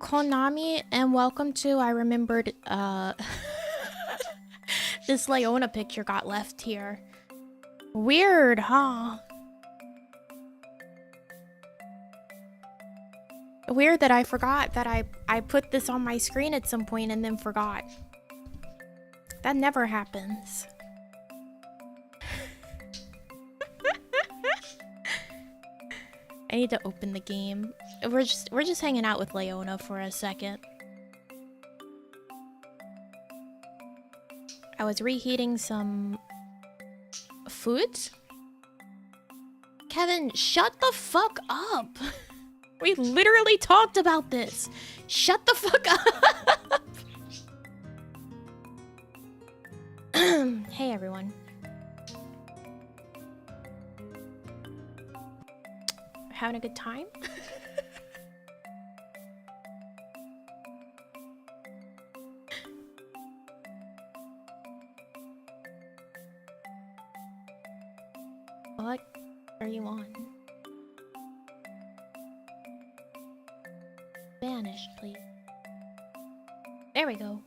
Konami, and welcome to, I remembered, this Leona picture got left here. Weird, huh? Weird that I forgot that I put this on my screen at some point and then forgot. That never happens. I need to open the game. We're just hanging out with Leona for a second. I was reheating some food. Kevin, shut the fuck up. We literally talked about this. Shut the fuck up. Hey everyone. Having a good time? What are you on? Banished, please. There we go.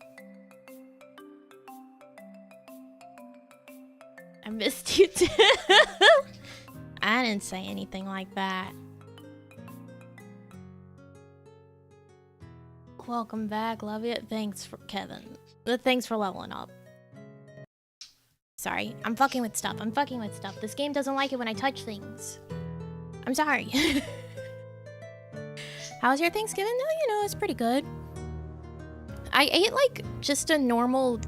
I missed you too. I didn't say anything like that. Welcome back, love it. Thanks for Kevin. Thanks for leveling up. Sorry, I'm fucking with stuff. I'm fucking with stuff. This game doesn't like it when I touch things. I'm sorry. How's your Thanksgiving? No, you know, it's pretty good. I ate like just a normal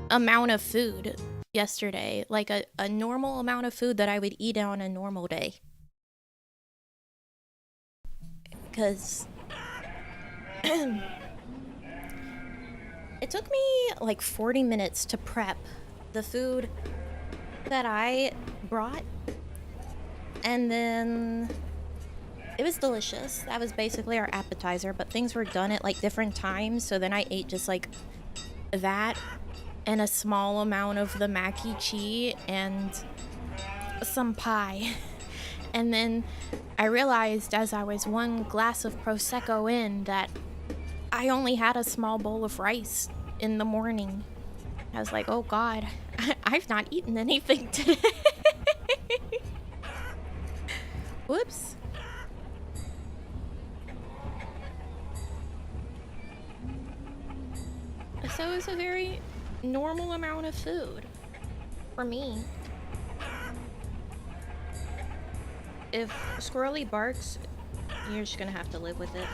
amount of food yesterday. Like a normal amount of food that I would eat on a normal day. Because it took me like 40 minutes to prep the food that I brought, and then it was delicious. That was basically our appetizer, but things were done at like different times, so then I ate just like that and a small amount of the mac and cheese and some pie. And then I realized as I was one glass of Prosecco in that I only had a small bowl of rice in the morning. I was like, oh god, I've not eaten anything today. Whoops. So it's a very normal amount of food for me. If Squirrely barks, you're just gonna have to live with it.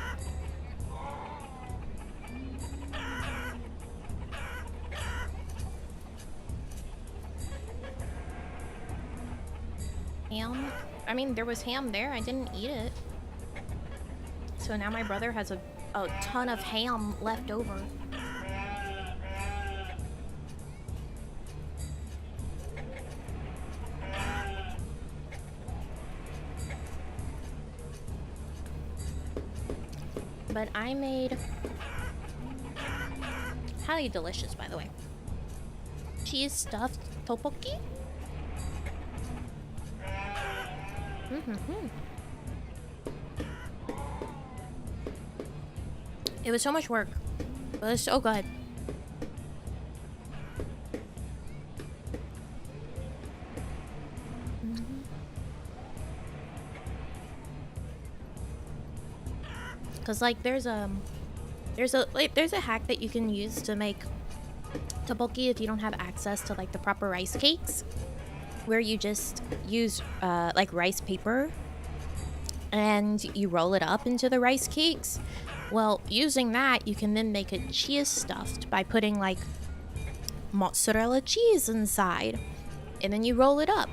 Ham? I mean, there was ham there. I didn't eat it. So now my brother has a ton of ham left over. But I made highly delicious, by the way, cheese stuffed tteokbokki. It was so much work, but it's so good. Cause like there's a hack that you can use to make tteokbokki if you don't have access to like the proper rice cakes, where you just use like rice paper and you roll it up into the rice cakes. Well, using that, you can then make it cheese stuffed by putting like mozzarella cheese inside, and then you roll it up.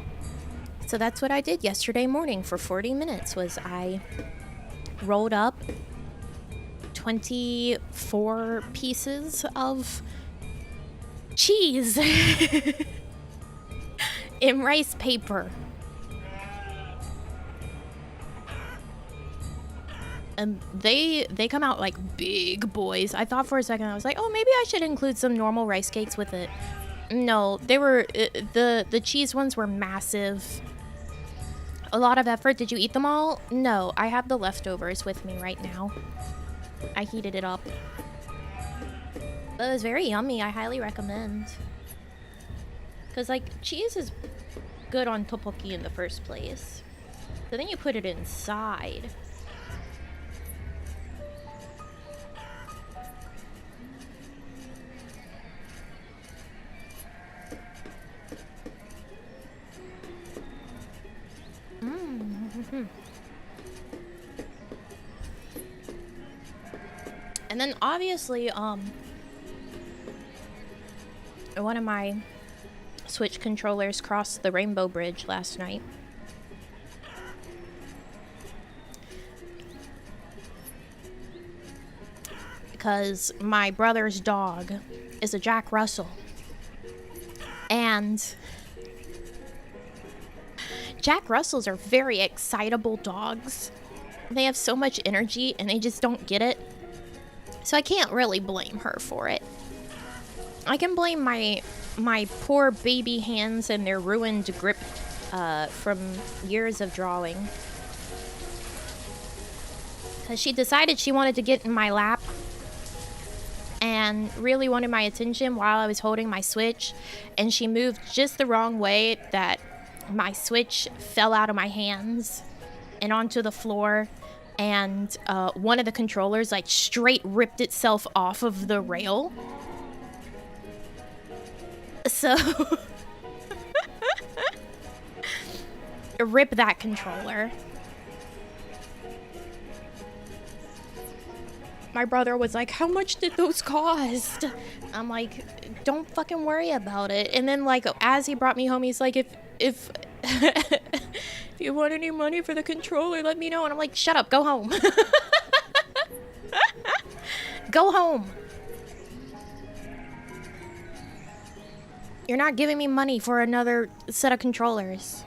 So that's what I did yesterday morning for 40 minutes was I rolled up 24 pieces of cheese in rice paper. And they come out like big boys. I thought for a second, I was like, oh, maybe I should include some normal rice cakes with it. No, they were, the cheese ones were massive. A lot of effort. Did you eat them all? No, I have the leftovers with me right now. I heated it up. But it was very yummy. I highly recommend. Because, like, cheese is good on tteokbokki in the first place. So then you put it inside. And then obviously, one of my Switch controllers crossed the Rainbow Bridge last night. Because my brother's dog is a Jack Russell. And Jack Russells are very excitable dogs. They have so much energy and they just don't get it. So I can't really blame her for it. I can blame my poor baby hands and their ruined grip from years of drawing. Because she decided she wanted to get in my lap and really wanted my attention while I was holding my Switch. And she moved just the wrong way that my Switch fell out of my hands and onto the floor. And one of the controllers like straight ripped itself off of the rail. So rip that controller. My brother was like, how much did those cost? I'm like, don't fucking worry about it. And then like as he brought me home, he's like, if if you want any money for the controller, let me know. And I'm like, shut up, go home. Go home. You're not giving me money for another set of controllers.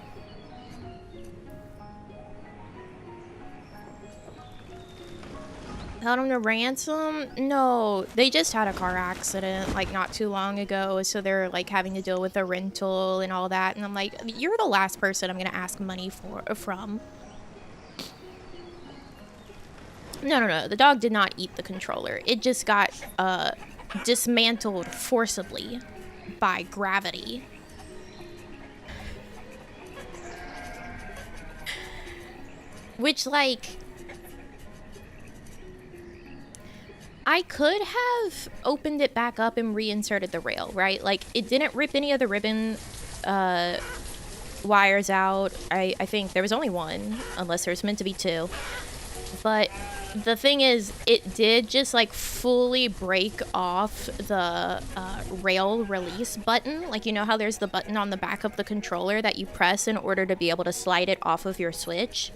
Held him to ransom? No, they just had a car accident like not too long ago, so they're like having to deal with a rental and all that. And I'm like, you're the last person I'm gonna ask money from. No. The dog did not eat the controller. It just got dismantled forcibly by gravity. Which, like, I could have opened it back up and reinserted the rail, right? Like, it didn't rip any of the ribbon wires out. I think there was only one, unless there's meant to be two. But the thing is, it did just, like, fully break off the rail release button. Like, you know how there's the button on the back of the controller that you press in order to be able to slide it off of your Switch?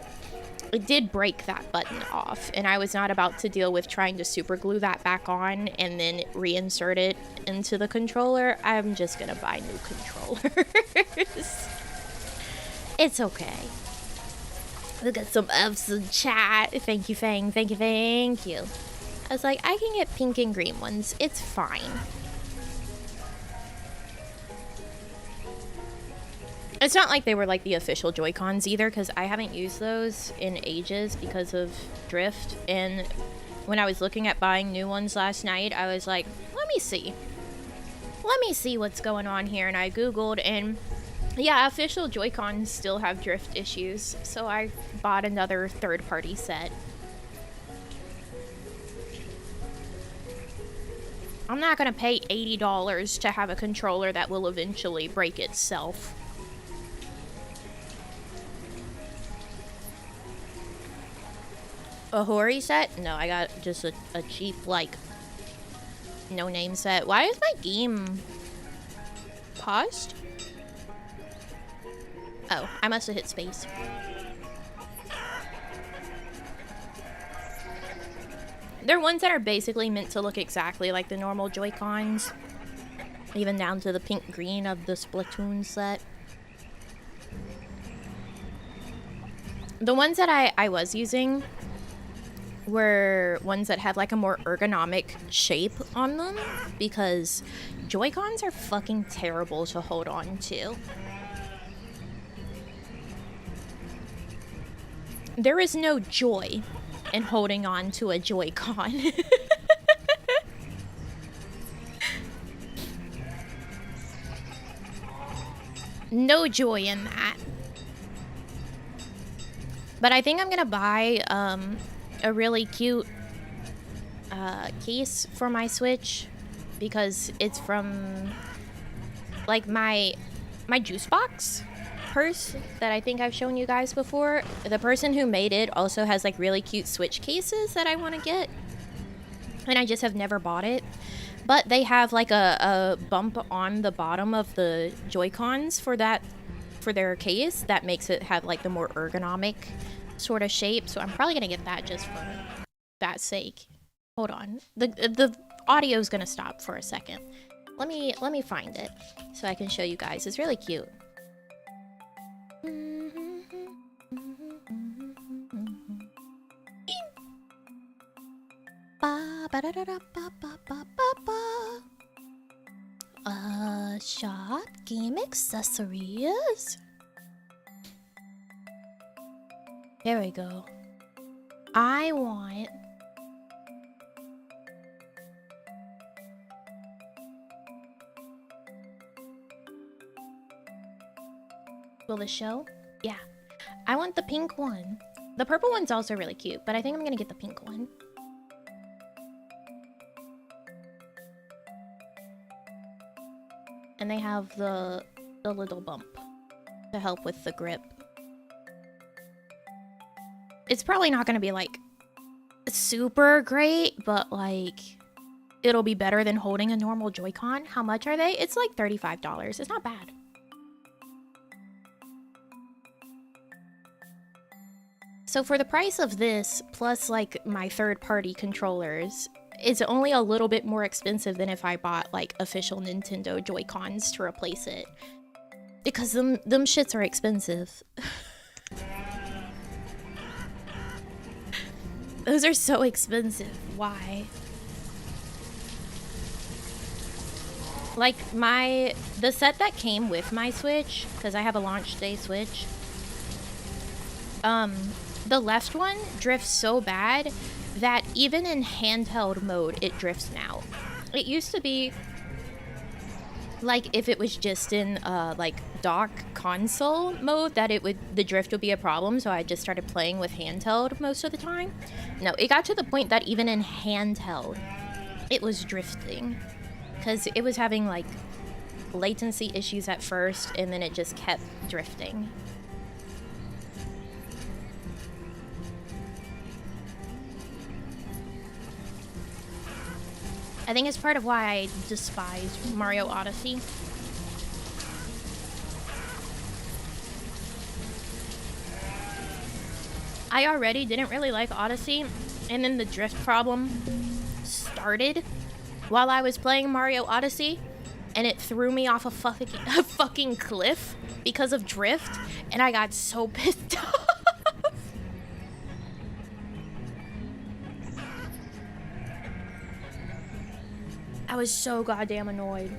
It did break that button off, and I was not about to deal with trying to super glue that back on and then reinsert it into the controller. I'm just gonna buy new controllers. It's okay. We got some F's in chat. Thank you, Fang. Thank you. I was like, I can get pink and green ones. It's fine. It's not like they were like the official Joy-Cons either, because I haven't used those in ages because of drift. And when I was looking at buying new ones last night, I was like, let me see what's going on here. And I Googled, and yeah, official Joy-Cons still have drift issues. So I bought another third-party set. I'm not gonna pay $80 to have a controller that will eventually break itself. A Hori set? No, I got just a cheap, like, no-name set. Why is my game paused? Oh, I must have hit space. They're ones that are basically meant to look exactly like the normal Joy-Cons. Even down to the pink-green of the Splatoon set. The ones that I was using were ones that had like a more ergonomic shape on them, because Joy-Cons are fucking terrible to hold on to. There is no joy and holding on to a Joy-Con. No joy in that. But I think I'm gonna buy a really cute case for my Switch because it's from like my juice box purse that I think I've shown you guys before. The person who made it also has like really cute Switch cases that I want to get, and I just have never bought it. But they have like a bump on the bottom of the Joy-Cons for their case that makes it have like the more ergonomic sort of shape. So I'm probably gonna get that just for that sake. Hold on, the audio's gonna stop for a second. Let me find it so I can show you guys. It's really cute. Shop game accessories. There we go. I want will this show? Yeah. I want the pink one. The purple one's also really cute, but I think I'm gonna get the pink one. And they have the little bump to help with the grip. It's probably not gonna be like super great, but like it'll be better than holding a normal Joy-Con. How much are they? It's like $35. It's not bad. So for the price of this, plus like my third-party controllers, it's only a little bit more expensive than if I bought like official Nintendo Joy-Cons to replace it. Because them shits are expensive. Those are so expensive. Why? Like the set that came with my Switch, because I have a launch day Switch. The left one drifts so bad that even in handheld mode, it drifts now. It used to be like if it was just in like dock console mode that the drift would be a problem, so I just started playing with handheld most of the time. No, it got to the point that even in handheld, it was drifting because it was having like latency issues at first, and then it just kept drifting. I think it's part of why I despise Mario Odyssey. I already didn't really like Odyssey, and then the drift problem started while I was playing Mario Odyssey, and it threw me off a fucking cliff because of drift, and I got so pissed off. I was so goddamn annoyed.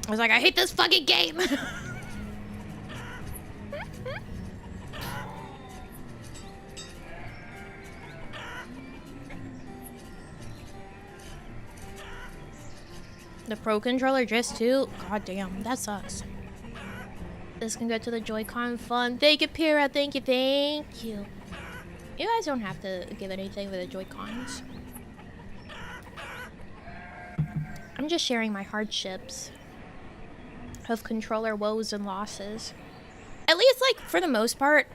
I was like, I hate this fucking game! The Pro Controller drifts too? God damn, that sucks. This can go to the Joy-Con fund. Thank you, Pyrrha. Thank you, thank you. You guys don't have to give anything with the Joy-Cons. I'm just sharing my hardships of controller woes and losses. At least, like, for the most part,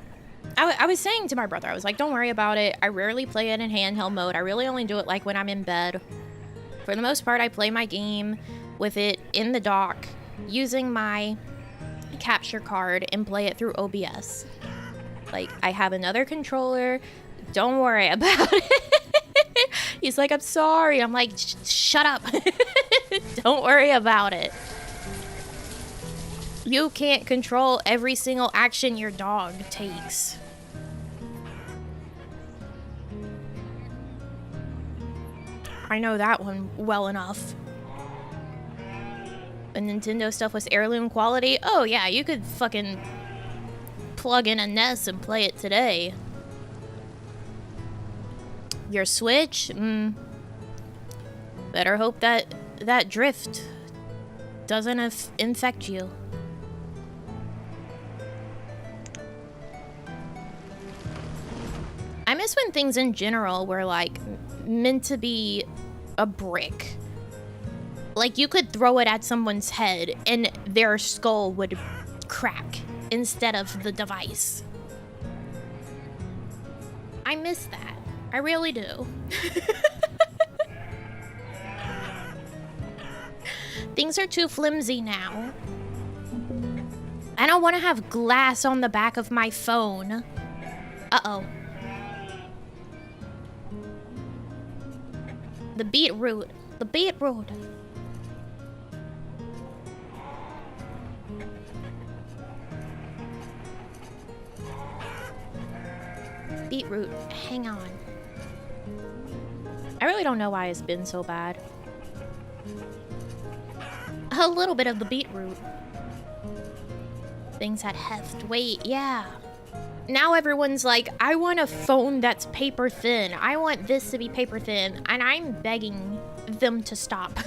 I was saying to my brother, I was like, don't worry about it. I rarely play it in handheld mode. I really only do it, like, when I'm in bed. For the most part, I play my game with it in the dock, using my capture card, and play it through OBS. Like, I have another controller. Don't worry about it. He's like, I'm sorry. I'm like, shut up. Don't worry about it. You can't control every single action your dog takes. I know that one well enough. The Nintendo stuff was heirloom quality. Oh yeah, you could fucking plug in a NES and play it today. Your Switch? Better hope that that drift doesn't infect you. I miss when things in general were like meant to be a brick. Like you could throw it at someone's head and their skull would crack instead of the device. I miss that. I really do. Things are too flimsy now. I don't want to have glass on the back of my phone. Uh-oh. The beetroot. The beetroot. Beetroot. Hang on. I really don't know why it's been so bad. A little bit of the beetroot. Things had heft. Wait, yeah. Now everyone's like, I want a phone that's paper thin. I want this to be paper thin. And I'm begging them to stop.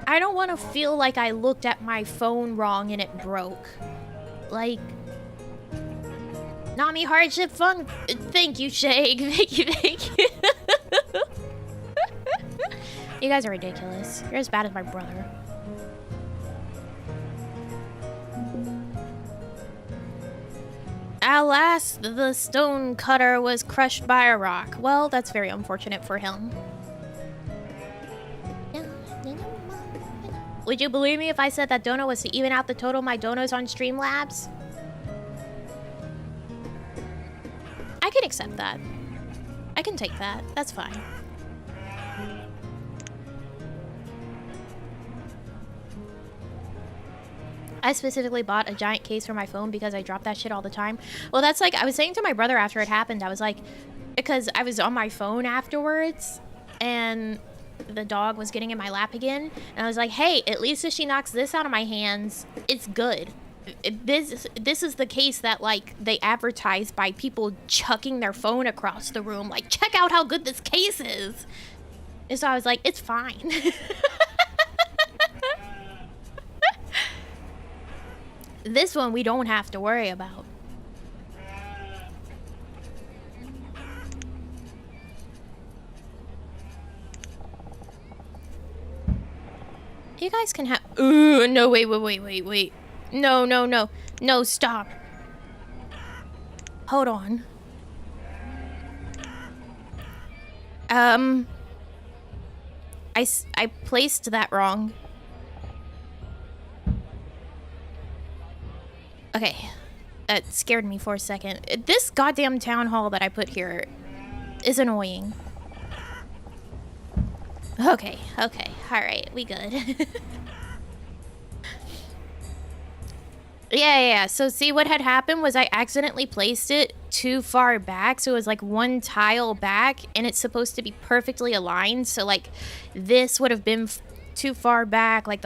I don't want to feel like I looked at my phone wrong and it broke. Like, Nami hardship fun. Thank you, Shake. Thank you, thank you. You guys are ridiculous. You're as bad as my brother. Alas, the stone cutter was crushed by a rock. Well, that's very unfortunate for him. Would you believe me if I said that dono was to even out the total of my donos on Streamlabs? I can accept that. I can take that. That's fine. I specifically bought a giant case for my phone because I drop that shit all the time. Well, that's like, I was saying to my brother after it happened, I was like, because I was on my phone afterwards and the dog was getting in my lap again. And I was like, hey, at least if she knocks this out of my hands, it's good. This is the case that like they advertise by people chucking their phone across the room. Like, check out how good this case is. And so I was like, it's fine. This one we don't have to worry about. You guys can have... Ooh, no, wait. No, stop. Hold on. I placed that wrong. Okay, that scared me for a second. This goddamn town hall that I put here is annoying. Okay, alright, we good. Yeah, so see what had happened was I accidentally placed it too far back, so it was like one tile back, and it's supposed to be perfectly aligned, so like this would have been too far back, like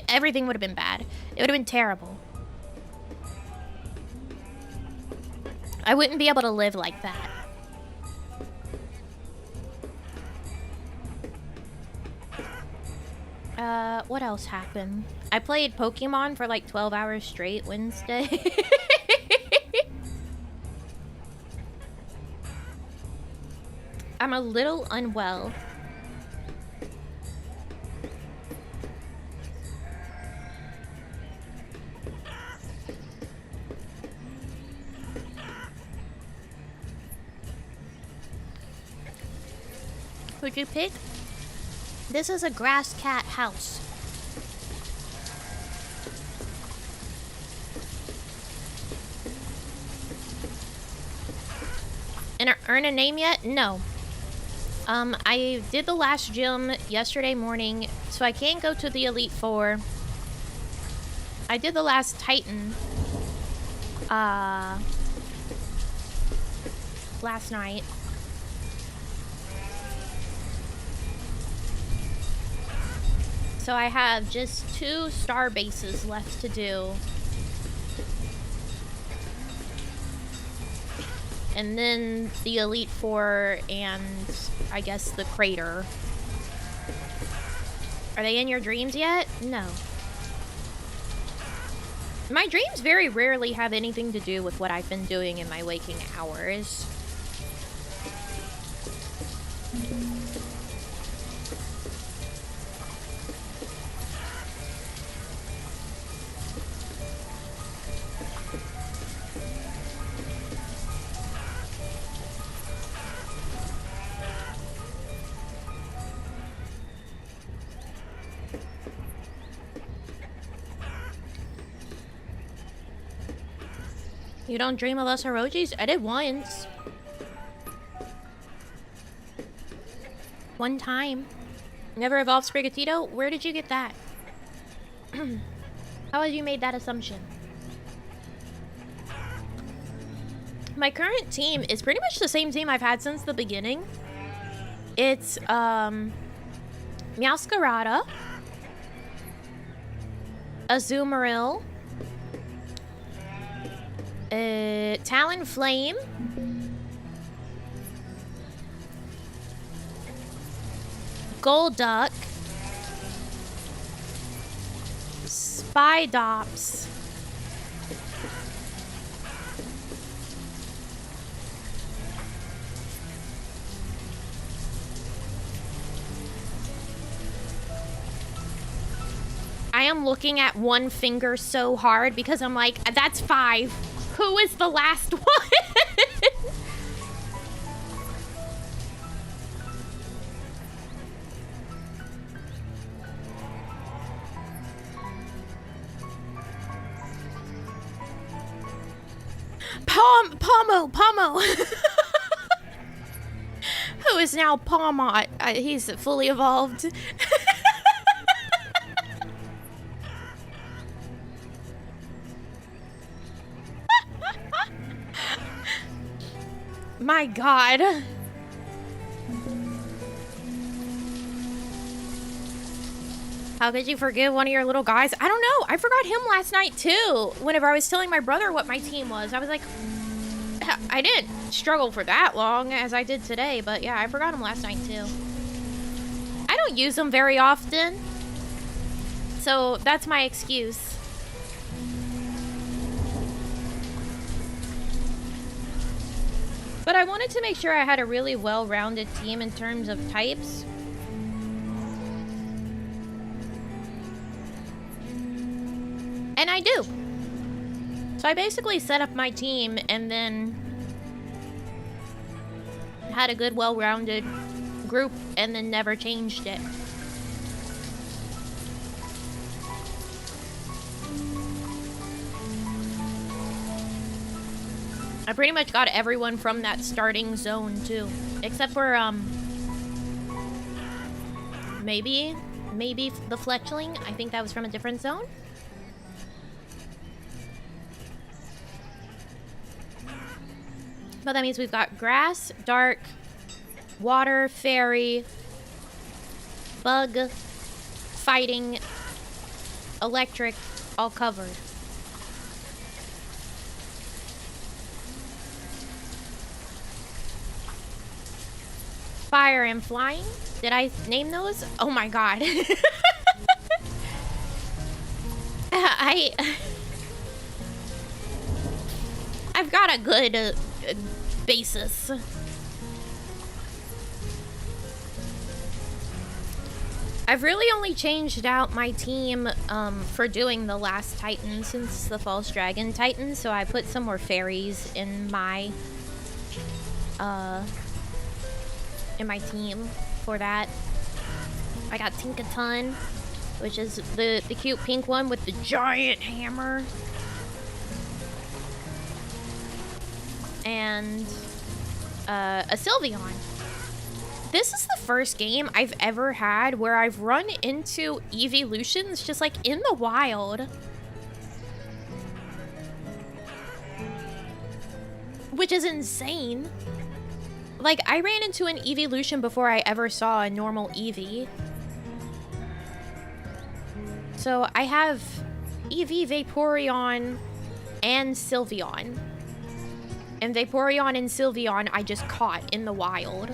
everything would have been bad. It would have been terrible. I wouldn't be able to live like that. What else happened? I played Pokemon for like 12 hours straight Wednesday. I'm a little unwell. Would you pick? This is a grass cat house. And earn a name yet? No. I did the last gym yesterday morning, so I can't go to the Elite Four. I did the last Titan last night. So I have just 2 star bases left to do. and then the Elite Four, and I guess the Crater. Are they in your dreams yet? No. My dreams very rarely have anything to do with what I've been doing in my waking hours. You don't dream of us Orojis? I did once. One time. Never evolved Sprigatito? Where did you get that? How have you made that assumption? My current team is pretty much the same team I've had since the beginning. It's, Meowscarada, Azumarill, Talonflame, Golduck, Spidops, I am looking at one finger so hard because I'm like, that's 5. Who is the last one? Pomo. Who is now Palmot? He's fully evolved. My God. How could you forgive one of your little guys? I don't know. I forgot him last night too. Whenever I was telling my brother what my team was, I was like, I didn't struggle for that long as I did today, but yeah, I forgot him last night too. I don't use them very often, so that's my excuse. But I wanted to make sure I had a really well-rounded team in terms of types. And I do. So I basically set up my team and then had a good, well-rounded group and then never changed it. I pretty much got everyone from that starting zone too, except for maybe the Fletchling. I think that was from a different zone. But that means we've got grass, dark, water, fairy, bug, fighting, electric, all covered. Fire and flying. Did I name those? Oh my God. I've got a good basis. I've really only changed out my team for doing the last Titan since the False Dragon Titan, so I put some more fairies in my team for that. I got Tinkaton, which is the cute pink one with the giant hammer. And a Sylveon. This is the first game I've ever had where I've run into evolutions just like in the wild. Which is insane. Like, I ran into an evolution before I ever saw a normal Eevee. So I have Eevee, Vaporeon, and Sylveon. And Vaporeon and Sylveon I just caught in the wild.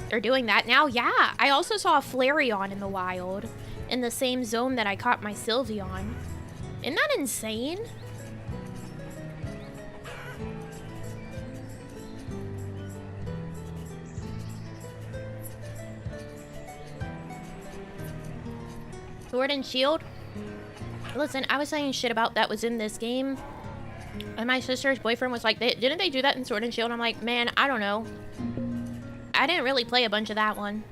They're doing that now? Yeah, I also saw a Flareon in the wild. In the same zone that I caught my Sylveon. Isn't that insane? Sword and Shield? Listen, I was saying shit about that was in this game. And my sister's boyfriend was like, didn't they do that in Sword and Shield? I'm like, man, I don't know. I didn't really play a bunch of that one.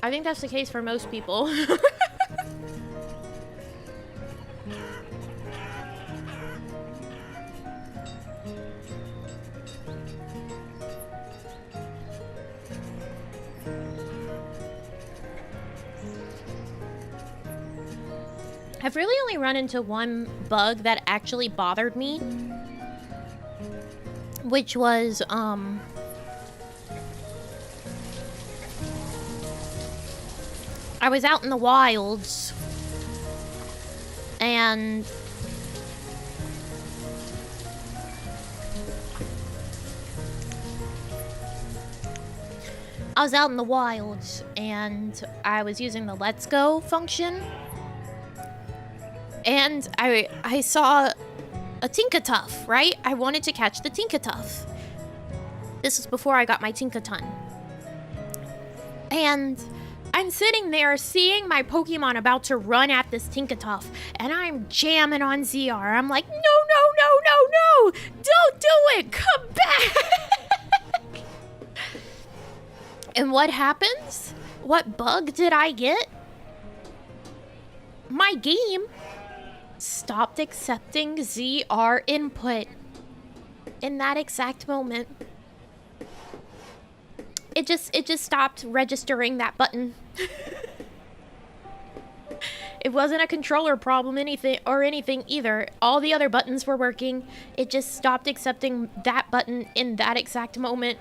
I think that's the case for most people. I've really only run into one bug that actually bothered me, which was, I was out in the wilds, and I was using the Let's Go function. And I saw a Tinkatuff, right? I wanted to catch the Tinkatuff. This was before I got my Tinkaton. And I'm sitting there seeing my Pokemon about to run at this Tinkatuff, and I'm jamming on ZR. I'm like, no, no, no, no, no! Don't do it! Come back! And what happens? What bug did I get? My game stopped accepting ZR input in that exact moment. It just stopped registering that button. It wasn't a controller problem anything either. All the other buttons were working. It just stopped accepting that button in that exact moment.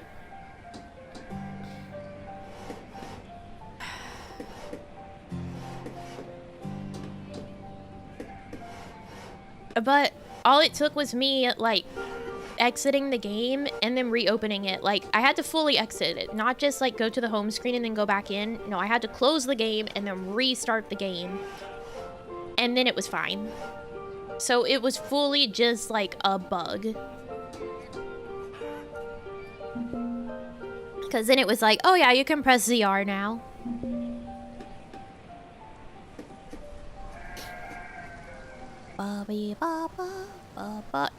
But all it took was me, like, exiting the game and then reopening it. Like, I had to fully exit it, not just, like, go to the home screen and then go back in. No, I had to close the game and then restart the game. And then it was fine. So it was fully just, like, a bug. Because then it was like, oh yeah, you can press ZR now.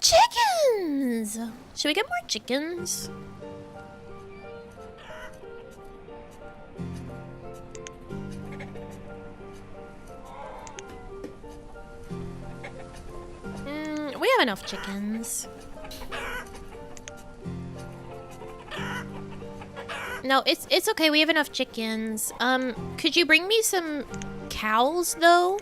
Chickens! Should we get more chickens? We have enough chickens. No, it's okay. We have enough chickens. Could you bring me some cows though?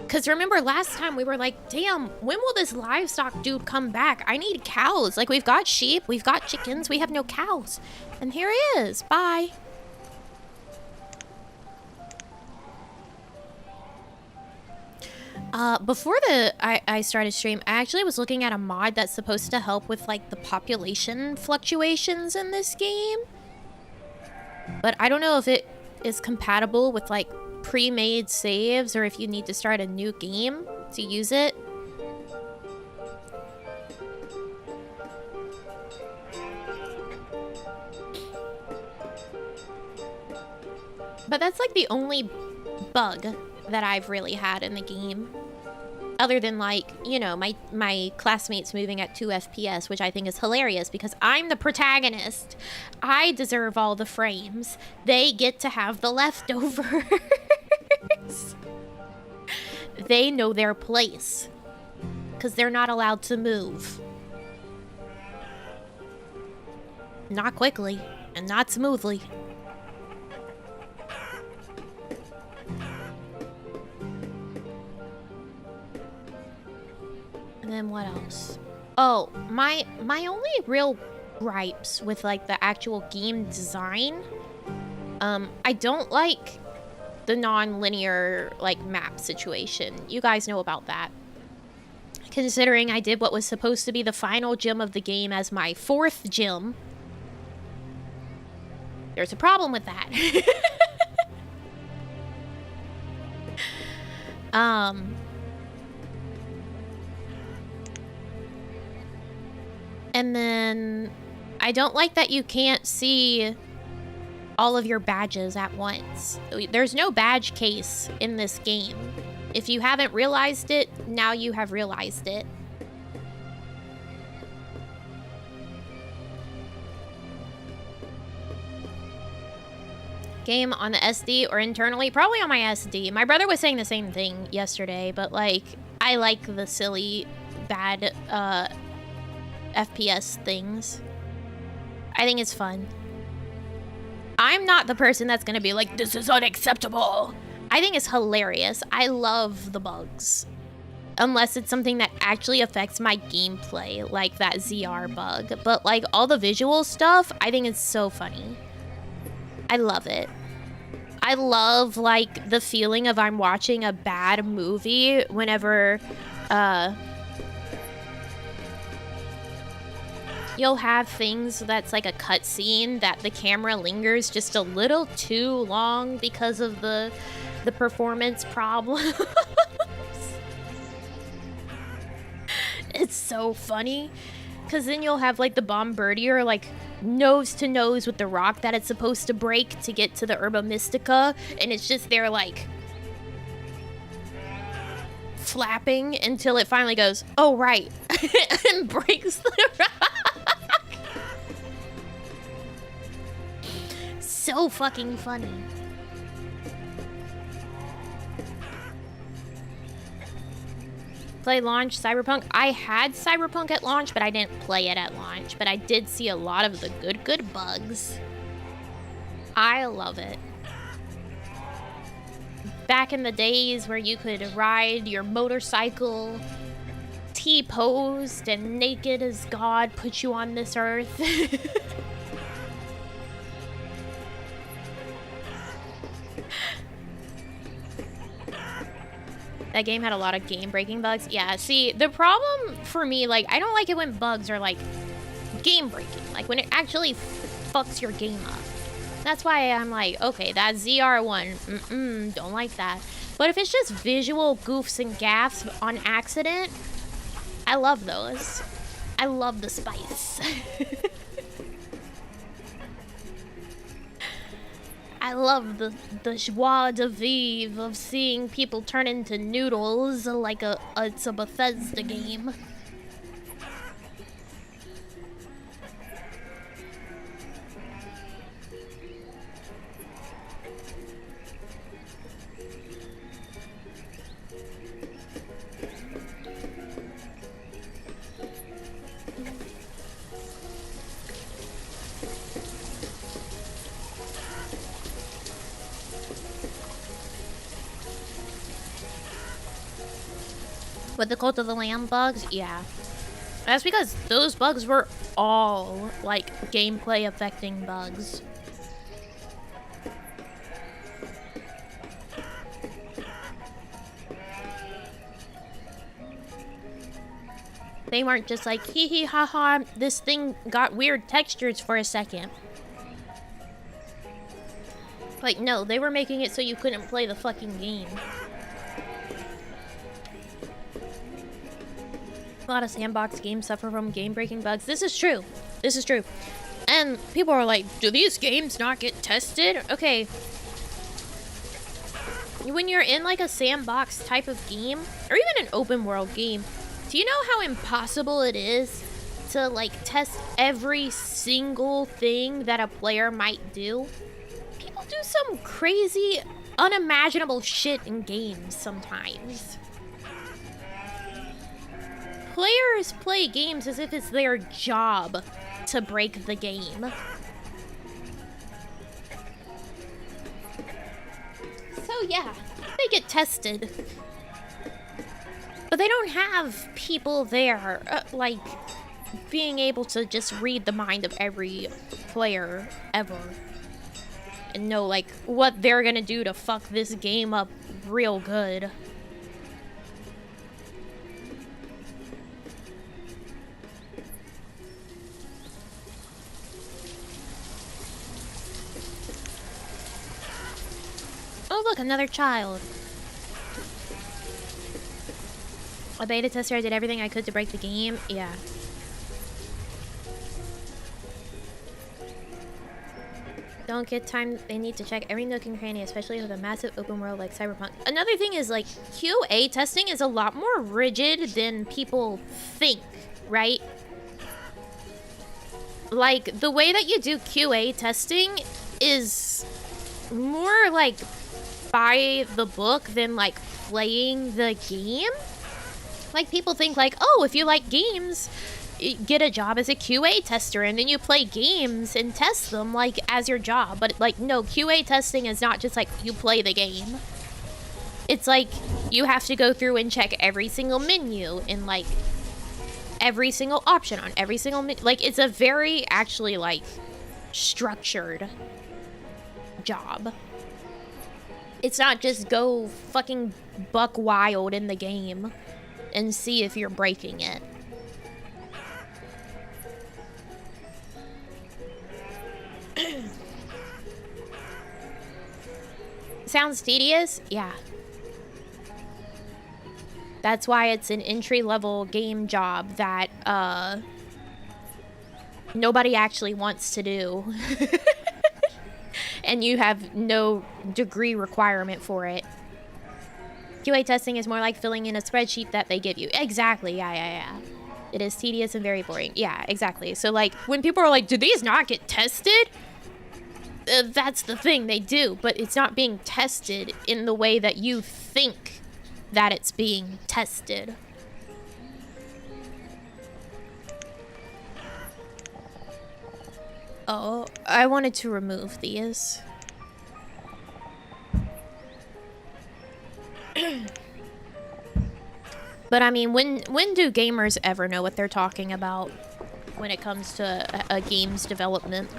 Because remember last time we were like, damn, when will this livestock dude come back? I need cows. Like, we've got sheep, we've got chickens, we have no cows. And here he is. Bye. Before I started stream, I actually was looking at a mod that's supposed to help with, like, the population fluctuations in this game. But I don't know if it is compatible with, like, pre-made saves or if you need to start a new game to use it. But that's like the only bug that I've really had in the game. Other than, like, you know, my classmates moving at 2 FPS, which I think is hilarious because I'm the protagonist. I deserve all the frames. They get to have the leftovers. They know their place because they're not allowed to move. Not quickly and not smoothly. And then what else? Oh, my only real gripes with, like, the actual game design, I don't like the non-linear, like, map situation. You guys know about that. Considering I did what was supposed to be the final gym of the game as my 4th gym, there's a problem with that. And then I don't like that you can't see all of your badges at once. There's no badge case in this game. If you haven't realized it, now you have realized it. Game on the SD or internally? Probably on my SD. My brother was saying the same thing yesterday, but like, I like the silly, bad FPS things. I think it's fun. I'm not the person that's gonna be like, this is unacceptable. I think it's hilarious. I love the bugs. Unless it's something that actually affects my gameplay, like that ZR bug. But like all the visual stuff, I think it's so funny. I love it. I love like the feeling of I'm watching a bad movie whenever you'll have things that's like a cutscene that the camera lingers just a little too long because of the performance problems. It's so funny. Because then you'll have like the Bombardier like nose to nose with the rock that it's supposed to break to get to the Herba Mystica. And it's just there like flapping until it finally goes, oh right, and breaks the rock. So fucking funny. Play launch Cyberpunk. I had Cyberpunk at launch, but I didn't play it at launch. But I did see a lot of the good bugs. I love it. Back in the days where you could ride your motorcycle, T-posed and naked as God put you on this earth. That game had a lot of game-breaking bugs. Yeah, see, the problem for me, like, I don't like it when bugs are, like, game-breaking. Like, when it actually fucks your game up. That's why I'm like, okay, that ZR one, don't like that. But if it's just visual goofs and gaffs on accident, I love those. I love the spice. I love the joie de vivre of seeing people turn into noodles like it's a Bethesda game. With the Cult of the Lamb bugs, yeah. That's because those bugs were all, like, gameplay affecting bugs. They weren't just like, hee hee ha ha, this thing got weird textures for a second. Like, no, they were making it so you couldn't play the fucking game. A lot of sandbox games suffer from game-breaking bugs. This is true. This is true. And people are like, do these games not get tested? Okay. When you're in like a sandbox type of game, or even an open world game, do you know how impossible it is to like test every single thing that a player might do? People do some crazy, unimaginable shit in games sometimes. Players play games as if it's their job to break the game. So yeah, they get tested. But they don't have people there, like, being able to just read the mind of every player ever. and know, like, what they're gonna do to fuck this game up real good. Oh, look, another child. A beta tester, I did everything I could to break the game. Yeah. Don't get time. They need to check every nook and cranny, especially with a massive open world like Cyberpunk. Another thing is, like, QA testing is a lot more rigid than people think, right? Like, the way that you do QA testing is more, like, by the book than, like, playing the game. Like, people think, like, oh, if you like games, get a job as a QA tester, and then you play games and test them, like, as your job. But, like, no, QA testing is not just, like, you play the game. It's, like, you have to go through and check every single menu and, like, every single option on every single menu. Like, it's a very, actually, like, structured job. It's not just go fucking buck wild in the game and see if you're breaking it. Sounds tedious? Yeah. That's why it's an entry-level game job that, nobody actually wants to do. And you have no degree requirement for it. QA testing is more like filling in a spreadsheet that they give you. Exactly, yeah. It is tedious and very boring. Yeah, exactly. So, like, when people are like, do these not get tested? That's the thing, they do. But it's not being tested in the way that you think that it's being tested. Oh, I wanted to remove these. But I mean, when do gamers ever know what they're talking about when it comes to a game's development?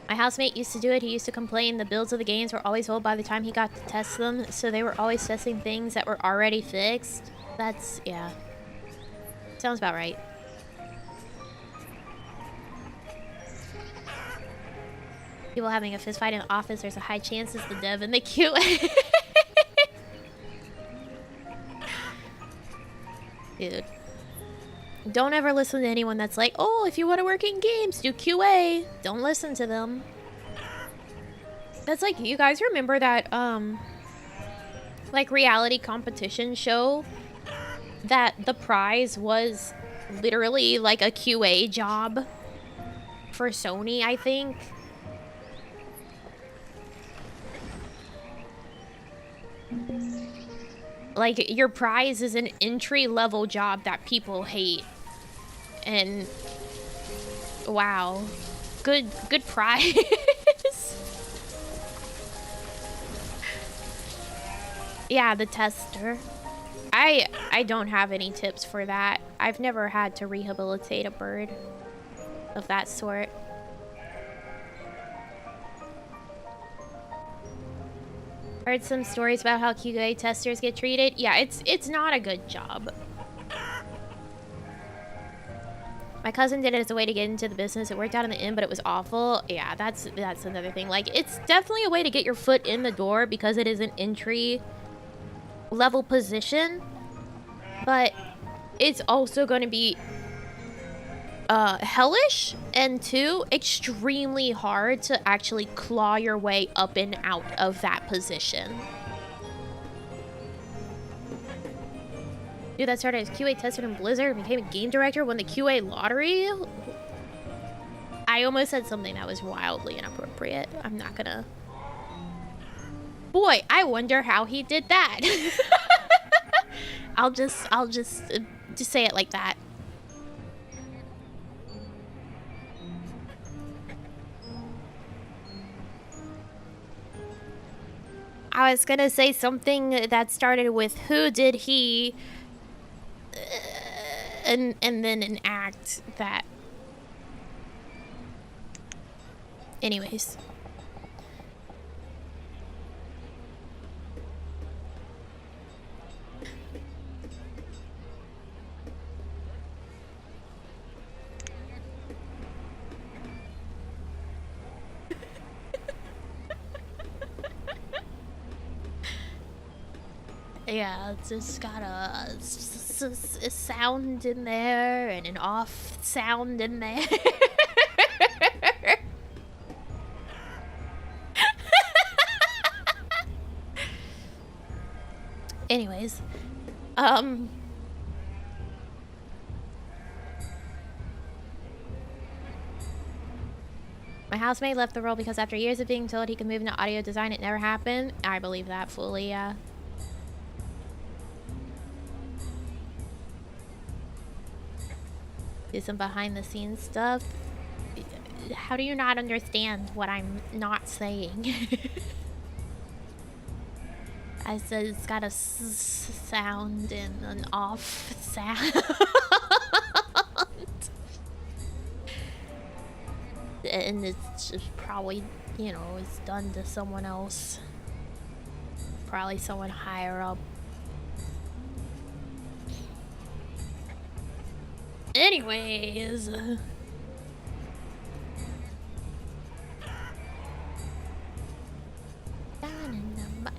My housemate used to do it. He used to complain the builds of the games were always old by the time he got to test them, so they were always testing things that were already fixed. That's, yeah. Sounds about right. People having a fist fight in the office, there's a high chance it's the dev and the QA. Dude. Don't ever listen to anyone that's like, oh, if you want to work in games, do QA. Don't listen to them. That's like, you guys remember that, like, reality competition show that the prize was literally like a QA job for Sony, I think? Like, your prize is an entry-level job that people hate. And wow. Good prize. Yeah, the tester. I don't have any tips for that. I've never had to rehabilitate a bird of that sort. Heard some stories about how QA testers get treated. Yeah, it's not a good job. My cousin did it as a way to get into the business. It worked out in the end, but it was awful. Yeah, that's another thing. Like, it's definitely a way to get your foot in the door because it is an entry level position, but it's also going to be hellish, and two, extremely hard to actually claw your way up and out of that position. Dude that started as QA tester in Blizzard and became a game director, won the QA lottery. I almost said something that was wildly inappropriate. I'm not gonna. Boy, I wonder how he did that. I'll just say it like that. I was gonna say something that started with who did he, and then an act that. Anyways. Yeah, it's just got a sound in there and an off sound in there. Anyways, my housemate left the role because after years of being told he could move into audio design, it never happened. I believe that fully, yeah. Do some behind the scenes stuff. How do you not understand what I'm not saying? I said it's got a sound and an off sound. And it's just probably, you know, it's done to someone else. Probably someone higher up. Anyways.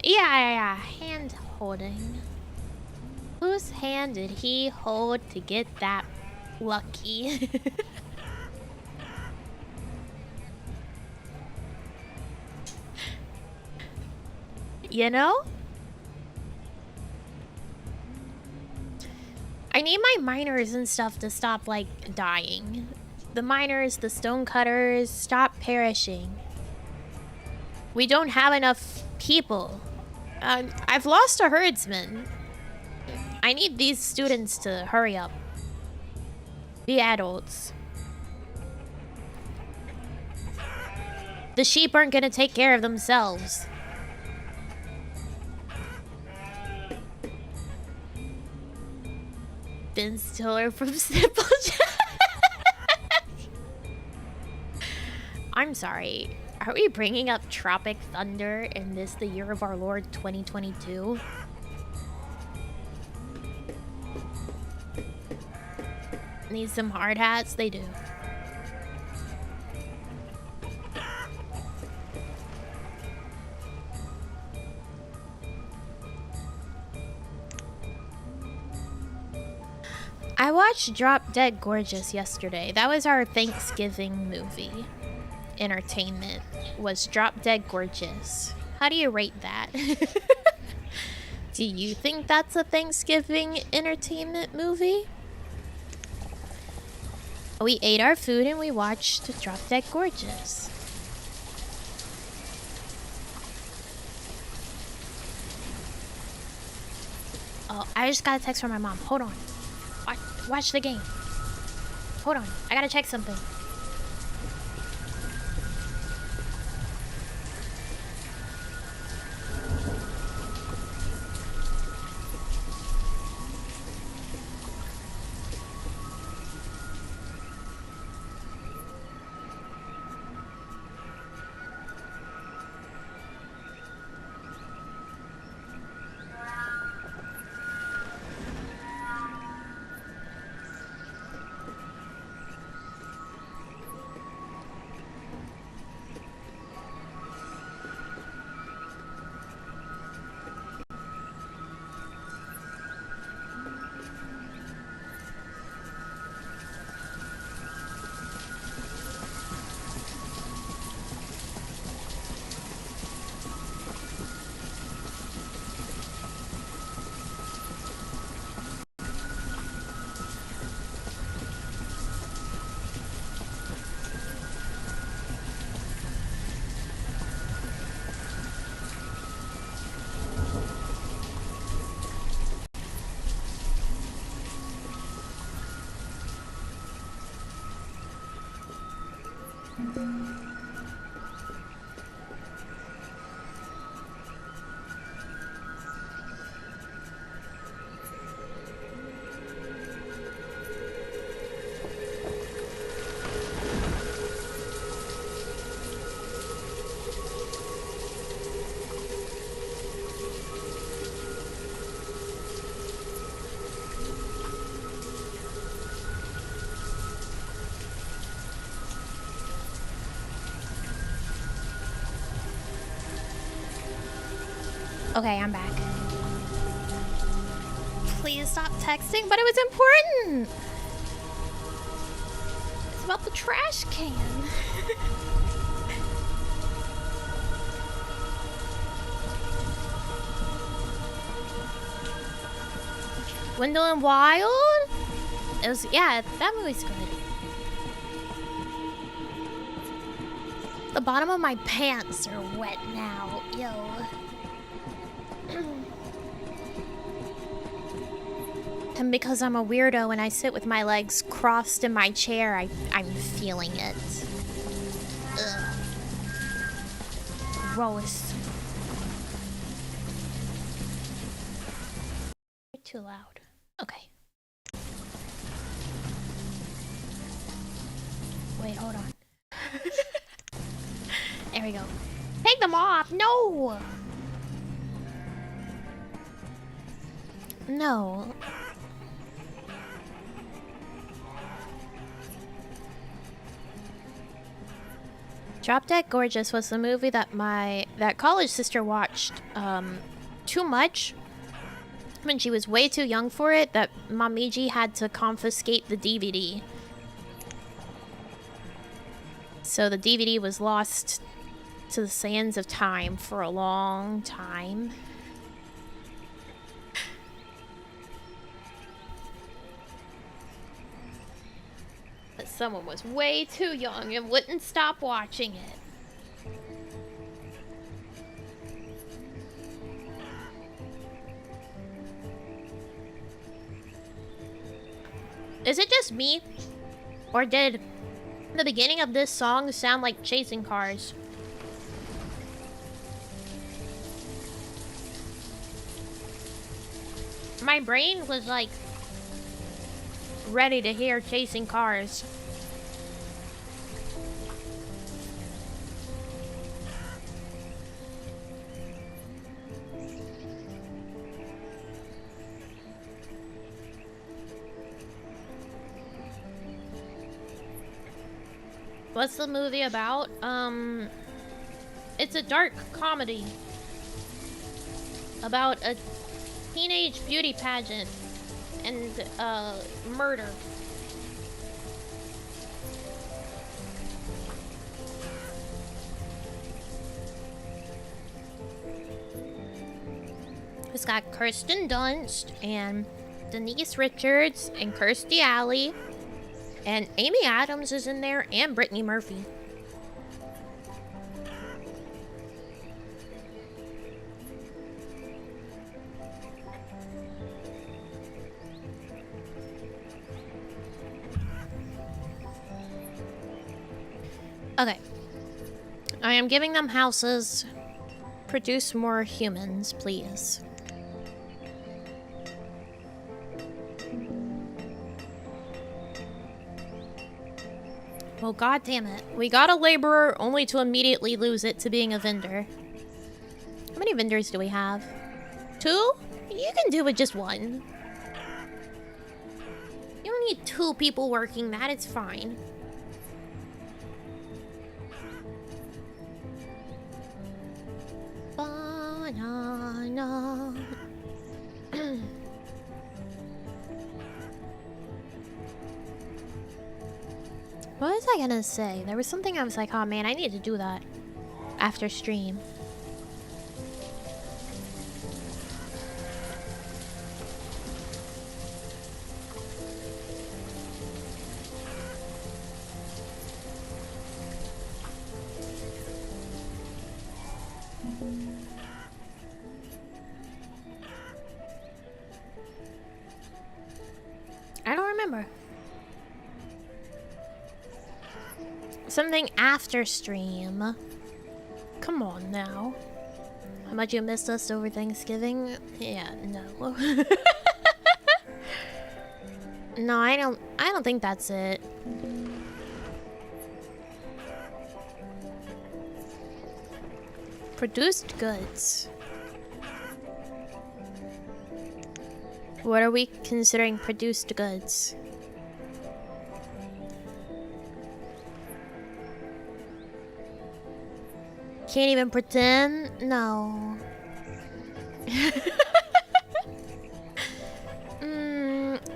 Yeah, hand holding. Whose hand did he hold to get that lucky? You know? I need my miners and stuff to stop, like, dying. The miners, the stonecutters, stop perishing. We don't have enough people. I've lost a herdsman. I need these students to hurry up. Be adults. The sheep aren't gonna take care of themselves. Ben Stiller from Simple Jack. I'm sorry. Are we bringing up Tropic Thunder in this, the year of our Lord 2022? Need some hard hats? They do. I watched Drop Dead Gorgeous yesterday. That was our Thanksgiving movie. Entertainment was Drop Dead Gorgeous. How do you rate that? Do you think that's a Thanksgiving entertainment movie? We ate our food and we watched Drop Dead Gorgeous. Oh, I just got a text from my mom. Hold on. Watch the game. Hold on. I gotta check something. Okay, I'm back. Please stop texting, but it was important. It's about the trash can. Wendell and Wild? It was, yeah, that movie's good. The bottom of my pants are wet now. Yo. And because I'm a weirdo and I sit with my legs crossed in my chair, I'm feeling it. Ugh. Gross. You're too loud. Okay. Wait, hold on. There we go. Take them off! No! No. Drop Dead Gorgeous was the movie that that college sister watched too much when she was way too young for it, that Momiji had to confiscate the DVD. So the DVD was lost to the sands of time for a long time. But someone was way too young and wouldn't stop watching it. Is it just me? Or did the beginning of this song sound like chasing cars? My brain was like ready to hear chasing cars. What's the movie about? It's a dark comedy about a teenage beauty pageant and murder. It's got Kirsten Dunst and Denise Richards and Kirstie Alley, and Amy Adams is in there, and Brittany Murphy. Okay. I am giving them houses. Produce more humans, please. Well, god damn it. We got a laborer only to immediately lose it to being a vendor. How many vendors do we have? 2? You can do with just 1. You don't need 2 people working that, it's fine. Banana. What was I gonna say? There was something I was like, oh man, I need to do that after stream. I don't remember. Something after stream. Come on now. How much you missed us over Thanksgiving? Yeah, no. No, I don't think that's it. Produced goods. What are we considering produced goods? Can't even pretend? No.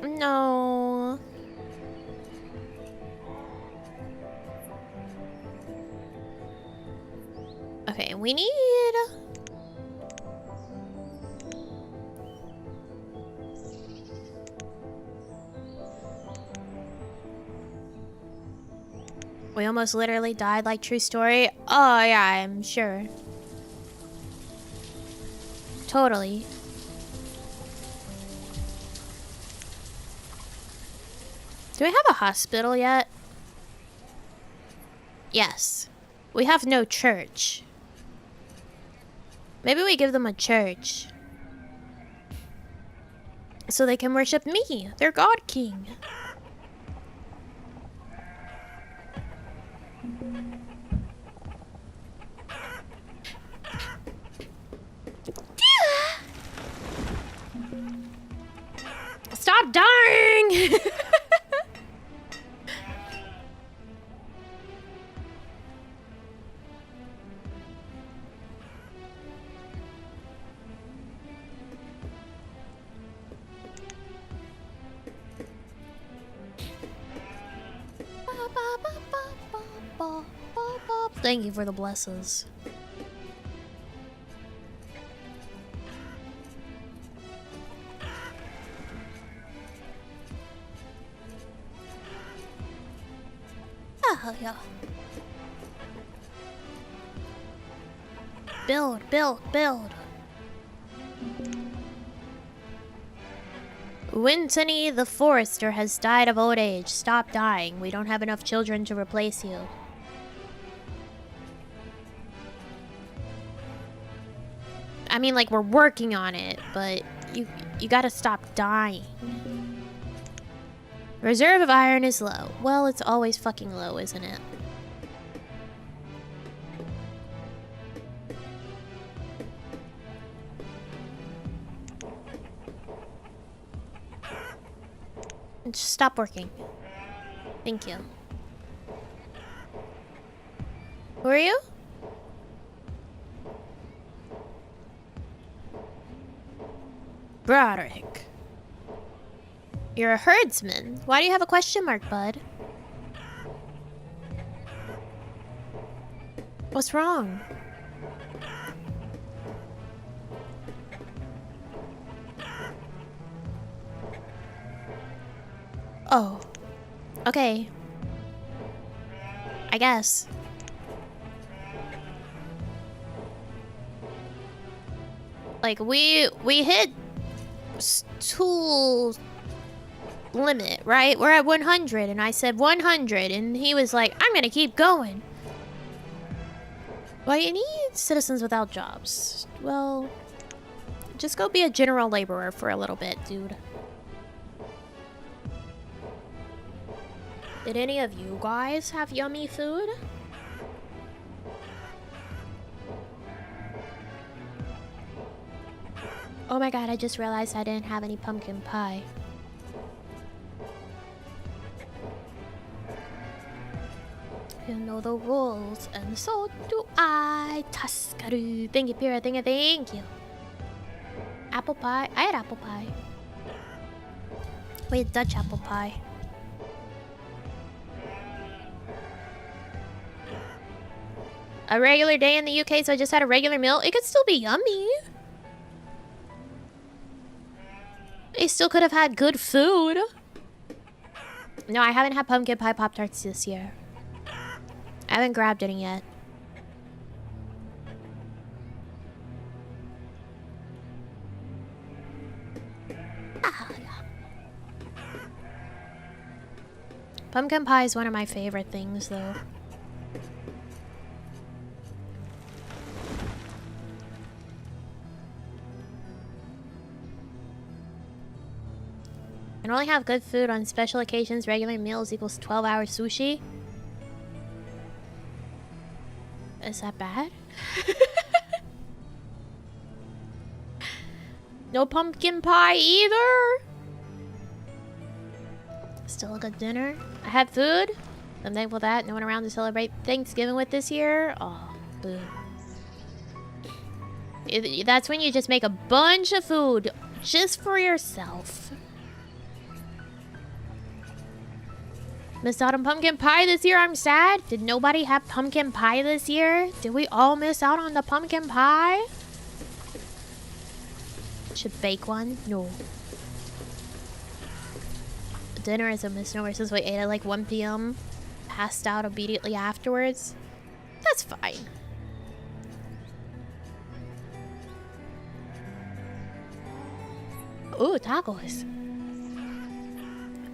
No. Okay, we need... We almost literally died, like, true story. Oh, yeah, I'm sure. Totally. Do we have a hospital yet? Yes. We have no church. Maybe we give them a church. So they can worship me, their God King. Stop dying! Thank you for the blesses. Oh, yeah. Build, build, build. Wintony the Forester has died of old age. Stop dying. We don't have enough children to replace you. I mean, like, we're working on it, but you gotta stop dying. Reserve of iron is low. Well, it's always fucking low, isn't it? Just stop working. Thank you. Who are you? Broderick. You're a herdsman. Why do you have a question mark, bud? What's wrong? Oh. Okay. I guess. Like, we hit tool limit, right? We're at 100, and I said 100, and he was like, I'm gonna keep going. Well, you need citizens without jobs. Well, just go be a general laborer for a little bit, dude. Did any of you guys have yummy food? Oh my god, I just realized I didn't have any pumpkin pie. You know the rules, and so do I. Taskaru. Thank you, Pira. Thank you. Apple pie. I had apple pie. Wait, Dutch apple pie. A regular day in the UK, so I just had a regular meal. It could still be yummy. I still could have had good food. No, I haven't had pumpkin pie Pop-Tarts this year. I haven't grabbed any yet. Pumpkin pie is one of my favorite things, though. And only have good food on special occasions. Regular meals equals 12-hour sushi. Is that bad? No pumpkin pie either. Still a good dinner. I had food. I'm thankful for that. No one around to celebrate Thanksgiving with this year. Oh, boo. That's when you just make a bunch of food just for yourself. Missed out on pumpkin pie this year. I'm sad. Did nobody have pumpkin pie this year? Did we all miss out on the pumpkin pie? Should bake one? No. Dinner is a misnomer since we ate at like 1 p.m. Passed out immediately afterwards. That's fine. Ooh, tacos.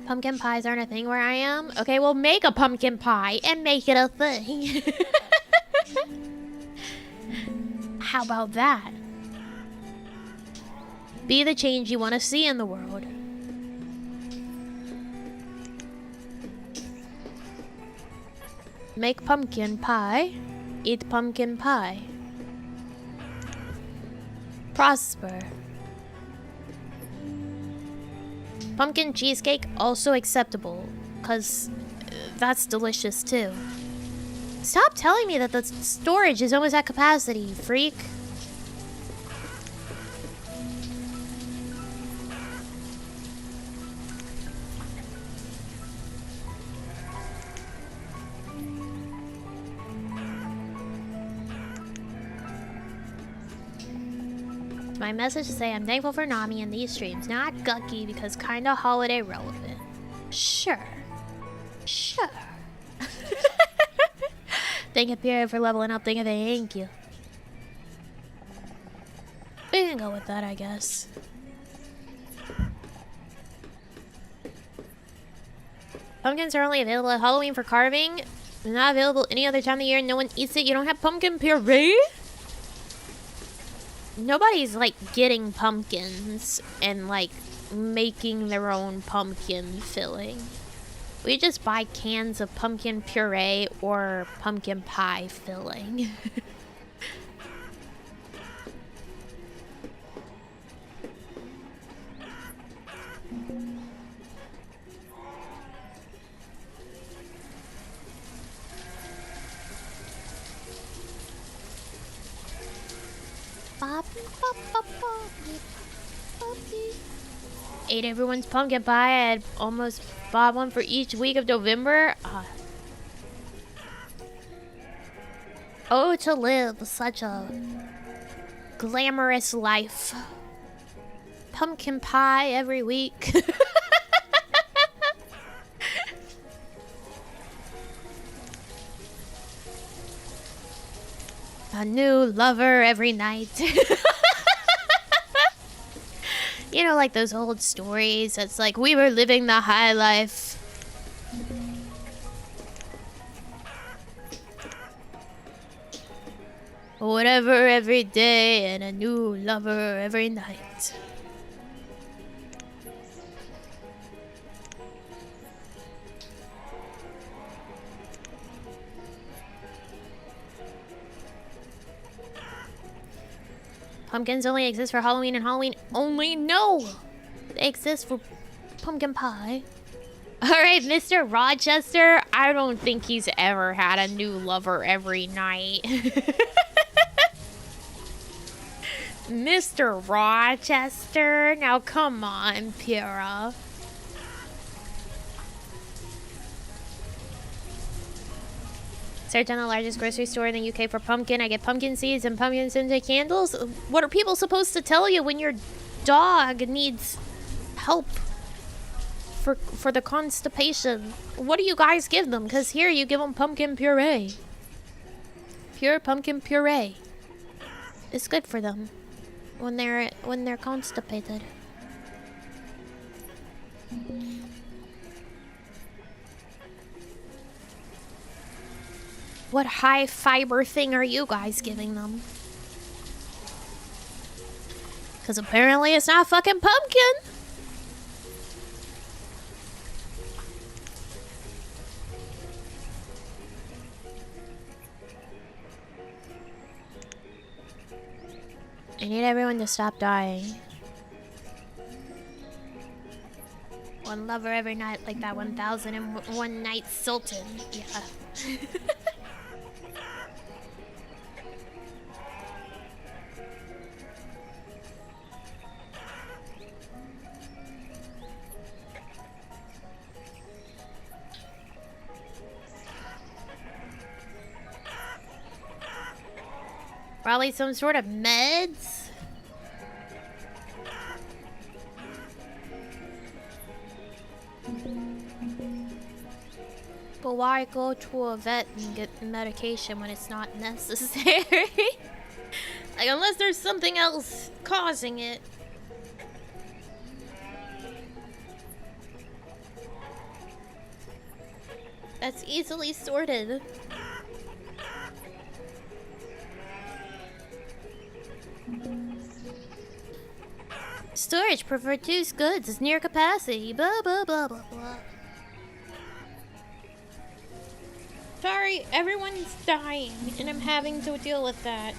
Pumpkin pies aren't a thing where I am. Okay, well, make a pumpkin pie and make it a thing. How about that? Be the change you want to see in the world. Make pumpkin pie. Eat pumpkin pie. Prosper. Pumpkin cheesecake, also acceptable, because that's delicious too. Stop telling me that the storage is almost at capacity, freak. My message to say I'm thankful for Nami in these streams, not Gucky because kinda holiday relevant. Sure. Sure. Thank you, Pierre, for leveling up. Thank you. We can go with that, I guess. Pumpkins are only available at Halloween for carving. They're not available any other time of the year. No one eats it. You don't have pumpkin puree? Nobody's like getting pumpkins and like making their own pumpkin filling. We just buy cans of pumpkin puree or pumpkin pie filling. Ate everyone's pumpkin pie. I had almost bought one for each week of November. Oh, to live such a glamorous life. Pumpkin pie every week. A new lover every night. You know, like those old stories. It's like we were living the high life. Whatever every day and a new lover every night. Pumpkins only exist for Halloween and Halloween only? No! They exist for pumpkin pie. Alright, Mr. Rochester, I don't think he's ever had a new lover every night. Mr. Rochester, now come on, Pura. Search on the largest grocery store in the UK for pumpkin. I get pumpkin seeds and pumpkin scented candles. What are people supposed to tell you when your dog needs help for the constipation? What do you guys give them? Because here you give them pumpkin puree. Pure pumpkin puree. It's good for them when they're constipated. What high fiber thing are you guys giving them? Because apparently it's not fucking pumpkin. I need everyone to stop dying. One lover every night, like that 1001 Night Sultan. Yeah. Probably some sort of meds. But why go to a vet and get medication when it's not necessary? Like, unless there's something else causing it. That's easily sorted. Storage for produced goods is near capacity. Blah, blah, blah, blah, blah. Sorry, everyone's dying, and I'm having to deal with that.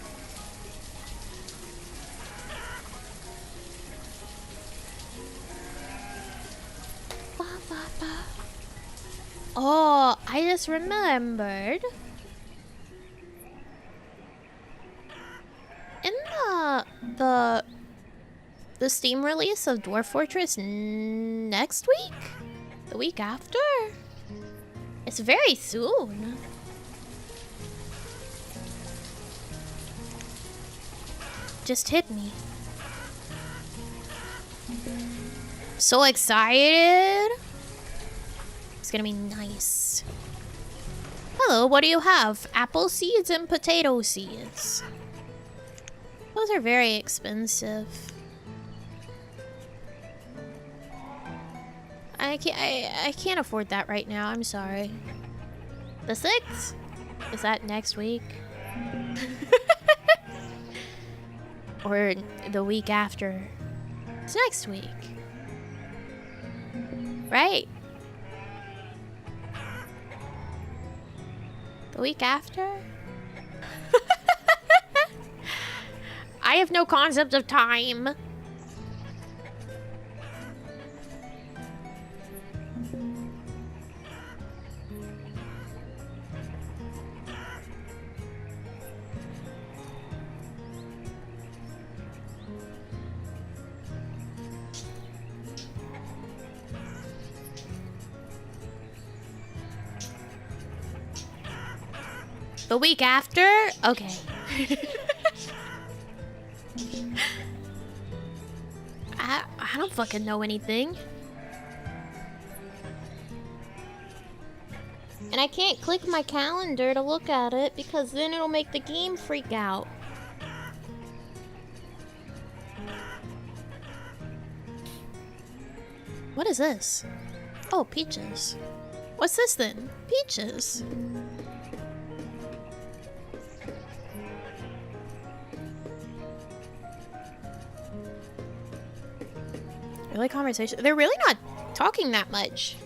Oh, I just remembered. In the Steam release of Dwarf Fortress next week? The week after? It's very soon. Just hit me. So excited. It's gonna be nice. Hello, what do you have? Apple seeds and potato seeds. Those are very expensive. I can't afford that right now. I'm sorry. The 6th? Is that next week? Or the week after? It's next week. Right? The week after? I have no concept of time. The week after? Okay. I don't fucking know anything. And I can't click my calendar to look at it because then it'll make the game freak out. What is this? Oh, peaches. What's this then? Peaches. Really conversation? They're really not talking that much.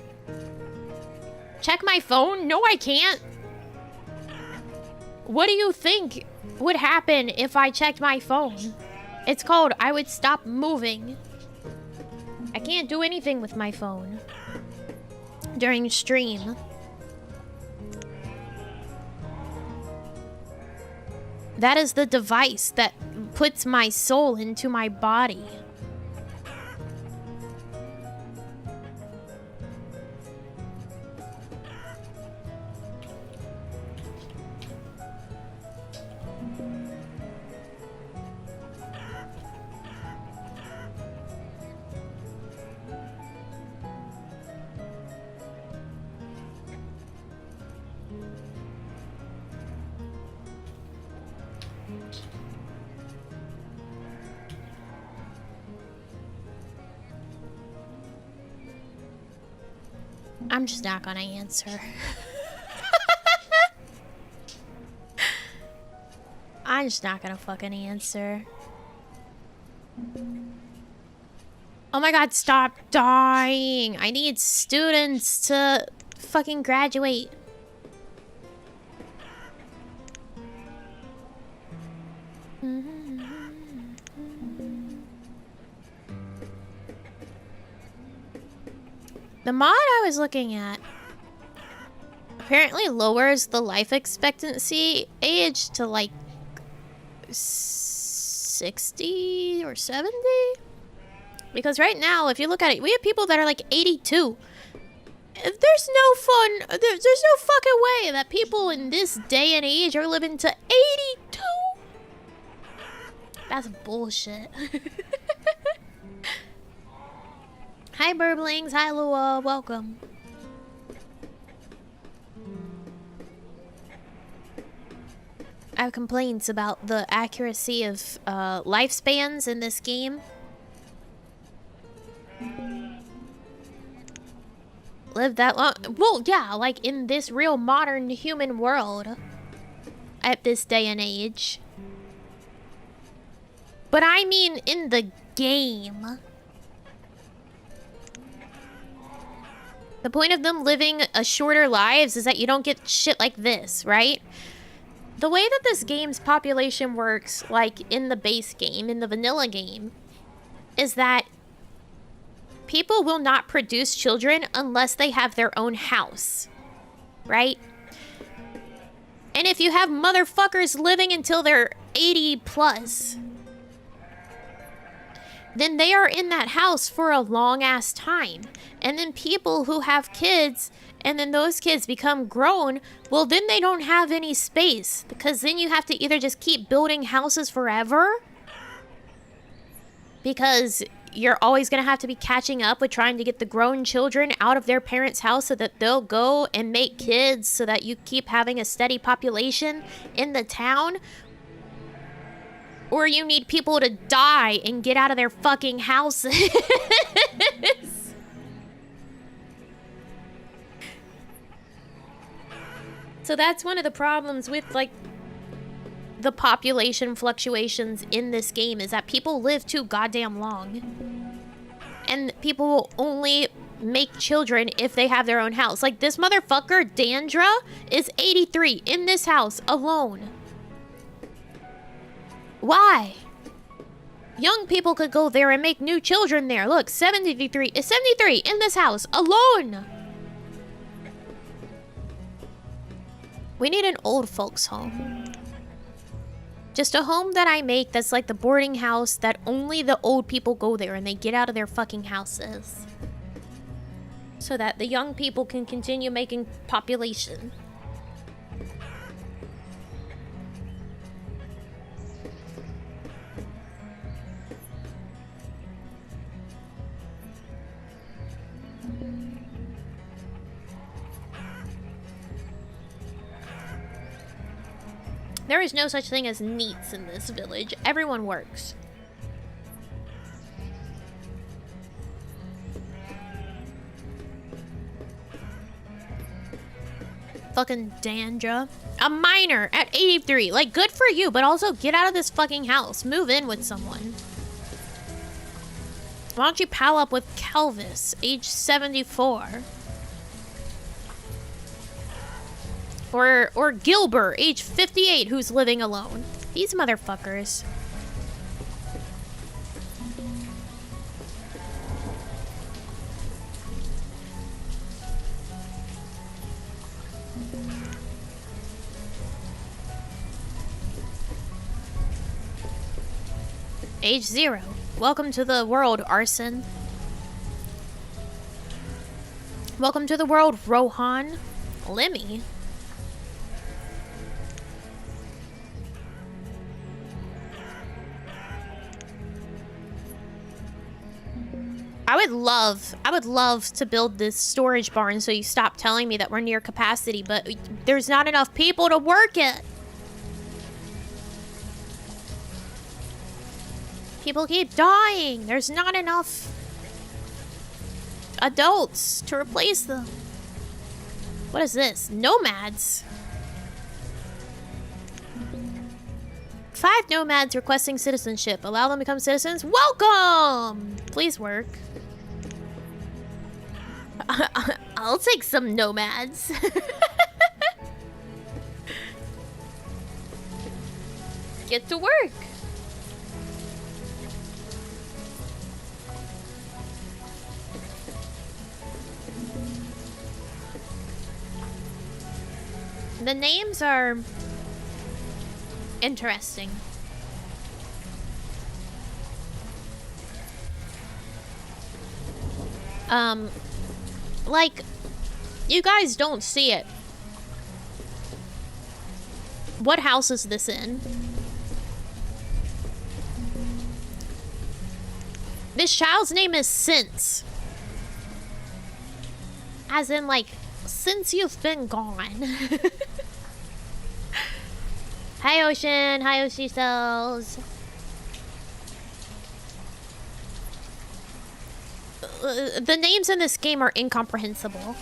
Check my phone? No, I can't. What do you think would happen if I checked my phone? It's called I would stop moving. I can't do anything with my phone during stream. That is the device that puts my soul into my body. I'm just not gonna answer. I'm just not gonna fucking answer. Oh my god, stop dying. I need students to fucking graduate. The mod I was looking at apparently lowers the life expectancy age to like 60 or 70. Because right now, if you look at it, we have people that are like 82. There's no fucking way that people in this day and age are living to 82. That's bullshit. Hi, Burblings. Hi, Lua. Welcome. I have complaints about the accuracy of lifespans in this game. Live that long? Well, yeah, like in this real modern human world at this day and age. But I mean in the game. The point of them living a shorter lives is that you don't get shit like this, right? The way that this game's population works, like in the base game, in the vanilla game, is that people will not produce children unless they have their own house, right? And if you have motherfuckers living until they're 80 plus, then they are in that house for a long ass time. And then people who have kids, and then those kids become grown, well, then they don't have any space, because then you have to either just keep building houses forever, because you're always going to have to be catching up with trying to get the grown children out of their parents' house so that they'll go and make kids so that you keep having a steady population in the town. Or you need people to die and get out of their fucking houses. So that's one of the problems with, like, the population fluctuations in this game, is that people live too goddamn long. And people will only make children if they have their own house. Like, this motherfucker, Dandra, is 83 in this house alone. Why? Young people could go there and make new children there. Look, 73 is 73 in this house alone. We need an old folks home. Just a home that I make that's like the boarding house that only the old people go there and they get out of their fucking houses. So that the young people can continue making population. There is no such thing as neats in this village. Everyone works. Fucking Dandra. A minor at 83. Like, good for you, but also get out of this fucking house. Move in with someone. Why don't you pal up with Kelvis, age 74? Or Gilbert, age 58, who's living alone. These motherfuckers. Age 0. Welcome to the world, Arson. Welcome to the world, Rohan. Lemmy. I would love to build this storage barn so you stop telling me that we're near capacity, but there's not enough people to work it. People keep dying. There's not enough adults to replace them. What is this? Nomads. 5 nomads requesting citizenship. Allow them to become citizens. Welcome! Please work. I'll take some nomads. Get to work. The names are interesting. Like, you guys don't see it. What house is this in? This child's name is Since. As in, like, since you've been gone. Hi, Ocean. Hi, Ocean Cells. The names in this game are incomprehensible.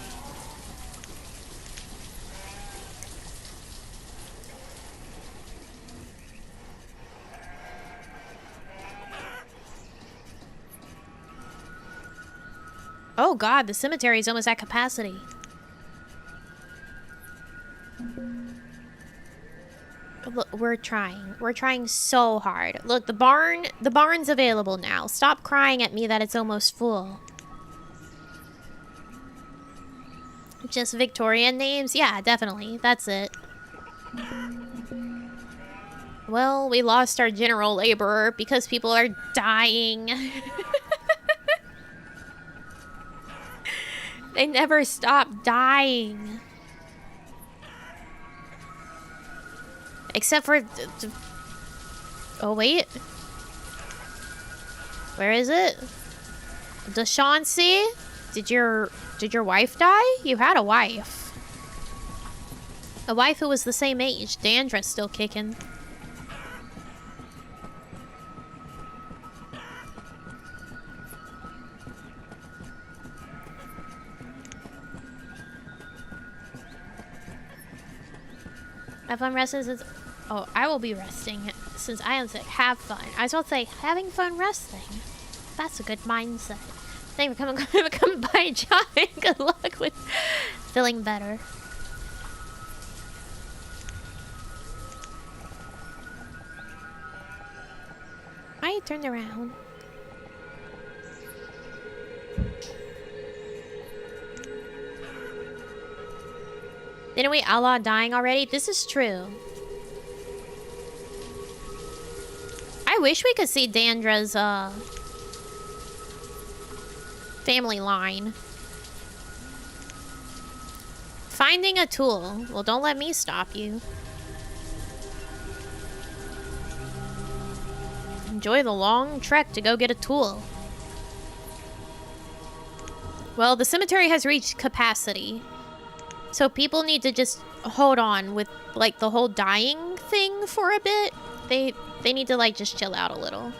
Oh god, the cemetery is almost at capacity. Look, we're trying. We're trying so hard. Look, the barn's available now. Stop crying at me that it's almost full. Just Victorian names? Yeah, definitely. That's it. Well, we lost our general laborer because people are dying. They never stop dying. Except for... Oh, wait. Where is it? Deshauncy? Did your wife die? You had a wife. A wife who was the same age. Dandra's still kicking. Have fun resting since... Oh, I will be resting since I am sick. Have fun. I was about to say, having fun resting. That's a good mindset. Thank you for coming by, John. Good luck with feeling better. I turned around. Didn't we outlaw dying already? This is true. I wish we could see Dandra's family line. Finding a tool. Well, don't let me stop you. Enjoy the long trek to go get a tool. Well, the cemetery has reached capacity. So people need to just hold on with, like, the whole dying thing for a bit. They need to, like, just chill out a little.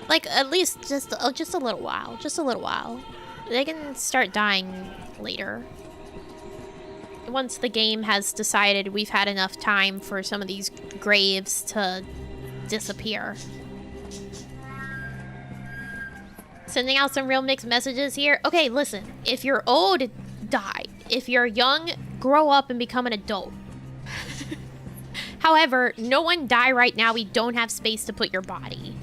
Like, at least just a little while. Just a little while. They can start dying later. Once the game has decided we've had enough time for some of these graves to disappear. Sending out some real mixed messages here. Okay, listen. If you're old, die. If you're young, grow up and become an adult. However, no one die right now. We don't have space to put your body.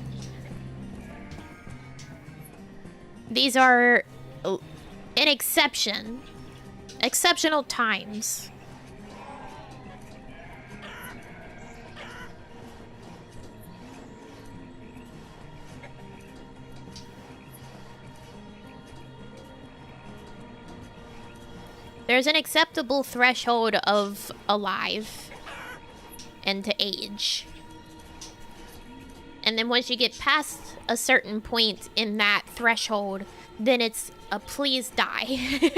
These are an exception. Exceptional times. There's an acceptable threshold of alive and to age. And then once you get past a certain point in that threshold, then it's a please die.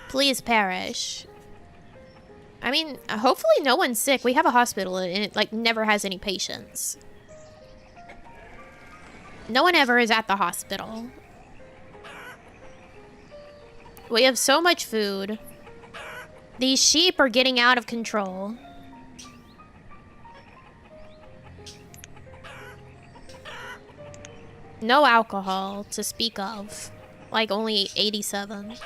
Please perish. I mean, hopefully no one's sick. We have a hospital and it, like, never has any patients. No one ever is at the hospital. We have so much food. These sheep are getting out of control. No alcohol to speak of. Like, only 87.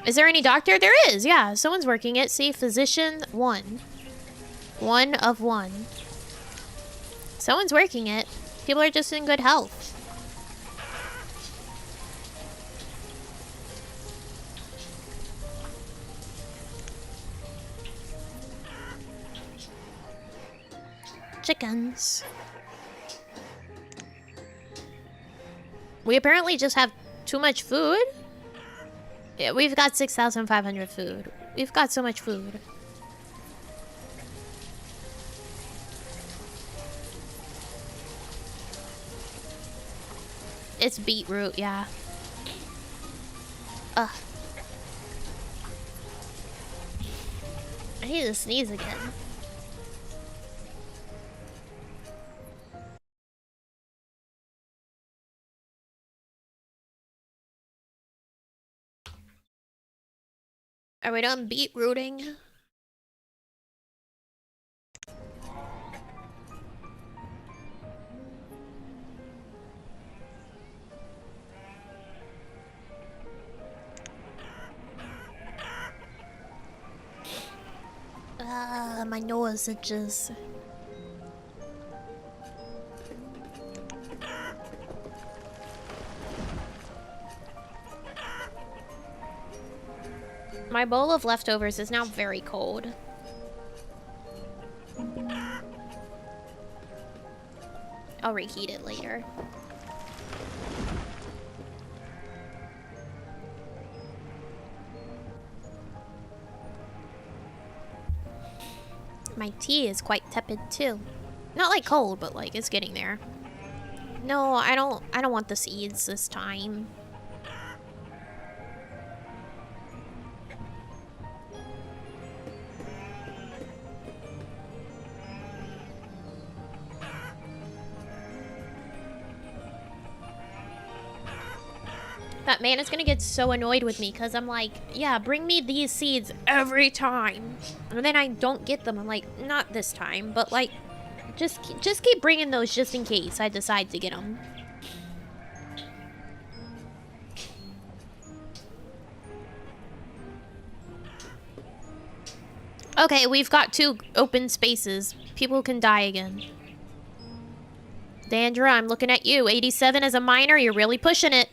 Is there any doctor? There is, yeah. Someone's working it. See, physician 1. 1 of 1. Someone's working it. People are just in good health. Chickens. We apparently just have too much food. Yeah, we've got 6,500 food. We've got so much food. It's beetroot, yeah. Ugh. I need to sneeze again. Are we done beetrooting? My nose itches. My bowl of leftovers is now very cold. I'll reheat it later. My tea is quite tepid too. Not like cold, but like it's getting there. No, I don't want the seeds this time. That man is gonna get so annoyed with me because I'm like, yeah, bring me these seeds every time. And then I don't get them. I'm like, not this time, but like, just keep bringing those just in case I decide to get them. Okay, we've got 2 open spaces. People can die again. Dandra, I'm looking at you. 87 as a miner, you're really pushing it.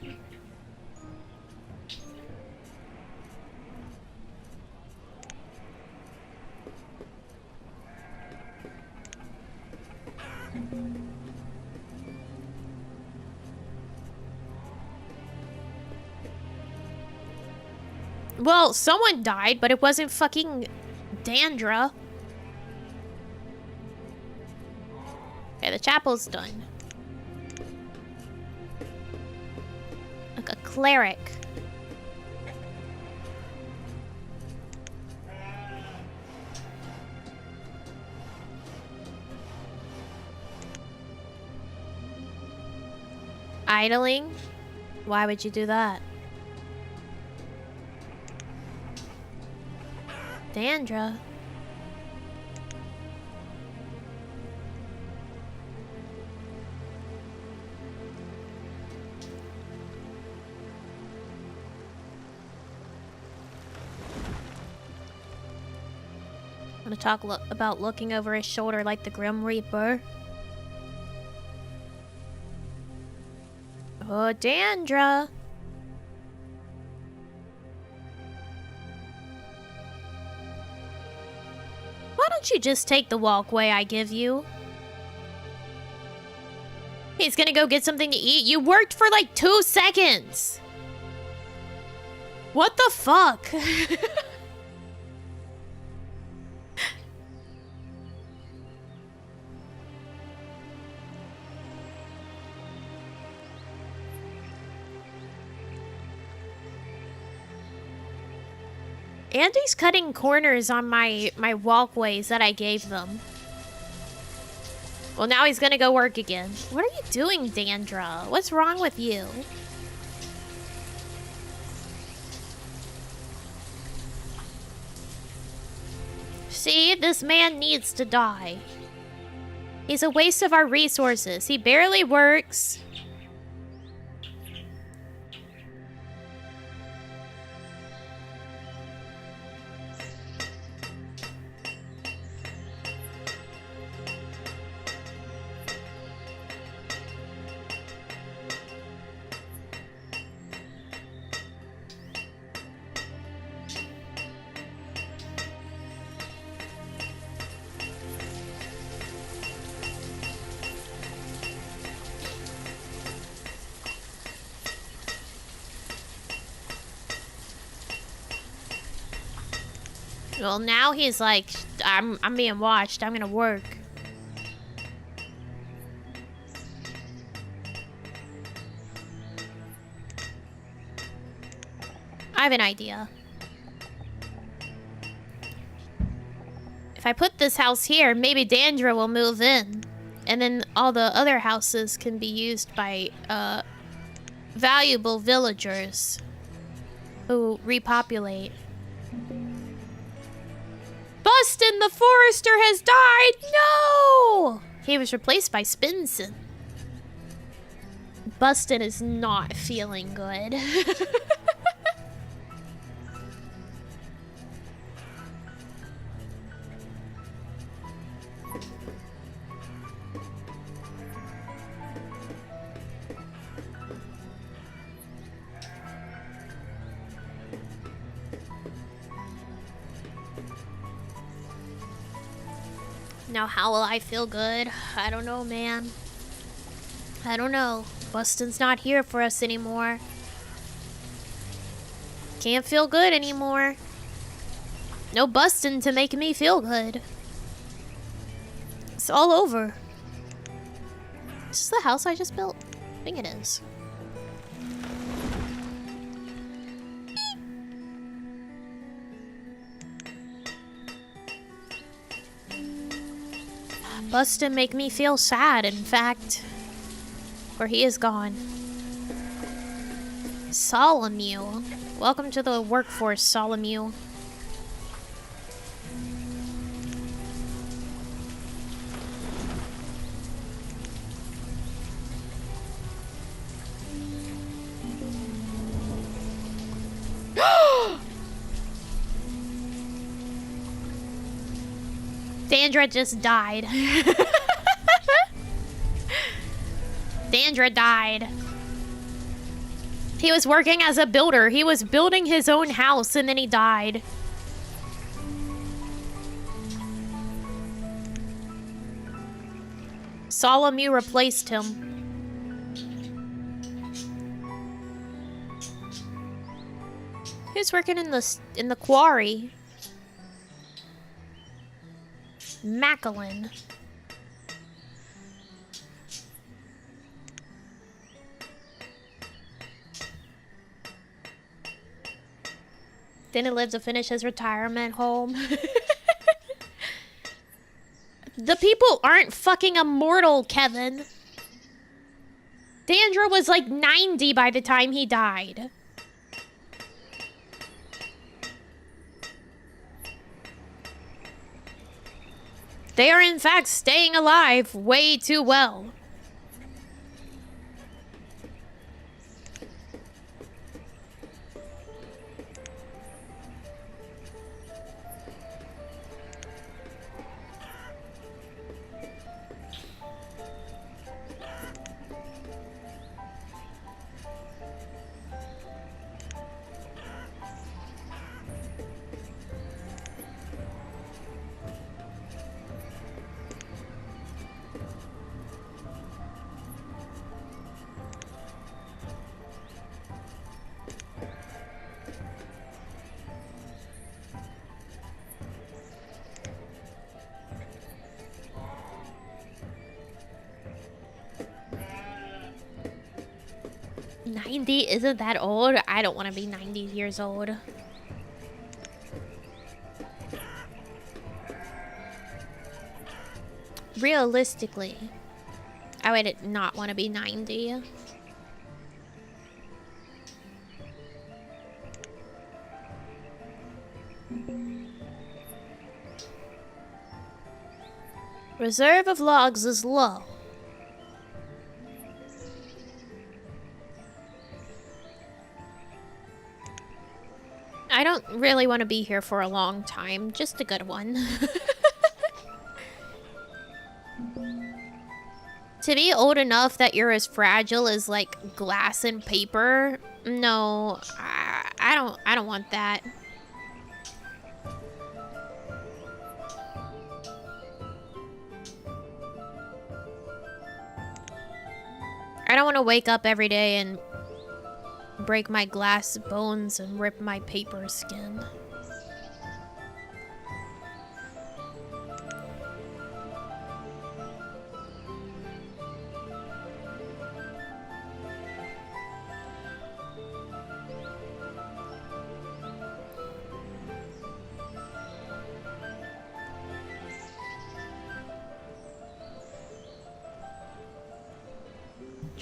Well, someone died, but it wasn't fucking Dandra. Okay, the chapel's done. Like a cleric. Idling? Why would you do that? Dandra. I'm gonna talk about looking over his shoulder like the Grim Reaper. Oh, Dandra. Why don't you just take the walkway I give you? He's gonna go get something to eat. You worked for like 2 seconds. What the fuck? Andy's cutting corners on my walkways that I gave them. Well, now he's gonna go work again. What are you doing, Dandra? What's wrong with you? See, this man needs to die. He's a waste of our resources. He barely works. Well, now he's like, I'm being watched. I'm gonna work. I have an idea. If I put this house here, maybe Dandra will move in. And then all the other houses can be used by, valuable villagers who repopulate. Bustin the Forester has died! No! He was replaced by Spinson. Bustin is not feeling good. Now, how will I feel good? I don't know, man. I don't know. Bustin's not here for us anymore. Can't feel good anymore. No Bustin to make me feel good. It's all over. Is this the house I just built? I think it is. Bustin make me feel sad, in fact. For he is gone. Solomew. Welcome to the workforce, Solomew. Dandra just died. Dandra died. He was working as a builder. He was building his own house and then he died. Solomew replaced him. He was working in the quarry. Macklin. Didn't live to finish his retirement home. The people aren't fucking immortal, Kevin. Dandra was like 90 by the time he died. They are in fact staying alive way too well. Isn't that old? I don't want to be 90 years old. Realistically, I would not want to be 90. Reserve of logs is low. I don't really want to be here for a long time, just a good one. To be old enough that you're as fragile as like glass and paper, no, I don't want that. I don't want to wake up every day and break my glass bones and rip my paper skin.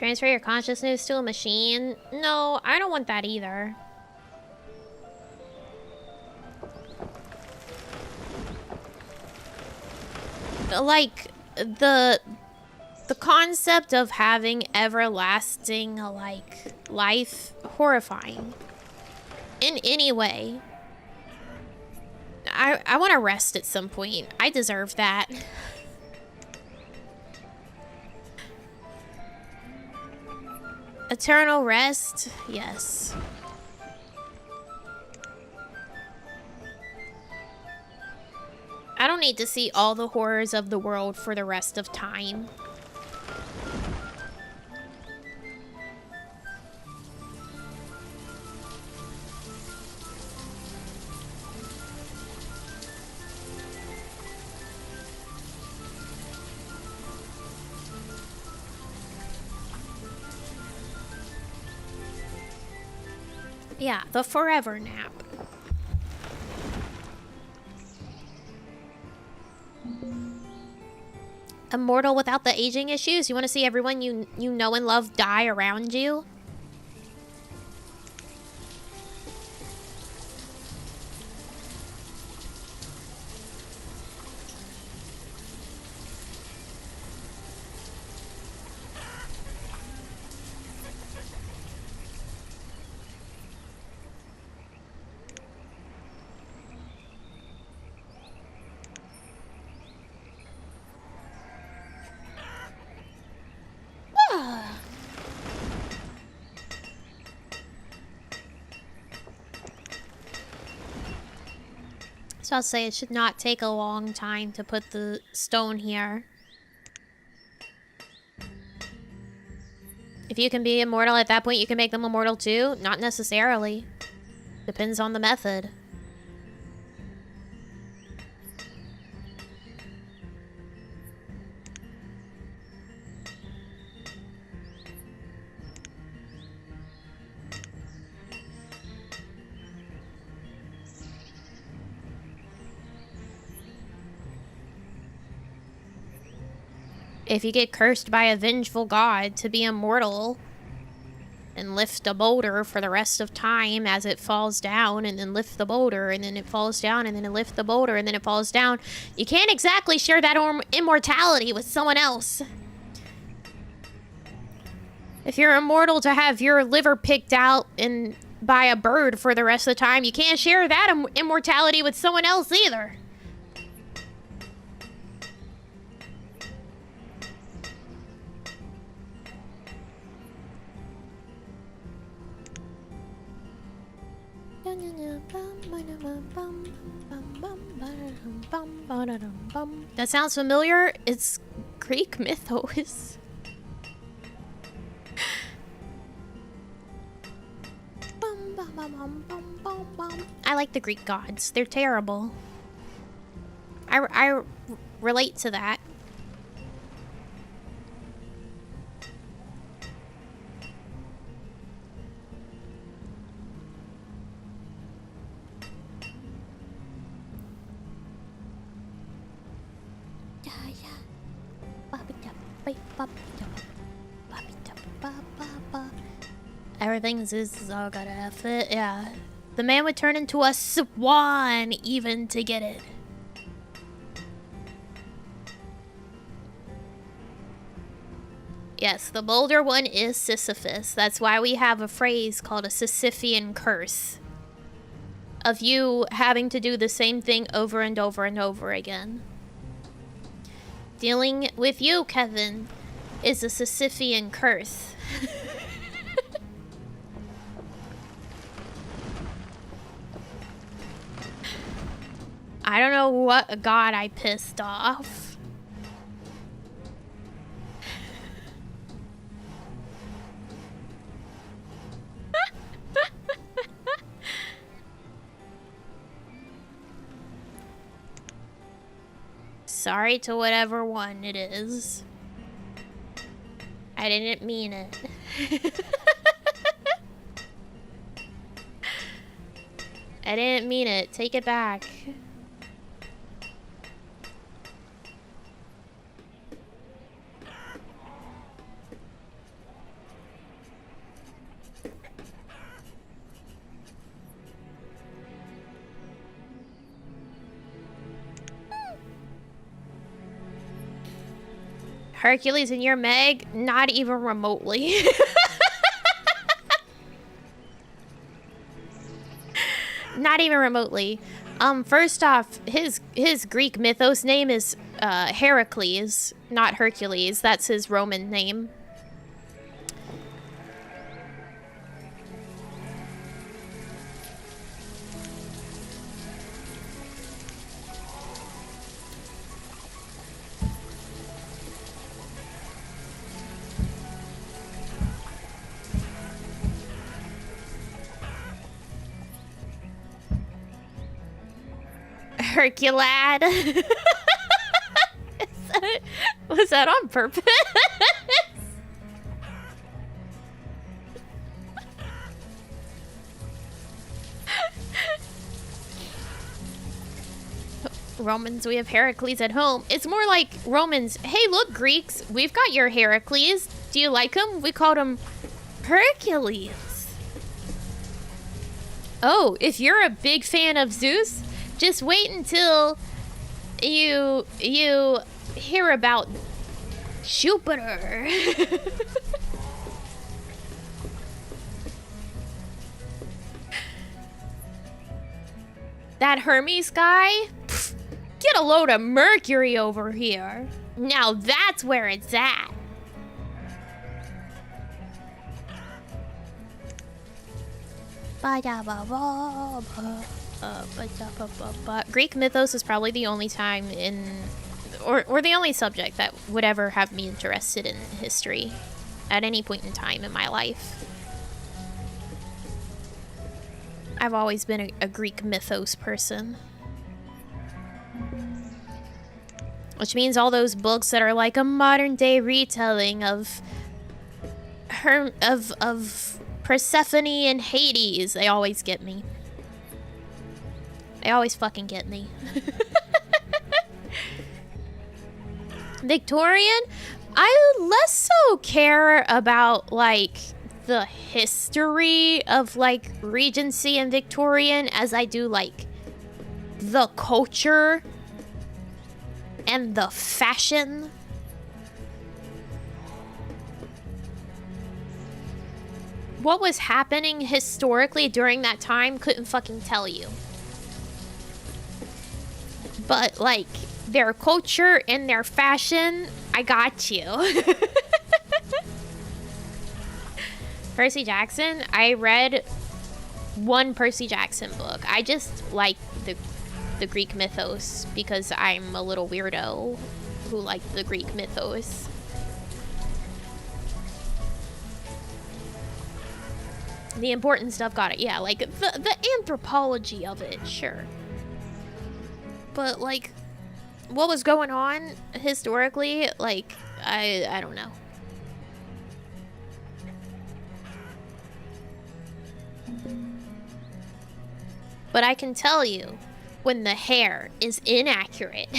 Transfer your consciousness to a machine? No, I don't want that either. Like, the concept of having everlasting, like, life, horrifying. In any way. I want to rest at some point. I deserve that. Eternal rest? Yes. I don't need to see all the horrors of the world for the rest of time. Yeah, the forever nap. Immortal without the aging issues? You want to see everyone you know and love die around you? So I'll say it should not take a long time to put the stone here. If you can be immortal at that point, you can make them immortal too? Not necessarily. Depends on the method. If you get cursed by a vengeful god to be immortal and lift a boulder for the rest of time as it falls down, and then lift the boulder, and then it falls down, and then it lift the boulder, and then it falls down, you can't exactly share that immortality with someone else. If you're immortal to have your liver picked out and by a bird for the rest of the time, you can't share that immortality with someone else either. That sounds familiar. It's Greek mythos. I like the Greek gods. They're terrible. I relate to that. Everything's all gotta have it. Yeah. The man would turn into a swan even to get it. Yes, the boulder one is Sisyphus. That's why we have a phrase called a Sisyphean curse. Of you having to do the same thing over and over and over again. Dealing with you, Kevin, is a Sisyphean curse. I don't know what god I pissed off. Sorry to whatever one it is. I didn't mean it. I didn't mean it. Take it back. Hercules and you're Meg? Not even remotely. Not even remotely. First off, his Greek mythos name is Heracles, not Hercules. That's his Roman name. Herculad. Was that on purpose? Romans, we have Heracles at home. It's more like Romans, hey look Greeks, we've got your Heracles. Do you like him? We called him Hercules. Oh, if you're a big fan of Zeus, just wait until you hear about Jupiter. That Hermes guy? Pfft, get a load of Mercury over here. Now that's where it's at. Greek mythos is probably the only time or the only subject that would ever have me interested in history at any point in time in my life. I've always been a Greek mythos person. Which means all those books that are like a modern day retelling of Persephone and Hades, they always get me. They always fucking get me. Victorian? I less so care about, like, the history of, like, Regency and Victorian as I do, like, the culture and the fashion. What was happening historically during that time, couldn't fucking tell you. But, like, their culture and their fashion, I got you. Percy Jackson, I read one Percy Jackson book. I just like the Greek mythos because I'm a little weirdo who liked the Greek mythos. The important stuff got it. Yeah, like the anthropology of it, sure. But like what was going on historically, like I don't know. But I can tell you when the hair is inaccurate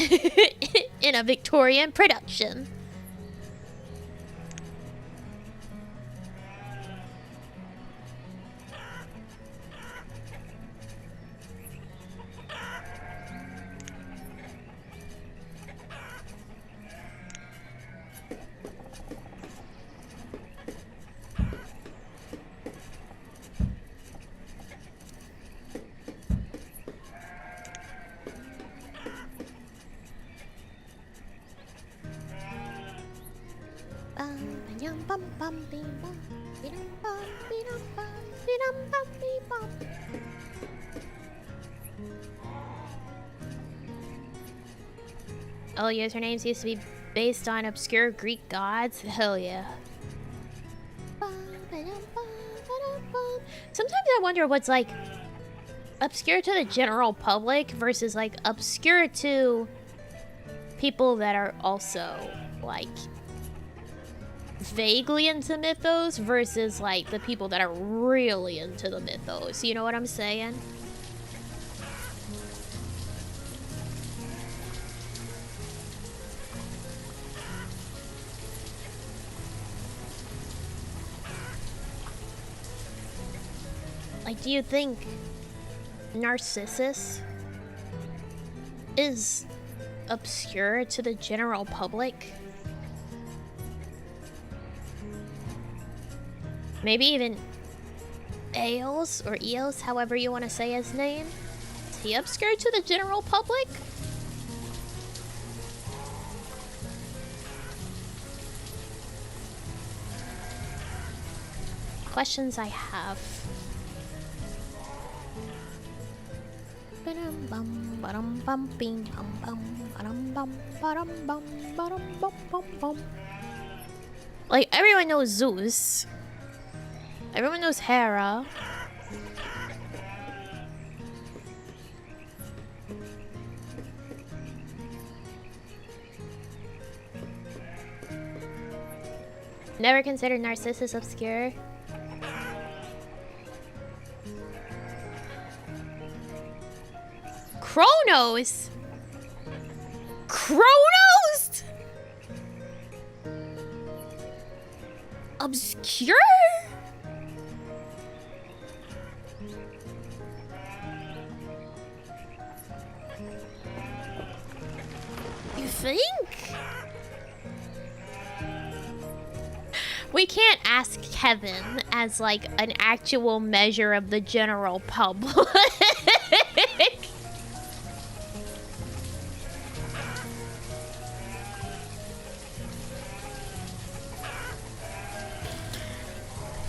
in a Victorian production. Oh, usernames used to be based on obscure Greek gods? Hell yeah. Sometimes I wonder what's like obscure to the general public versus like obscure to people that are also like vaguely into mythos versus like the people that are really into the mythos. You know what I'm saying? Like, do you think Narcissus is obscure to the general public? Maybe even Eos or Eos, however you want to say his name. Is he obscure to the general public? Questions I have. Like, everyone knows Zeus. Everyone knows Hera. Never considered Narcissus obscure. Kronos! Kronos! Obscure? You think? We can't ask Kevin as like an actual measure of the general public.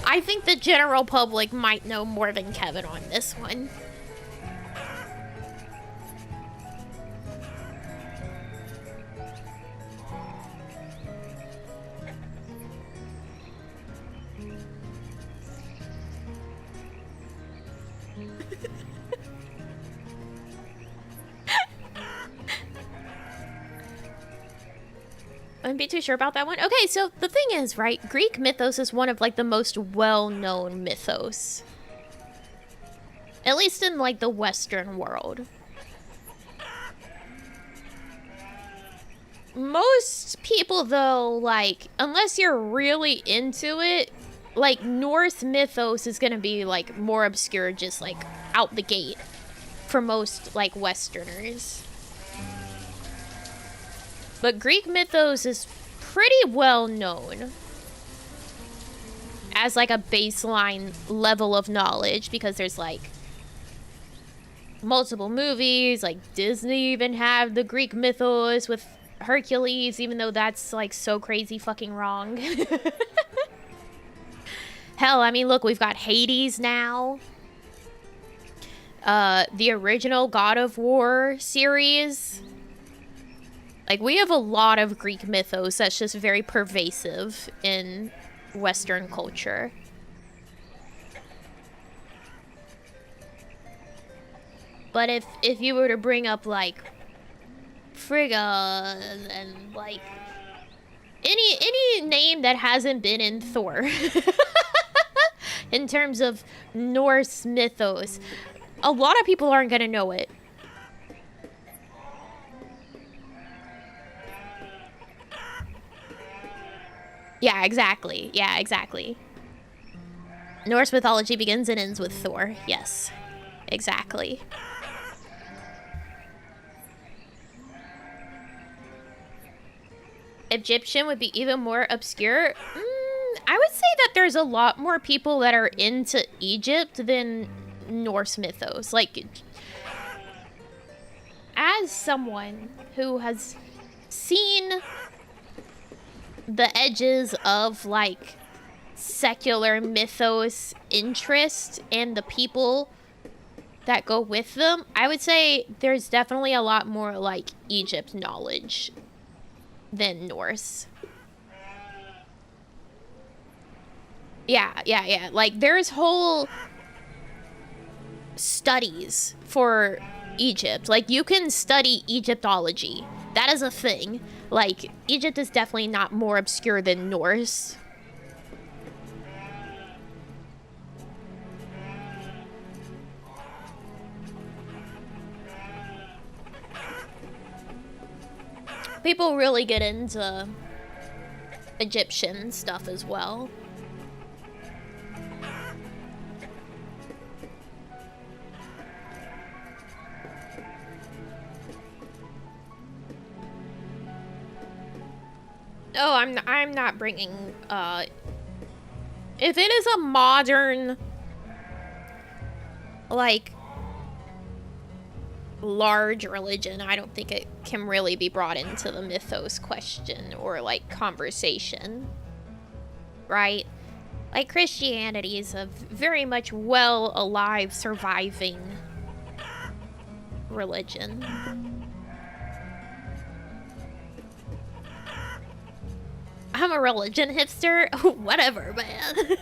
I think the general public might know more than Kevin on this one. I wouldn't be too sure about that one. Okay, so the thing is, right, Greek mythos is one of like the most well-known mythos. At least in like the Western world. Most people though, like, unless you're really into it, like Norse mythos is gonna be like more obscure just like out the gate for most like Westerners. But Greek mythos is pretty well known as like a baseline level of knowledge because there's like multiple movies, like Disney even have the Greek mythos with Hercules, even though that's like so crazy fucking wrong. Hell, I mean, look, we've got Hades now. The original God of War series. Like, we have a lot of Greek mythos that's just very pervasive in Western culture. But if you were to bring up, like, Frigga and, like, any name that hasn't been in Thor, in terms of Norse mythos, a lot of people aren't gonna know it. Yeah, exactly. Yeah, exactly. Norse mythology begins and ends with Thor. Yes, exactly. Egyptian would be even more obscure. I would say that there's a lot more people that are into Egypt than Norse mythos. Like, as someone who has seen the edges of like secular mythos interest and the people that go with them, I would say there's definitely a lot more like Egypt knowledge than Norse. Yeah. Like there's whole studies for Egypt. Like you can study Egyptology. That is a thing. Like, Egypt is definitely not more obscure than Norse. People really get into Egyptian stuff as well. Oh, I'm not bringing If it is a modern, like, large religion, I don't think it can really be brought into the mythos question or, like, conversation. Right? Like, Christianity is a very much well alive, surviving religion. I'm a religion hipster. Whatever, man.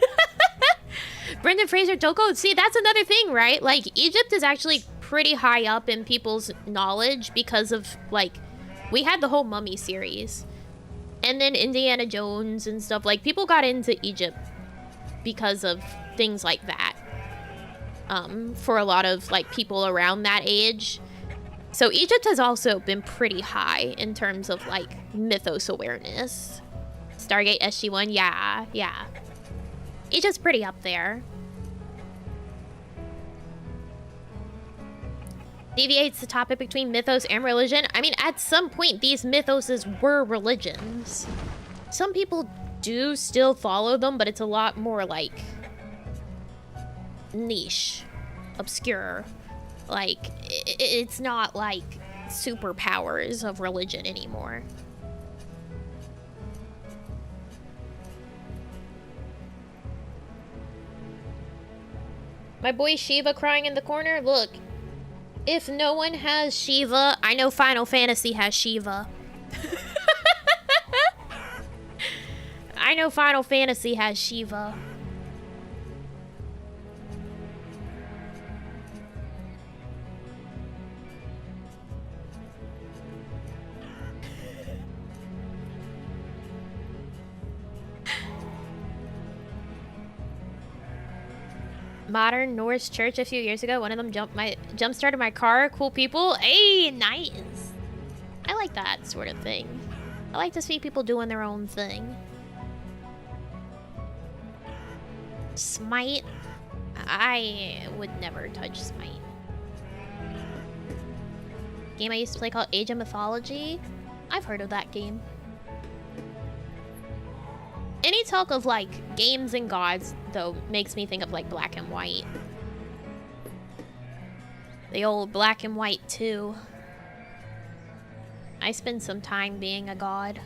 Brendan Fraser Toko. See, that's another thing, right? Like, Egypt is actually pretty high up in people's knowledge because of, like, we had the whole Mummy series. And then Indiana Jones and stuff. Like, people got into Egypt because of things like that. For a lot of, like, people around that age. So Egypt has also been pretty high in terms of, like, mythos awareness. Stargate SG-1, yeah. Egypt's pretty up there. Deviates the topic between mythos and religion. I mean, at some point, these mythoses were religions. Some people do still follow them, but it's a lot more, like, niche, obscure. Like, it's not, like, superpowers of religion anymore. My boy Shiva crying in the corner. Look. If no one has Shiva, I know Final Fantasy has Shiva. I know Final Fantasy has Shiva. Modern Norse church a few years ago. One of them jump started my car. Cool people. Hey, nice. I like that sort of thing. I like to see people doing their own thing. Smite. I would never touch Smite. Game I used to play called Age of Mythology. I've heard of that game. Any talk of, like, games and gods, though, makes me think of, like, Black and White. The old Black and White 2. I spend some time being a god.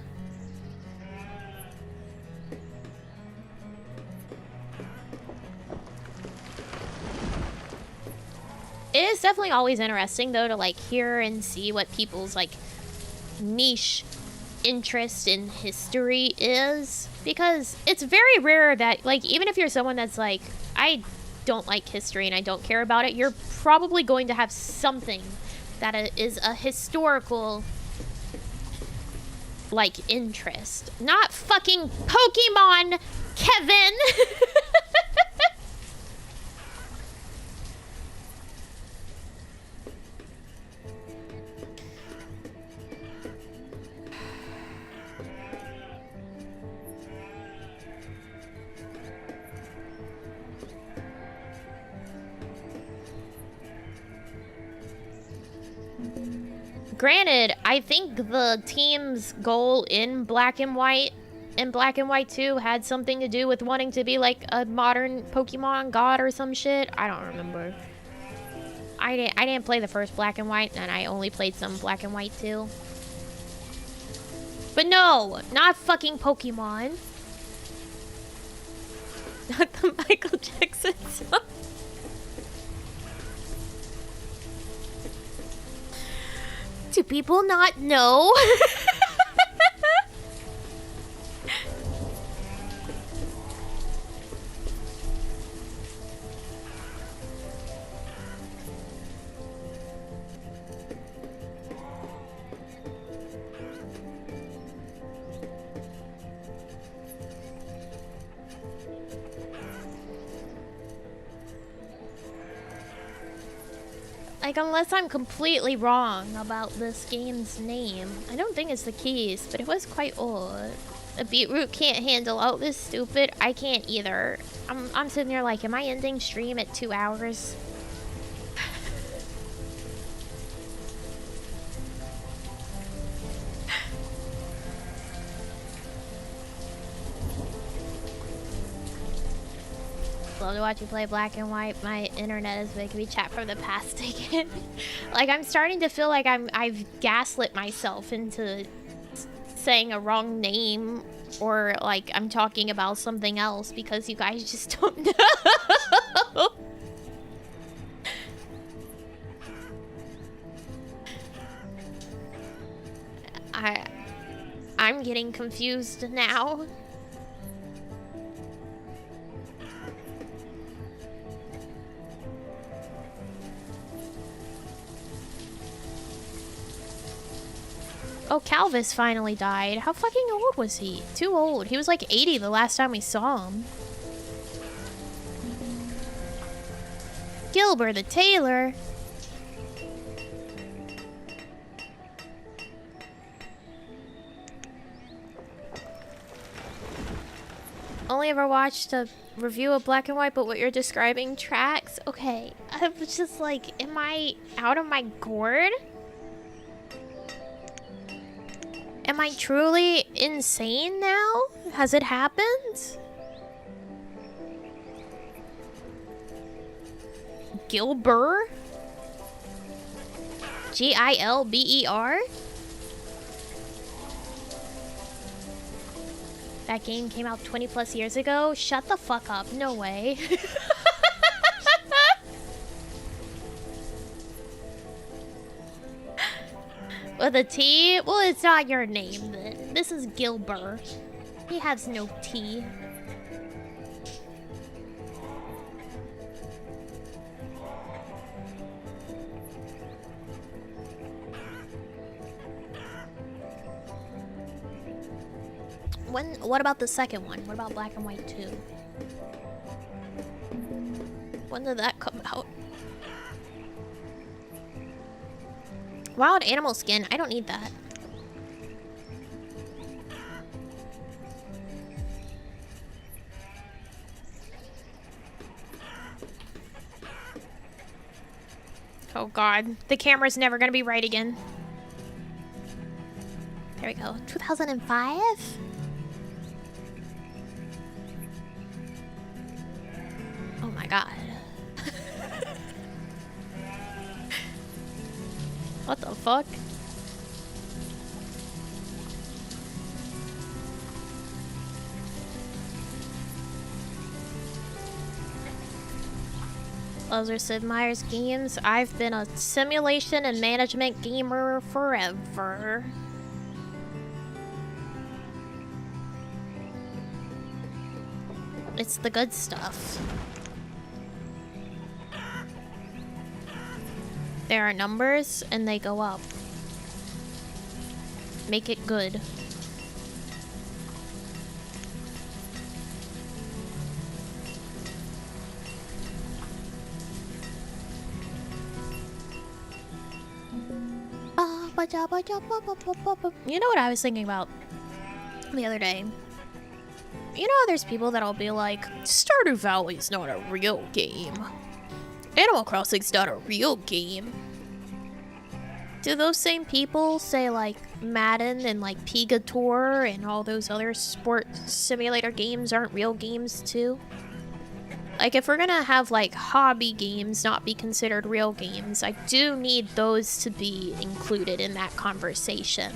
It is definitely always interesting, though, to, like, hear and see what people's, like, niche interest in history is, because it's very rare that, like, even if you're someone that's like, I don't like history and I don't care about it, you're probably going to have something that is a historical, like, interest. Not fucking Pokemon, Kevin! Granted, I think the team's goal in Black and White and Black and White 2 had something to do with wanting to be like a modern Pokemon god or some shit. I don't remember. I didn't play the first Black and White, and I only played some Black and White 2. But no, not fucking Pokemon. Not the Michael Jackson song. Do people not know? Like, unless I'm completely wrong about this game's name. I don't think it's the Keys, but it was quite old. A beetroot can't handle out this stupid. I can't either. I'm sitting there like, am I ending stream at 2 hours? Love to watch you play Black and White. My internet is making me chat from the past again. Like, I'm starting to feel like I've gaslit myself into saying a wrong name, or like I'm talking about something else because you guys just don't know. I'm getting confused now. Oh, Calvis finally died. How fucking old was he? Too old. He was like 80 the last time we saw him. Gilbert the tailor. Only ever watched a review of Black and White, but what you're describing tracks. Okay, I was just like, am I out of my gourd? Am I truly insane now? Has it happened? Gilbert? Gilber? That game came out 20 plus years ago? Shut the fuck up. No way. With a T? Well, it's not your name then. This is Gilbert. He has no T. What about the second one? What about Black and White 2? When did that come out? Wild animal skin. I don't need that. Oh god. The camera's never gonna be right again. There we go. 2005? Oh my god. What the fuck? Those are Sid Meier's games. I've been a simulation and management gamer forever. It's the good stuff. There are numbers, and they go up. Make it good. You know what I was thinking about the other day? You know how there's people that'll be like, Stardew Valley's not a real game. Animal Crossing's not a real game. Do those same people say like Madden and like Pega Tour and all those other sport simulator games aren't real games too? Like, if we're gonna have like hobby games not be considered real games, I do need those to be included in that conversation.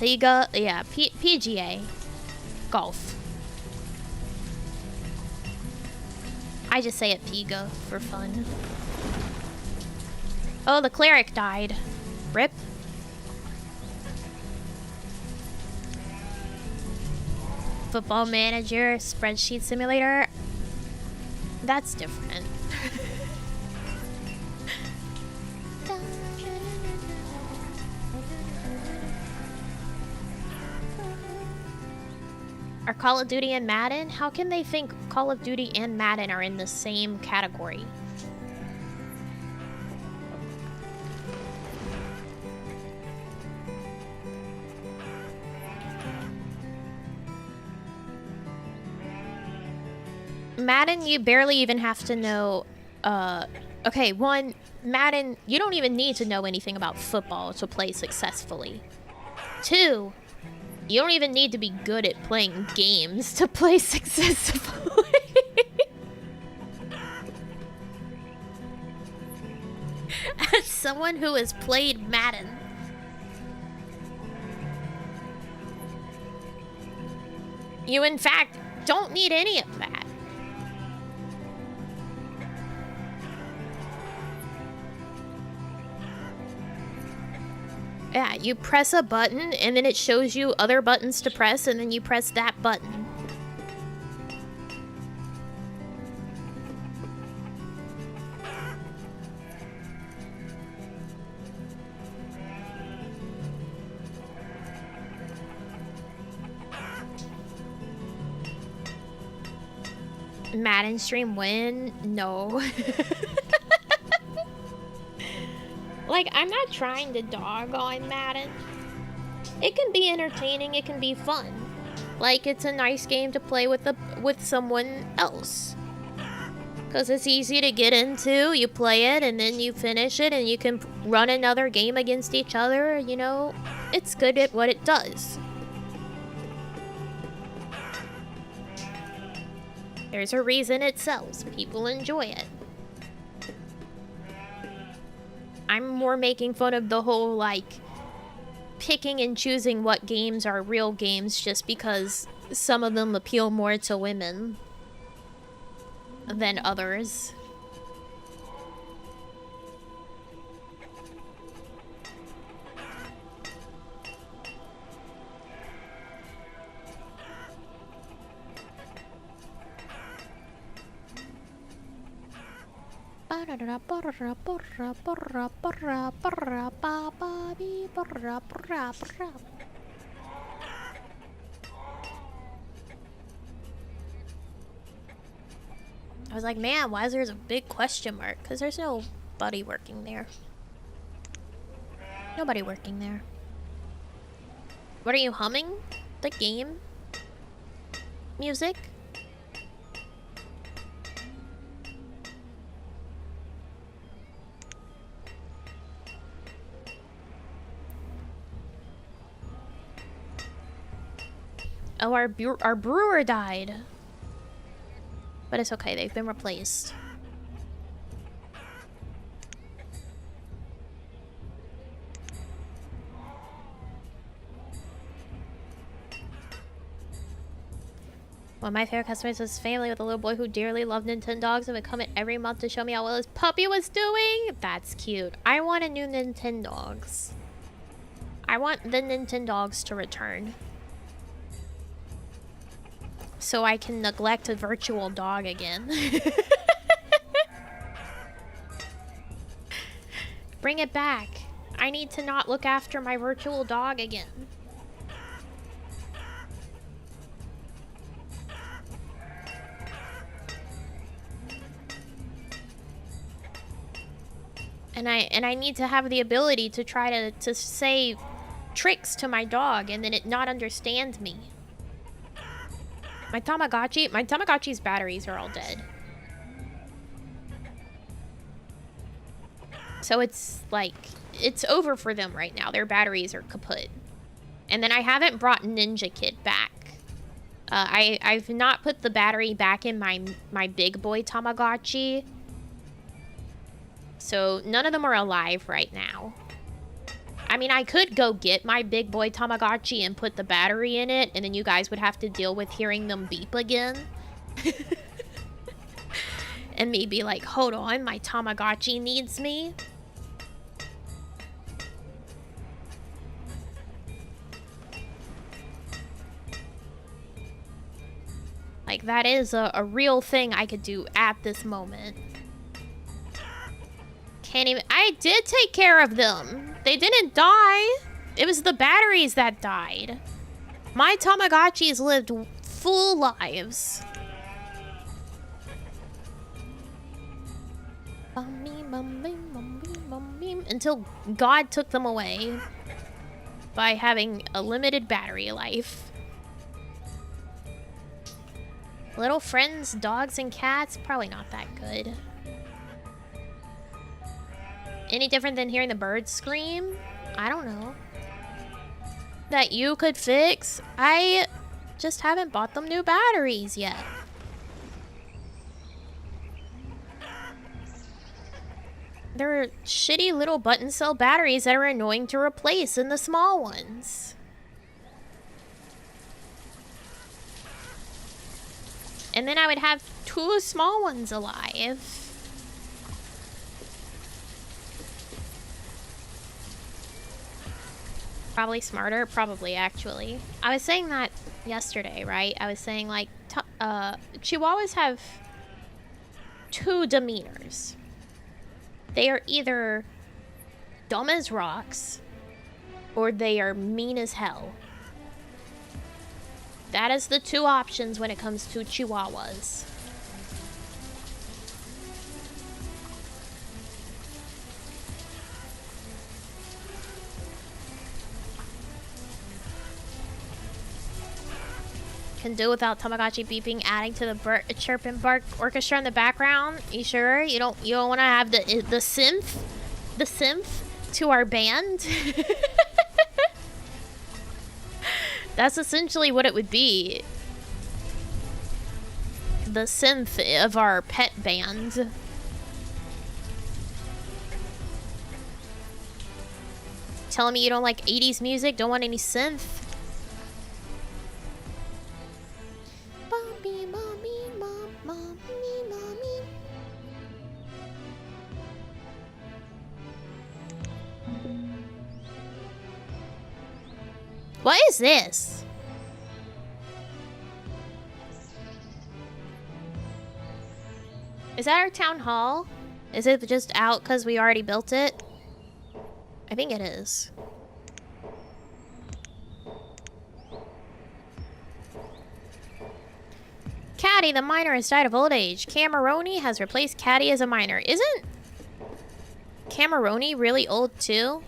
Pega, yeah, PGA. Golf. I just say it Pega for fun. Oh, the cleric died. Rip. Football Manager, Spreadsheet Simulator. That's different. Are Call of Duty and Madden? How can they think Call of Duty and Madden are in the same category? Madden, you barely even have to know Okay, one, Madden, you don't even need to know anything about football to play successfully. Two, you don't even need to be good at playing games to play successfully. As someone who has played Madden, you in fact don't need any of that. Yeah, you press a button and then it shows you other buttons to press and then you press that button. Madden stream win? No. Like, I'm not trying to dog on Madden. It can be entertaining, it can be fun. Like, it's a nice game to play with someone else. Because it's easy to get into, you play it, and then you finish it, and you can run another game against each other, you know? It's good at what it does. There's a reason it sells. People enjoy it. I'm more making fun of the whole, like, picking and choosing what games are real games just because some of them appeal more to women than others. I was like, man, why is there a big question mark? Because there's nobody working there. Nobody working there. What are you humming? The game? Music? Oh, our brewer died. But it's okay, they've been replaced. One of my favorite customers was family with a little boy who dearly loved Nintendogs and would come in every month to show me how well his puppy was doing. That's cute. I want a new Nintendogs. I want the Nintendogs to return. So I can neglect a virtual dog again. Bring it back. I need to not look after my virtual dog again. And I need to have the ability to try to say tricks to my dog and then it not understand me. My Tamagotchi's batteries are all dead. So it's like, it's over for them right now. Their batteries are kaput. And then I haven't brought Ninja Kid back. I've not put the battery back in my big boy Tamagotchi. So none of them are alive right now. I mean, I could go get my big boy Tamagotchi and put the battery in it, and then you guys would have to deal with hearing them beep again. And me be like, hold on, my Tamagotchi needs me. Like, that is a real thing I could do at this moment. Can't even... I did take care of them. They didn't die. It was the batteries that died. My Tamagotchis lived full lives. Until God took them away by having a limited battery life. Little friends, dogs, and cats, probably not that good. Any different than hearing the birds scream? I don't know. That you could fix? I just haven't bought them new batteries yet. They're shitty little button cell batteries that are annoying to replace in the small ones. And then I would have 2 small ones alive. Probably smarter, probably actually. I was saying that yesterday, right? I was saying like, Chihuahuas have 2 demeanors. They are either dumb as rocks or they are mean as hell. That is the 2 options when it comes to Chihuahuas. Can do without Tamagotchi beeping, adding to the chirp and bark orchestra in the background. You sure? You don't want to have the synth to our band? That's essentially what it would be. The synth of our pet band. Telling me you don't like 80s music? Don't want any synth? What is this? Is that our town hall? Is it just out because we already built it? I think it is. Caddy, the miner, has died of old age. Cameroni has replaced Caddy as a miner. Isn't Cameroni really old too?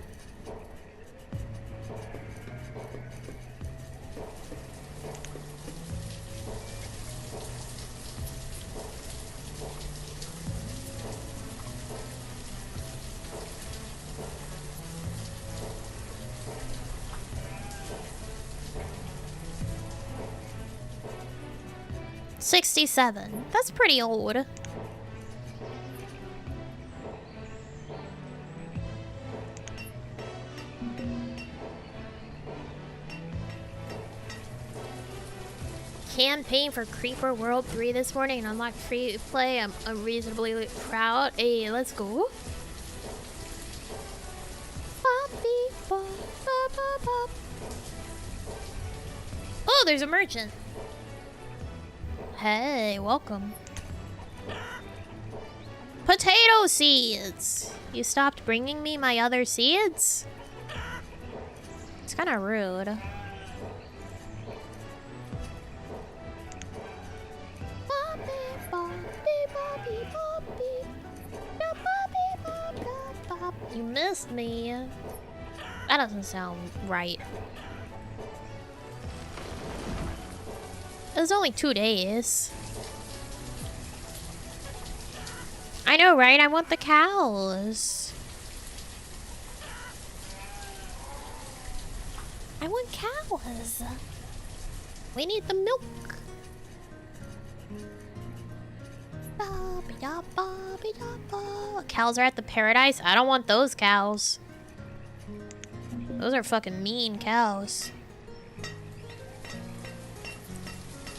'67. That's pretty old. Campaign for Creeper World 3 this morning and unlocked free play. I'm unreasonably proud. Hey, let's go. Oh, there's a merchant. Hey, welcome. Potato seeds! You stopped bringing me my other seeds? It's kind of rude. You missed me. That doesn't sound right. It was only 2 days. I know, right? I want the cows. I want cows. We need the milk. Cows are at the paradise? I don't want those cows. Those are fucking mean cows.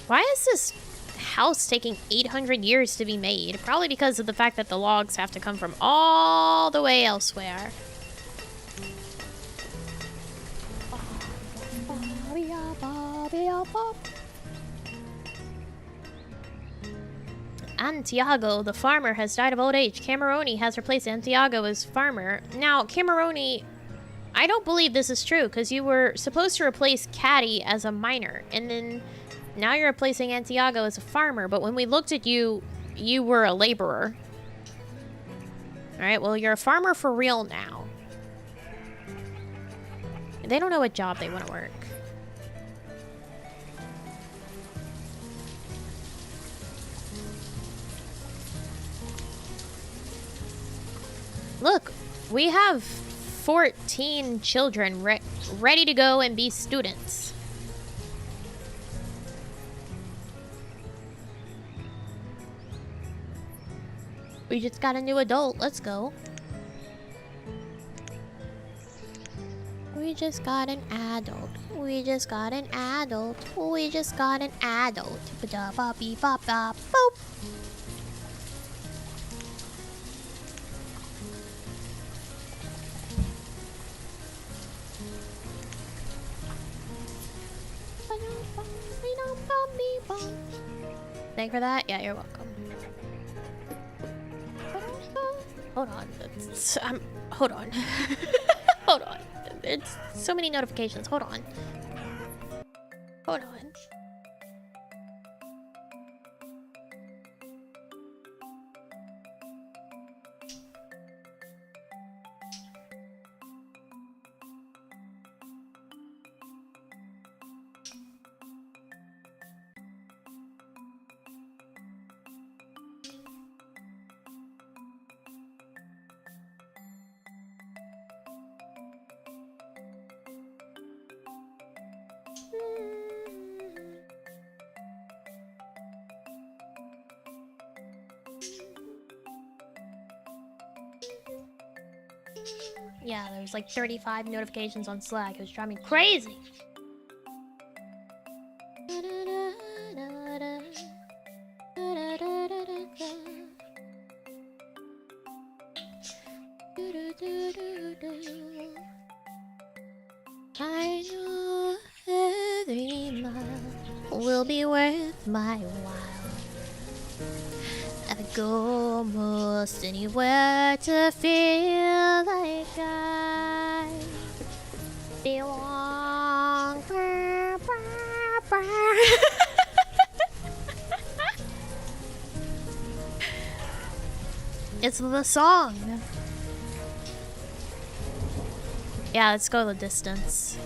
Why is this house taking 800 years to be made? Probably because of the fact that the logs have to come from all the way elsewhere. Antiago, the farmer, has died of old age. Cameroni has replaced Antiago as farmer. Now, Cameroni, I don't believe this is true, because you were supposed to replace Caddy as a miner, and then now you're replacing Antiago as a farmer, but when we looked at you, you were a laborer. Alright, well, you're a farmer for real now. They don't know what job they want to work. Look, We have 14 children ready to go and be students. We just got a new adult. Let's go. We just got an adult. We just got an adult. We just got an adult. Ba-da-ba-bee-ba-ba. Boop. Thank you for that. Yeah, you're welcome. Hold on. Hold on. Hold on. It's so many notifications. Hold on. Hold on. Yeah, there was like 35 notifications on Slack. It was driving me crazy. I know every mile will be worth my while. I would go almost anywhere to feel like I belong. It's the song. Yeah, let's go the distance.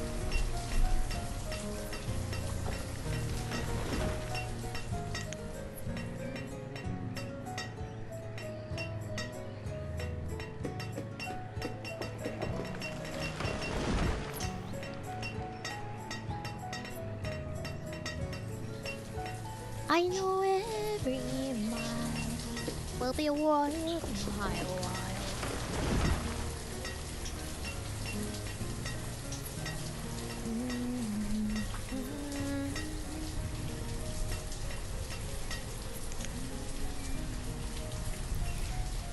I know every mile will be worth my while.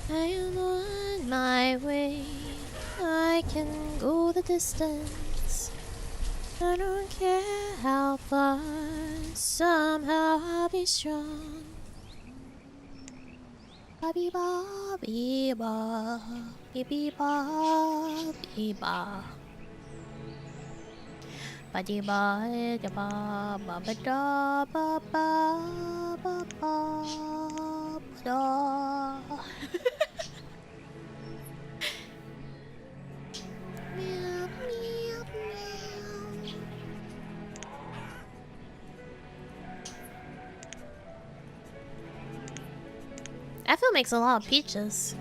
I am on my way. I can go the distance. I don't care how far. Somehow I'll be strong. Ba-bee ba, bee ba, bee ba, bee ba. Ba-dee ba, da ba, ba ba da, ba ba, ba ba, da. Meow, meow, meow. That feel makes a lot of peaches.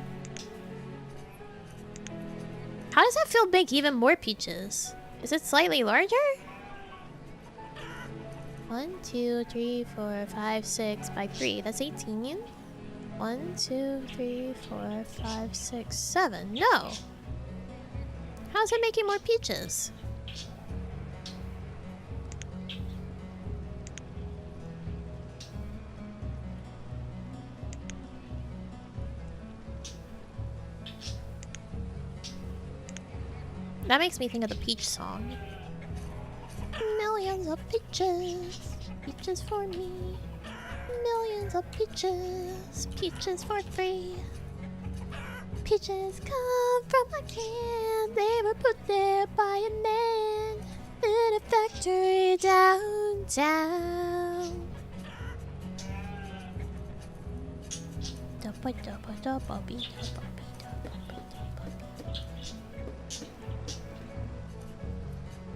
How does that feel make even more peaches? Is it slightly larger? 1, 2, 3, 4, 5, 6 by 3. That's 18. 1, 2, 3, 4, 5, 6, 7. No. How's it making more peaches? That makes me think of the Peach song. Millions of peaches, peaches for me. Millions of peaches, peaches for free. Peaches come from a can. They were put there by a man in a factory downtown.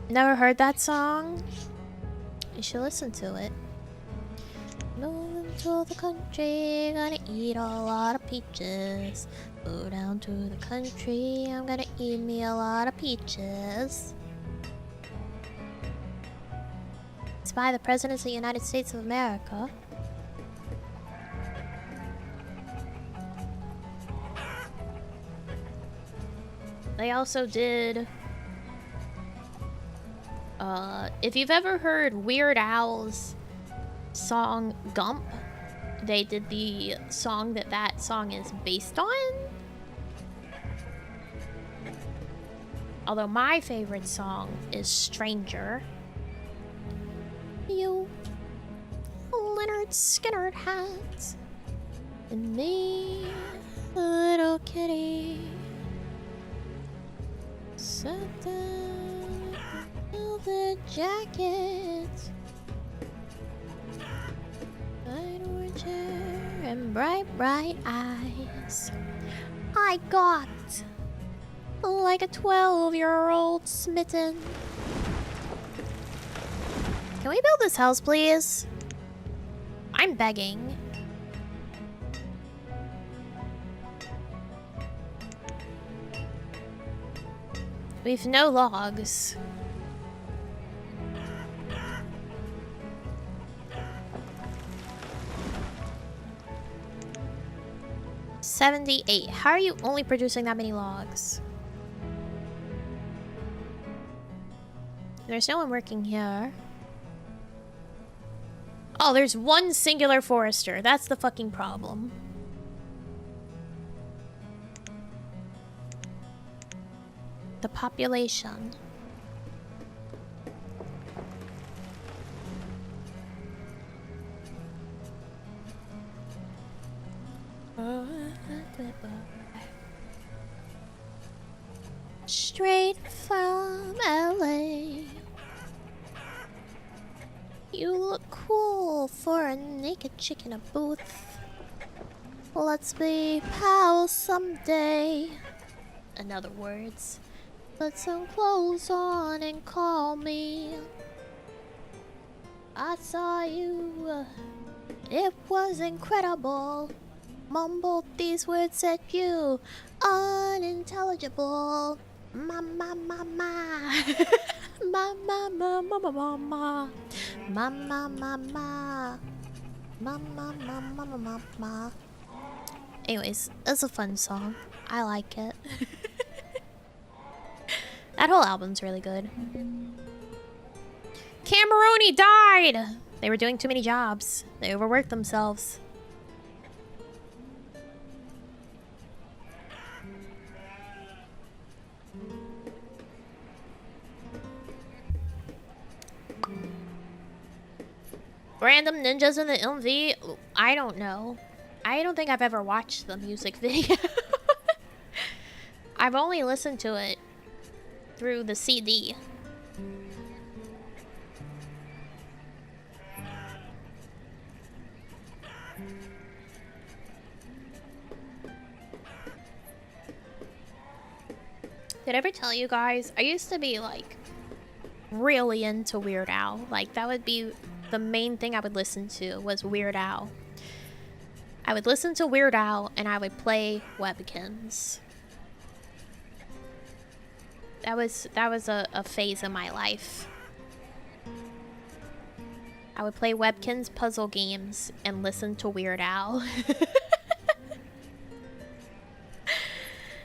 Never heard that song? You should listen to it. Moving to the country, gonna eat a lot of peaches. Go down to the country. I'm gonna eat me a lot of peaches. It's by the President of the United States of America. They also did... if you've ever heard Weird Al's song Gump, they did the song that song is based on. Although my favorite song is Stranger. You, Leonard Skinner hat, and me, little kitty, sat down in the jacket, light orange hair and bright, bright eyes. I got like a 12-year-old smitten. Can we build this house, please? I'm begging. We've no logs. $78. How are you only producing that many logs? There's no one working here. Oh, there's one singular forester. That's the fucking problem. The population. Straight from LA. You look cool for a naked chick in a booth. Let's be pals someday. In other words, put some clothes on and call me. I saw you. It was incredible. Mumbled these words at you. Unintelligible. Ma ma ma ma. Ma ma ma ma ma ma ma. Ma ma ma ma. Ma ma ma ma ma ma ma. Anyways, it's a fun song. I like it. That whole album's really good. Cameroni died! They were doing too many jobs. They overworked themselves. Random ninjas in the MV? I don't know. I don't think I've ever watched the music video. I've only listened to it through the CD. Did I ever tell you guys? I used to be like really into Weird Al. Like that would be the main thing I would listen to was Weird Al. I would listen to Weird Al and I would play Webkins. That was a phase in my life. I would play Webkins puzzle games and listen to Weird Al.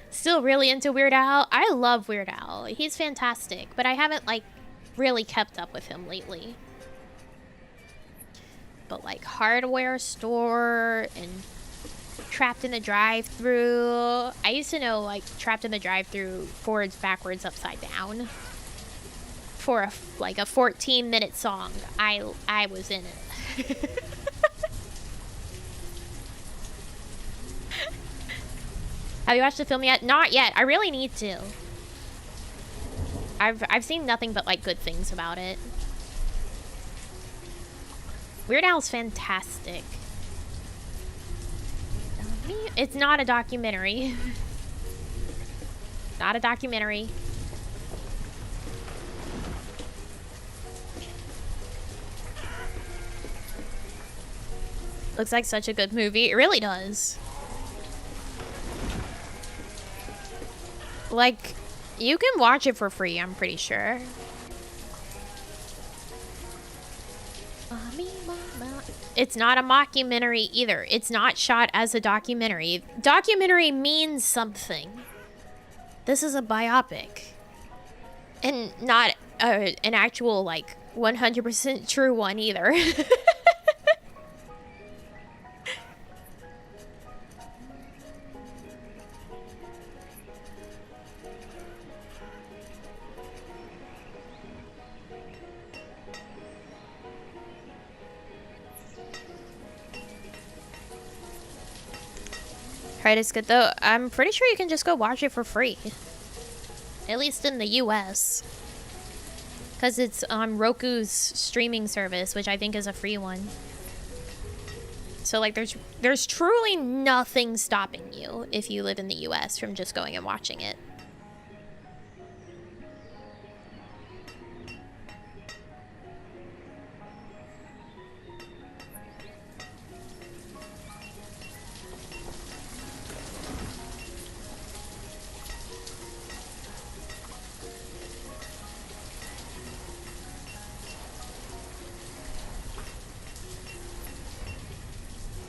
Still really into Weird Al. I love Weird Al. He's fantastic, but I haven't like really kept up with him lately. But like Hardware Store and Trapped in the Drive-Thru. I used to know like Trapped in the Drive-Thru forwards, backwards, upside down. For a 14-minute song, I was in it. Have you watched the film yet? Not yet. I really need to. I've seen nothing but like good things about it. Weird Al's fantastic. It's not a documentary. Not a documentary. Looks like such a good movie. It really does. Like, you can watch it for free, I'm pretty sure. It's not a mockumentary either. It's not shot as a documentary. Documentary means something. This is a biopic. And not an actual, like, 100% true one either. Right, it's good though. I'm pretty sure you can just go watch it for free. At least in the US. Because it's on Roku's streaming service, which I think is a free one. So like there's truly nothing stopping you if you live in the US from just going and watching it.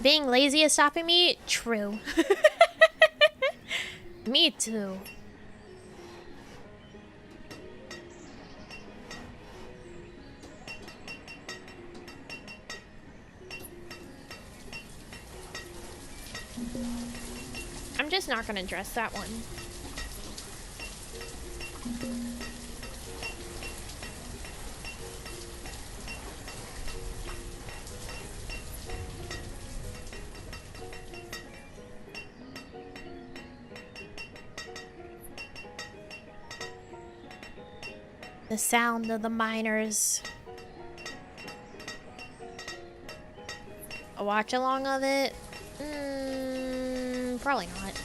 Being lazy is stopping me? True. Me too. I'm just not gonna dress that one. The sound of the miners. A watch along of it? Probably not.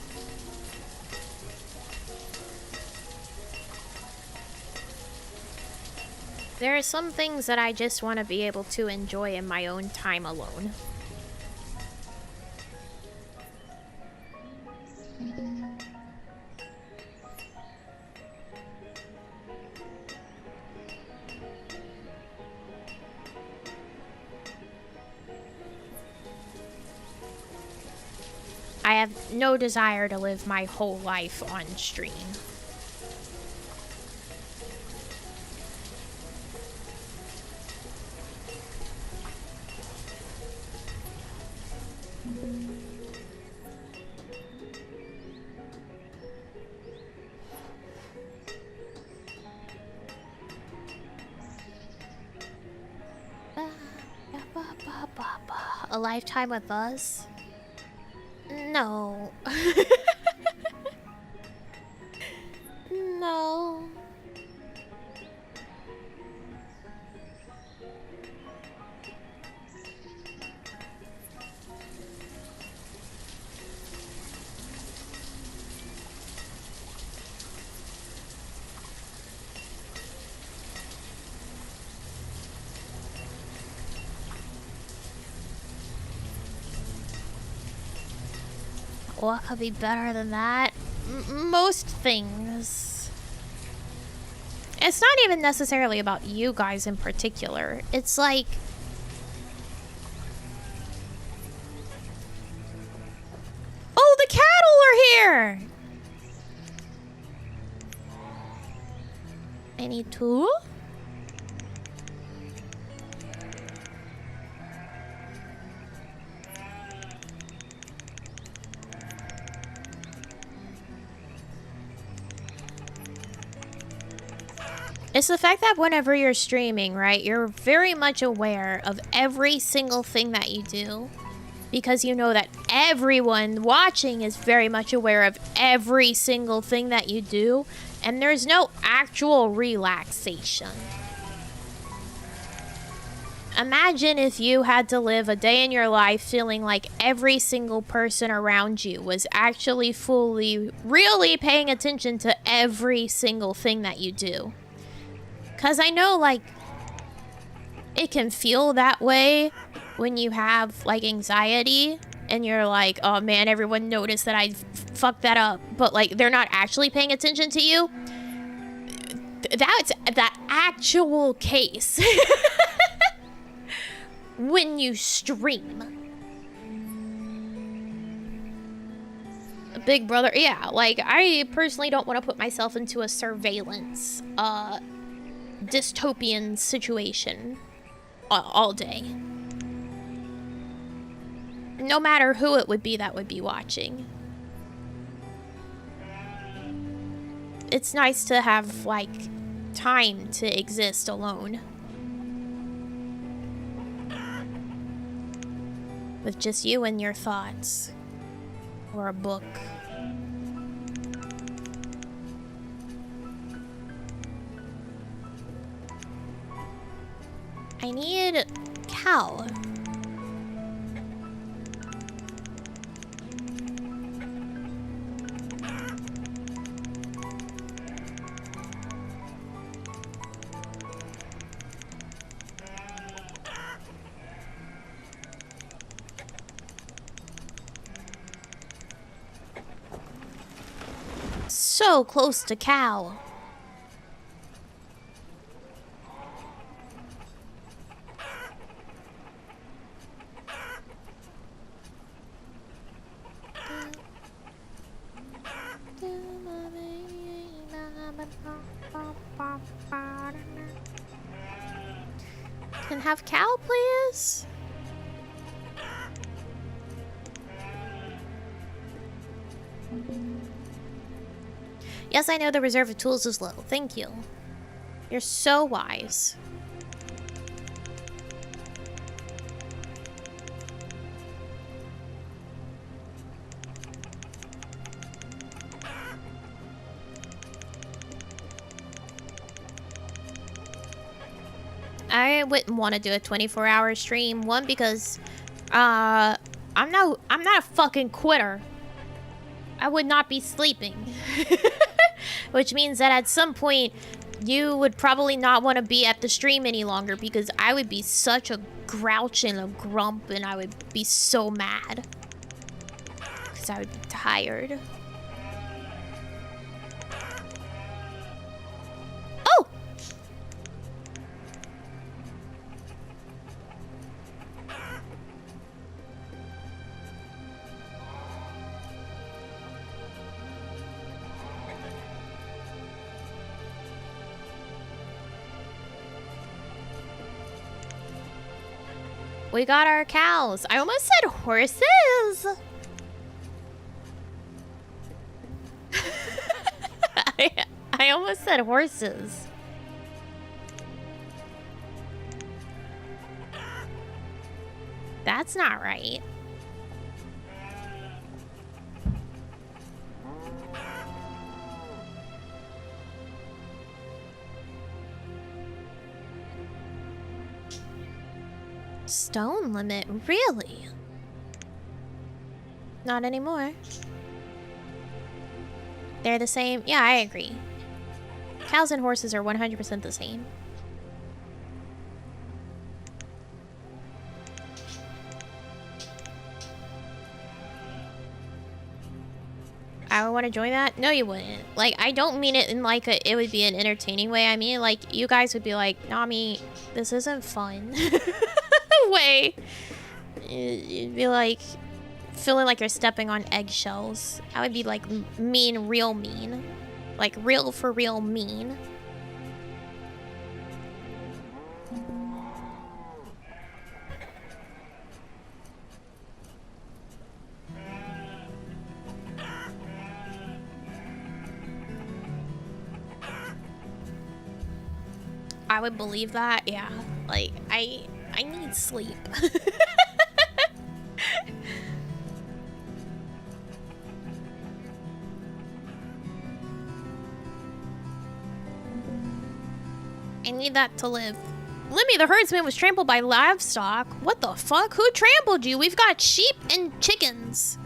There are some things that I just want to be able to enjoy in my own time alone. I have no desire to live my whole life on stream. A lifetime with us? No. No. What could be better than that? Most things. It's not even necessarily about you guys in particular. It's like... Oh, the cattle are here! I need two? It's the fact that whenever you're streaming, right, you're very much aware of every single thing that you do. Because you know that everyone watching is very much aware of every single thing that you do. And there's no actual relaxation. Imagine if you had to live a day in your life feeling like every single person around you was actually really paying attention to every single thing that you do. Because I know, like, it can feel that way when you have, like, anxiety. And you're like, oh, man, everyone noticed that I fuck that up, but like they're not actually paying attention to you. That's that actual case when you stream. Big Brother, yeah, like I personally don't want to put myself into a surveillance dystopian situation all day. No matter who it would be that would be watching. It's nice to have like time to exist alone with just you and your thoughts, or a book. I need cow. So close to cow. Can have cow, please? Yes, I know the reserve of tools is low. Thank you. You're so wise. I wouldn't want to do a 24-hour stream. One, because I'm not a fucking quitter. I would not be sleeping. Which means that at some point you would probably not want to be at the stream any longer, because I would be such a grouch and a grump, and I would be so mad because I would be tired. Oh! We got our cows. I almost said horses. I almost said horses. That's not right. Stone limit, really? Not anymore. They're the same. Yeah, I agree. Cows and horses are 100% the same. I would want to join that? No, you wouldn't. Like, I don't mean it in like it would be an entertaining way. I mean, like, you guys would be like, Nami, this isn't fun. Way. You'd be like feeling like you're stepping on eggshells. I would be like mean, real mean. Like real for real mean. I would believe that, yeah. Like, I need sleep. I need that to live. Lemmy the herdsman was trampled by livestock. What the fuck? Who trampled you? We've got sheep and chickens.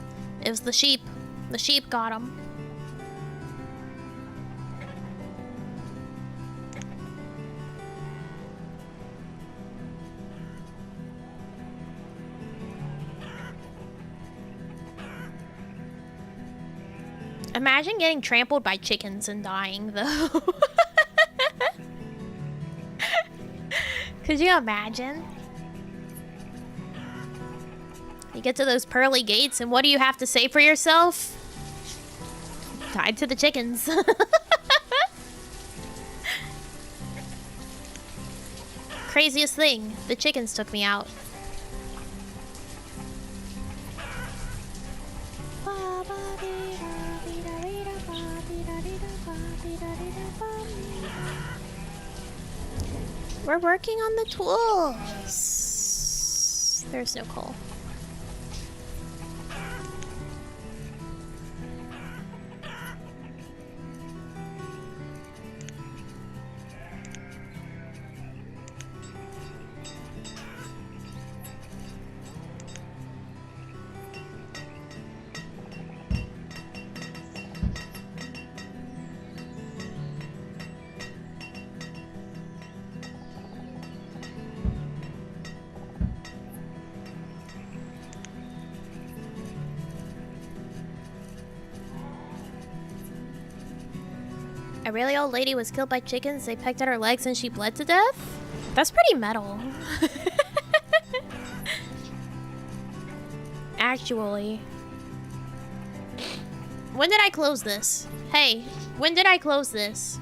It was the sheep. The sheep got him. Imagine getting trampled by chickens and dying, though. Could you imagine? You get to those pearly gates, and what do you have to say for yourself? Tied to the chickens. Craziest thing, the chickens took me out. We're working on the tools. There's no coal. A really old lady was killed by chickens. They pecked at her legs and she bled to death? That's pretty metal. Actually. When did I close this? Hey, when did I close this?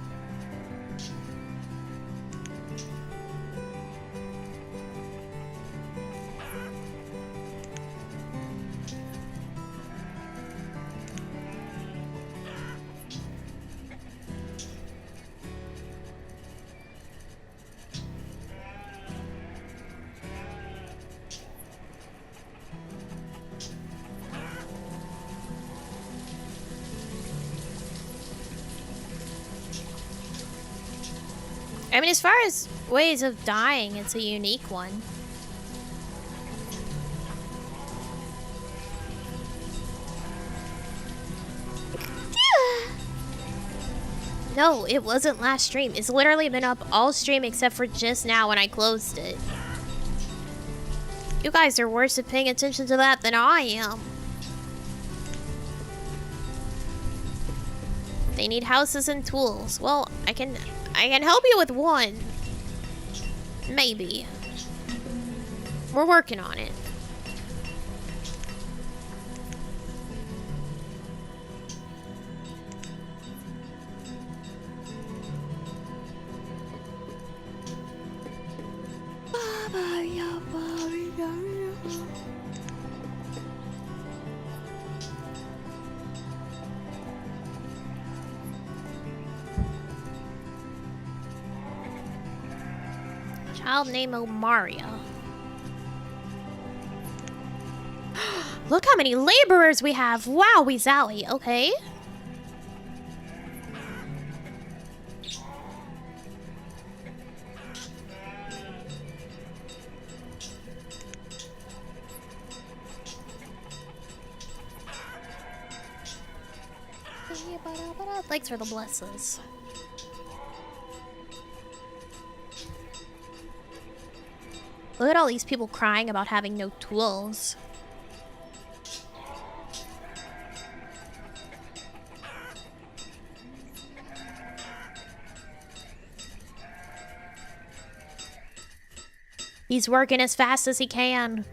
I mean, as far as ways of dying, it's a unique one. No, it wasn't last stream. It's literally been up all stream except for just now when I closed it. You guys are worse at paying attention to that than I am. They need houses and tools. Well, I can help you with one. Maybe. We're working on it. Child named Omaria. Look how many laborers we have. Wowie zowie. Okay. Thanks for the blesses. Look at all these people crying about having no tools. He's working as fast as he can.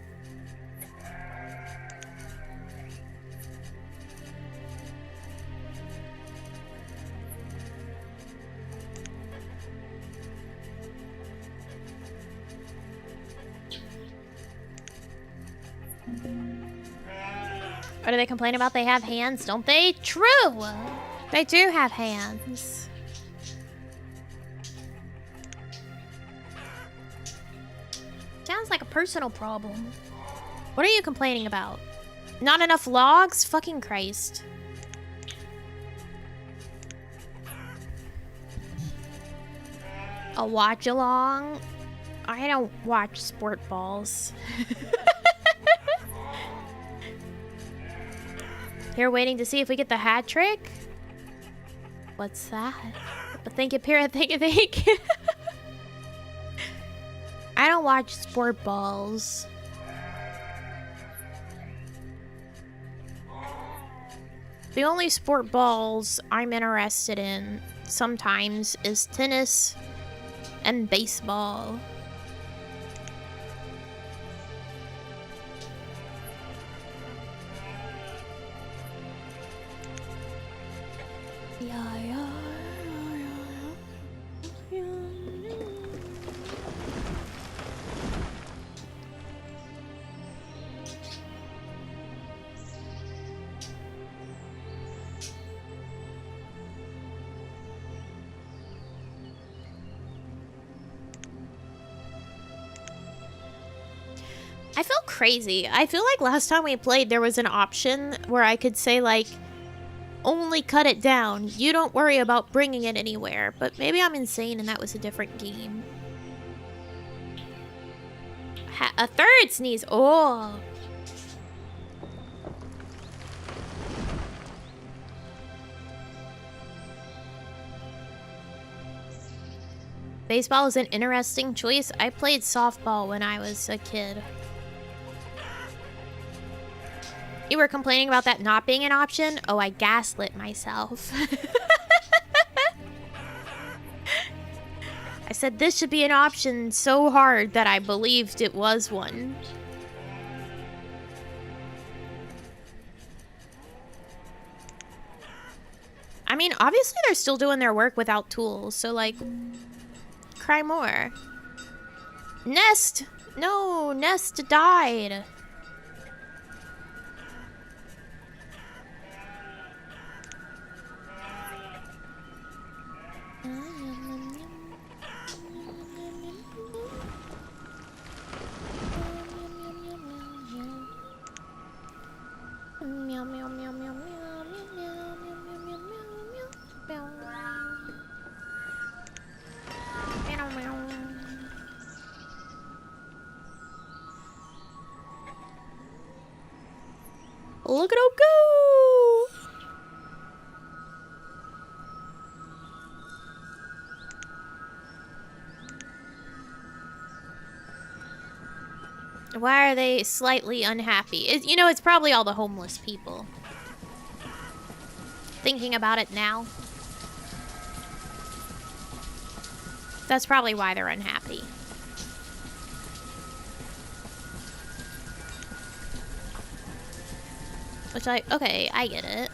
What do they complain about? They have hands, don't they? True! They do have hands. Sounds like a personal problem. What are you complaining about? Not enough logs? Fucking Christ. A watch along? I don't watch sport balls. Here waiting to see if we get the hat trick? What's that? But think it, period, think it. I don't watch sport balls. The only sport balls I'm interested in sometimes is tennis and baseball. I feel crazy. I feel like last time we played, there was an option where I could say, like, only cut it down. You don't worry about bringing it anywhere. But maybe I'm insane and that was a different game. A third sneeze. Oh. Baseball is an interesting choice. I played softball when I was a kid. You were complaining about that not being an option? Oh, I gaslit myself. I said this should be an option so hard that I believed it was one. I mean, obviously they're still doing their work without tools, so like, cry more. Nest! No, Nest died. Meow, meow, meow, meow, meow, meow, meow, meow, meow, meow, meow, meow, meow. Look at him go! Why are they slightly unhappy? You know, it's probably all the homeless people. Thinking about it now. That's probably why they're unhappy. Which okay, I get it.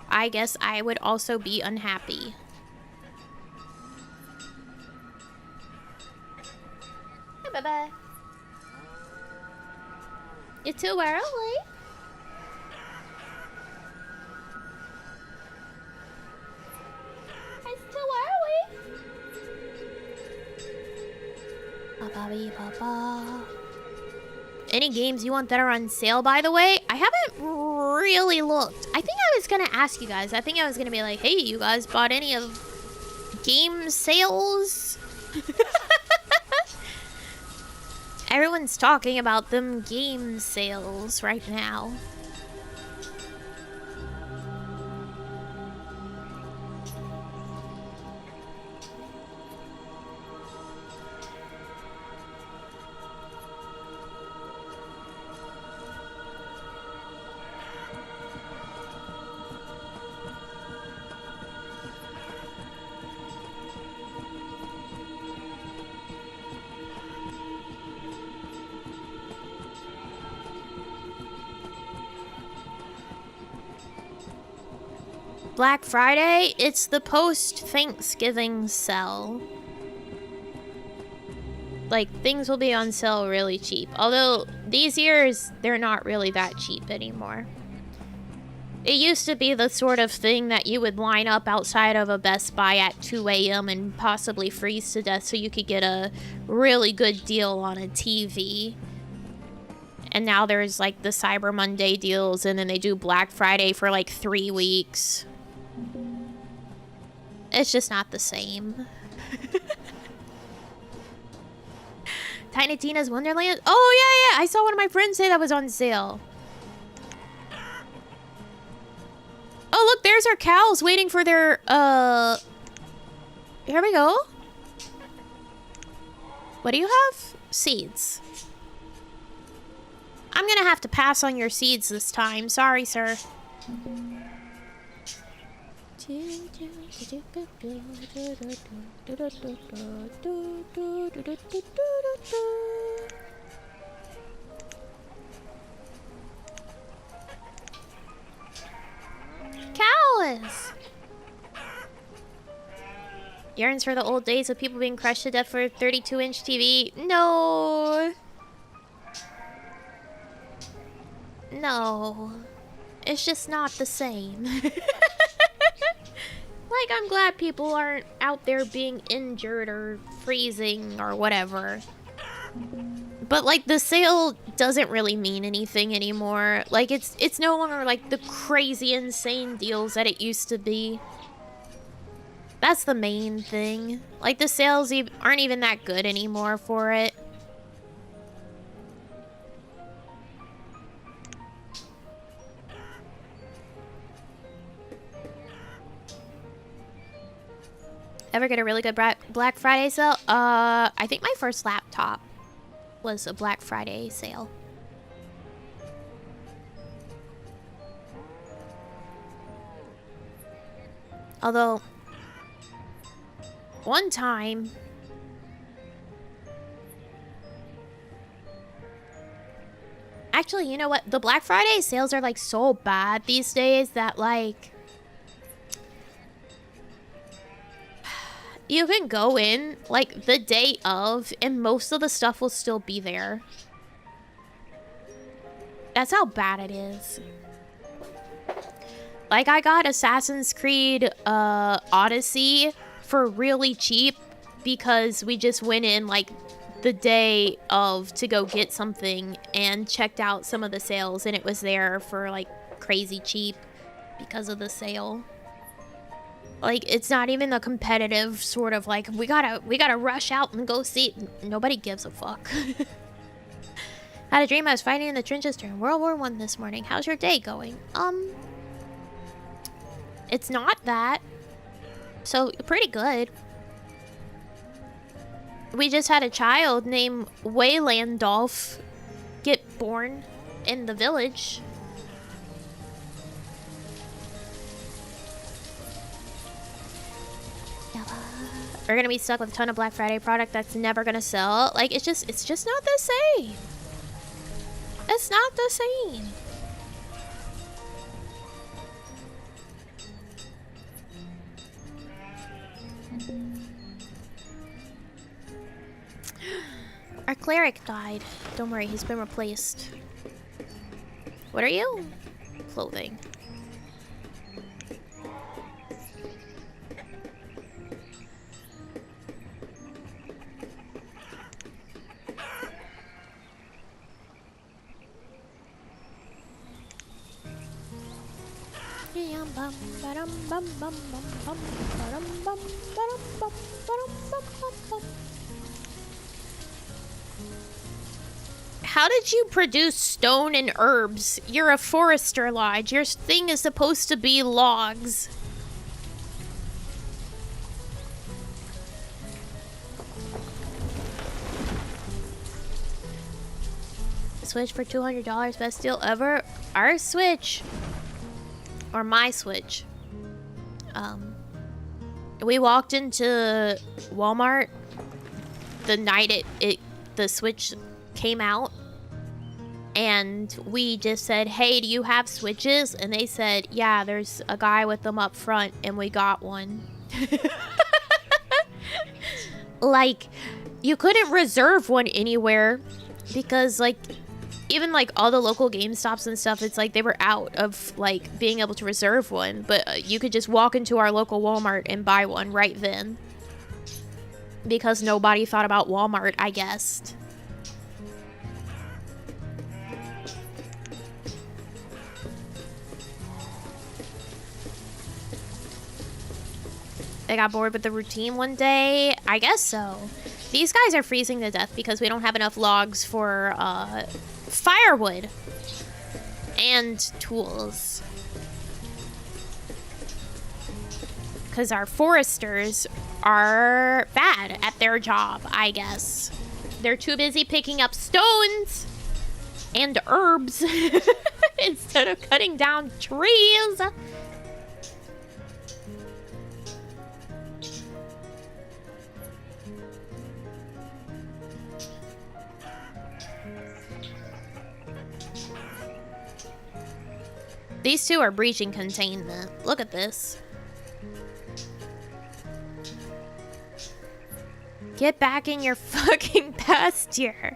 I guess I would also be unhappy. Bye-bye. You're too early. It's too early. Ba-ba-bee-ba-ba. Any games you want that are on sale, by the way? I haven't really looked. I think I was gonna ask you guys. I think I was gonna be like, hey, you guys bought any of game sales? Everyone's talking about them game sales right now. Black Friday, it's the post-Thanksgiving sale. Like, things will be on sale really cheap. Although, these years, they're not really that cheap anymore. It used to be the sort of thing that you would line up outside of a Best Buy at 2 a.m. and possibly freeze to death so you could get a really good deal on a TV. And now there's, like, the Cyber Monday deals, and then they do Black Friday for, like, 3 weeks. It's just not the same. Tiny Tina's Wonderland? Oh, yeah. I saw one of my friends say that was on sale. Oh, look, there's our cows waiting for their, Here we go. What do you have? Seeds. I'm gonna have to pass on your seeds this time. Sorry, sir. Cows! Yearns for the old days of people being crushed to death for a 32-inch TV. No. No. It's just not the same. Like, I'm glad people aren't out there being injured or freezing or whatever. But, like, the sale doesn't really mean anything anymore. Like, it's no longer, like, the crazy, insane deals that it used to be. That's the main thing. Like, the sales aren't even that good anymore for it. Ever get a really good Black Friday sale? I think my first laptop was a Black Friday sale. Although, one time, actually, you know what? The Black Friday sales are like so bad these days that like you can go in like the day of and most of the stuff will still be there. That's how bad it is. Like, I got Assassin's Creed Odyssey for really cheap because we just went in like the day of to go get something and checked out some of the sales, and it was there for like crazy cheap because of the sale. Like, it's not even a competitive sort of like we gotta rush out and go see it. Nobody gives a fuck. Had a dream I was fighting in the trenches during World War I this morning. How's your day going? It's not that. So, pretty good. We just had a child named Waylandolph get born in the village. We're gonna be stuck with a ton of Black Friday product that's never gonna sell. Like, it's just not the same. It's not the same. Our cleric died. Don't worry, he's been replaced. What are you? Clothing. How did you produce stone and herbs? You're a forester lodge. Your thing is supposed to be logs. Switch for $200, best deal ever. Our Switch. Or my Switch. We walked into Walmart the night the Switch came out, and we just said, hey, do you have Switches? And they said, yeah, there's a guy with them up front, and we got one. Like, you couldn't reserve one anywhere because, like, even like all the local GameStops and stuff, it's like they were out of like being able to reserve one, but you could just walk into our local Walmart and buy one right then because nobody thought about Walmart, I guess. They got bored with the routine one day. I guess so. These guys are freezing to death because we don't have enough logs for firewood and tools. Because our foresters are bad at their job, I guess. They're too busy picking up stones and herbs instead of cutting down trees. These two are breaching containment. Look at this. Get back in your fucking pasture.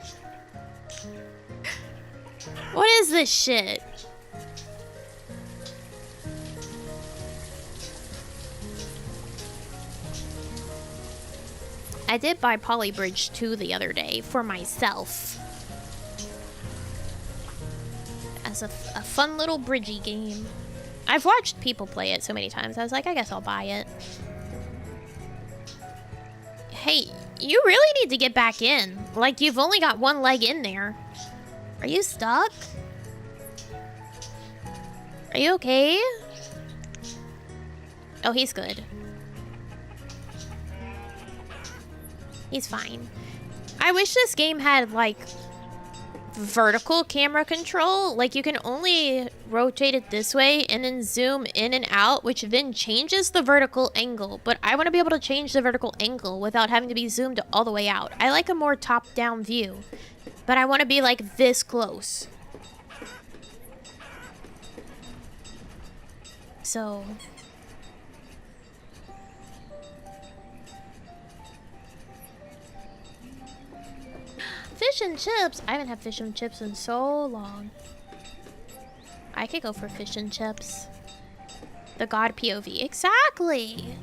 What is this shit? I did buy Polybridge 2 the other day for myself. As a fun little bridgey game. I've watched people play it so many times, I was like, I guess I'll buy it. Hey, you really need to get back in. Like, you've only got one leg in there. Are you stuck? Are you okay? Oh, he's good. He's fine. I wish this game had, like, vertical camera control. Like, you can only rotate it this way and then zoom in and out, which then changes the vertical angle. But I want to be able to change the vertical angle without having to be zoomed all the way out. I like a more top-down view, but I want to be like this close. So fish and chips. I haven't had fish and chips in so long. I could go for fish and chips. The god POV. Exactly.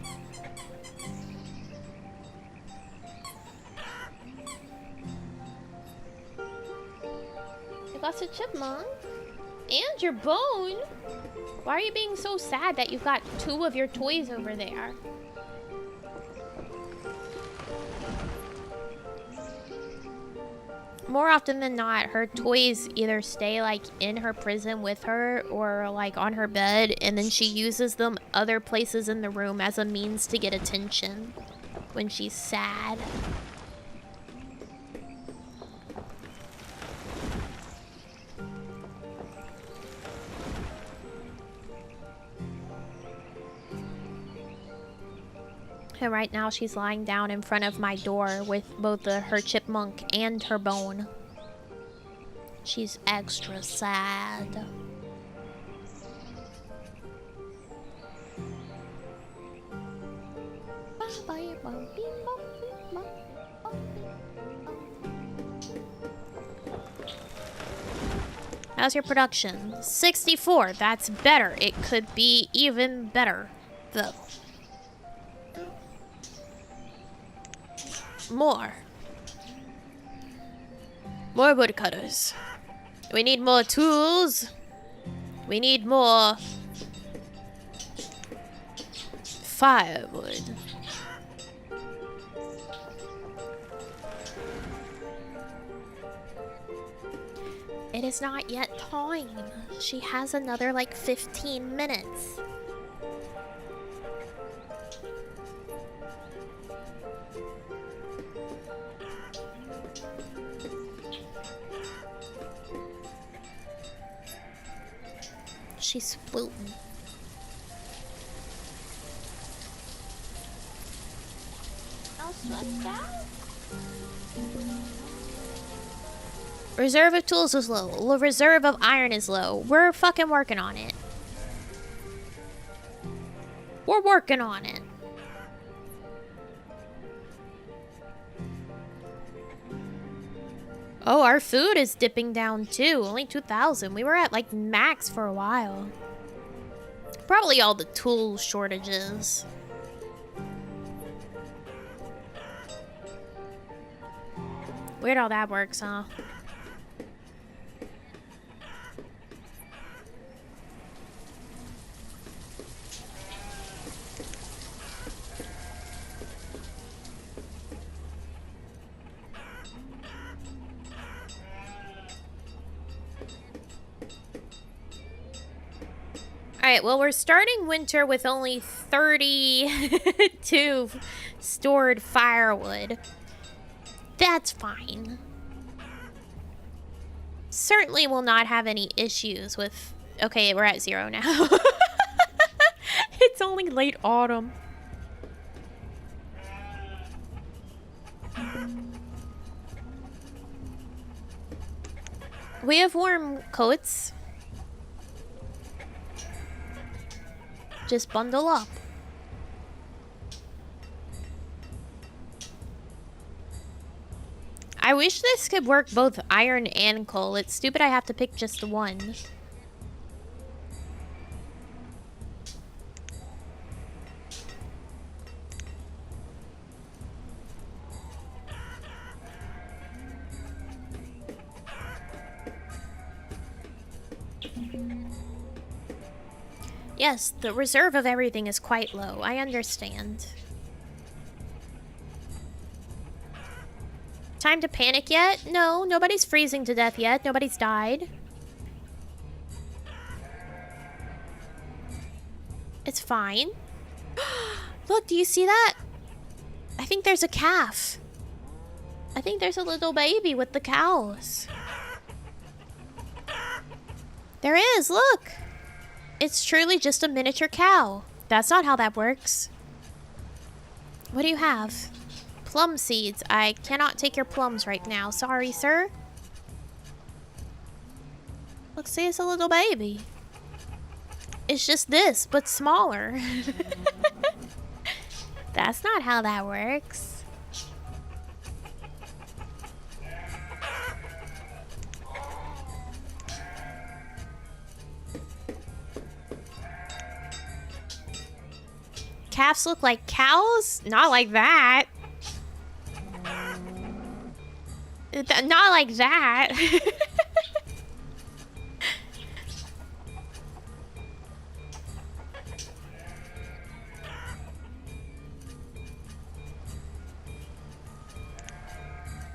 You got a chipmunk. And your bone. Why are you being so sad that you've got 2 of your toys over there? More often than not, her toys either stay like in her prison with her or like on her bed, and then she uses them other places in the room as a means to get attention when she's sad. And right now she's lying down in front of my door with both her chipmunk and her bone. She's extra sad. How's your production? 64. That's better. It could be even better, though. More woodcutters. We need more tools. We need more firewood. It is not yet time. She has another like 15 minutes. She's floating. Reserve of tools is low. Reserve of iron is low. We're fucking working on it. We're working on it. Oh, our food is dipping down too. Only 2,000. We were at like max for a while. Probably all the tool shortages. Weird how that works, huh? Alright, well, we're starting winter with only 32 stored firewood. That's fine. certainly will not have any issues with... Okay, we're at 0 now. It's only late autumn. We have warm coats. Just bundle up. I wish this could work both iron and coal. It's stupid I have to pick just one. Yes, the reserve of everything is quite low. I understand. Time to panic yet? No, nobody's freezing to death yet. Nobody's died. It's fine. Look, do you see that? I think there's a calf. I think there's a little baby with the cows. There is, look. It's truly just a miniature cow. That's not how that works. What do you have? Plum seeds. I cannot take your plums right now. Sorry, sir. Look, see, it's a little baby. It's just this, but smaller. That's not how that works. Calves look like cows? Not like that. Not like that.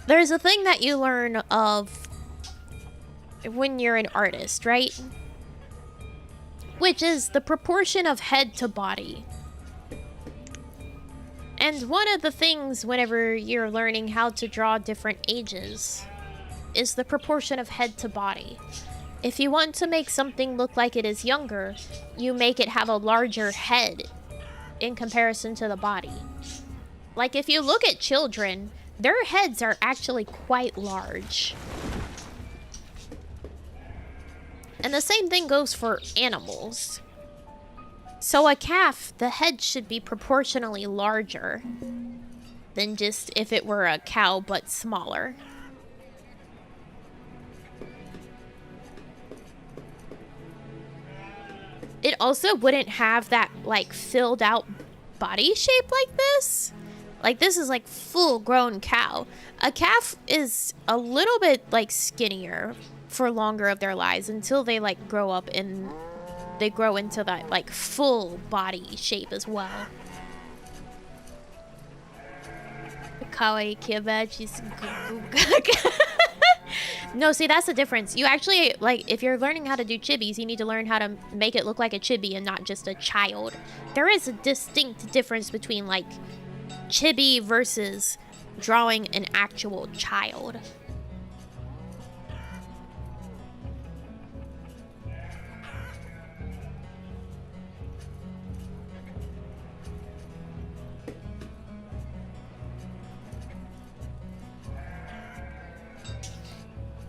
There's a thing that you learn of when you're an artist, right? Which is the proportion of head to body. And one of the things whenever you're learning how to draw different ages is the proportion of head to body. If you want to make something look like it is younger, you make it have a larger head in comparison to the body. Like if you look at children, their heads are actually quite large. And the same thing goes for animals. So a calf, the head should be proportionally larger than just if it were a cow but smaller. It also wouldn't have that like filled out body shape like this. Like this is like full grown cow. A calf is a little bit like skinnier for longer of their lives until they like grow up and they grow into that like full body shape as well. Kawaii kibachi's. No, see, that's the difference. You actually, like, if you're learning how to do chibis, you need to learn how to make it look like a chibi and not just a child. There is a distinct difference between, like, chibi versus drawing an actual child.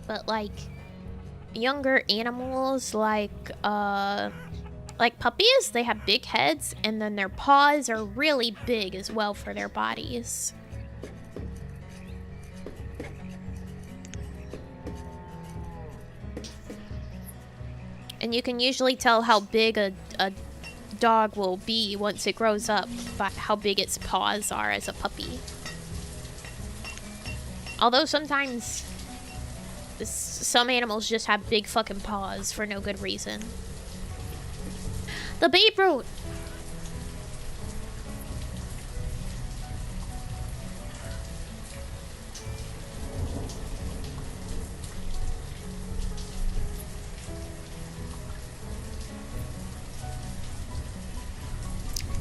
But like younger animals like puppies, they have big heads and then their paws are really big as well for their bodies. And you can usually tell how big a dog will be once it grows up by how big its paws are as a puppy. Although sometimes some animals just have big fucking paws for no good reason. The beetroot!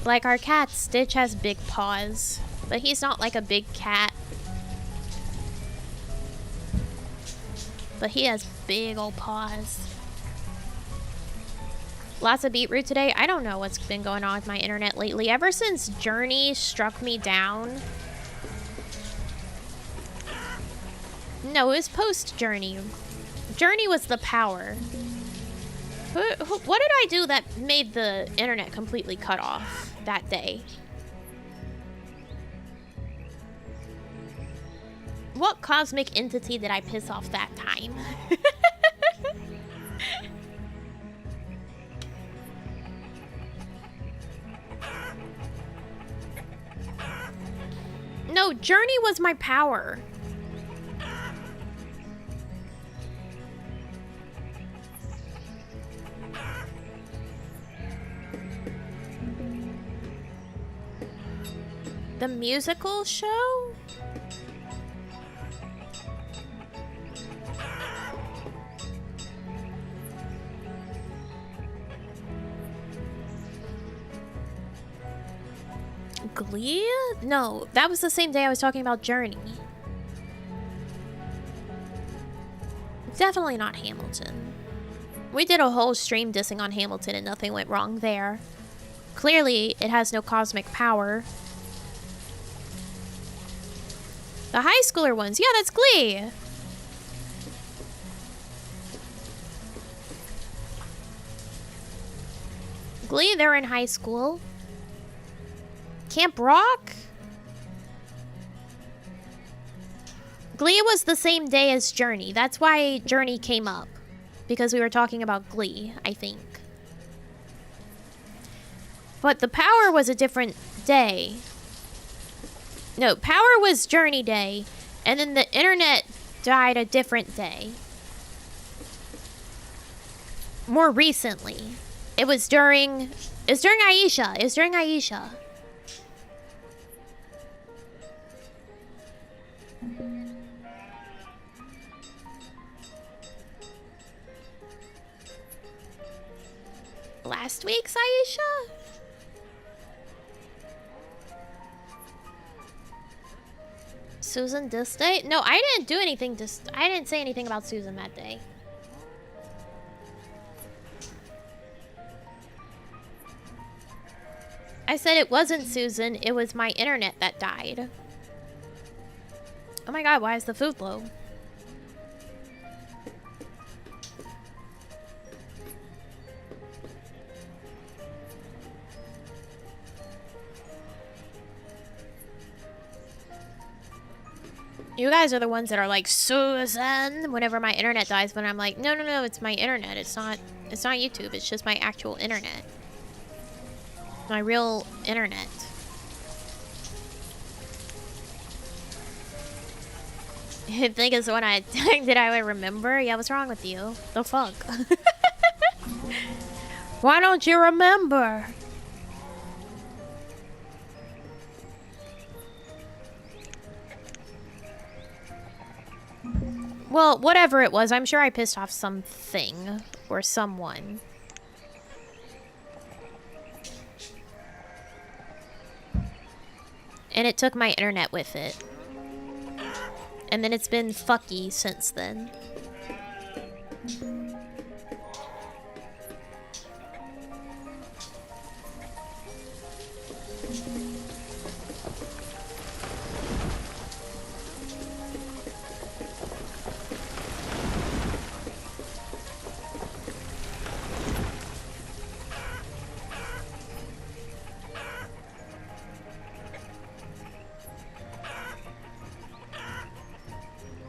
Like our cat, Stitch has big paws, but he's not like a big cat. But he has big old paws. Lots of beetroot today. I don't know what's been going on with my internet lately. Ever since Journey struck me down. No, it was post-Journey. Journey was the power. What did I do that made the internet completely cut off that day? What cosmic entity did I piss off that time? No, Journey was my power. The musical show? Glee? No, that was the same day I was talking about Journey. Definitely not Hamilton. We did a whole stream dissing on Hamilton and nothing went wrong there. Clearly, it has no cosmic power. The high schooler ones. Yeah, that's Glee. Glee, they're in high school. Camp Rock? Glee was the same day as Journey. That's why Journey came up. Because we were talking about Glee, I think. But the power was a different day. No, power was Journey Day. And then the internet died a different day. More recently. It was during Aisha. It was during Aisha. Last week's Aisha? Susan this day? No, I didn't do anything I didn't say anything about Susan that day. I said it wasn't Susan, it was my internet that died. Oh my god, why is the food low? You guys are the ones that are like, Susan, whenever my internet dies, when I'm like, no, it's my internet. It's not YouTube, it's just my actual internet. My real internet. I think it's when I did I remember? Yeah, what's wrong with you? The fuck? Why don't you remember? Well, whatever it was, I'm sure I pissed off something or someone. And it took my internet with it. And then it's been fucky since then.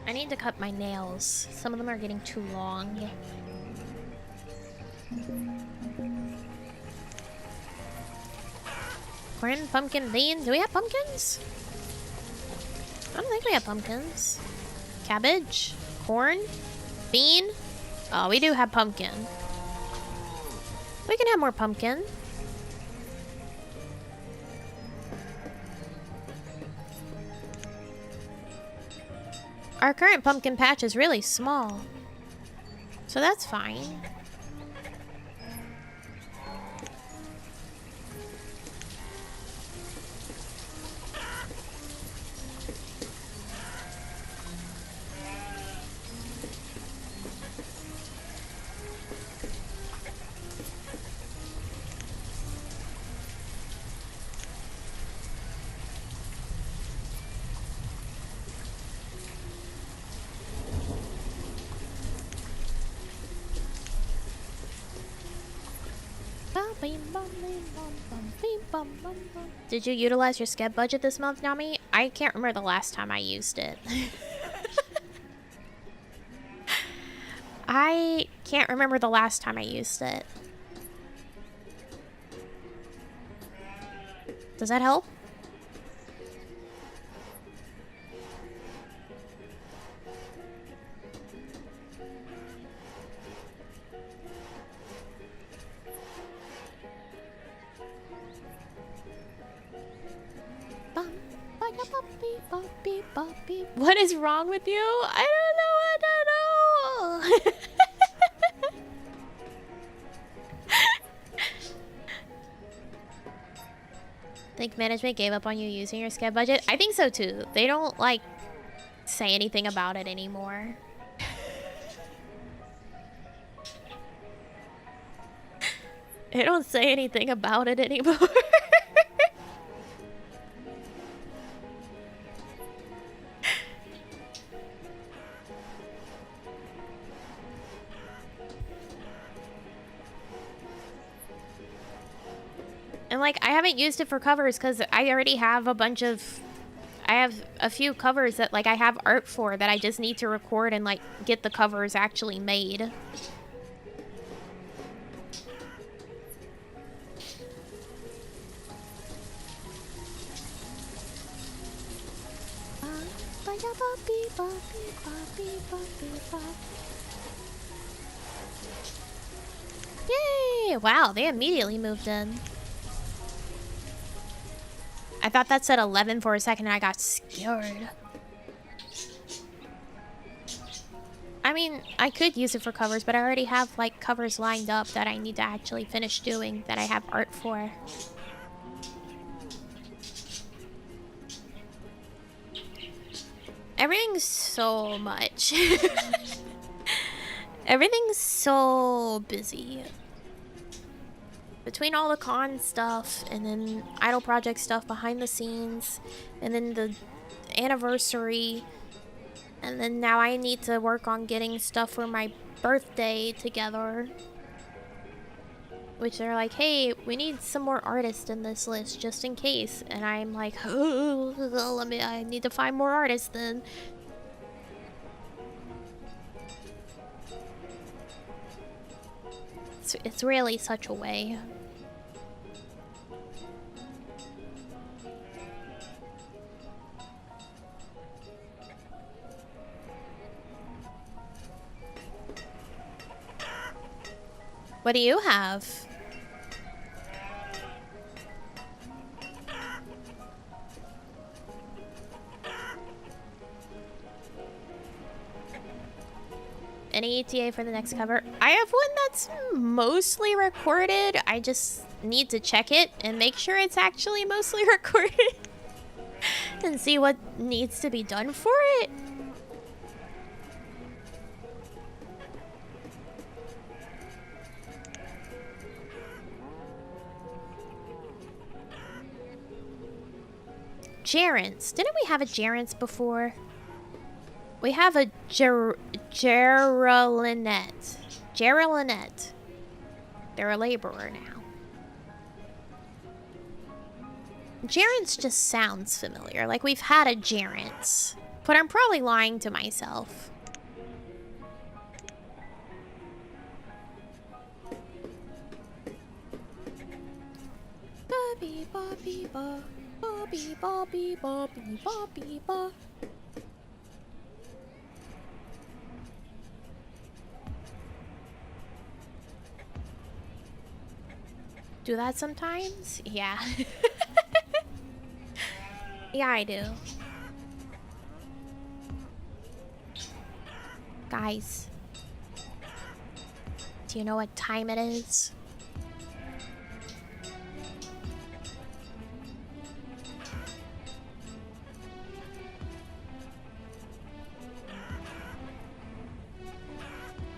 I need to cut my nails. Some of them are getting too long. Corn, pumpkin, bean. Do we have pumpkins? I don't think we have pumpkins. Cabbage, corn, bean. Oh, we do have pumpkin. We can have more pumpkin. Our current pumpkin patch is really small. So that's fine. Did you utilize your scab budget this month, Nami? I can't remember the last time I used it. I can't remember the last time I used it. Does that help? What is wrong with you? I don't know. Think management gave up on you using your scab budget? I think so too. They don't like say anything about it anymore. They don't say anything about it anymore. And like, I haven't used it for covers because I already have a bunch of... I have a few covers that like I have art for that I just need to record and like get the covers actually made. Yay! Wow, they immediately moved in. I thought that said 11 for a second and I got scared. I mean, I could use it for covers, but I already have like covers lined up that I need to actually finish doing that I have art for. Everything's so much. Everything's so busy. Between all the con stuff and then idle project stuff behind the scenes and then the anniversary and then now I need to work on getting stuff for my birthday together, which they're like, hey, we need some more artists in this list just in case, and I'm like, oh, I need to find more artists then. It's really such a way. What do you have? Any ETA for the next cover? I have one that's mostly recorded. I just need to check it and make sure it's actually mostly recorded and see what needs to be done for it. Gerrans. Didn't we have a Gerrans before? We have a Geraldinette. Geraldinette. They're a laborer now. Gerrans just sounds familiar. Like we've had a Gerrans. But I'm probably lying to myself. Bobby, Bobby, Bobby. Bobby, Bobby, Bobby, Bobby, Bobby. Do that sometimes? Yeah. Yeah, I do. Guys, do you know what time it is?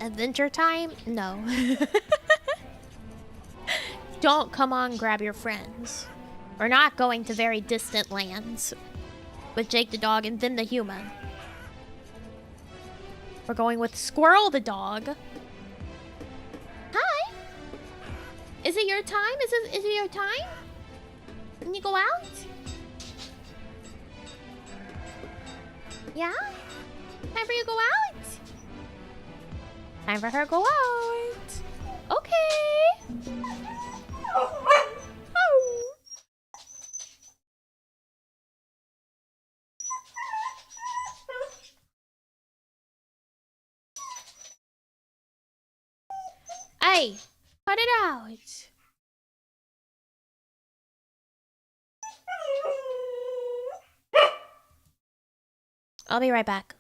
Adventure time? No. Don't come on, grab your friends. We're not going to very distant lands with Jake the dog and Vin the human. We're going with Squirrel the dog. Hi. Is it your time? Is it your time? Can you go out? Yeah? Time for you to go out? Time for her to go out. Okay. Hey, cut it out. I'll be right back.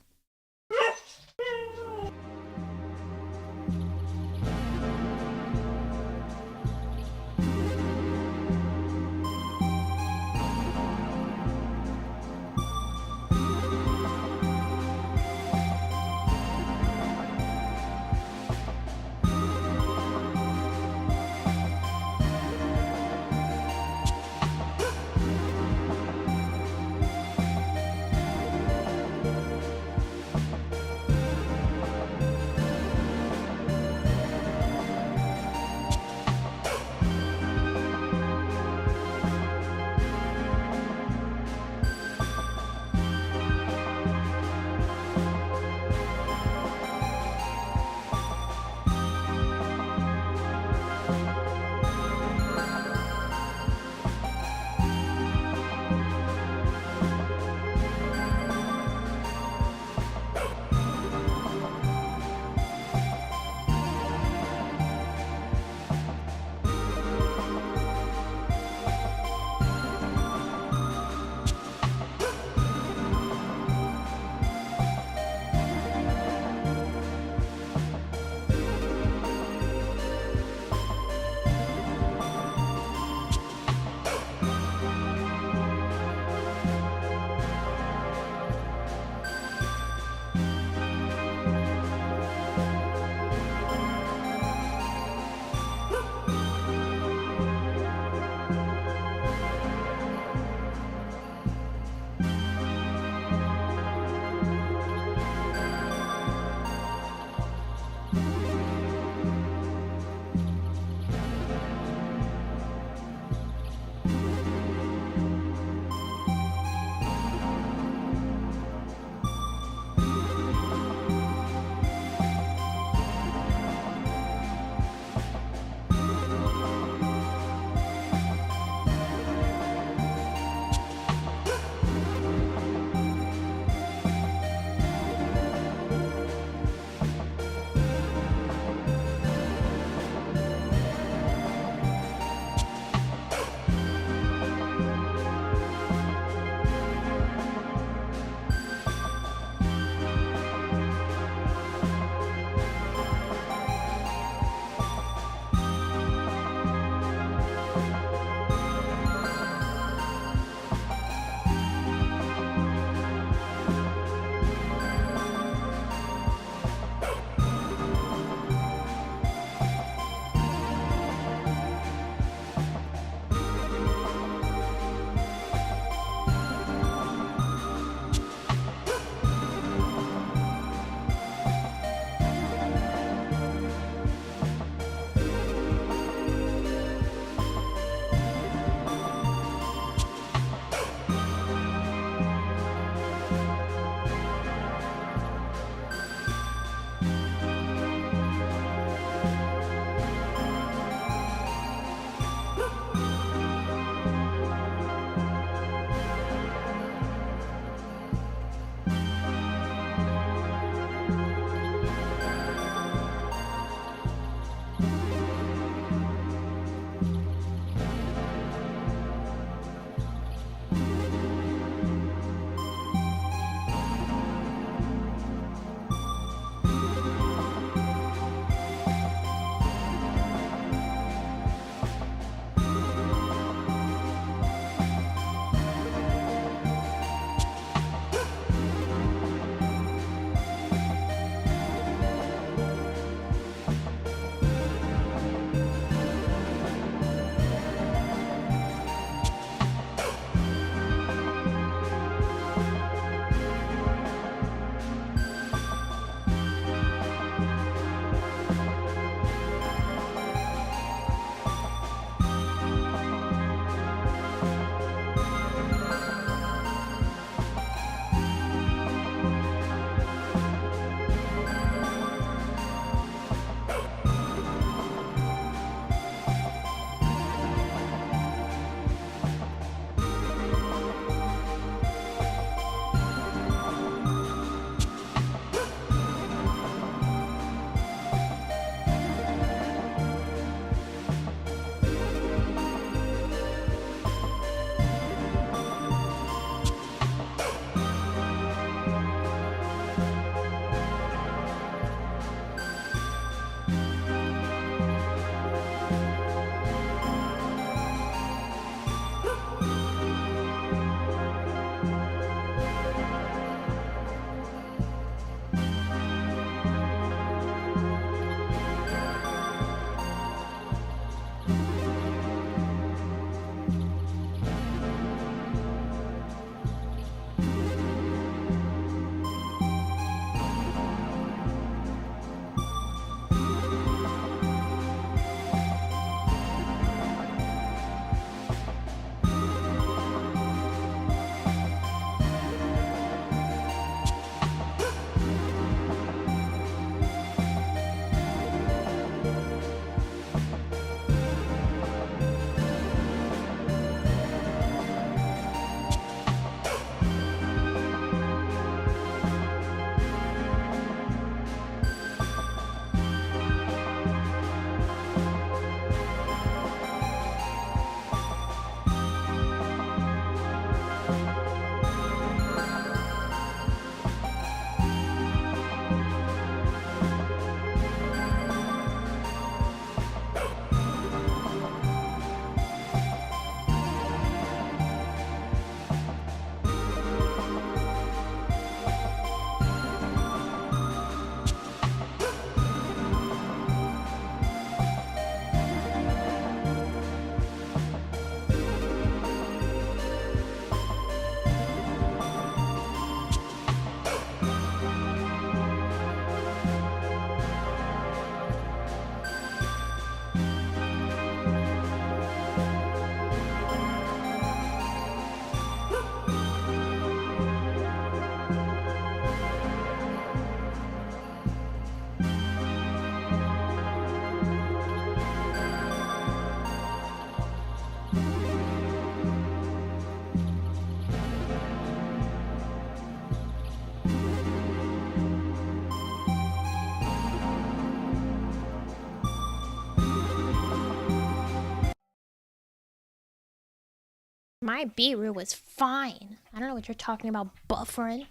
My beetroot was fine. I don't know what you're talking about buffering.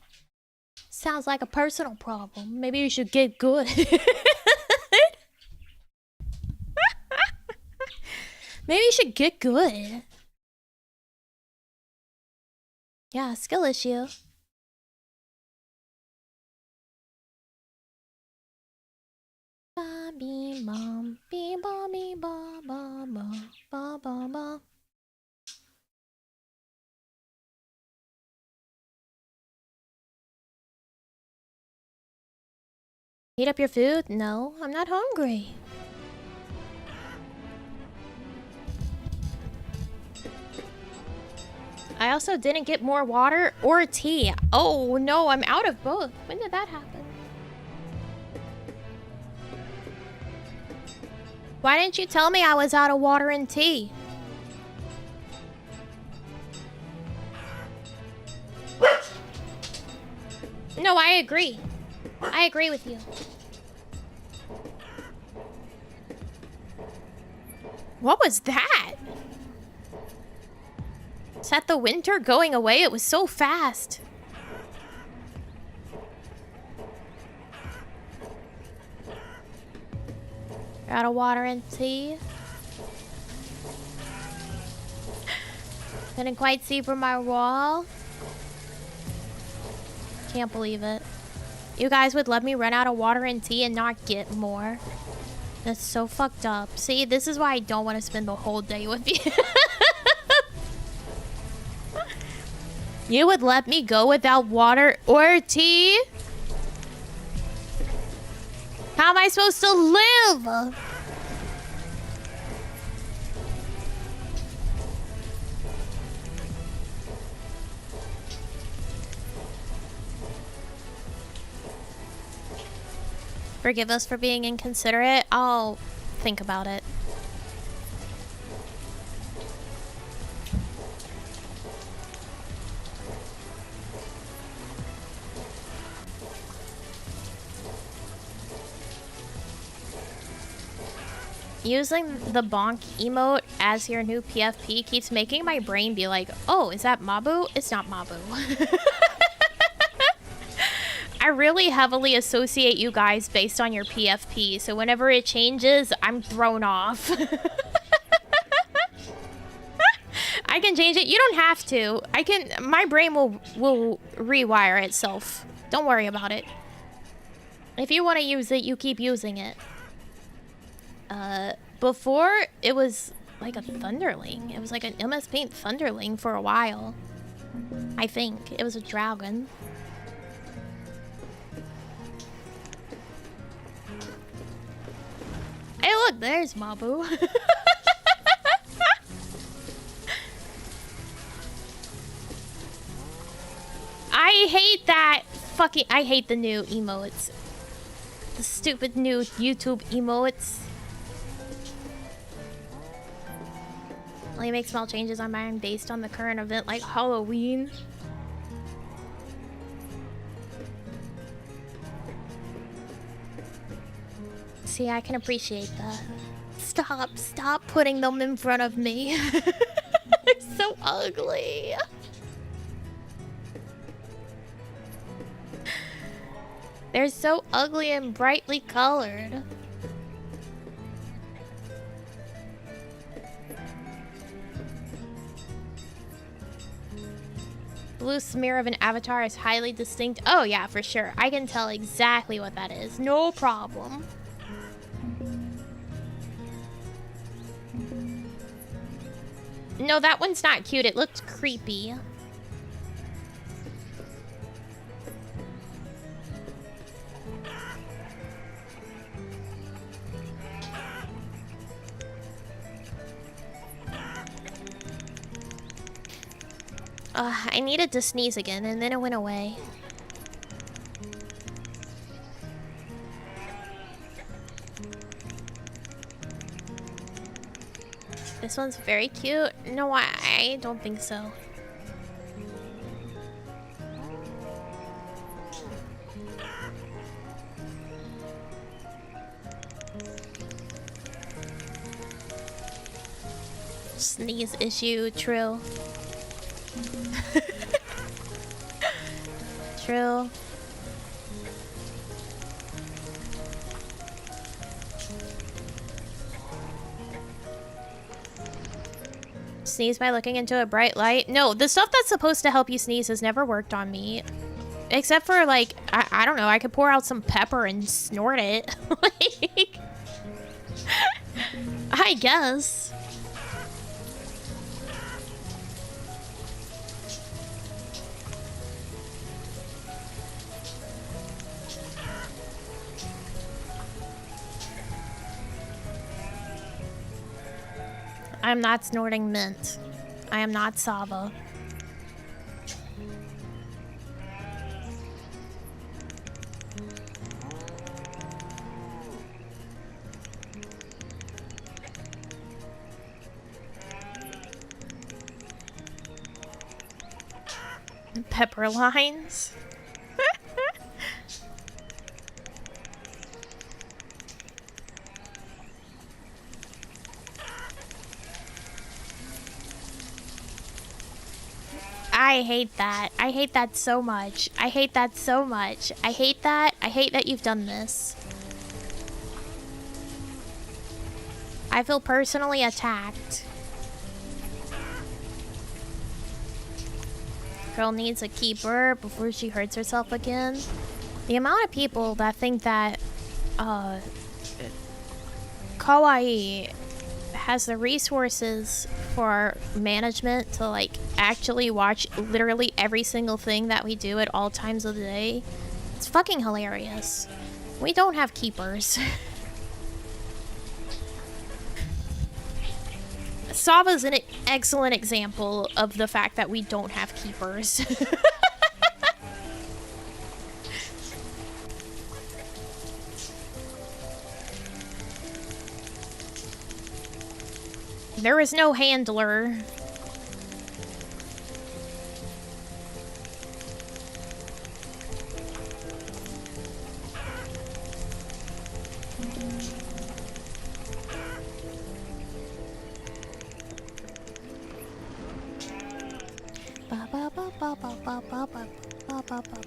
Sounds like a personal problem. Maybe you should get good. Maybe you should get good. Yeah, skill issue. Ba bee bum bee ba bee ba ba ba ba ba ba. Heat up your food? No, I'm not hungry. I also didn't get more water or tea. Oh no, I'm out of both. When did that happen? Why didn't you tell me I was out of water and tea? No, I agree. I agree with you. What was that? Is that the winter going away? It was so fast. Out of water and tea. Couldn't quite see from my wall. Can't believe it. You guys would let me run out of water and tea and not get more. That's so fucked up. See, this is why I don't want to spend the whole day with you. You would let me go without water or tea? How am I supposed to live? Forgive us for being inconsiderate. I'll think about it. Using the bonk emote as your new PFP keeps making my brain be like, oh, is that Mabu? It's not Mabu. I really heavily associate you guys based on your PFP, so whenever it changes, I'm thrown off. I can change it. You don't have to. I can. My brain will rewire itself. Don't worry about it. If you want to use it, you keep using it. Before, it was like a Thunderling. It was like an MS Paint Thunderling for a while. I think. It was a dragon. Hey, look, there's Mabu. I hate that fucking... I hate the new emotes. The stupid new YouTube emotes. Only make small changes on mine based on the current event, like Halloween. See, I can appreciate that. Stop putting them in front of me. They're so ugly. They're so ugly and brightly colored. Blue smear of an avatar is highly distinct. Oh yeah, for sure. I can tell exactly what that is. No problem. No, that one's not cute. It looked creepy. I needed to sneeze again, and then it went away. This one's very cute. No, I don't think so. Sneeze issue, true. True. Sneeze by looking into a bright light. No, the stuff that's supposed to help you sneeze has never worked on me. Except for, like, I don't know, I could pour out some pepper and snort it. Like, I guess. I'm not snorting mint. I am not Sava. Pepper lines. I hate that. I hate that so much. I hate that so much. I hate that. I hate that you've done this. I feel personally attacked. Girl needs a keeper before she hurts herself again. The amount of people that think that Kawaii has the resources for management to like actually watch literally every single thing that we do at all times of the day. It's fucking hilarious. We don't have keepers. Sava's an excellent example of the fact that we don't have keepers. There is no handler.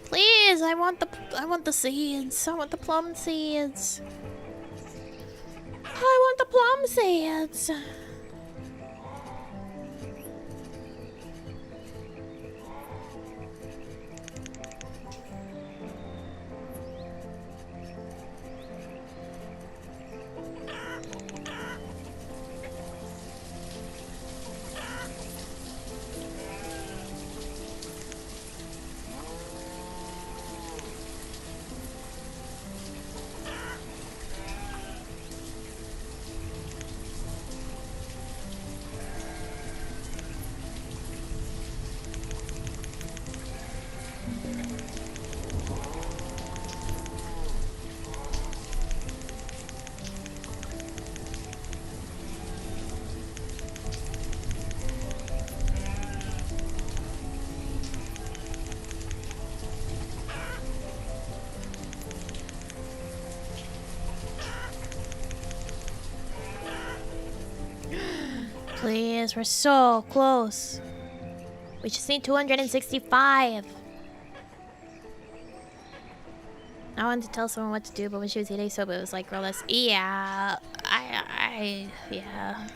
Please, I want the seeds. I want the plum seeds. I want the plum seeds. Please, we're so close. We just need 265. I wanted to tell someone what to do, but when she was eating soba, it was like, girl, that's... Yeah, yeah.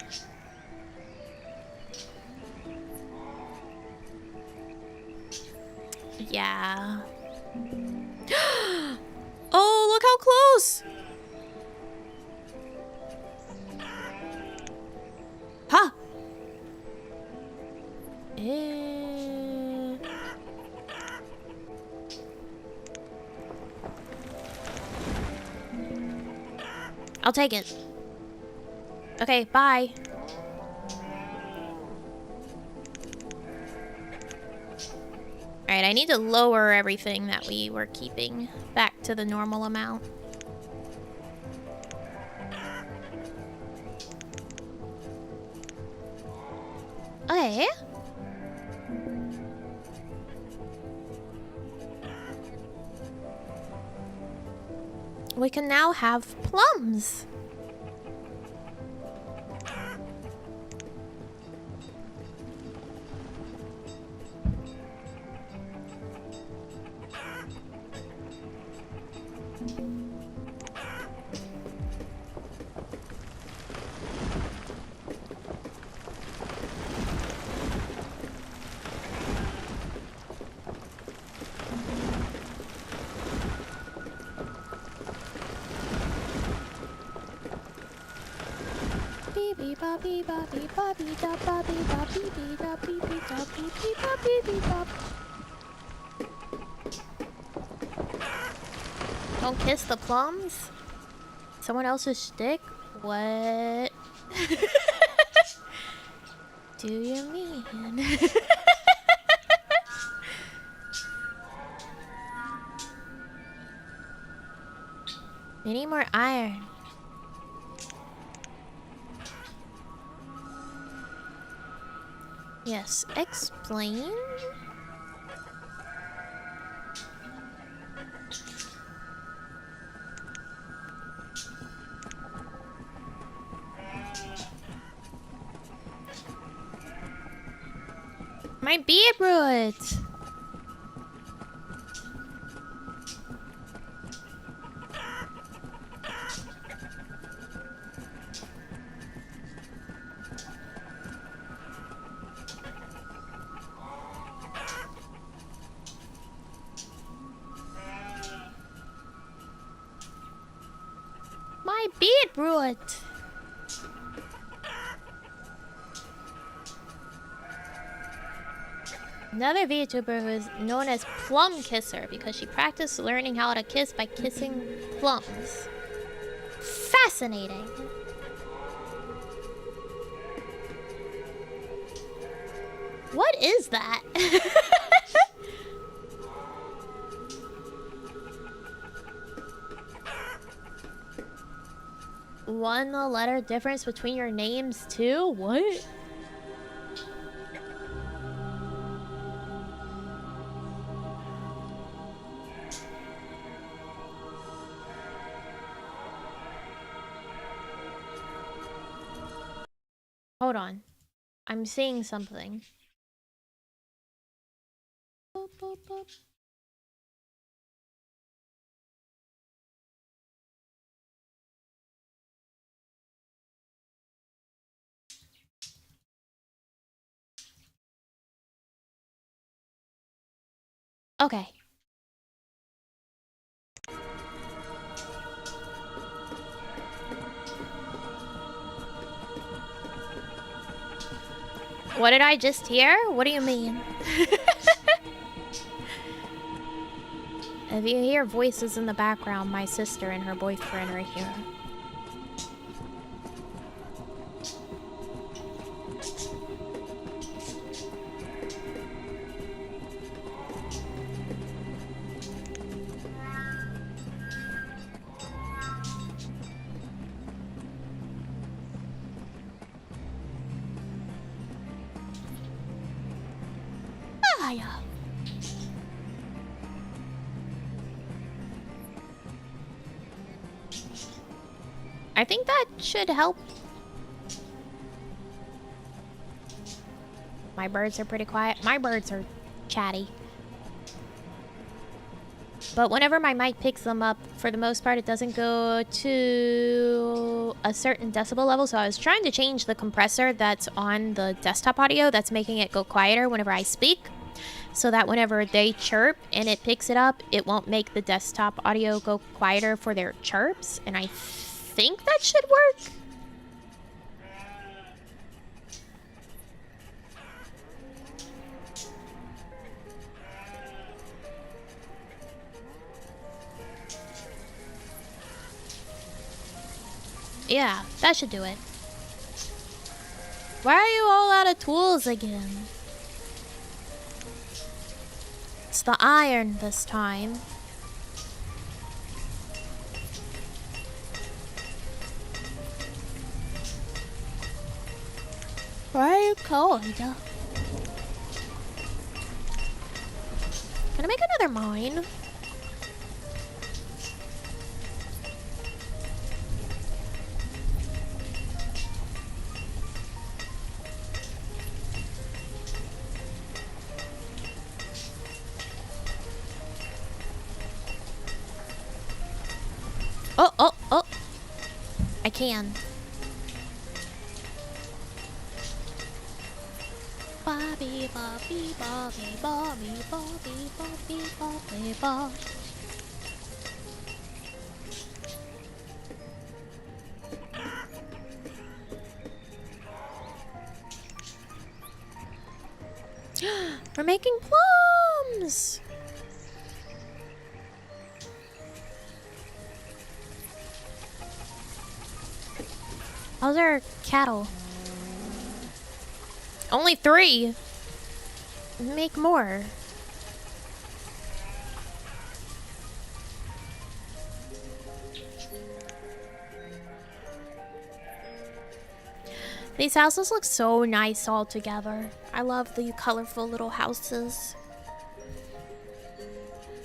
Yeah. Oh, look how close! Huh! I'll take it. Okay, bye. Alright, I need to lower everything that we were keeping back to the normal amount. Okay. We can now have plums. Don't kiss the plums? Someone else's shtick? What do you mean? We need more iron. Yes, explain. My beetroot! My beetroot! Another VTuber who is known as Plum Kisser because she practiced learning how to kiss by kissing plums. Fascinating. What is that? One letter difference between your names too? What? Hold on. I'm seeing something. Boop, boop, boop. Okay. What did I just hear? What do you mean? If you hear voices in the background, my sister and her boyfriend are here. I think that should help. My birds are pretty quiet. My birds are chatty. But whenever my mic picks them up, for the most part, it doesn't go to a certain decibel level. So I was trying to change the compressor that's on the desktop audio that's making it go quieter whenever I speak, so that whenever they chirp and it picks it up, it won't make the desktop audio go quieter for their chirps. And I think that should work. Yeah, that should do it. Why are you all out of tools again? It's the iron this time. Why are you cold? Can I make another mine? can. Bobby, Bobby, Bobby, Bobby, Bobby, Bobby, Bobby, Bobby. We're making plums! Those are cattle. Only 3. Make more. These houses look so nice all together. I love the colorful little houses.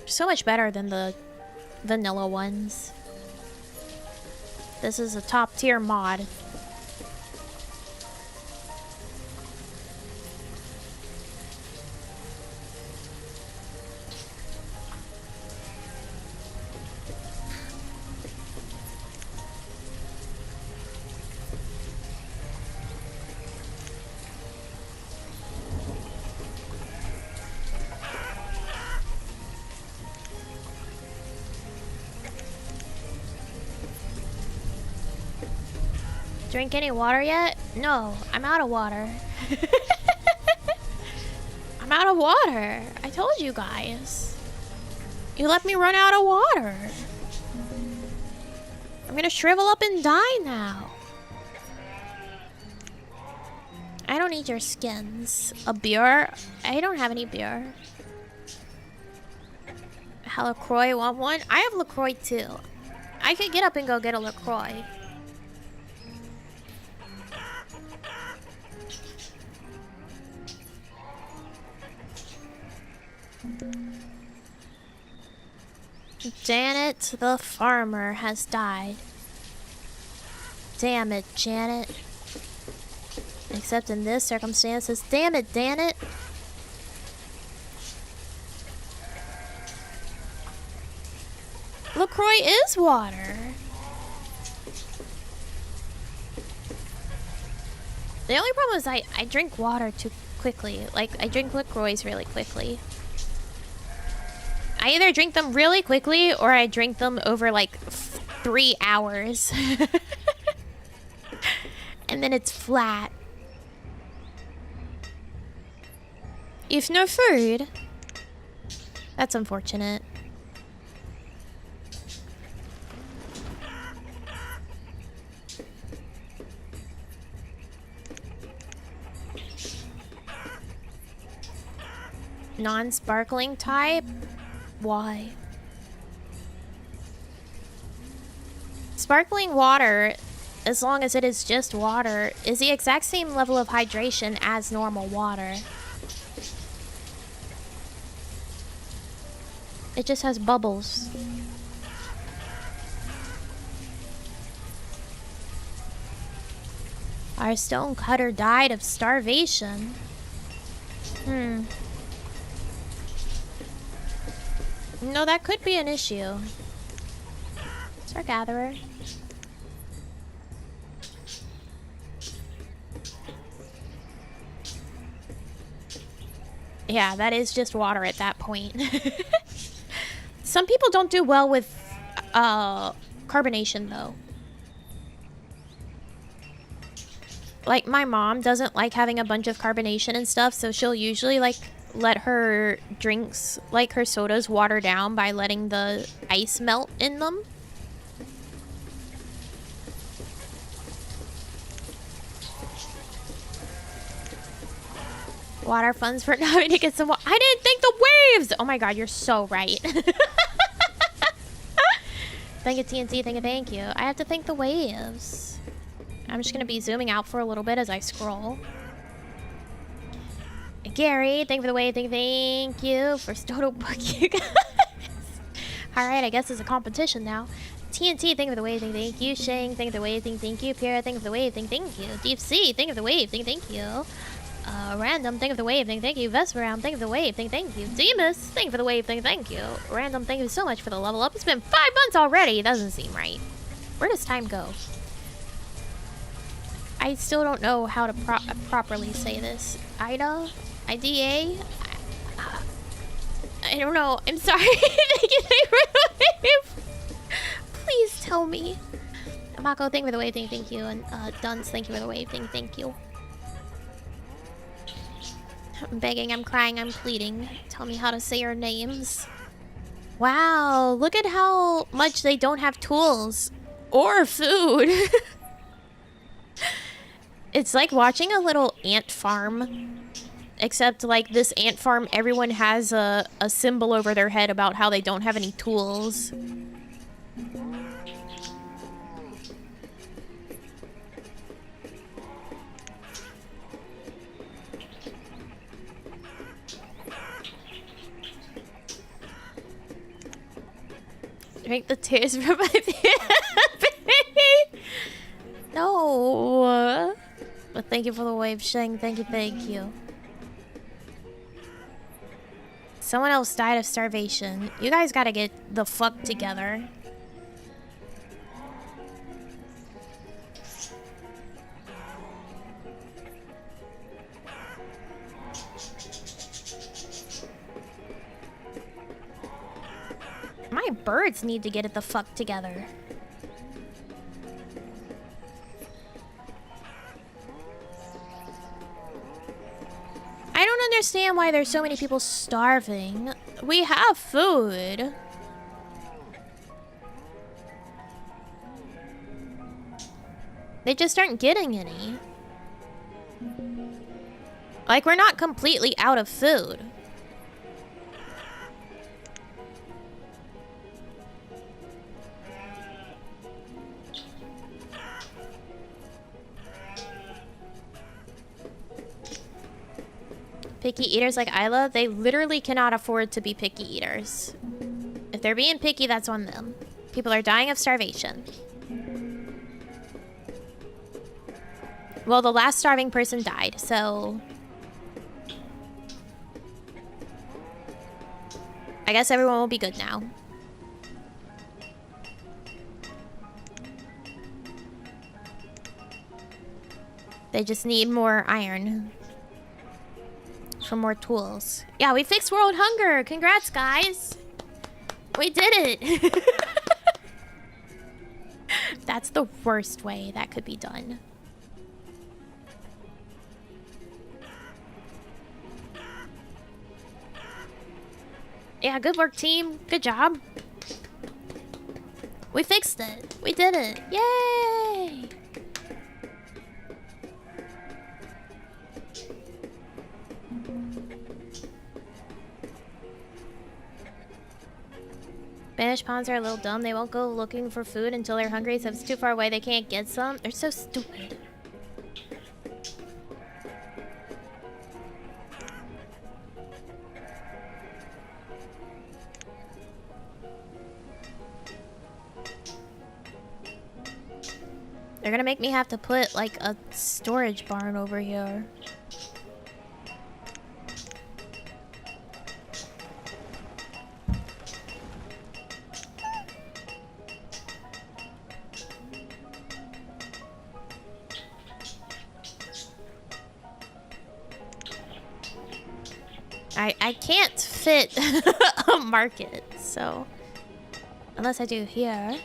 So much better than the vanilla ones. This is a top tier mod. Drink any water yet? No, I'm out of water. I'm out of water. I told you guys. You let me run out of water. I'm gonna shrivel up and die now. I don't need your skins. A beer? I don't have any beer. A LaCroix, want one? I have LaCroix too. I could get up and go get a LaCroix. Janet the farmer has died. Damn it, Janet. Except in this circumstances. Damn it, Janet. LaCroix is water. The only problem is I drink water too quickly. Like, I drink LaCroix really quickly. I either drink them really quickly or I drink them over like 3 hours. And then it's flat. If no food. That's unfortunate. Non-sparkling type? Why? Sparkling water, as long as it is just water, is the exact same level of hydration as normal water. It just has bubbles. Our stonecutter died of starvation. No, that could be an issue. Star gatherer. Yeah, that is just water at that point. Some people don't do well with carbonation though. Like my mom doesn't like having a bunch of carbonation and stuff, so she'll usually like let her drinks, like her sodas, water down by letting the ice melt in them. Water funds for having to get some I didn't think the waves! Oh my god, you're so right. Thank you, TNT. Thank you. I have to thank the waves. I'm just gonna be zooming out for a little bit as I scroll. Gary, thank you for the wave. Thank you for Stoto Book, you guys. Alright, I guess it's a competition now. TNT, thank you for the wave. Thank you. Shang, thank you for the wave. Thank you. Pierre, thank you for the wave. Thank you. Deep Sea, thank you for the wave. Thank you. Random, thank you for the wave. Thank you. Vesperam, thank you for the wave. Thank you. Demus, thank you for the wave. Thank you. Random, thank you so much for the level up. It's been 5 months already. It doesn't seem right. Where does time go? I still don't know how to properly say this. Ida? IDA? I don't know. I'm sorry. Please tell me. Mako, thank you for the wave thing, thank you. And Duns, thank you for the wave thing, thank you. I'm begging, I'm crying, I'm pleading. Tell me how to say your names. Wow, look at how much they don't have tools or food. It's like watching a little ant farm. Except, like, this ant farm, everyone has a symbol over their head about how they don't have any tools. Drink the tears from my baby. No. But thank you for the wave, Sheng. Thank you, thank you. Someone else died of starvation. You guys gotta get the fuck together. My birds need to get it the fuck together. I don't understand why there's so many people starving. We have food. They just aren't getting any. Like, we're not completely out of food. Picky eaters like Isla, they literally cannot afford to be picky eaters. If they're being picky, that's on them. People are dying of starvation. Well, the last starving person died, so... I guess everyone will be good now. They just need more iron. For more tools. Yeah, we fixed world hunger. Congrats, guys. We did it. That's the worst way that could be done. Yeah, good work, team. Good job. We fixed it. We did it. Yay! Banished pawns are a little dumb. They won't go looking for food until they're hungry, so if it's too far away, they can't get some. They're so stupid. They're gonna make me have to put, like, a storage barn over here. I can't fit a market, so... Unless I do here.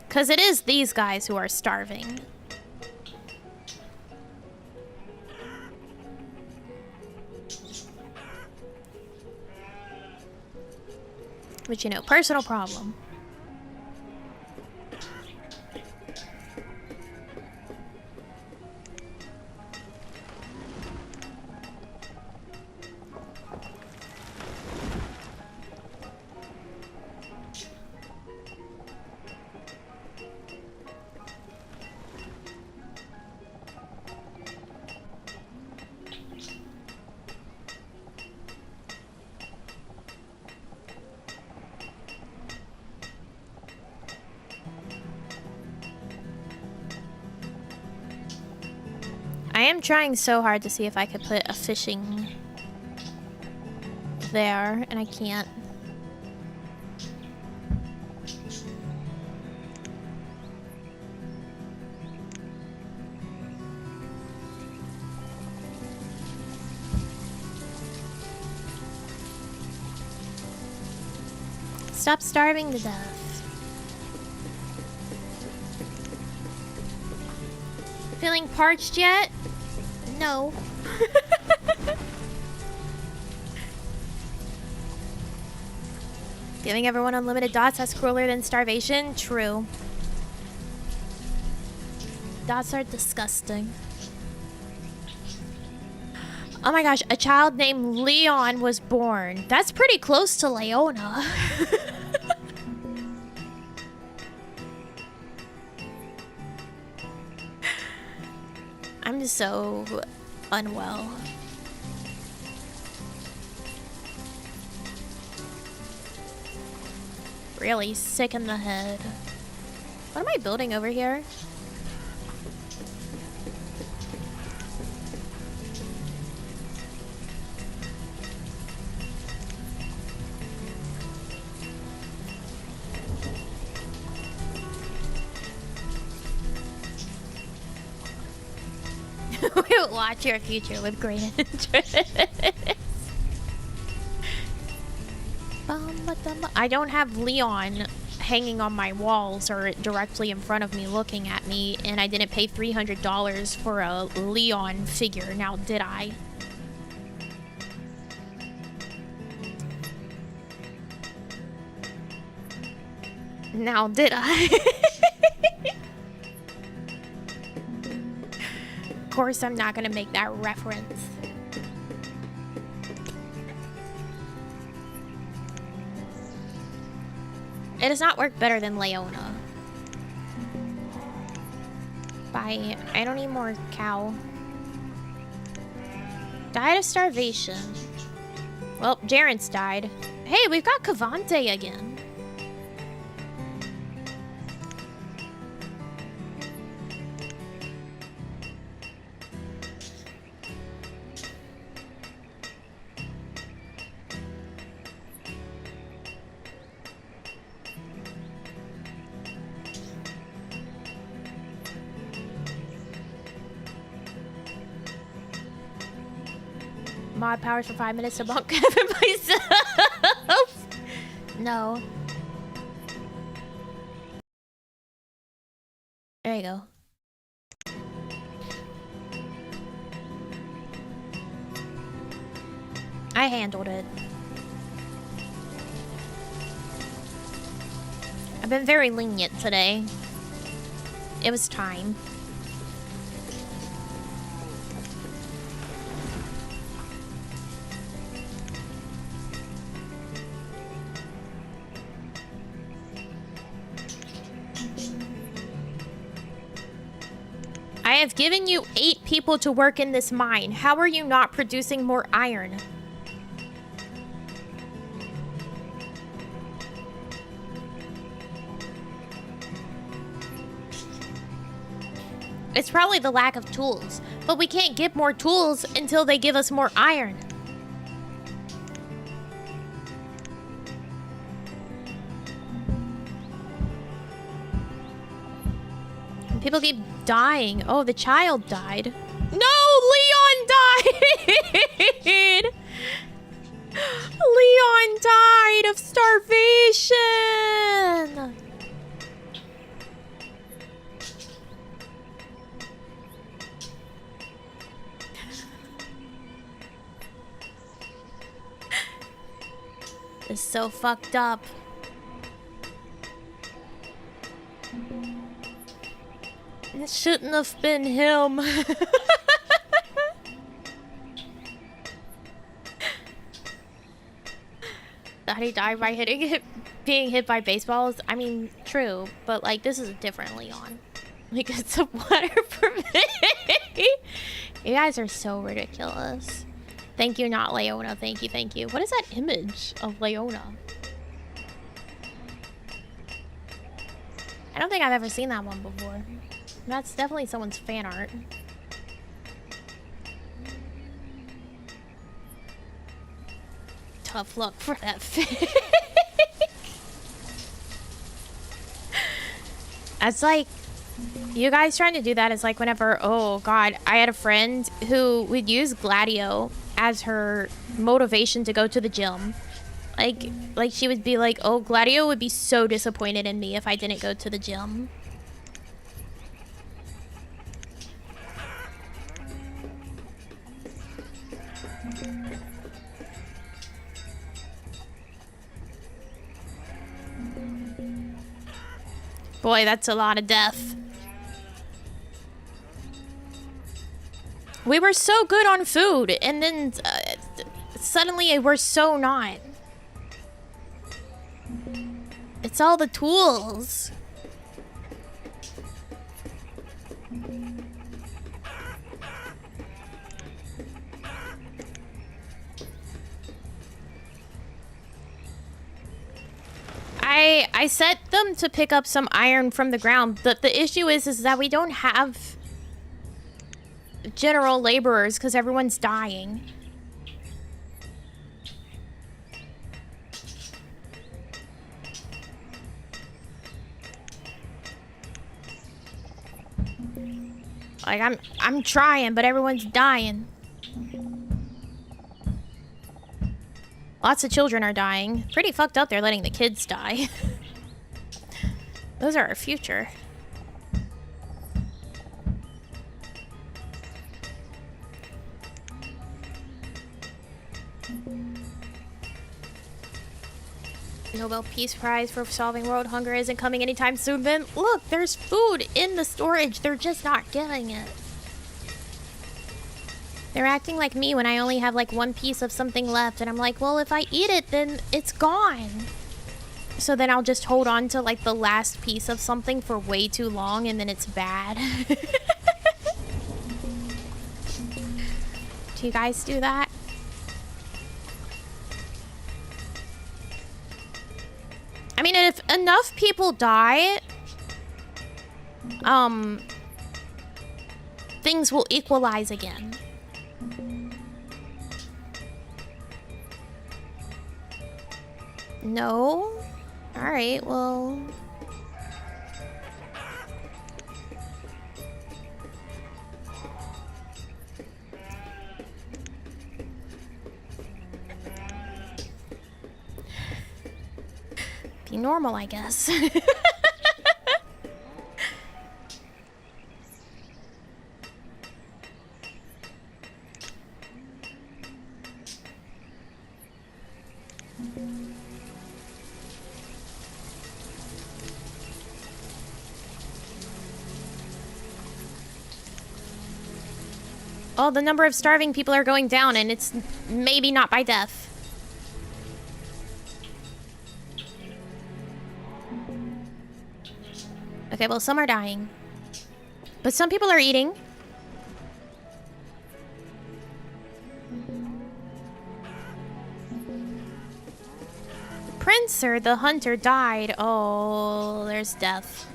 Because it is these guys who are starving. But you know, personal problem. I am trying so hard to see if I could put a fishing there, and I can't. Stop starving to death. Feeling parched yet? No. Giving everyone unlimited dots, that's crueler than starvation? True. Dots are disgusting. Oh my gosh, a child named Leon was born. That's pretty close to Leona. I'm so unwell. Really sick in the head. What am I building over here? We'll watch your future with great interest. I don't have Leon hanging on my walls or directly in front of me looking at me, and I didn't pay $300 for a Leon figure. Now, did I? Now, did I? Of course, I'm not gonna make that reference. It does not work better than Leona. Bye. I don't need more cow. Died of starvation. Well, Jaren's died. Hey, we've got Cavante again. Mod powers for 5 minutes to bump Kevin myself. No. There you go. I handled it. I've been very lenient today. It was time. I have given you 8 people to work in this mine. How are you not producing more iron? It's probably the lack of tools, but we can't get more tools until they give us more iron. People keep dying. Oh, the child died. No, Leon died! Leon died of starvation! It's so fucked up. It shouldn't have been him. That he died by being hit by baseballs. I mean, true, but like this is a different Leon. Like it's a water for me. You guys are so ridiculous. Thank you, not Leona. Thank you, thank you. What is that image of Leona? I don't think I've ever seen that one before. That's definitely someone's fan art. tough luck for that fic. It's like, you guys trying to do that is like whenever, oh god, I had a friend who would use Gladio as her motivation to go to the gym. Like she would be like, oh, Gladio would be so disappointed in me if I didn't go to the gym. Boy, that's a lot of death. We were so good on food, and then suddenly we're so not. It's all the tools. I set them to pick up some iron from the ground. The issue is that we don't have general laborers because everyone's dying. Like I'm trying, but everyone's dying. Lots of children are dying. Pretty fucked up they're letting the kids die. Those are our future. Nobel Peace Prize for solving world hunger isn't coming anytime soon. Then look, there's food in the storage. They're just not getting it. They're acting like me when I only have like one piece of something left. And I'm like, well, if I eat it, then it's gone. So then I'll just hold on to like the last piece of something for way too long and then it's bad. Do you guys do that? I mean, if enough people die, things will equalize again. No? Alright, well... be normal, I guess. Oh, the number of starving people are going down, and it's maybe not by death. Okay, well, some are dying. But some people are eating. Princer, the hunter, died. Oh, there's death.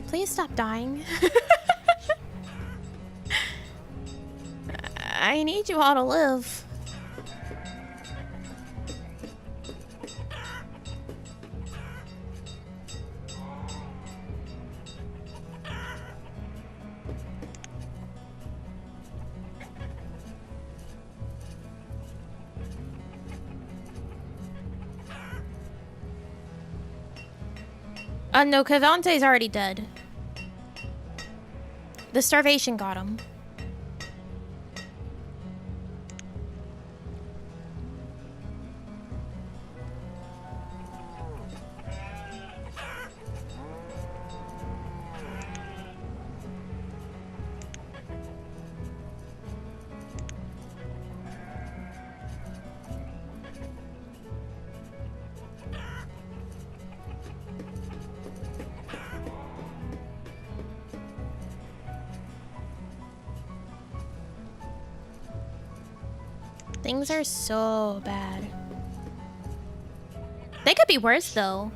Please stop dying. I need you all to live. No, Cavante's already dead. The starvation got him. Things are so bad. They could be worse, though.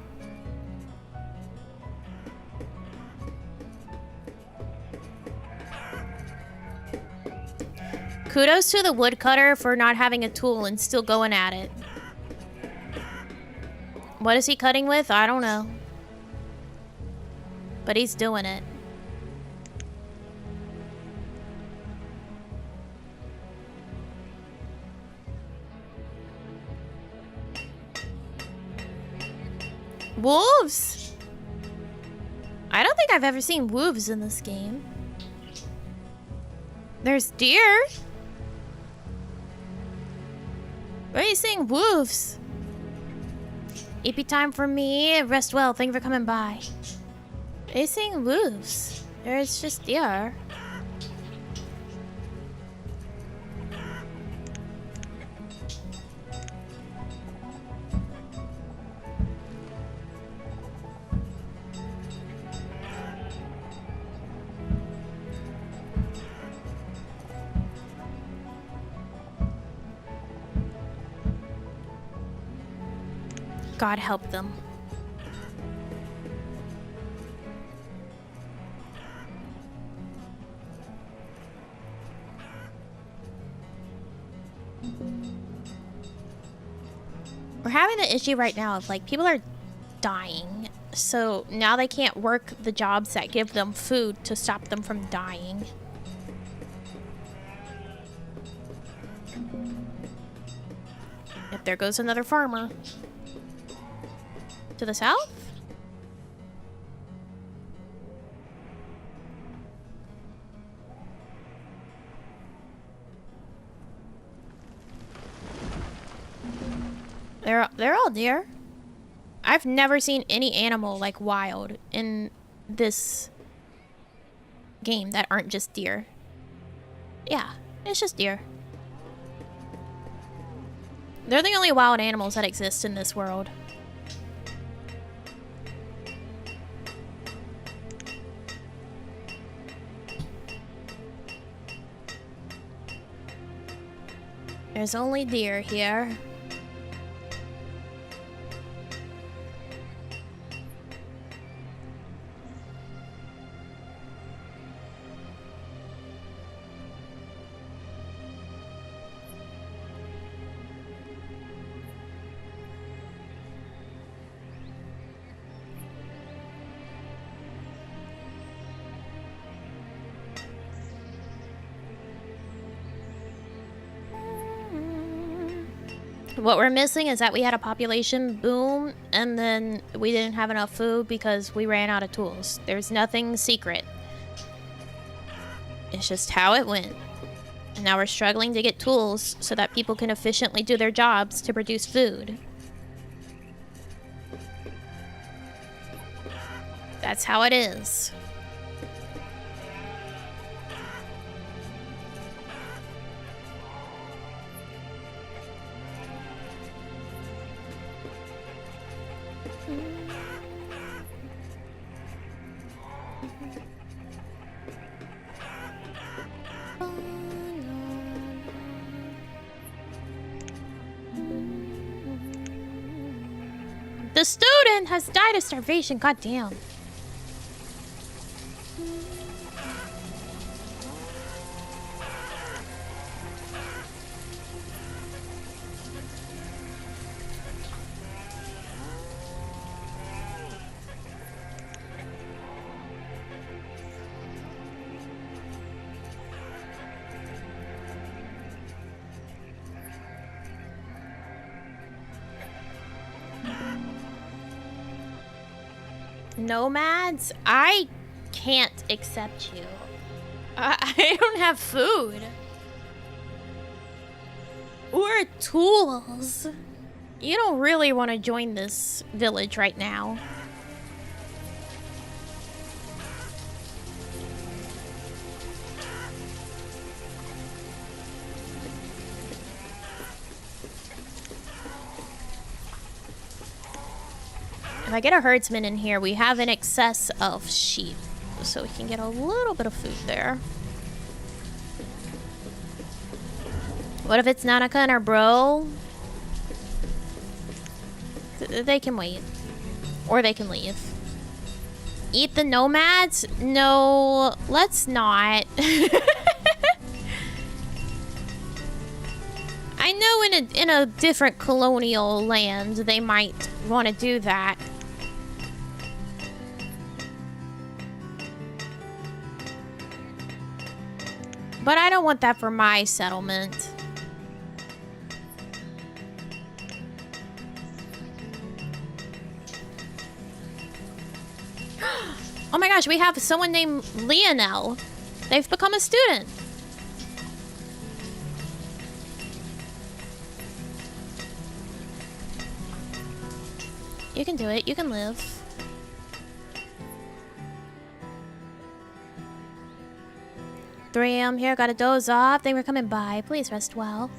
Kudos to the woodcutter for not having a tool and still going at it. What is he cutting with? I don't know. But he's doing it. Wolves! I don't think I've ever seen wolves in this game. There's deer. Where are you seeing wolves? EP time for me. Rest well. Thank you for coming by. Are you seeing wolves? There's just deer. God help them. We're having the issue right now of like people are dying. So now they can't work the jobs that give them food to stop them from dying. Yep, there goes another farmer. To the south? They're all deer. I've never seen any animal like wild in this game that aren't just deer. Yeah, it's just deer. They're the only wild animals that exist in this world. There's only deer here. What we're missing is that we had a population boom and then we didn't have enough food because we ran out of tools. There's nothing secret. It's just how it went. And now we're struggling to get tools so that people can efficiently do their jobs to produce food. That's how it is. The student has died of starvation. God damn. Nomads, I can't accept you. I don't have food. Or tools. You don't really want to join this village right now. If I get a herdsman in here, we have an excess of sheep. So we can get a little bit of food there. What if it's Nanaka and our bro? They can wait. Or they can leave. Eat the nomads? No, let's not. I know in a different colonial land they might want to do that. But I don't want that for my settlement. Oh my gosh, we have someone named Leonel. They've become a student. You can do it. You can live. "3 AM here. Gotta doze off. They were coming by. Please rest well."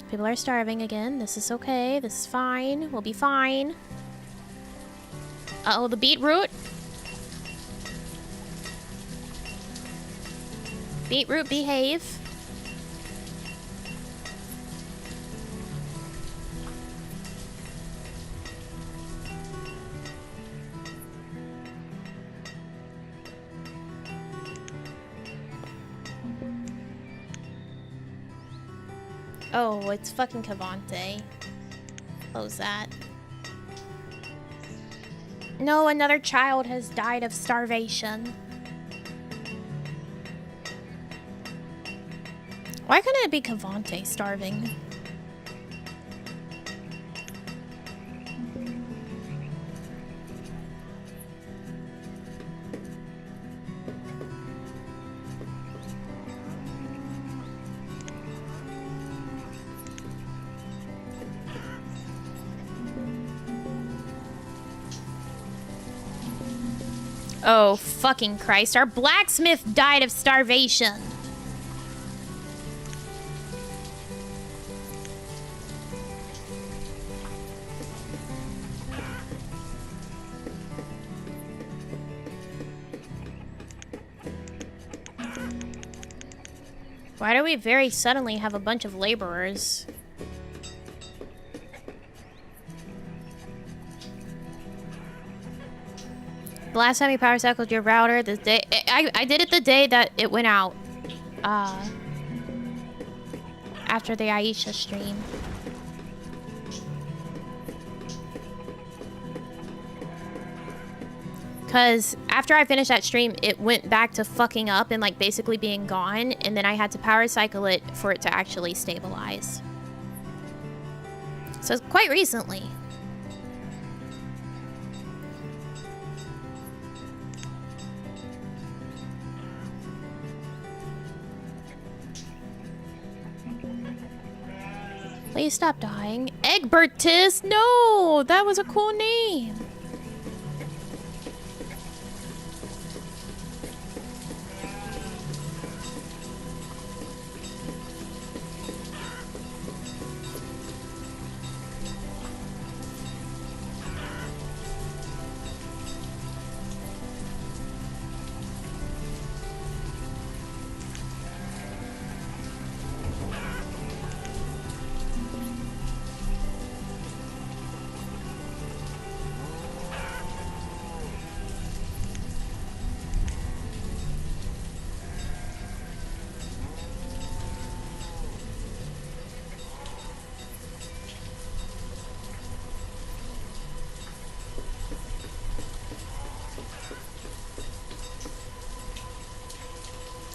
People are starving again. This is okay. This is fine. We'll be fine. Uh-oh, the beetroot. Beetroot, behave. Oh, it's fucking Cavante. Close that. No, another child has died of starvation. Why couldn't it be Cavante starving? Oh, fucking Christ. Our blacksmith died of starvation. Why do we very suddenly have a bunch of laborers? The last time you power cycled your router, the day I did it the day that it went out. After the Aisha stream. Cause after I finished that stream, it went back to fucking up and like basically being gone, and then I had to power cycle it for it to actually stabilize. So quite recently. Please stop dying. Egbertus! No! That was a cool name.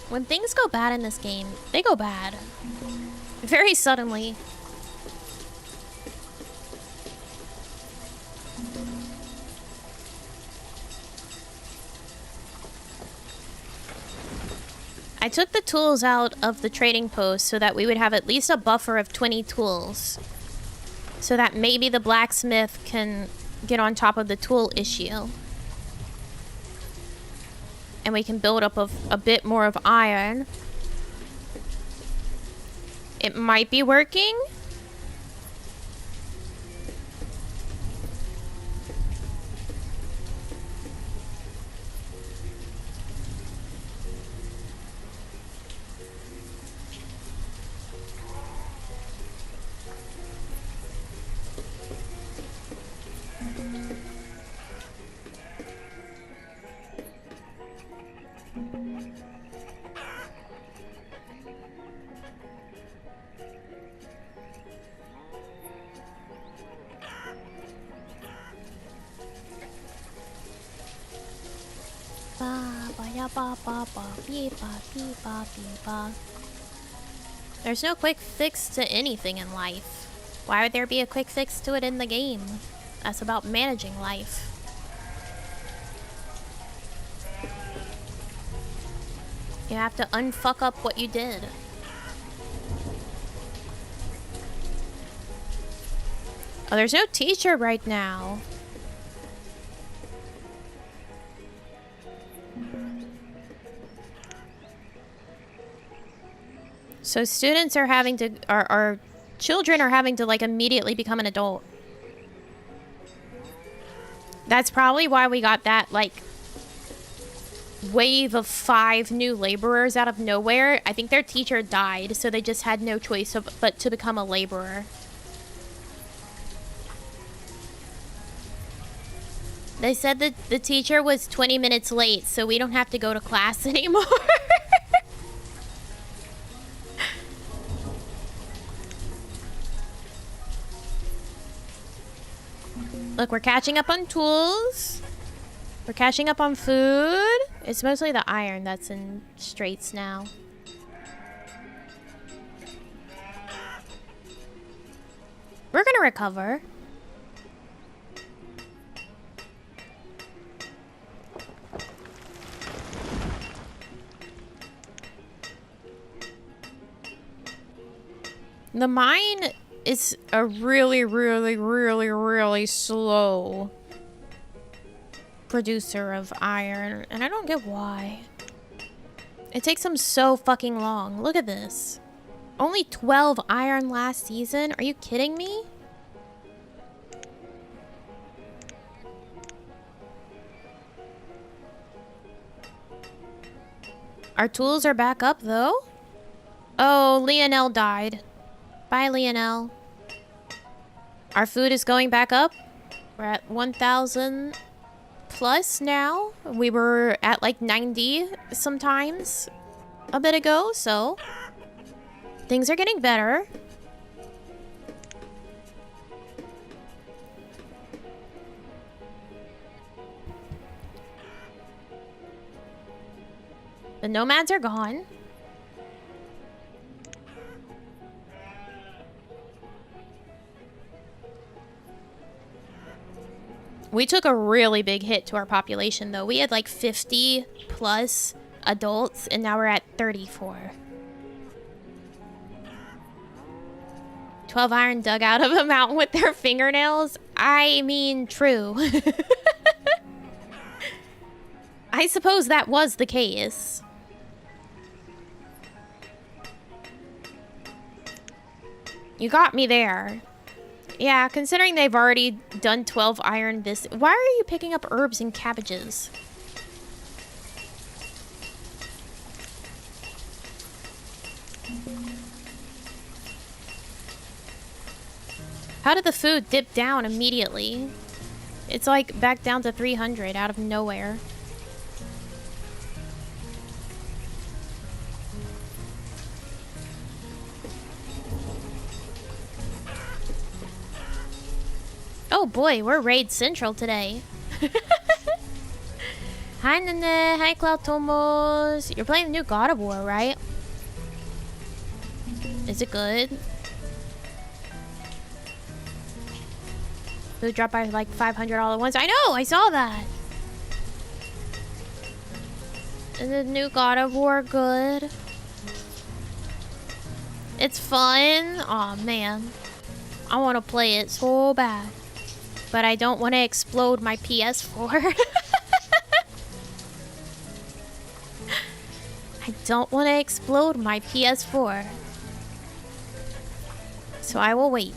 When things go bad in this game, they go bad. Very suddenly. I took the tools out of the trading post so that we would have at least a buffer of 20 tools. So that maybe the blacksmith can get on top of the tool issue. And we can build up a bit more of iron. It might be working. ba ba ba beep ba beep ba beep ba. There's no quick fix to anything in life. Why would there be a quick fix to it in the game? That's about managing life. You have to unfuck up what you did. Oh, there's no teacher right now. So students are having to, or children are having to like immediately become an adult. That's probably why we got that like wave of 5 new laborers out of nowhere. I think their teacher died, so they just had no choice but to become a laborer. They said that the teacher was 20 minutes late, so we don't have to go to class anymore. Look, we're catching up on tools. We're catching up on food. It's mostly the iron that's in straits now. We're gonna recover. The mine is a really, really, really, really slow producer of iron, and I don't get why. It takes them so fucking long. Look at this. Only 12 iron last season? Are you kidding me? Our tools are back up, though. Oh, Lionel died. Bye, Lionel. Our food is going back up. We're at 1,000 plus now. We were at like 90 sometimes a bit ago, so things are getting better. The nomads are gone. We took a really big hit to our population, though. We had like 50 plus adults, and now we're at 34. 12 iron dug out of a mountain with their fingernails? I mean, true. I suppose that was the case. You got me there. Yeah, considering they've already done 12 iron this... Why are you picking up herbs and cabbages? How did the food dip down immediately? It's like back down to 300 out of nowhere. Oh boy, we're Raid Central today. Hi Nene, hi Cloud Tomos. You're playing the new God of War, right? Is it good? Food dropped by like 500 all at once. I know, I saw that. Is the new God of War good? It's fun. Aw, man. I want to play it so bad. But I don't want to explode my PS4. I don't want to explode my PS4. So I will wait.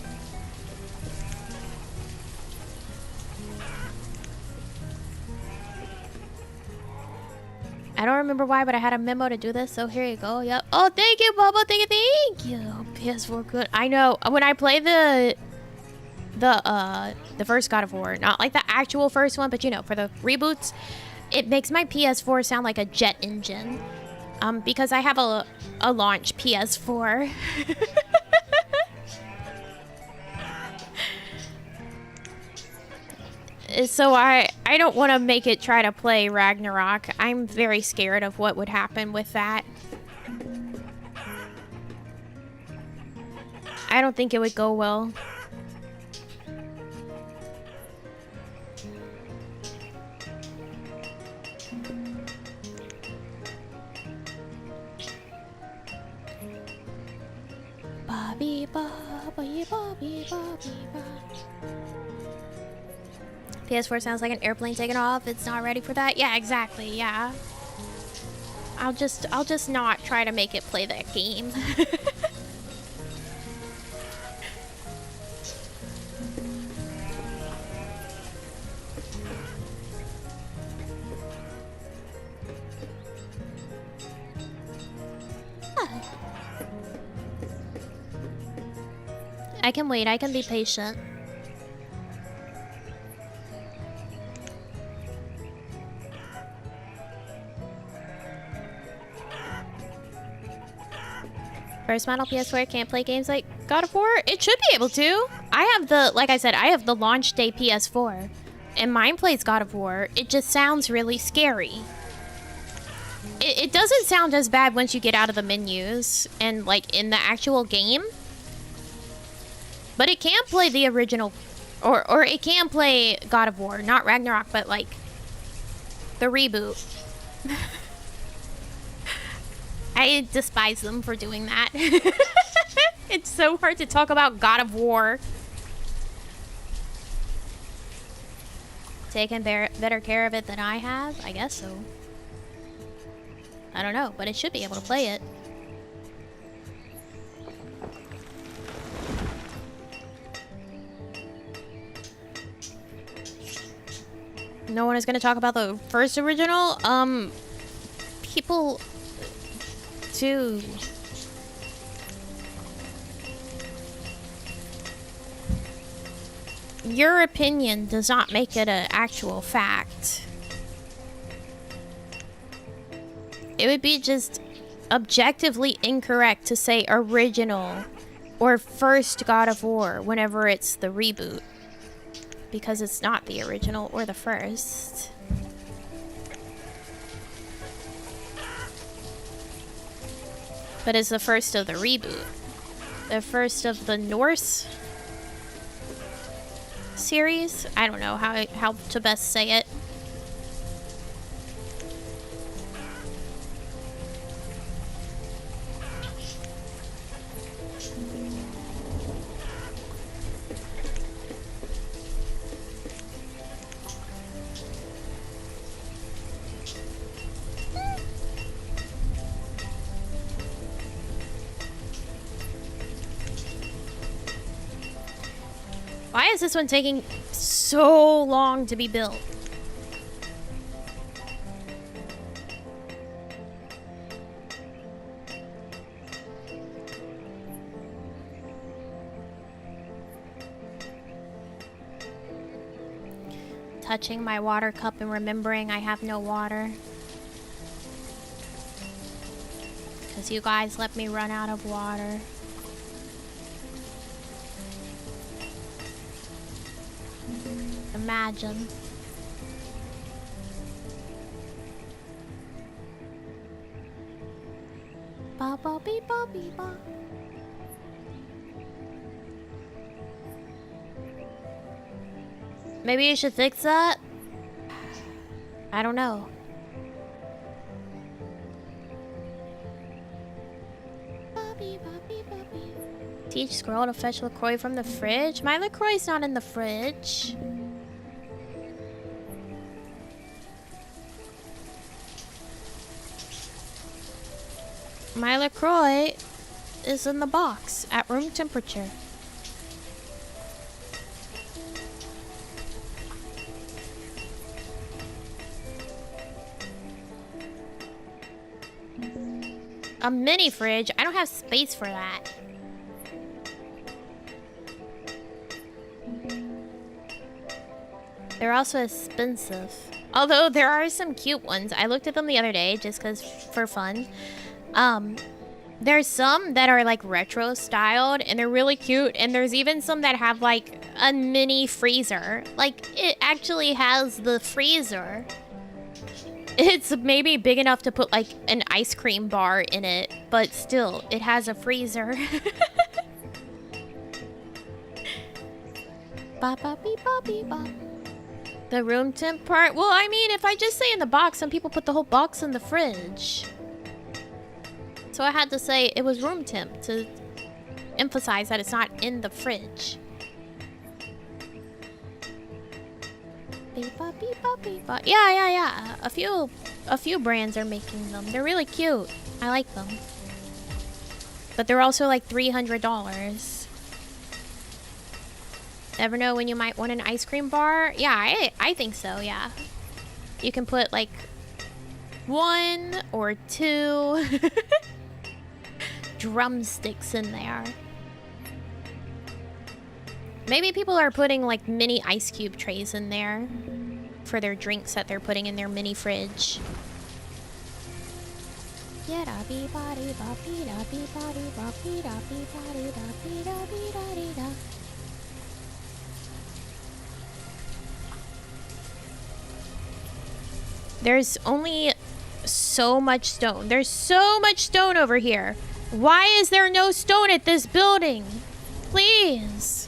I don't remember why, but I had a memo to do this, so here you go. Yep. Oh, thank you, Bubba. Thank you. PS4 good. I know. When I play the first God of War, not like the actual first one, but you know, for the reboots, it makes my PS4 sound like a jet engine. Because I have a launch PS4. So I don't want to make it try to play Ragnarok. I'm very scared of what would happen with that. I don't think it would go well. Bobby, Bobby, Bobby, Bobby, PS4 sounds like an airplane taking off. It's not ready for that. Yeah, exactly. Yeah. I'll just not try to make it play that game. I can wait. I can be patient. First model PS4 can't play games like God of War? It should be able to. I have the, like I said, I have the launch day PS4. And mine plays God of War. It just sounds really scary. It doesn't sound as bad once you get out of the menus and like in the actual game. But it can play the original, or it can play God of War. Not Ragnarok, but like the reboot. I despise them for doing that. It's so hard to talk about God of War. Taking better care of it than I have? I guess so. I don't know, but it should be able to play it. No one is going to talk about the first original. People do. Your opinion does not make it an actual fact. It would be just objectively incorrect to say original or first God of War whenever it's the reboot. Because it's not the original or the first. But it's the first of the reboot. The first of the Norse series? I don't know how to best say it. Why is this one taking so long to be built? Touching my water cup and remembering I have no water. Because you guys let me run out of water. Imagine. Ba ba bee ba bee ba. Maybe you should fix that? I don't know. Teach Squirrel to fetch LaCroix from the fridge? My LaCroix's not in the fridge. My LaCroix is in the box at room temperature. A mini fridge? I don't have space for that. They're also expensive. Although there are some cute ones. I looked at them the other day just 'cause for fun. There's some that are like retro styled and they're really cute, and there's even some that have like a mini freezer. Like it actually has the freezer. It's maybe big enough to put like an ice cream bar in it, but still, it has a freezer. Ba ba beep ba beep ba. The room temp part? Well, I mean, if I just say in the box, some people put the whole box in the fridge. So I had to say it was room temp to emphasize that it's not in the fridge. Beep-a, beep-a, beep-a. Yeah. A few brands are making them. They're really cute. I like them. But they're also like $300. Never know when you might want an ice cream bar? Yeah, I think so, yeah. You can put like 1 or 2 drumsticks in there. Maybe people are putting like mini ice cube trays in there for their drinks that they're putting in their mini fridge. There's only so much stone. There's so much stone over here. Why is there no stone at this building? Please.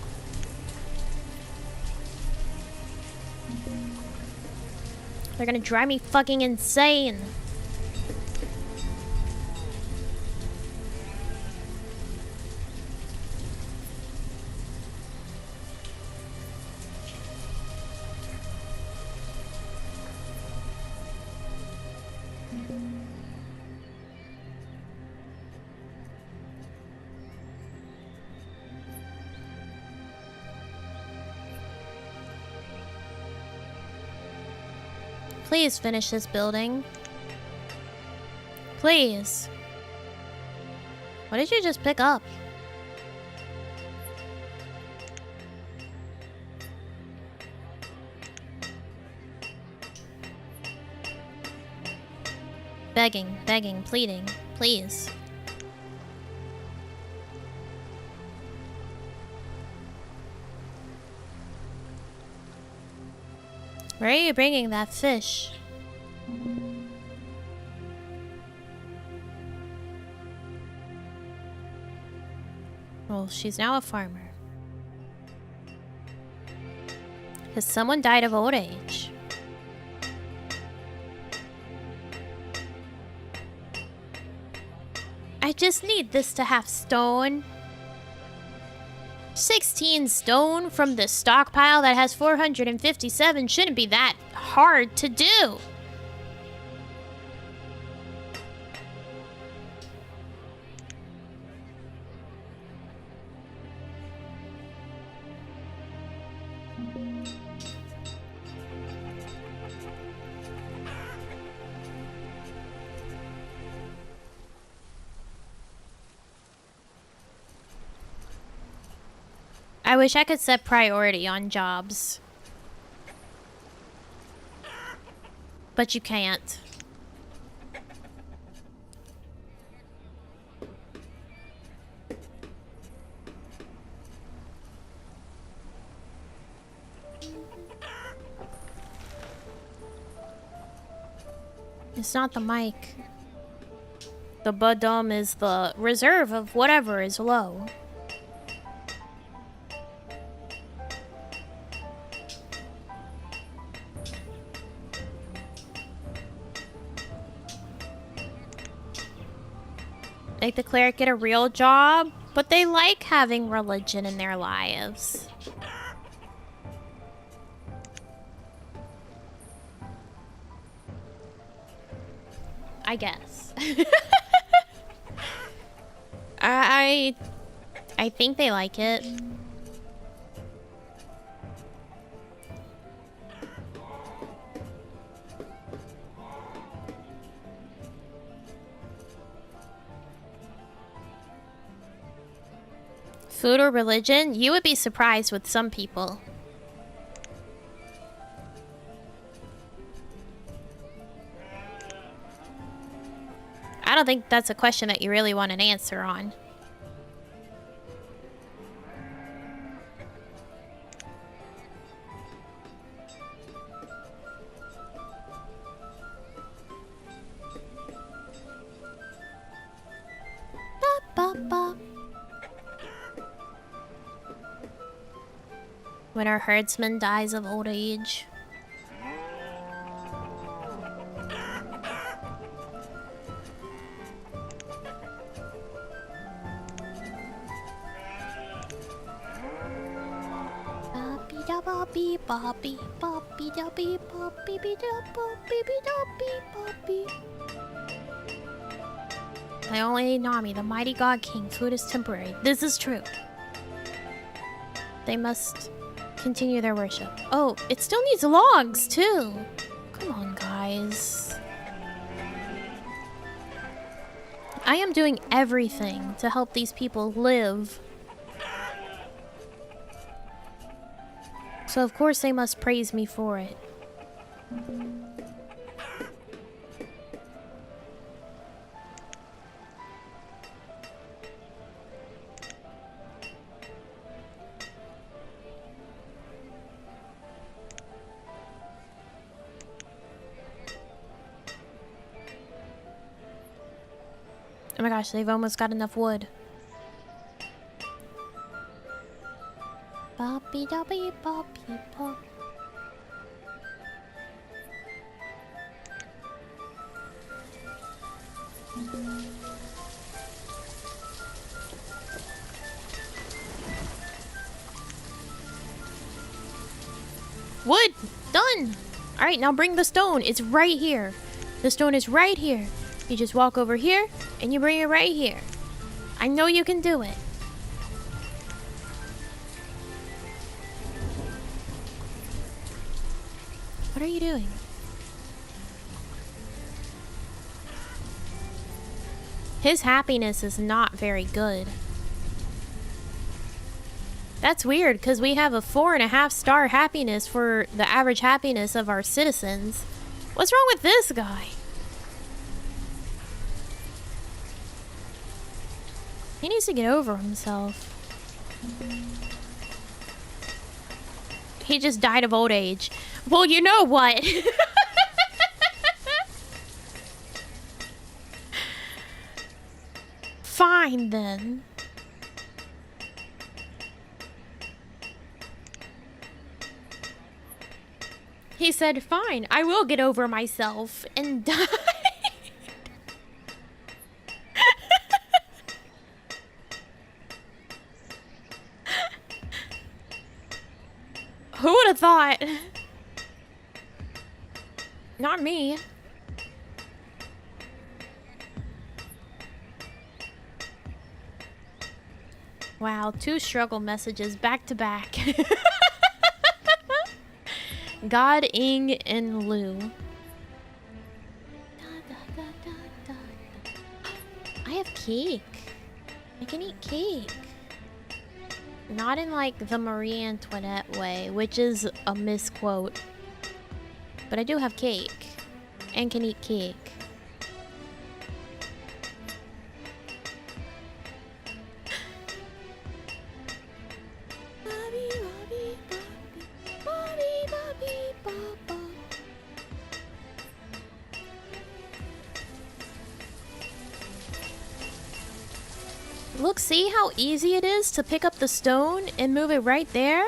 They're gonna drive me fucking insane. Please finish this building. Please. What did you just pick up? Begging, begging, pleading. Please. Where are you bringing that fish? Well, she's now a farmer. Because someone died of old age. I just need this to have stone. 16 stone from the stockpile that has 457 shouldn't be that hard to do. I wish I could set priority on jobs. But you can't. It's not the mic. The budum is the reserve of whatever is low. Make the cleric get a real job, but they like having religion in their lives. I guess. I think they like it. Food or religion? You would be surprised with some people. I don't think that's a question that you really want an answer on. When our herdsman dies of old age. I only need Nami, the mighty god king. Food is temporary. This is true. They must continue their worship. Oh, it still needs logs, too. Come on, guys. I am doing everything to help these people live. So of course they must praise me for it. Oh my gosh, they've almost got enough wood. Boppy doppy boppy pop. Wood! Done! Alright, now bring the stone. It's right here. The stone is right here. You just walk over here, and you bring it right here. I know you can do it. What are you doing? His happiness is not very good. That's weird, because we have a 4.5-star happiness for the average happiness of our citizens. What's wrong with this guy? He needs to get over himself. He just died of old age. Well, you know what? Fine, then. He said, fine, I will get over myself and die. Who would have thought? Not me. Wow, 2 struggle messages back to back. God, Ing, and Lou. I have cake. I can eat cake. Not in like the Marie Antoinette way, which is a misquote. But I do have cake. And can eat cake. Look, see how easy it is to pick up the stone and move it right there?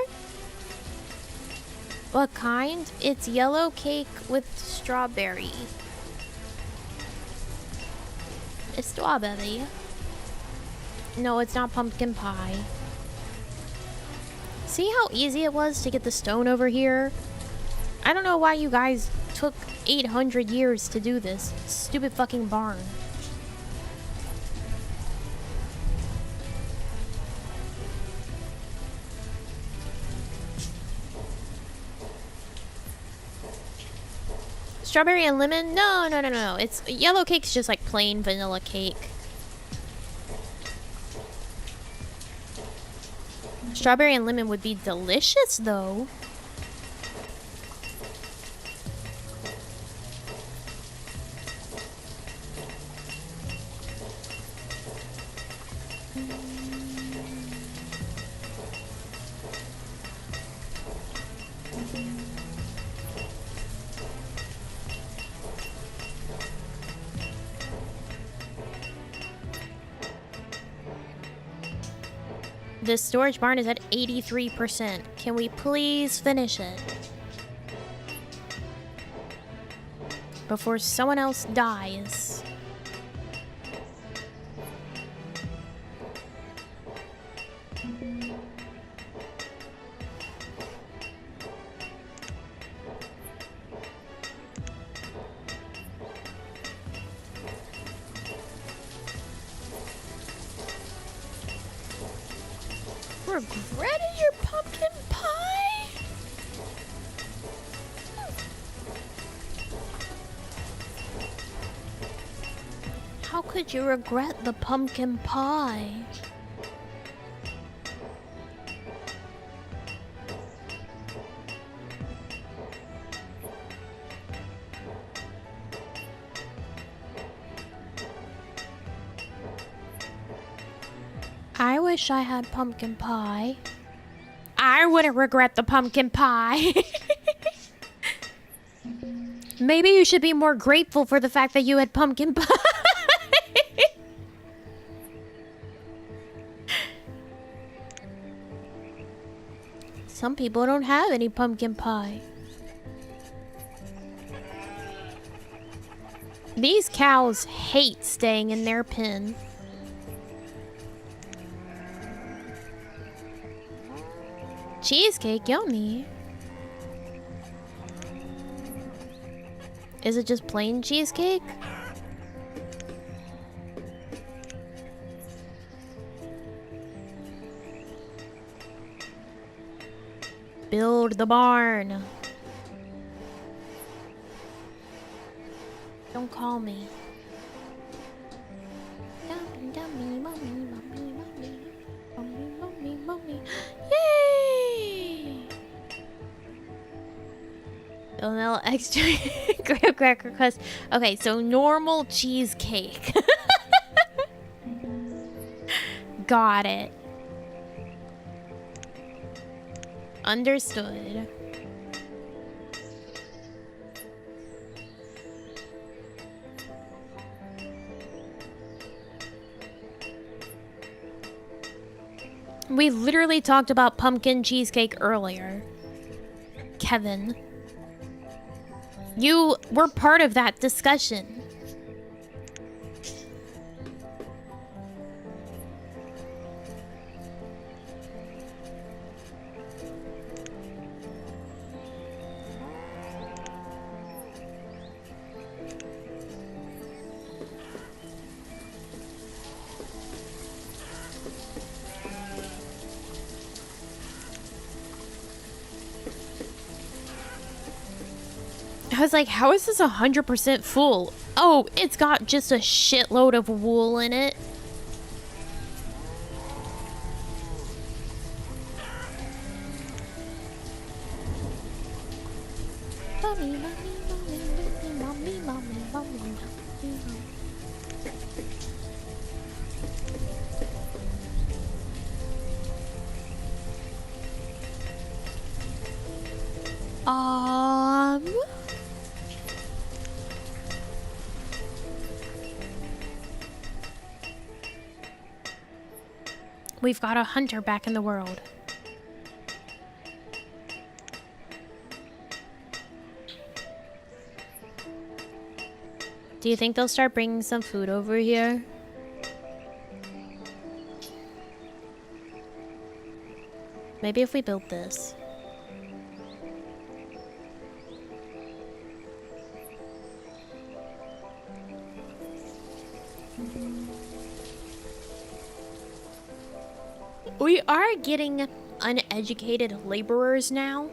What kind? It's yellow cake with strawberry. It's strawberry. No, it's not pumpkin pie. See how easy it was to get the stone over here? I don't know why you guys took 800 years to do this. Stupid fucking barn. Strawberry and lemon? No. It's yellow cake's just like plain vanilla cake. Strawberry and lemon would be delicious though. This storage barn is at 83%. Can we please finish it? Before someone else dies. Regretted your pumpkin pie? How could you regret the pumpkin pie? I wish I had pumpkin pie. I wouldn't regret the pumpkin pie. Maybe you should be more grateful for the fact that you had pumpkin pie. Some people don't have any pumpkin pie. These cows hate staying in their pen. Cheesecake, yummy. Is it just plain cheesecake? Build the barn. Don't call me. Dummy, dummy, mommy, mommy, mommy. Mommy, mommy, mommy. Yay! A little extra graham cracker crust. Okay, so normal cheesecake. Got it. Understood. We literally talked about pumpkin cheesecake earlier. Kevin. You were part of that discussion. I was like, how is this 100% full? Oh, it's got just a shitload of wool in it. Mommy, mommy, mommy, mommy, mommy, mommy, mommy, mommy. We've got a hunter back in the world. Do you think they'll start bringing some food over here? Maybe if we build this. We are getting uneducated laborers now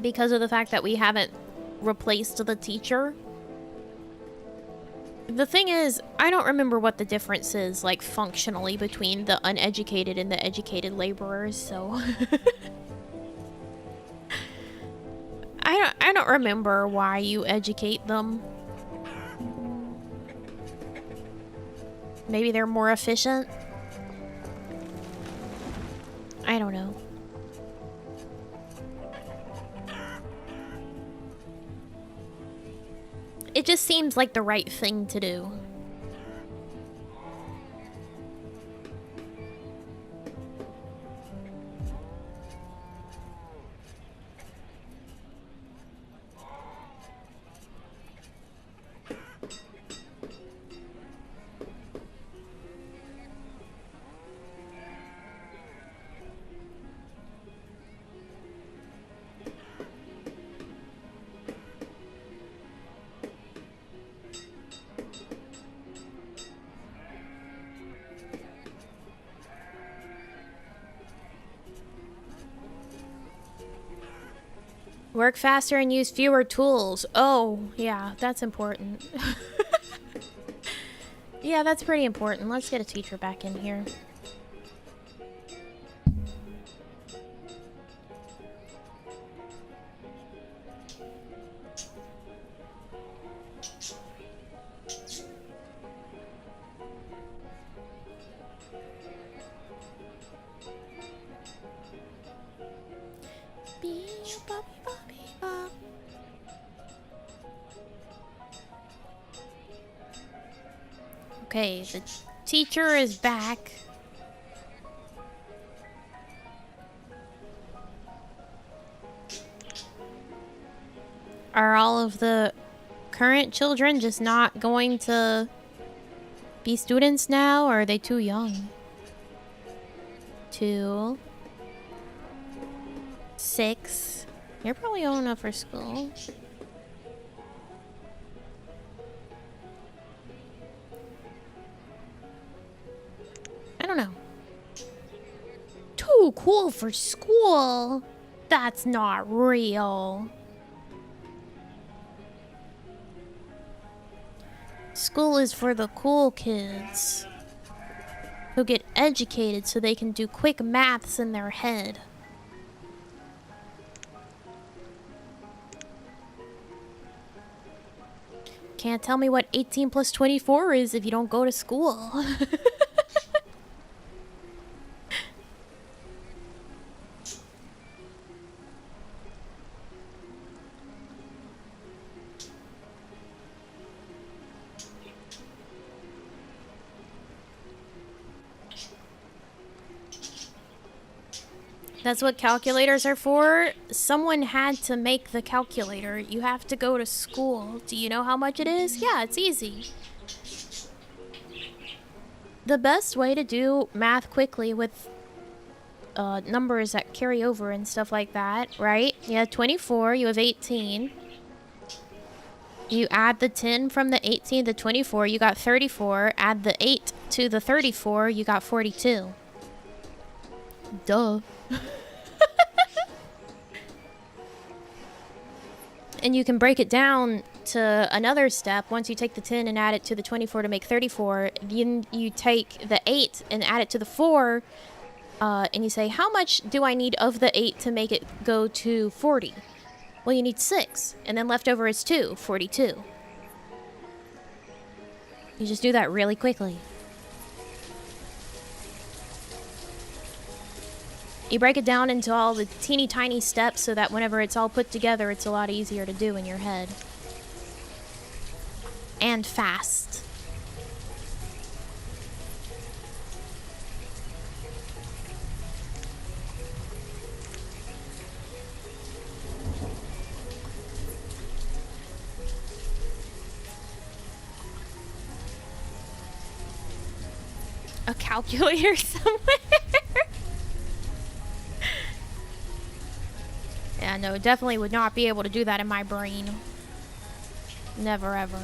because of the fact that we haven't replaced the teacher. The thing is, I don't remember what the difference is, like, functionally between the uneducated and the educated laborers, so... I don't remember why you educate them. Maybe they're more efficient? I don't know. It just seems like the right thing to do. Work faster and use fewer tools. Oh, yeah, that's important. Yeah, that's pretty important. Let's get a teacher back in here. Okay, the teacher is back. Are all of the current children just not going to be students now, or are they too young? 2, 6. You're probably old enough for school. I don't know. Too cool for school? That's not real. School is for the cool kids who get educated so they can do quick maths in their head. Can't tell me what 18 plus 24 is if you don't go to school. That's what calculators are for. Someone had to make the calculator. You have to go to school. Do you know how much it is? Yeah, it's easy. The best way to do math quickly with numbers that carry over and stuff like that, right? You have 24, you have 18. You add the 10 from the 18 to 24, you got 34. Add the 8 to the 34, you got 42. Duh. And you can break it down to another step. Once you take the 10 and add it to the 24 to make 34, then you take the 8 and add it to the 4, and you say, how much do I need of the 8 to make it go to 40? Well, you need 6, and then left over is 2, 42. You just do that really quickly. You break it down into all the teeny tiny steps so that whenever it's all put together, it's a lot easier to do in your head. And fast. A calculator somewhere? Yeah, no, definitely would not be able to do that in my brain. Never ever.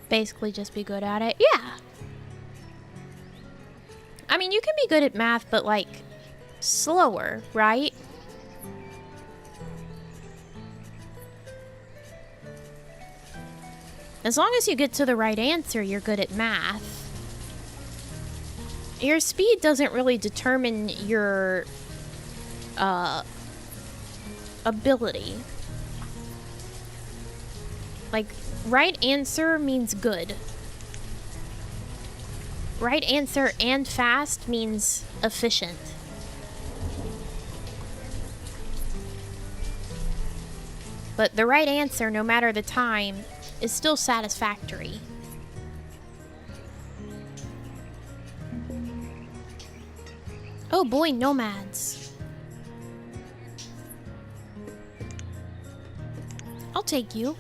Basically just be good at it. Yeah. I mean, you can be good at math, but like slower, right? As long as you get to the right answer, you're good at math. Your speed doesn't really determine your ability. Like, right answer means good. Right answer and fast means efficient. But the right answer, no matter the time, is still satisfactory. Oh boy, nomads. I'll take you.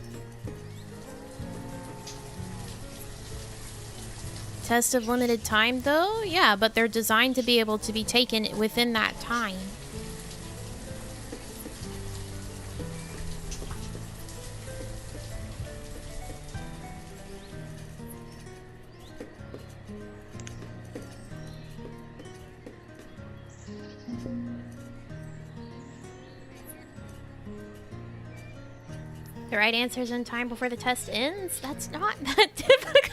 Test of limited time though? Yeah, but they're designed to be able to be taken within that time. The right answer is in time before the test ends? That's not that difficult.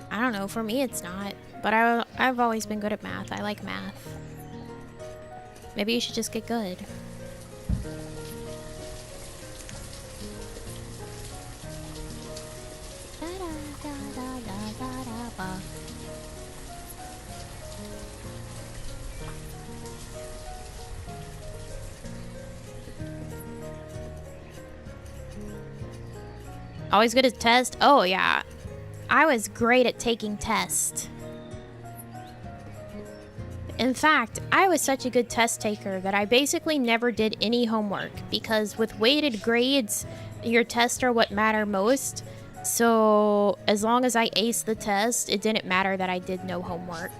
I don't know, for me it's not. But I've always been good at math. I like math. Maybe you should just get good. Always good at test? Oh, yeah. I was great at taking tests. In fact, I was such a good test taker that I basically never did any homework because with weighted grades, your tests are what matter most. So as long as I aced the test, it didn't matter that I did no homework.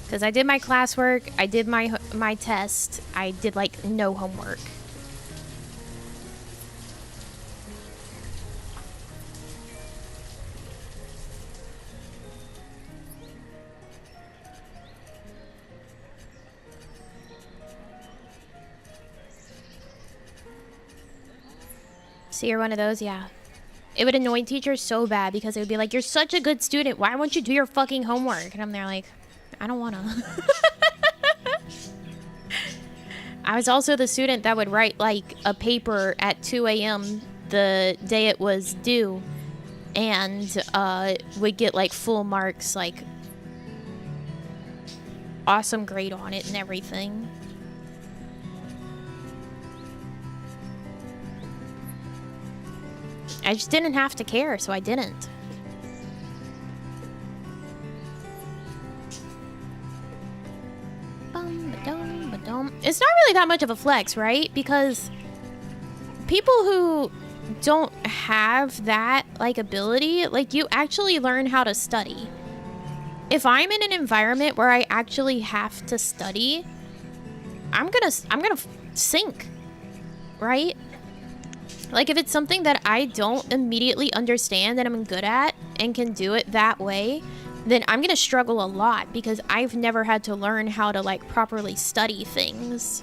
Because I did my classwork, I did my test, I did like no homework. So you're one of those, yeah. It would annoy teachers so bad because it would be like, you're such a good student, why won't you do your fucking homework? And I'm there like, I don't wanna. I was also the student that would write like a paper at 2 a.m. the day it was due and would get like full marks, like awesome grade on it and everything. I just didn't have to care, so I didn't. It's not really that much of a flex, right? Because people who don't have that like ability, like you actually learn how to study. If I'm in an environment where I actually have to study, I'm gonna sink, right? Like if it's something that I don't immediately understand that I'm good at and can do it that way, then I'm gonna struggle a lot because I've never had to learn how to like properly study things.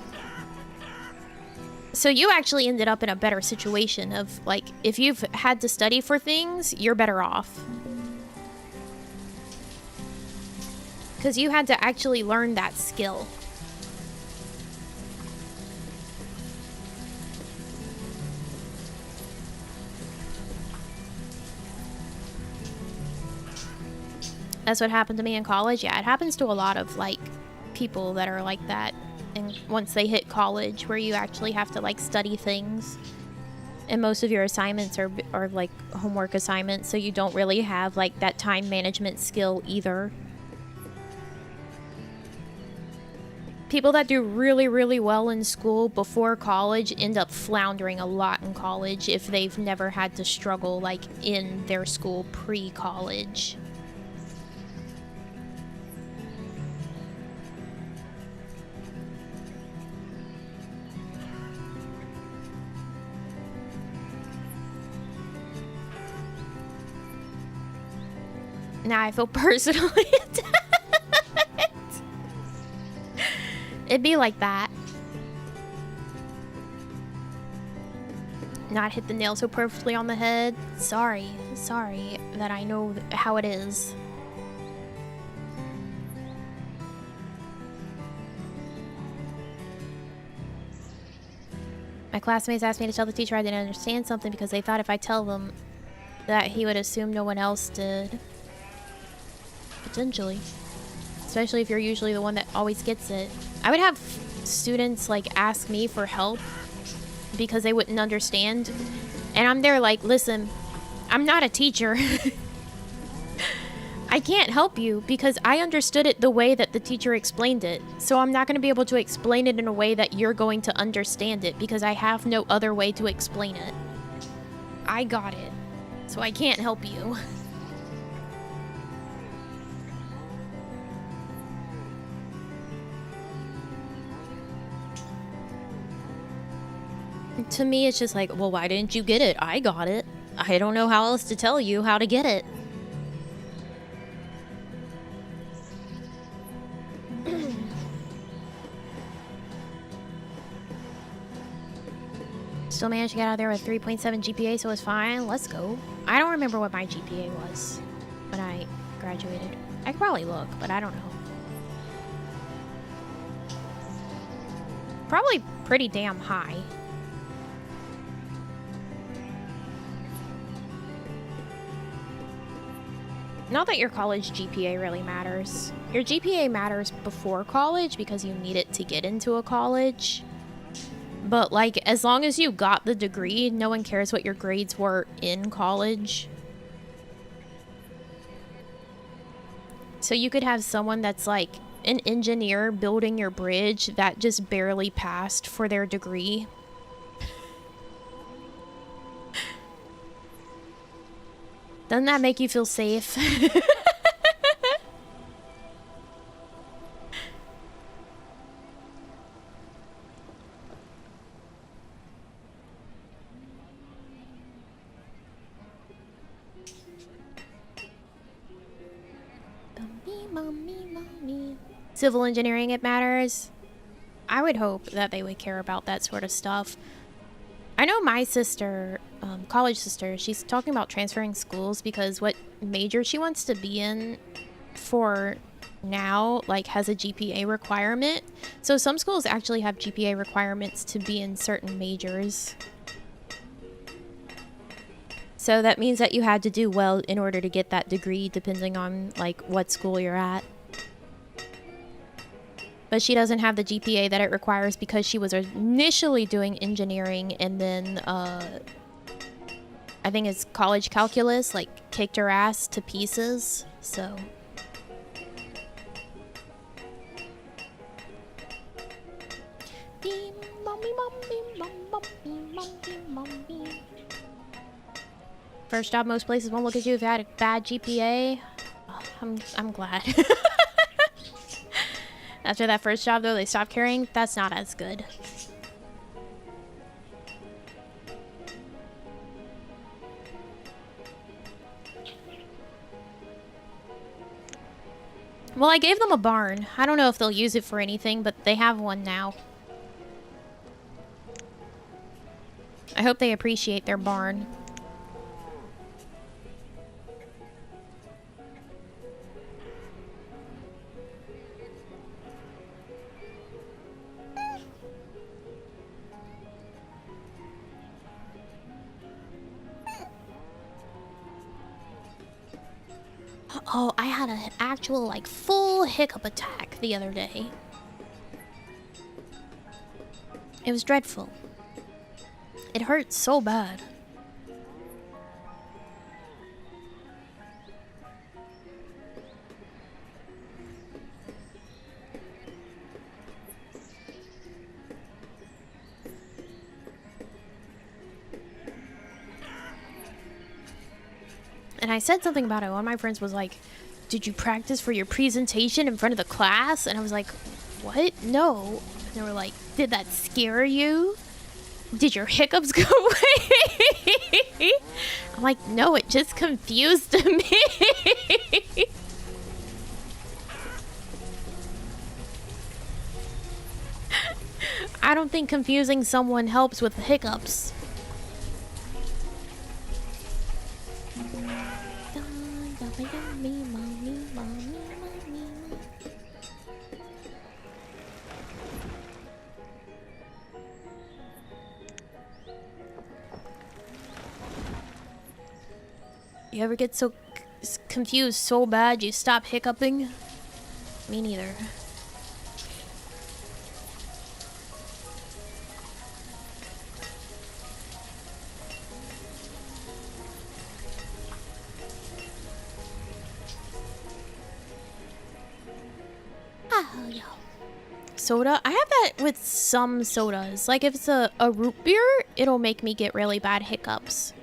So you actually ended up in a better situation of like, if you've had to study for things, you're better off. Because you had to actually learn that skill. That's what happened to me in college. Yeah, it happens to a lot of like people that are like that. And once they hit college, where you actually have to like study things, and most of your assignments are like homework assignments, so you don't really have like that time management skill either. People that do really, really well in school before college end up floundering a lot in college if they've never had to struggle like in their school pre-college. Now I feel personally attacked. It'd be like that. Not hit the nail so perfectly on the head. Sorry that I know how it is. My classmates asked me to tell the teacher I didn't understand something because they thought if I tell them that he would assume no one else did. Potentially. Especially if you're usually the one that always gets it. I would have students like ask me for help because they wouldn't understand. And I'm there like, listen, I'm not a teacher. I can't help you because I understood it the way that the teacher explained it. So I'm not going to be able to explain it in a way that you're going to understand it because I have no other way to explain it. I got it. So I can't help you. To me, it's just like, well, why didn't you get it? I got it. I don't know how else to tell you how to get it. Still managed to get out of there with 3.7 GPA, so it's fine. Let's go. I don't remember what my GPA was when I graduated. I could probably look, but I don't know. Probably pretty damn high. Not that your college GPA really matters. Your GPA matters before college because you need it to get into a college. But, like, as long as you got the degree, no one cares what your grades were in college. So you could have someone that's, like, an engineer building your bridge that just barely passed for their degree. Doesn't that make you feel safe? Civil engineering, it matters. I would hope that they would care about that sort of stuff. I know my sister, college sister, she's talking about transferring schools because what major she wants to be in for now, like, has a GPA requirement. So some schools actually have GPA requirements to be in certain majors. So that means that you had to do well in order to get that degree, depending on, like, what school you're at. But she doesn't have the GPA that it requires because she was initially doing engineering and then, I think it's college calculus, like, kicked her ass to pieces, so. First job, most places won't look at you if you had a bad GPA. Oh, I'm glad. After that first job, though, they stopped caring. That's not as good. Well, I gave them a barn. I don't know if they'll use it for anything, but they have one now. I hope they appreciate their barn. Oh, I had an actual, like, full hiccup attack the other day. It was dreadful. It hurt so bad. And I said something about it. One of my friends was like, did you practice for your presentation in front of the class? And I was like, what? No. And they were like, did that scare you? Did your hiccups go away? I'm like, no, it just confused me. I don't think confusing someone helps with the hiccups. You ever get so confused so bad you stop hiccuping? Me neither. Oh, yo. Soda? I have that with some sodas. Like if it's a root beer, it'll make me get really bad hiccups.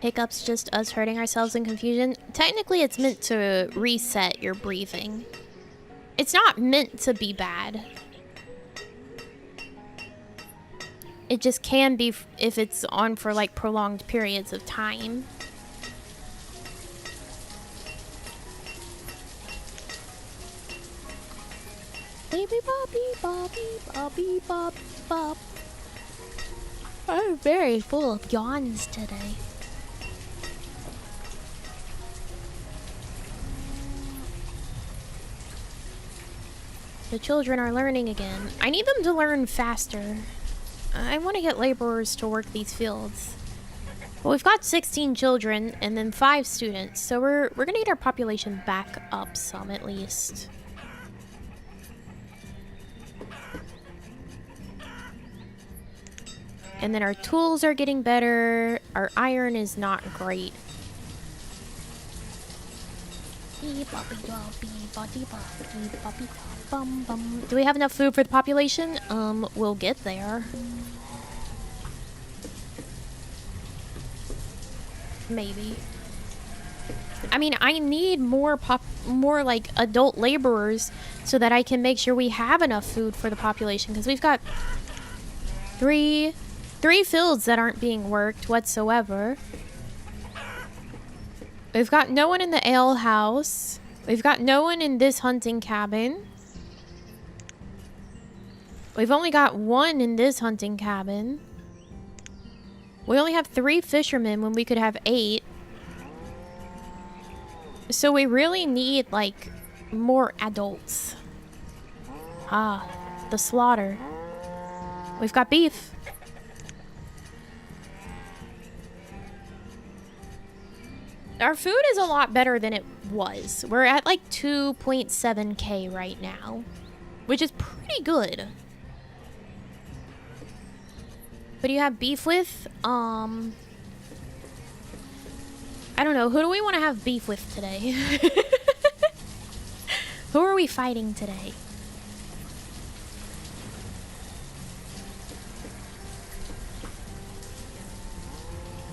Hiccups just us hurting ourselves in confusion. Technically, it's meant to reset your breathing. It's not meant to be bad. It just can be if it's on for like prolonged periods of time. Baby bobby bobby bobby bob bob. I'm very full of yawns today. The children are learning again. I need them to learn faster. I want to get laborers to work these fields. Well, we've got 16 children and then 5 students, so we're gonna get our population back up some at least. And then our tools are getting better. Our iron is not great. Do we have enough food for the population? We'll get there. Maybe. I mean, I need more like adult laborers so that I can make sure we have enough food for the population, because we've got three fields that aren't being worked whatsoever. We've got no one in the ale house. We've got no one in this hunting cabin. We've only got one in this hunting cabin. We only have 3 fishermen when we could have 8. So we really need, like, more adults. Ah, the slaughter. We've got beef. Our food is a lot better than it was. We're at like 2.7k right now, which is pretty good. What do you have beef with? I don't know. Who do we want to have beef with today? Who are we fighting today?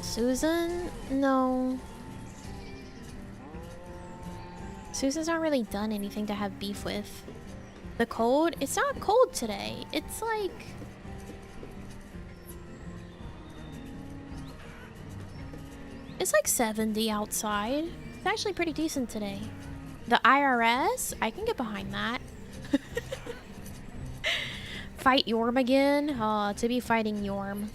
Susan? No. Susan's not really done anything to have beef with. The cold? It's not cold today. It's like... It's like 70 outside. It's actually pretty decent today. The IRS? I can get behind that. Fight Yorm again? To be fighting Yorm.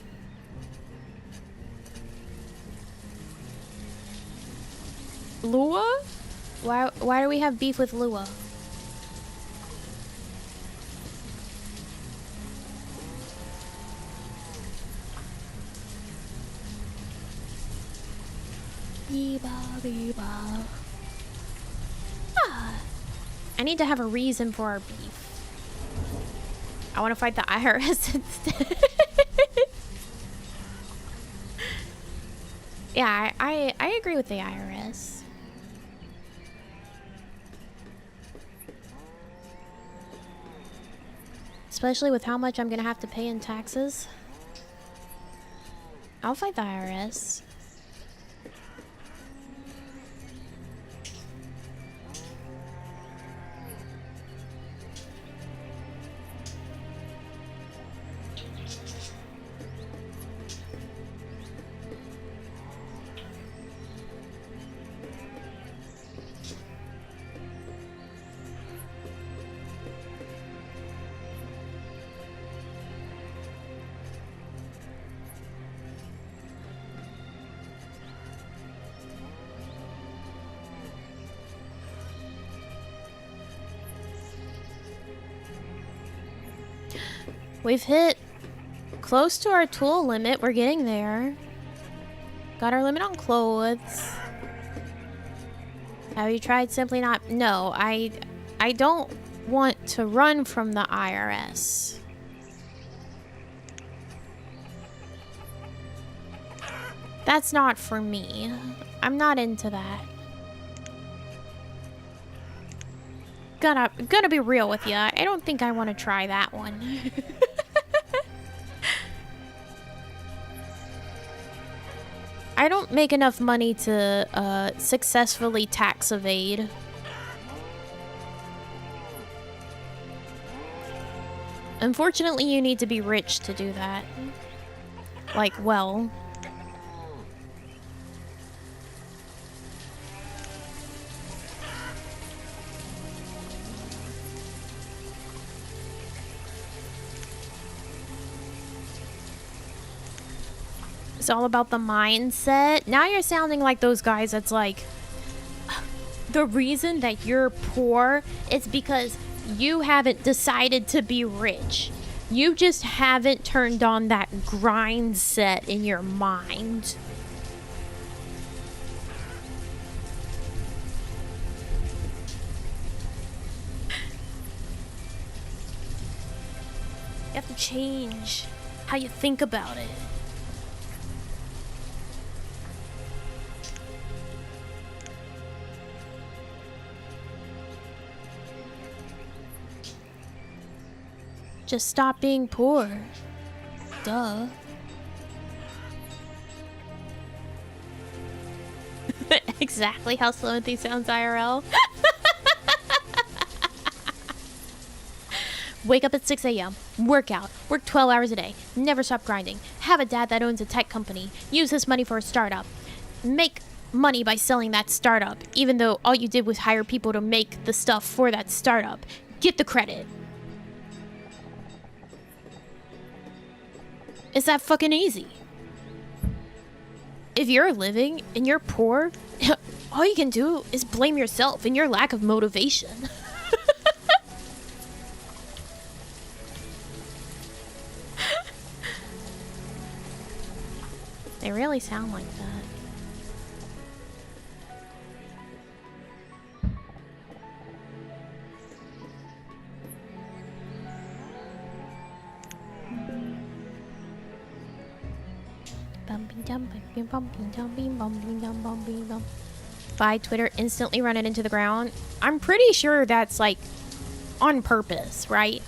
Lua? Why do we have beef with Lua? Ah, I need to have a reason for our beef. I want to fight the IRS instead. Yeah, I agree with the IRS. Especially with how much I'm gonna have to pay in taxes. I'll fight the IRS. We've hit close to our tool limit. We're getting there. Got our limit on clothes. Have you tried Simply Not? No, I don't want to run from the IRS. That's not for me. I'm not into that. Gonna be real with you. I don't think I want to try that one. I don't make enough money to successfully tax evade. Unfortunately, you need to be rich to do that. Like, well. It's all about the mindset. Now you're sounding like those guys that's like, the reason that you're poor is because you haven't decided to be rich. You just haven't turned on that grind set in your mind. You have to change how you think about it. Just stop being poor. Duh. Exactly how Slowenthy sounds IRL. Wake up at 6 a.m. Work out. Work 12 hours a day. Never stop grinding. Have a dad that owns a tech company. Use this money for a startup. Make money by selling that startup, even though all you did was hire people to make the stuff for that startup. Get the credit. It's that fucking easy. If you're living and you're poor, all you can do is blame yourself and your lack of motivation. They really sound like that. Buy Twitter, instantly run it into the ground. I'm pretty sure that's like on purpose, right?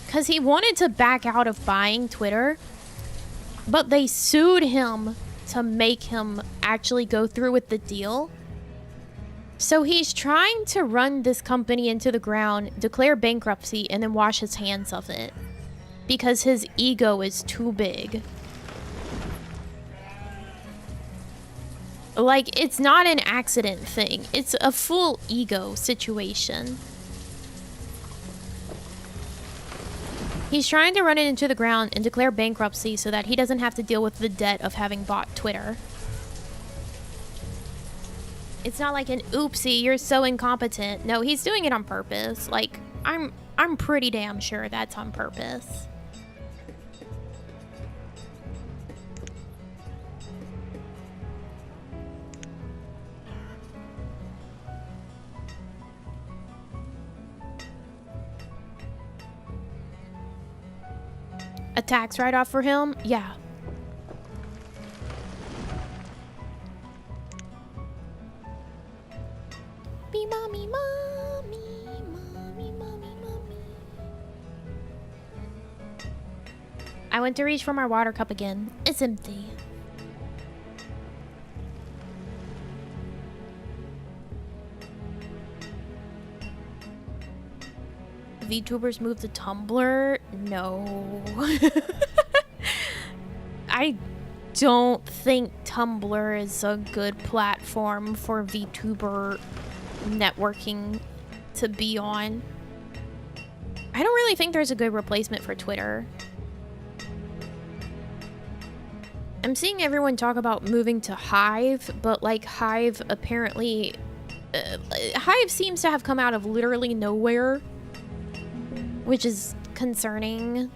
Because he wanted to back out of buying Twitter, but they sued him to make him actually go through with the deal. So he's trying to run this company into the ground, declare bankruptcy, and then wash his hands of it. Because his ego is too big. Like, it's not an accident thing. It's a full ego situation. He's trying to run it into the ground and declare bankruptcy so that he doesn't have to deal with the debt of having bought Twitter. It's not like an oopsie, you're so incompetent. No, he's doing it on purpose. Like, I'm pretty damn sure that's on purpose. A tax write-off for him? Yeah. Be mommy, mommy, mommy, mommy, mommy. I went to reach for my water cup again. It's empty. VTubers move to Tumblr? No. I don't think Tumblr is a good platform for VTuber networking to be on. I don't really think there's a good replacement for Twitter. I'm seeing everyone talk about moving to Hive, but like Hive apparently... Hive seems to have come out of literally nowhere. Which is concerning.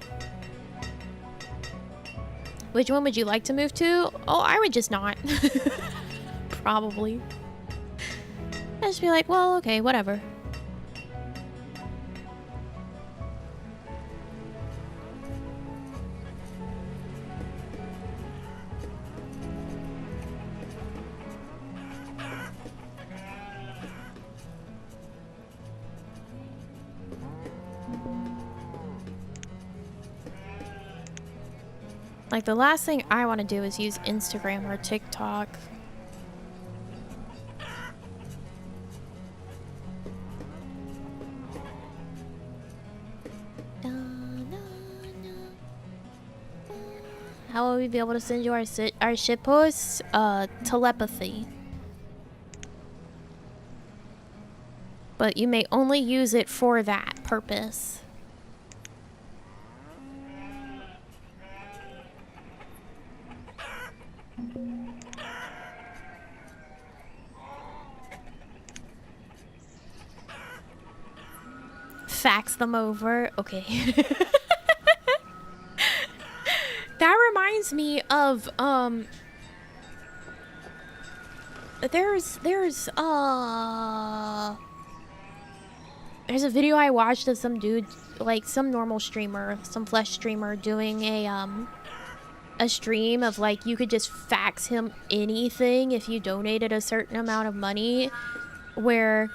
Which one would you like to move to? Oh, I would just not. Probably. I'd just be like, well, okay, whatever. Like, the last thing I want to do is use Instagram or TikTok. How will we be able to send you our shit posts? Telepathy. But you may only use it for that purpose. Fax them over. Okay. That reminds me of there's a video I watched of some dude, like some normal streamer, some flesh streamer, doing a stream of, like, you could just fax him anything if you donated a certain amount of money, where,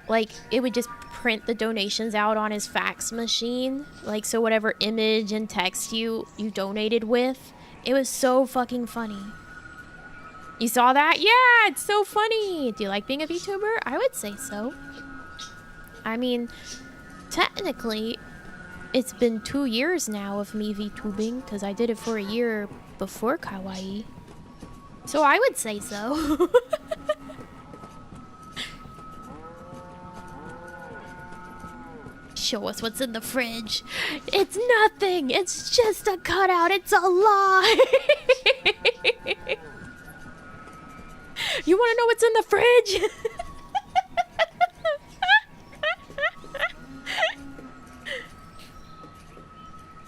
like, it would just print the donations out on his fax machine, like, so whatever image and text you donated with. It was so fucking funny. You saw that? Yeah, it's so funny. Do you like being a VTuber? I would say so. I mean, technically, it's been 2 years now of me VTubing, because I did it for a year before Kawaii. So I would say so. Show us what's in the fridge. It's nothing. It's just a cutout. It's a lie. You want to know what's in the fridge?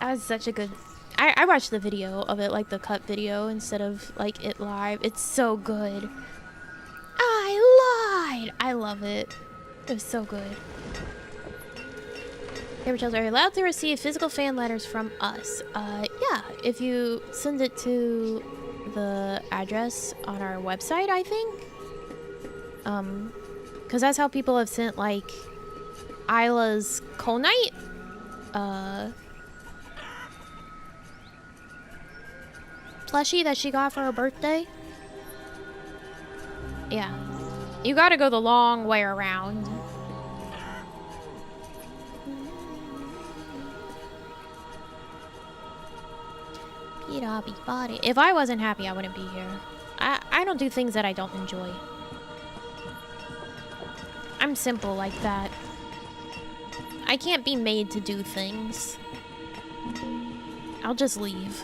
That was such a good... I watched the video of it, like the cut video, instead of, like, it live. It's so good. I lied. I love it. It was so good. Paper Trails, are you allowed to receive physical fan letters from us? Yeah, if you send it to the address on our website, I think. Because that's how people have sent, like, Isla's Coal Knight, plushie that she got for her birthday. Yeah. You gotta go the long way around. If I wasn't happy, I wouldn't be here. I don't do things that I don't enjoy. I'm simple like that. I can't be made to do things. I'll just leave.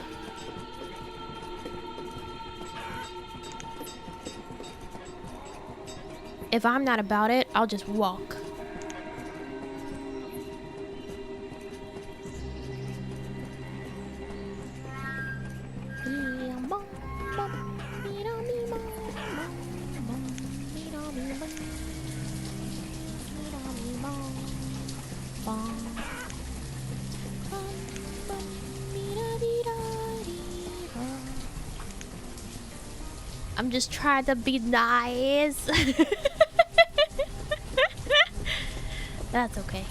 If I'm not about it, I'll just walk. I'm just trying to be nice. That's okay.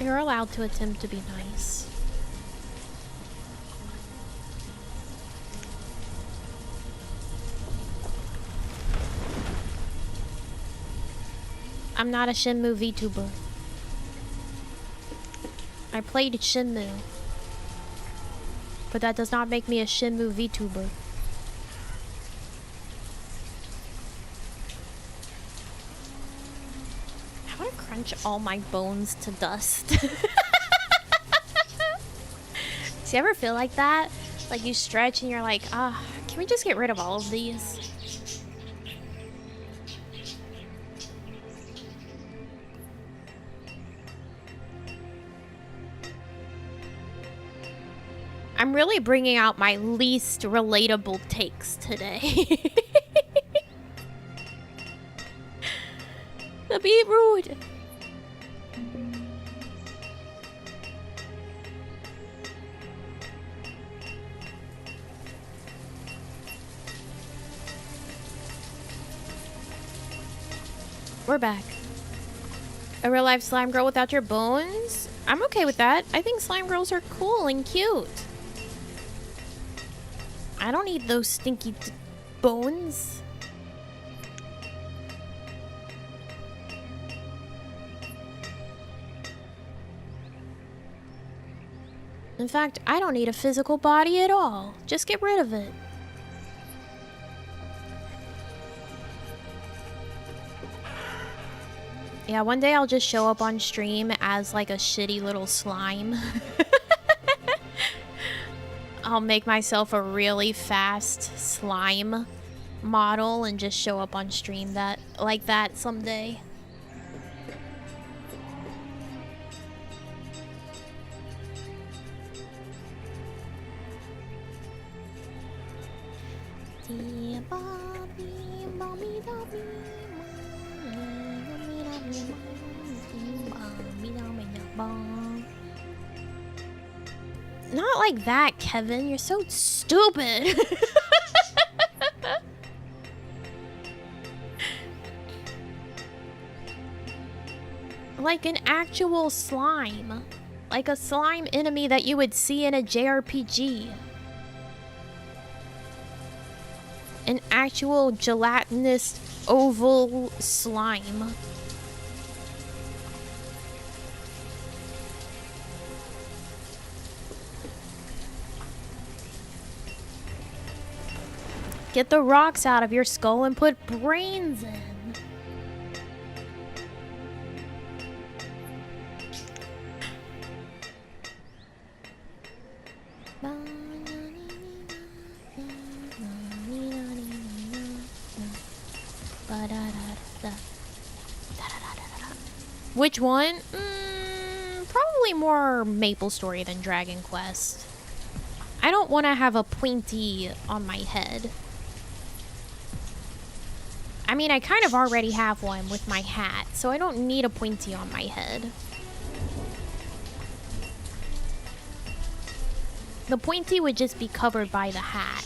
You're allowed to attempt to be nice. I'm not a Shenmue VTuber. I played Shenmue. But that does not make me a Shenmue VTuber. I want to crunch all my bones to dust. Do you ever feel like that? Like you stretch and you're like, ah, can we just get rid of all of these? I'm really bringing out my least relatable takes today. The beetroot. We're back. A real life slime girl without your bones? I'm okay with that. I think slime girls are cool and cute. I don't need those stinky bones. In fact, I don't need a physical body at all. Just get rid of it. Yeah, one day I'll just show up on stream as like a shitty little slime. I'll make myself a really fast slime model and just show up on stream like that someday. Not like that, Kevin. You're so stupid. Like an actual slime. Like a slime enemy that you would see in a JRPG. An actual gelatinous oval slime. Get the rocks out of your skull and put brains in. Which one? Probably more MapleStory than Dragon Quest. I don't want to have a pointy on my head. I mean, I kind of already have one with my hat, so I don't need a pointy on my head. The pointy would just be covered by the hat.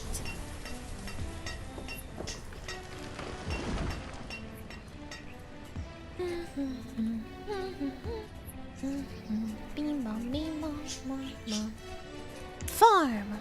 Farm.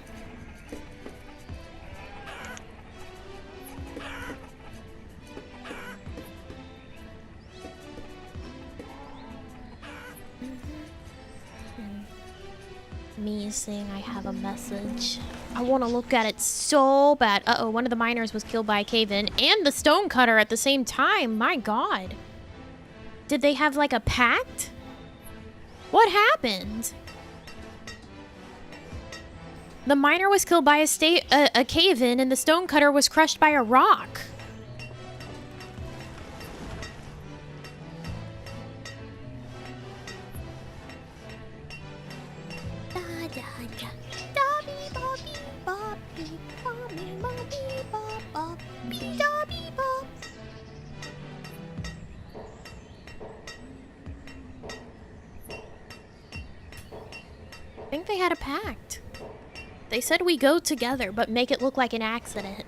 Me saying I have a message. I want to look at it so bad. Uh-oh, one of the miners was killed by a cave-in and the stonecutter at the same time. My god. Did they have like a pact? What happened? The miner was killed by a cave-in and the stonecutter was crushed by a rock. I think they had a pact. They said we go together, but make it look like an accident.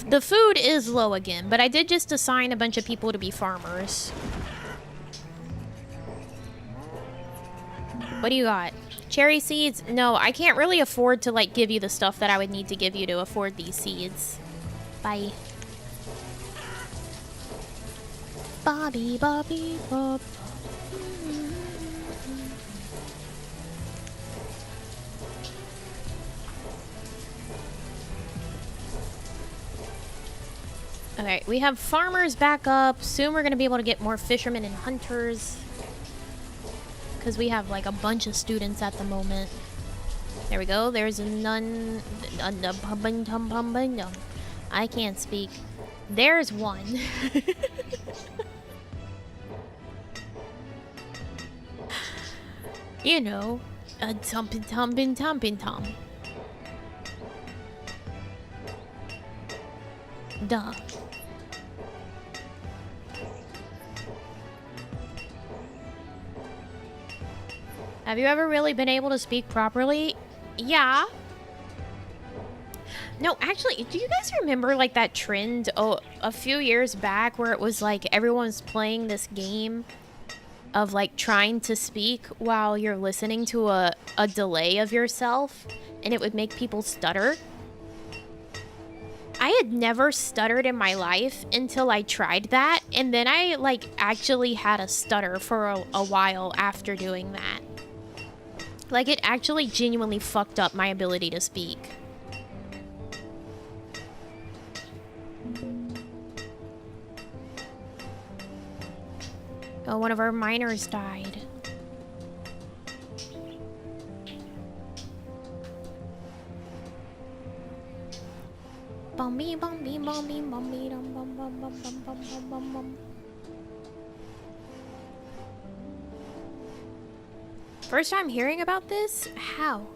The food is low again, but I did just assign a bunch of people to be farmers. What do you got? Cherry seeds? No, I can't really afford to, like, give you the stuff that I would need to give you to afford these seeds. Bye. Bobby, Bobby, Bob. Okay, we have farmers back up. Soon we're going to be able to get more fishermen and hunters. Because we have like a bunch of students at the moment. There we go. There's none. I can't speak. There's one. You know, a tumpin' tumpin' tumpin' tom. Duh. Have you ever really been able to speak properly? Yeah. No, actually, do you guys remember like that trend a few years back where it was like everyone's playing this game of like trying to speak while you're listening to a delay of yourself, and it would make people stutter? I had never stuttered in my life until I tried that, and then I like actually had a stutter for a while after doing that. Like, it actually genuinely fucked up my ability to speak. Oh, one of our miners died. Bumby, bumby, bumby, bumby, dum, bum, bum, bum, bum, bum, bum, bum, bum. First time hearing about this? How?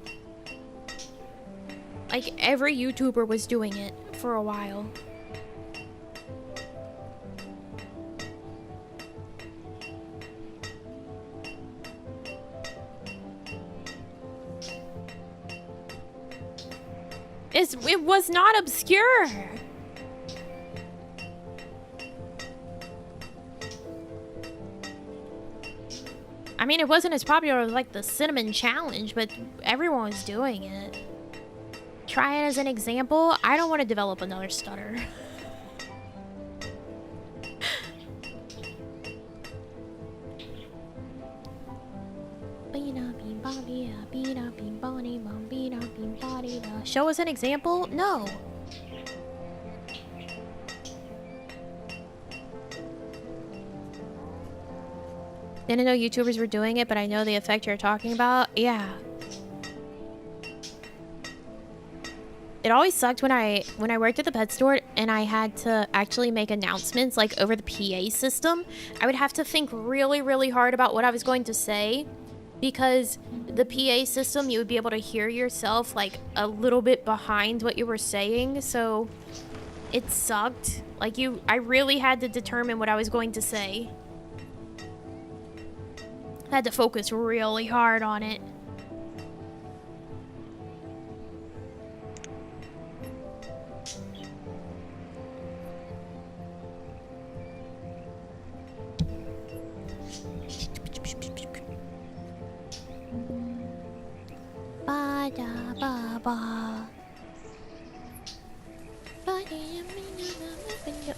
Like, every YouTuber was doing it for a while. It was not obscure. I mean, it wasn't as popular as like the cinnamon challenge, but everyone was doing it. Try it as an example. I don't want to develop another stutter. Show us an example? No. Didn't know YouTubers were doing it, but I know the effect you're talking about. Yeah. It always sucked when I worked at the pet store and I had to actually make announcements like over the PA system. I would have to think really, really hard about what I was going to say, because the PA system, you would be able to hear yourself like a little bit behind what you were saying, so it sucked. Like, I really had to determine what I was going to say. I had to focus really hard on it.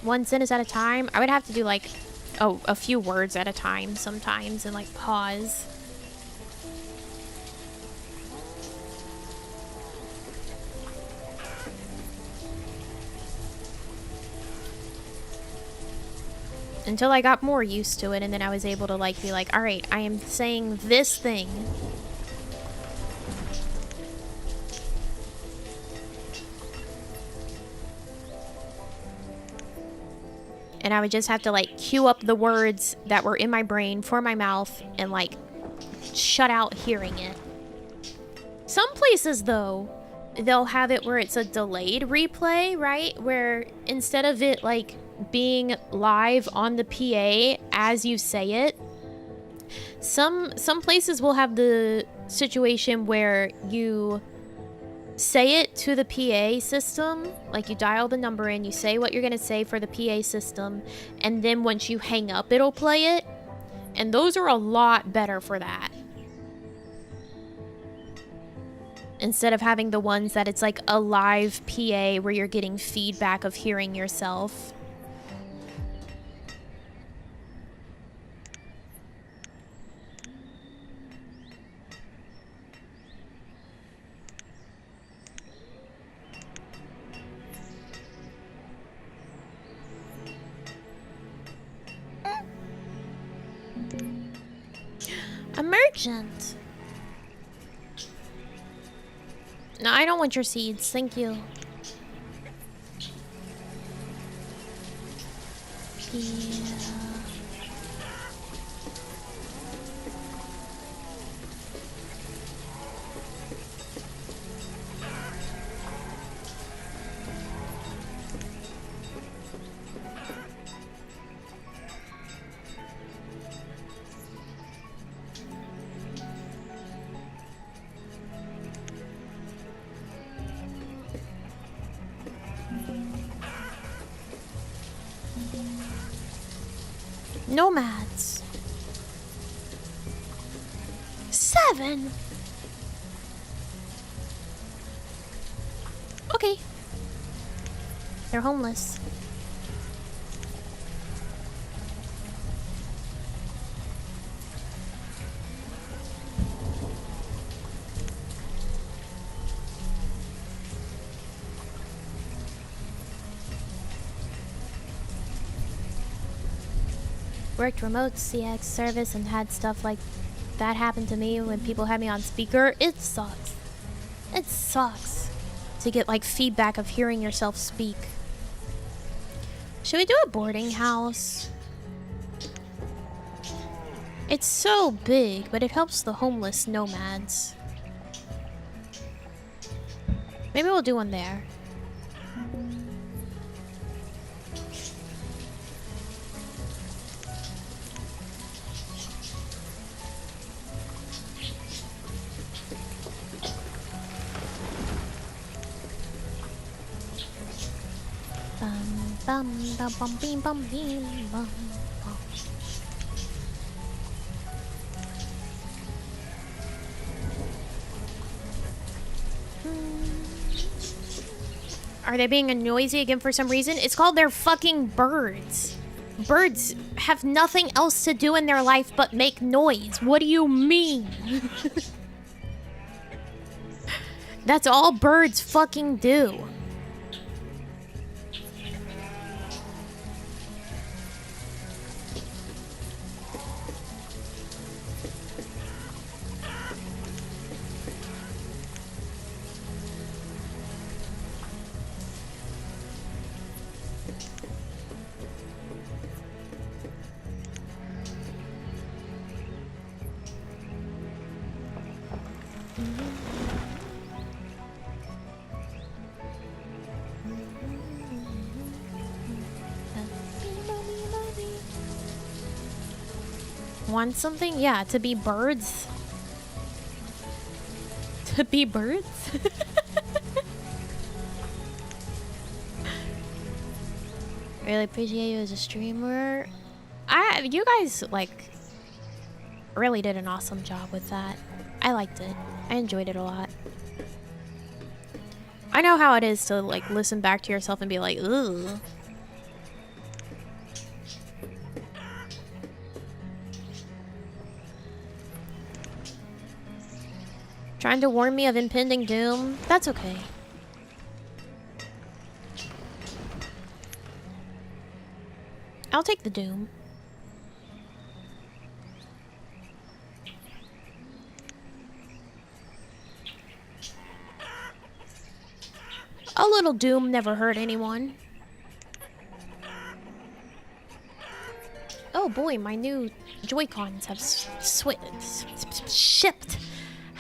One sentence at a time. I would have to do like a few words at a time sometimes and like pause. Until I got more used to it, and then I was able to like be like, all right, I am saying this thing. And I would just have to like cue up the words that were in my brain for my mouth and like shut out hearing it. Some places though, they'll have it where it's a delayed replay, right? Where instead of it like being live on the PA as you say it, some places will have the situation where you say it to the PA system, like you dial the number in, you say what you're gonna say for the PA system, and then once you hang up, it'll play it. And those are a lot better for that. Instead of having the ones that it's like a live PA where you're getting feedback of hearing yourself. A merchant. No, I don't want your seeds. Thank you. Yeah. Nomads. 7. Okay. They're homeless. Worked remote CX service and had stuff like that happen to me when people had me on speaker. It sucks. It sucks to get like feedback of hearing yourself speak. Should we do a boarding house? It's so big, but it helps the homeless nomads. Maybe we'll do one there. Bum bum bum bim bum bim bum bum. Are they being noisy again for some reason? It's called they're fucking birds. Birds have nothing else to do in their life but make noise. What do you mean? That's all birds fucking do. Want something? Yeah, to be birds. To be birds? Really appreciate you as a streamer. You guys, like, really did an awesome job with that. I liked it. I enjoyed it a lot. I know how it is to, like, listen back to yourself and be like, ugh. Trying to warn me of impending doom? That's okay. I'll take the doom. A little doom never hurt anyone. Oh boy, my new Joy-Cons have shipped.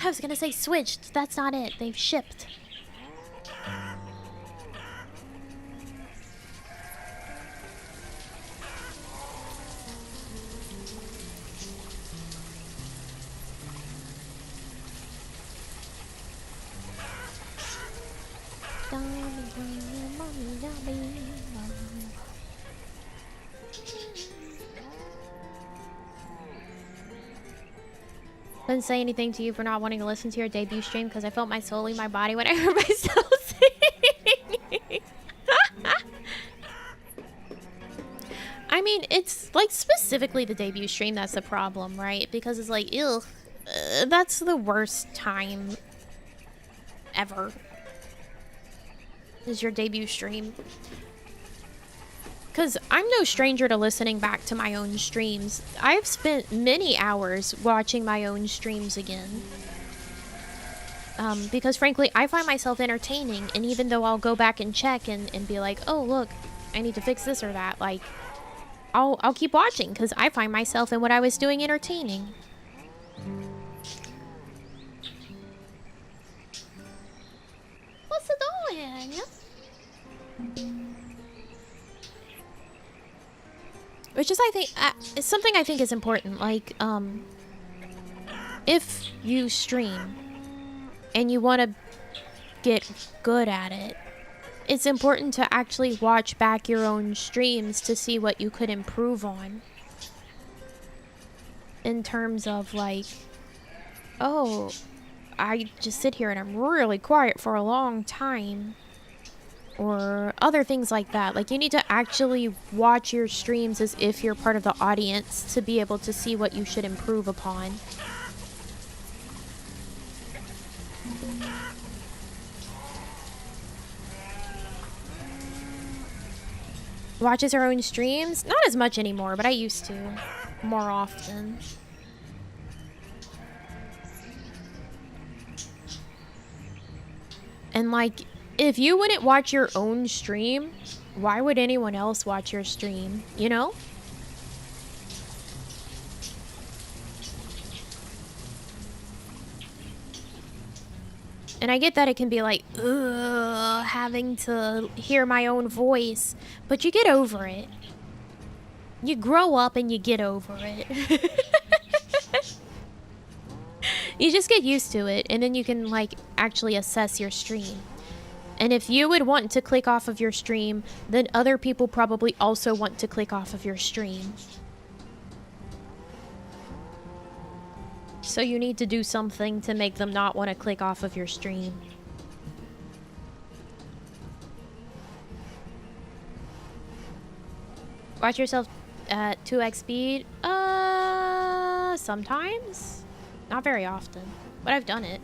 I was gonna say switched. That's not it. They've shipped. Couldn't say anything to you for not wanting to listen to your debut stream because I felt my soul leave my body when I heard myself sing. I mean, it's like specifically the debut stream that's the problem, right? Because it's like, ew, that's the worst time ever. Is your debut stream. Because I'm no stranger to listening back to my own streams. I've spent many hours watching my own streams again. Because frankly, I find myself entertaining, and even though I'll go back and check and be like, oh, look, I need to fix this or that, like, I'll keep watching because I find myself in what I was doing entertaining. What's it doing? Which is, I think, it's something I think is important. Like, if you stream and you want to get good at it, it's important to actually watch back your own streams to see what you could improve on. In terms of, like, oh, I just sit here and I'm really quiet for a long time. Or other things like that. Like, you need to actually watch your streams as if you're part of the audience to be able to see what you should improve upon. Watches her own streams? Not as much anymore, but I used to. More often. And, like, if you wouldn't watch your own stream, why would anyone else watch your stream? You know? And I get that it can be like, ugh, having to hear my own voice, but you get over it. You grow up and you get over it. You just get used to it, and then you can, like, actually assess your stream. And if you would want to click off of your stream, then other people probably also want to click off of your stream. So you need to do something to make them not want to click off of your stream. Watch yourself at 2x speed? Sometimes. Not very often, but I've done it.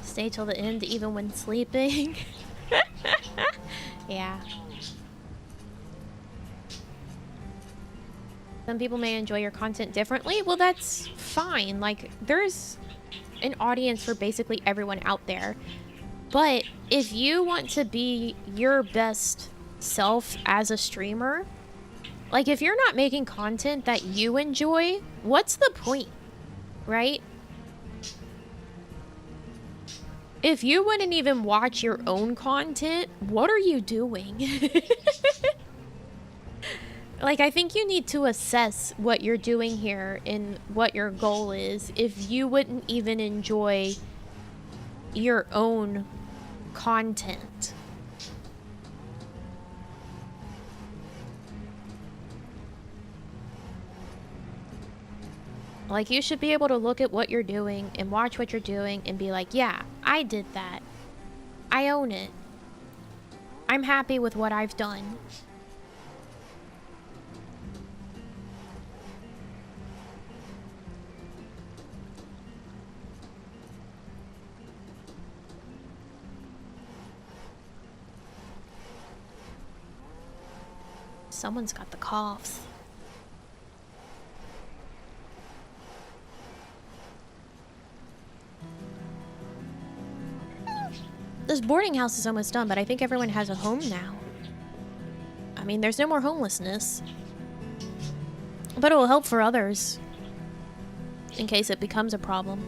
Stay till the end even when sleeping. Yeah. Some people may enjoy your content differently. Well, that's fine. Like, there's an audience for basically everyone out there. But if you want to be your best self as a streamer, like, if you're not making content that you enjoy, what's the point, right? If you wouldn't even watch your own content, what are you doing? Like, I think you need to assess what you're doing here and what your goal is if you wouldn't even enjoy your own content. Like, you should be able to look at what you're doing and watch what you're doing and be like, yeah, I did that. I own it. I'm happy with what I've done. Someone's got the coughs. This boarding house is almost done, but I think everyone has a home now. I mean, there's no more homelessness. But it will help for others. In case it becomes a problem.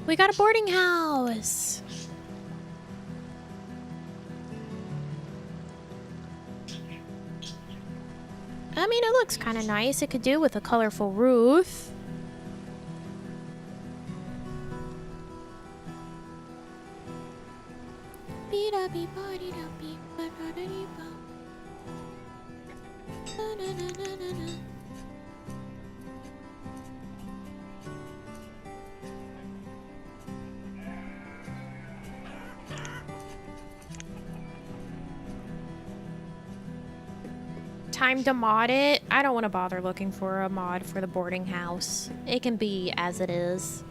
We got a boarding house. I mean, it looks kind of nice. It could do with a colorful roof. Time to mod it. I don't want to bother looking for a mod for the boarding house. It can be as it is.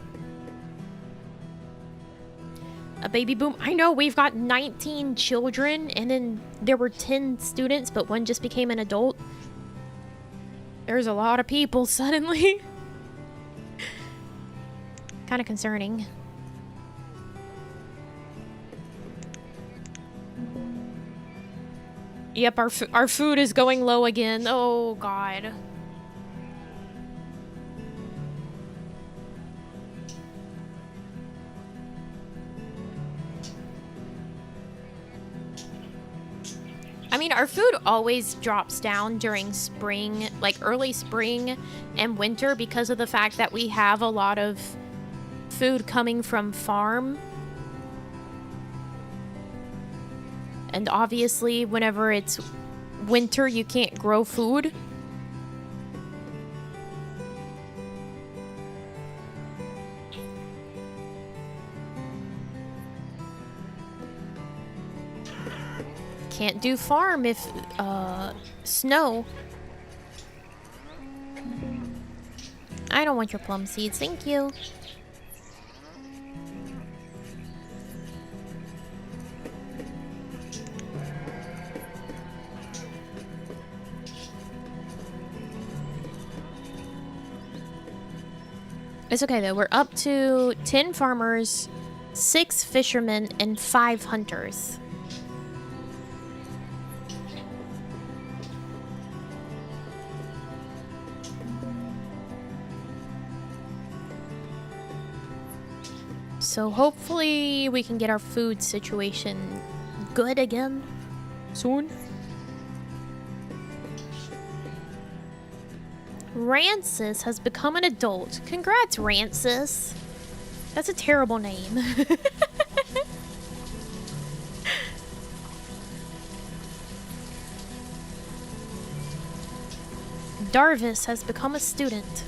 A baby boom. I know we've got 19 children and then there were 10 students, but one just became an adult. There's a lot of people suddenly. Kind of concerning. Yep, our food is going low again. Oh, God. I mean, our food always drops down during spring, like early spring and winter because of the fact that we have a lot of food coming from farm. And obviously, whenever it's winter, you can't grow food. Can't do farm if, snow. I don't want your plum seeds, thank you. It's okay though, we're up to 10 farmers, 6 fishermen, and 5 hunters. So hopefully we can get our food situation good again soon. Rancis has become an adult. Congrats, Rancis. That's a terrible name. Darvis has become a student.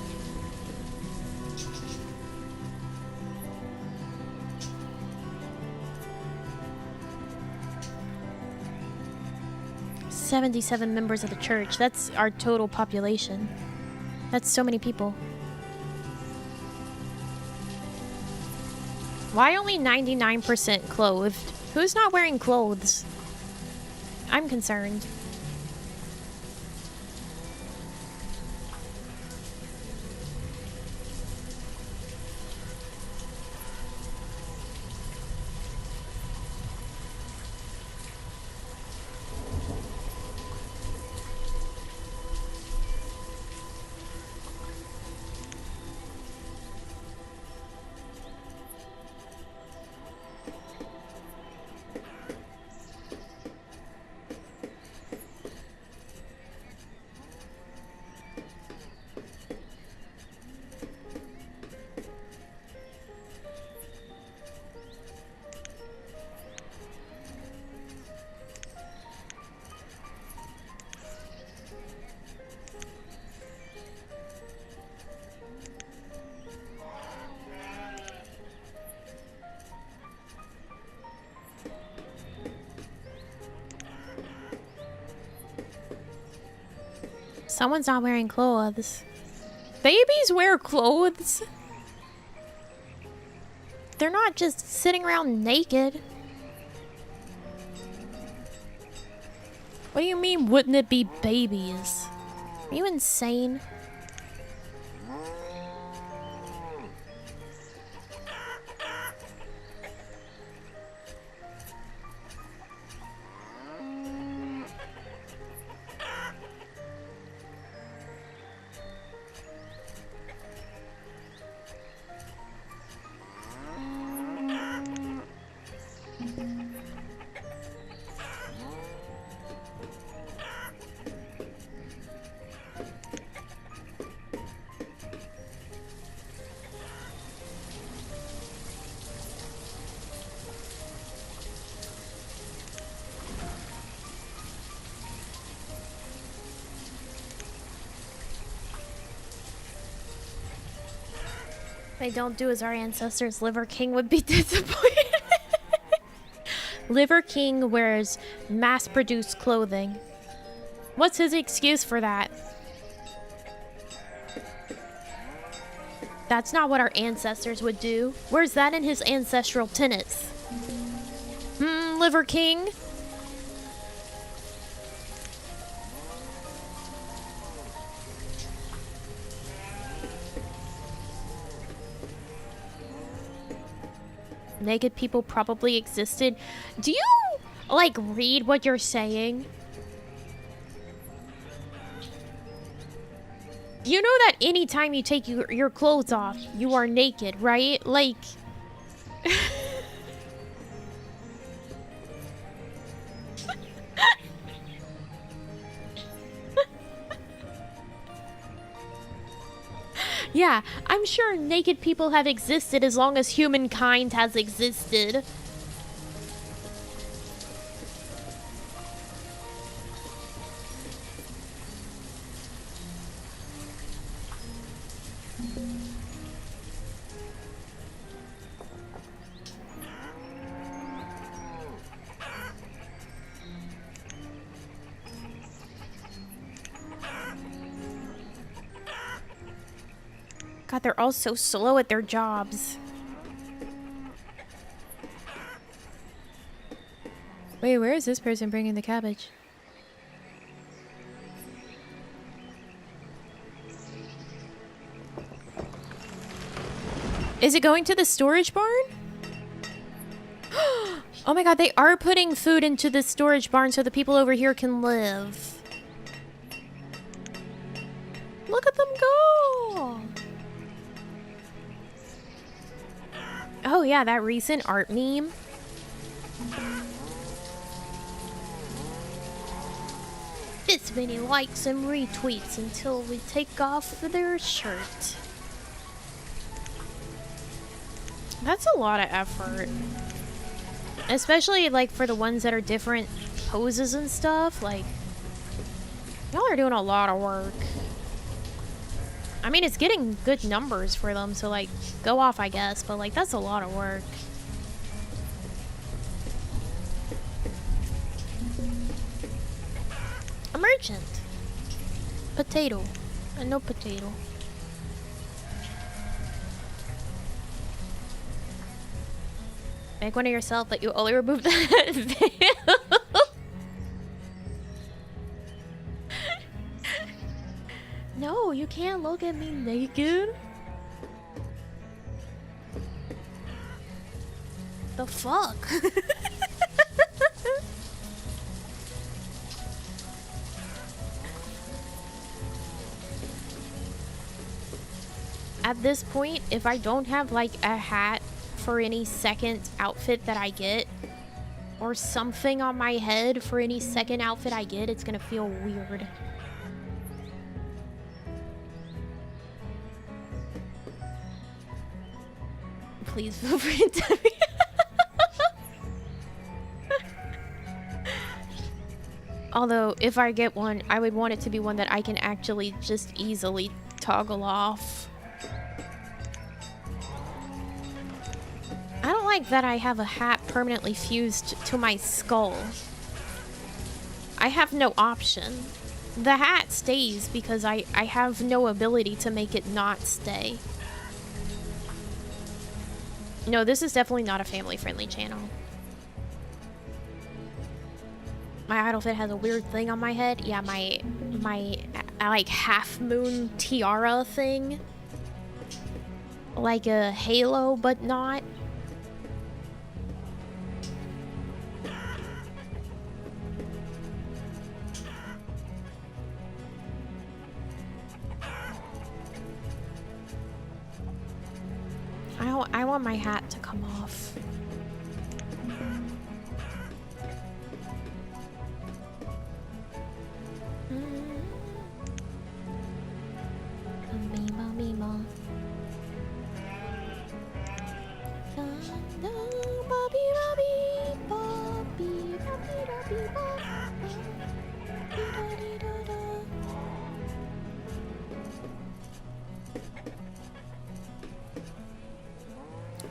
"77 members of the church." That's our total population. That's so many people. Why only 99% clothed? Who's not wearing clothes? I'm concerned. Someone's not wearing clothes. Babies wear clothes. They're not just sitting around naked. What do you mean, wouldn't it be babies? Are you insane? They don't do as our ancestors. Liver King would be disappointed. Liver King wears mass-produced clothing. What's his excuse for that? That's not what our ancestors would do. Where's that in his ancestral tenets? Liver King? Naked people probably existed. Do you, like, read what you're saying? You know that anytime you take your clothes off, you are naked, right? Like... Yeah, I'm sure naked people have existed as long as humankind has existed. God, they're all so slow at their jobs. Wait, where is this person bringing the cabbage? Is it going to the storage barn? Oh my god, they are putting food into the storage barn so the people over here can live. Look at them go! Oh yeah, that recent art meme. This many likes and retweets until we take off their shirt. That's a lot of effort. Especially like for the ones that are different poses and stuff. Like, y'all are doing a lot of work. I mean, it's getting good numbers for them, so, like, go off, I guess. But, like, that's a lot of work. A merchant. Potato. No potato. Make one of yourself, but you only remove the veil. No, you can't look at me naked. The fuck? At this point, if I don't have like a hat for any second outfit that I get, or something on my head for any second outfit I get, it's gonna feel weird. Please feel free to me. Although, if I get one, I would want it to be one that I can actually just easily toggle off. I don't like that I have a hat permanently fused to my skull. I have no option. The hat stays because I have no ability to make it not stay. No, this is definitely not a family-friendly channel. My idol fit has a weird thing on my head. Yeah, my like half-moon tiara thing. Like a halo, but not. I want my hat to come off. Mima, mima.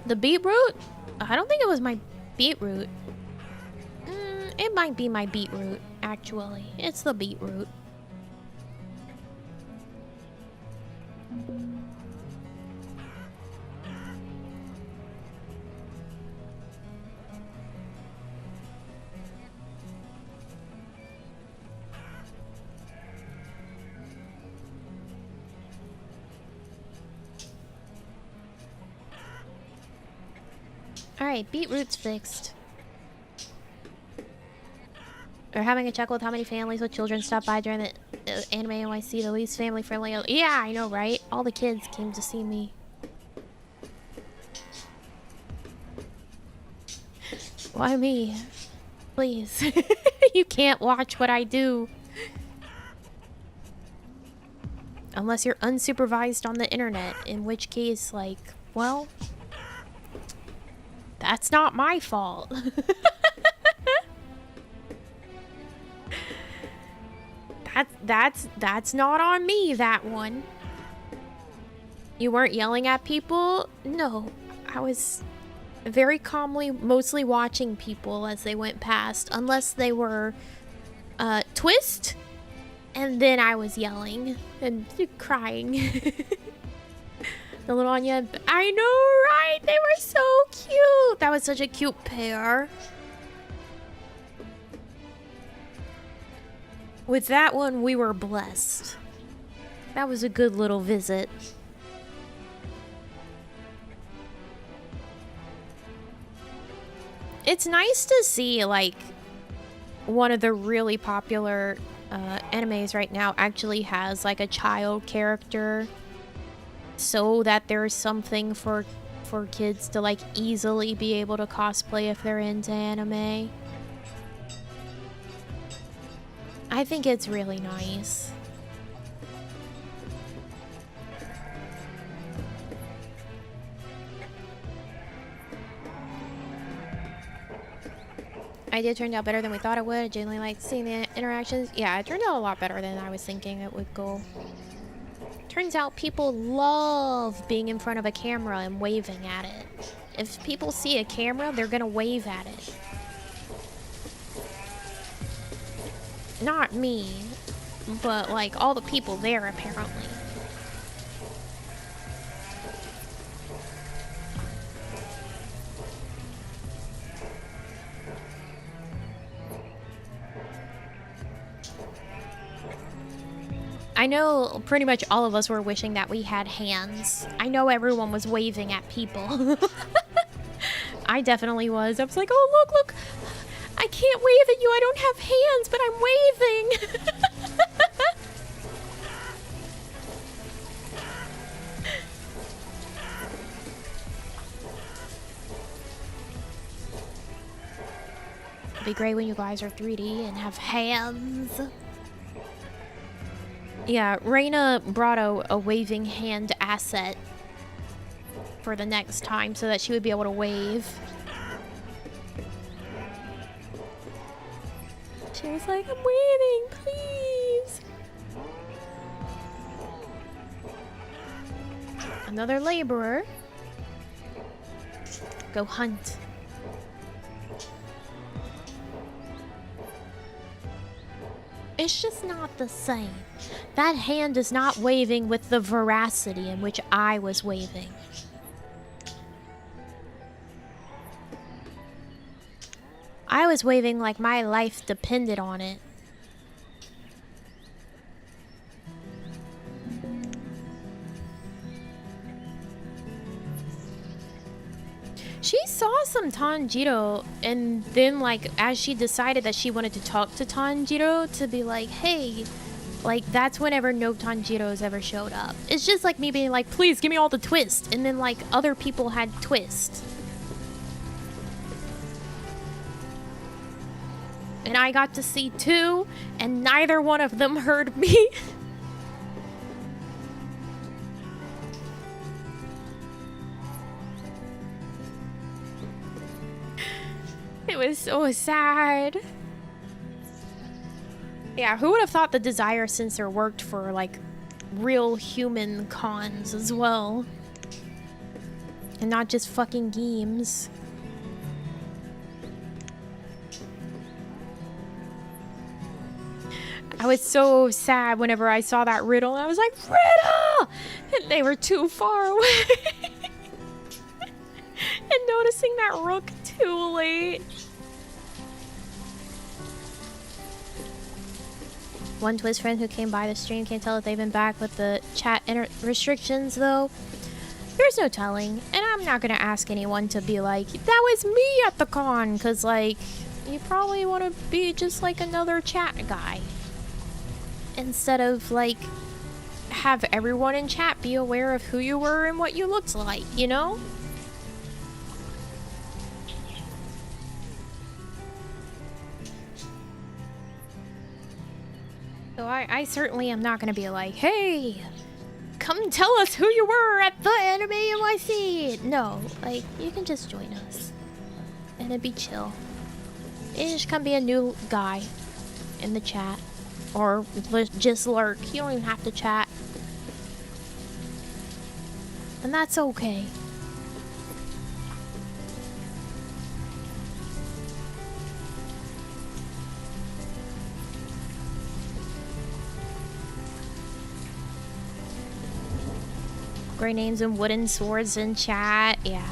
The beetroot? I don't think it was my beetroot. It might be my beetroot, actually. It's the beetroot. Alright, beetroot's fixed. We're having a check with how many families with children stop by during the anime NYC, the least family friendly. Yeah, I know, right? All the kids came to see me. Why me? Please. You can't watch what I do. Unless you're unsupervised on the internet, in which case, like, well, that's not my fault. That's not on me, that one. You weren't yelling at people? No, I was very calmly mostly watching people as they went past, unless they were twist, and then I was yelling and crying. The little Anya, I know, right? They were so cute. That was such a cute pair. With that one, we were blessed. That was a good little visit. It's nice to see, like, one of the really popular animes right now actually has, like, a child character, so that there's something for kids to, like, easily be able to cosplay if they're into anime. I think it's really nice. Idea turned out better than we thought it would. I genuinely liked seeing the interactions. Yeah, it turned out a lot better than I was thinking it would go. Turns out people love being in front of a camera and waving at it. If people see a camera, they're gonna wave at it. Not me, but like all the people there apparently. I know pretty much all of us were wishing that we had hands. I know everyone was waving at people. I definitely was. I was like, oh, look, I can't wave at you. I don't have hands, but I'm waving. It'd be great when you guys are 3D and have hands. Yeah, Reina brought a waving hand asset for the next time so that she would be able to wave. She was like, I'm waving, please. Another laborer. Go hunt. It's just not the same. That hand is not waving with the veracity in which I was waving. I was waving like my life depended on it. She saw some Tanjiro, and then, like, as she decided that she wanted to talk to Tanjiro, to be like, hey, like, that's whenever no Tanjiros ever showed up. It's just like me being like, please give me all the twist, and then, like, other people had twist. And I got to see two, and neither one of them heard me. It was so sad. Yeah, who would have thought the desire sensor worked for, like, real human cons as well? And not just fucking games. I was so sad whenever I saw that riddle. I was like, riddle! And they were too far away. And noticing that rook too late. One Twist friend who came by the stream can't tell if they've been back with the chat restrictions, though. There's no telling. And I'm not gonna ask anyone to be like, that was me at the con, because, like, you probably want to be just like another chat guy. Instead of, like, have everyone in chat be aware of who you were and what you looked like, you know? So I certainly am not going to be like, hey, come tell us who you were at the Anime NYC. No, like, you can just join us. And it'd be chill. You just come be a new guy in the chat. Or just lurk. You don't even have to chat. And that's okay. Great names and wooden swords in chat. Yeah.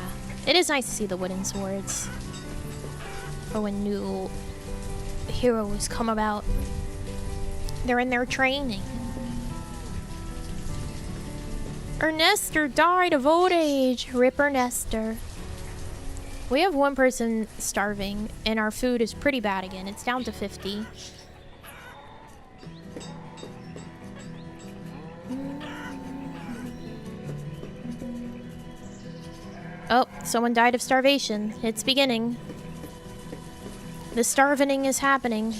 It is nice to see the wooden swords. For when new heroes come about. They're in their training. Ernester died of old age. Rip Ernester. We have one person starving, and our food is pretty bad again. It's down to 50. Oh, someone died of starvation. It's beginning. The starvening is happening.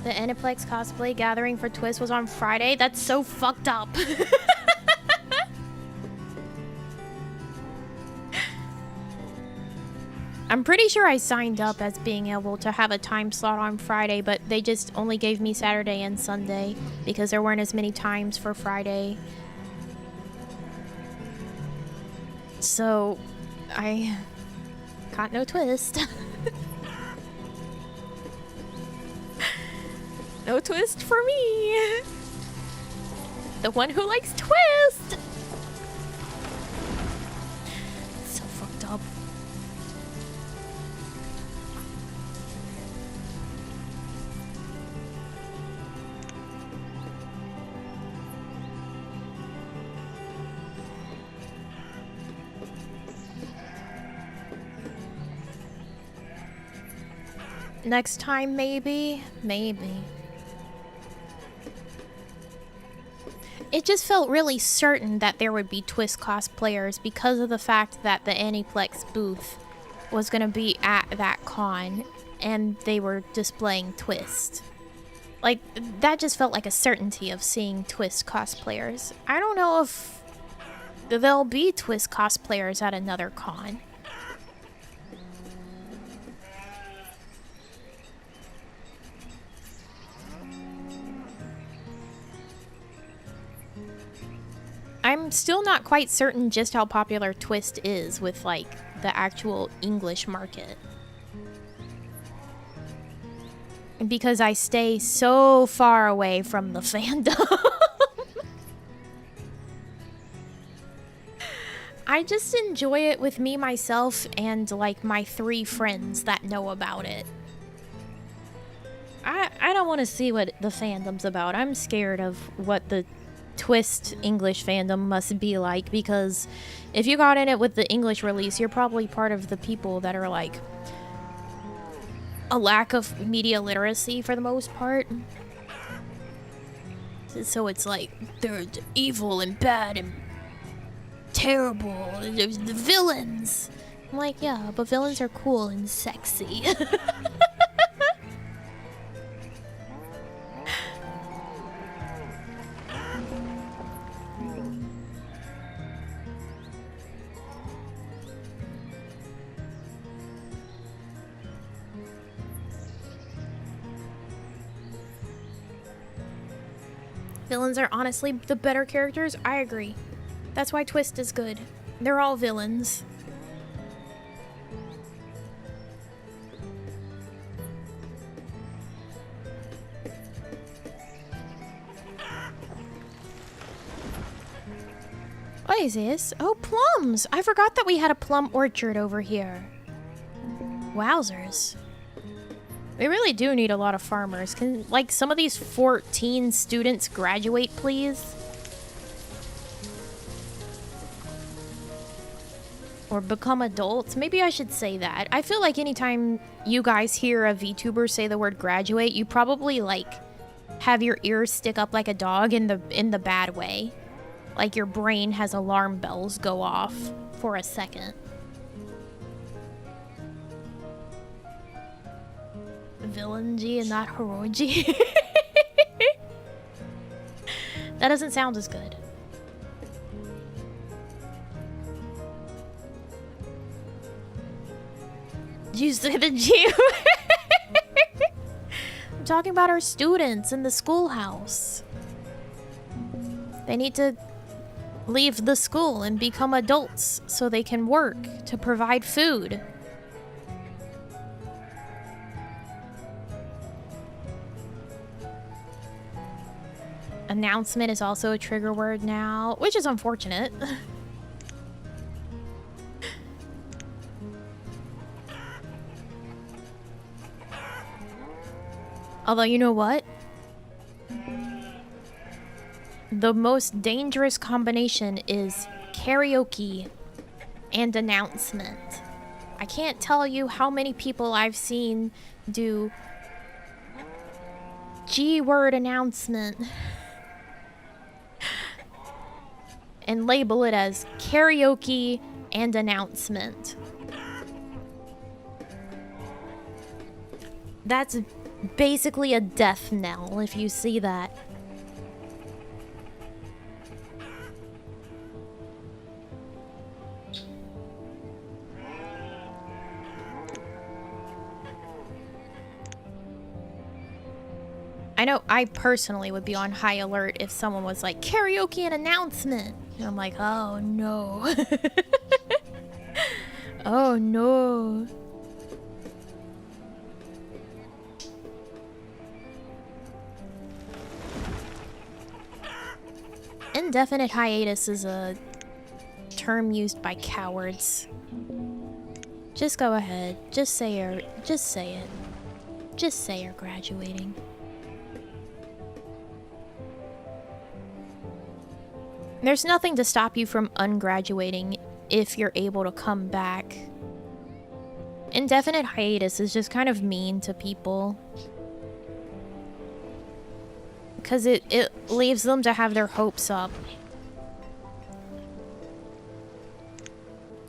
The Aniplex cosplay gathering for Twist was on Friday? That's so fucked up. I'm pretty sure I signed up as being able to have a time slot on Friday, but they just only gave me Saturday and Sunday because there weren't as many times for Friday. So, I got no Twist. No Twist for me. The one who likes Twist. So fucked up. Next time, maybe. Maybe. It just felt really certain that there would be Twist cosplayers because of the fact that the Aniplex booth was going to be at that con and they were displaying Twist. Like, that just felt like a certainty of seeing Twist cosplayers. I don't know if there'll be Twist cosplayers at another con. I'm still not quite certain just how popular Twist is with, like, the actual English market. Because I stay so far away from the fandom. I just enjoy it with me, myself, and, like, my 3 friends that know about it. I don't want to see what the fandom's about. I'm scared of what the Twist English fandom must be like, because if you got in it with the English release, you're probably part of the people that are like a lack of media literacy for the most part. So it's like they're evil and bad and terrible. There's the villains. I'm like, yeah, but villains are cool and sexy. Villains are honestly the better characters. I agree. That's why Twist is good. They're all villains. What is this? Oh, plums! I forgot that we had a plum orchard over here. Wowzers. We really do need a lot of farmers. Can, like, some of these 14 students graduate, please? Or become adults? Maybe I should say that. I feel like anytime you guys hear a VTuber say the word graduate, you probably, like, have your ears stick up like a dog in the bad way. Like your brain has alarm bells go off for a second. Villaingy and not heroigy. That doesn't sound as good. Did you say the gym? I'm talking about our students in the schoolhouse. They need to leave the school and become adults so they can work to provide food. Announcement is also a trigger word now, which is unfortunate. Although, you know what? The most dangerous combination is karaoke and announcement. I can't tell you how many people I've seen do G-word announcement and label it as karaoke and announcement. That's basically a death knell if you see that. I know I personally would be on high alert if someone was like, karaoke and announcement. And I'm like, oh no. Oh no. Indefinite hiatus is a term used by cowards. Just go ahead. Just say it. Just say you're graduating. There's nothing to stop you from ungraduating if you're able to come back. Indefinite hiatus is just kind of mean to people. Because it leaves them to have their hopes up.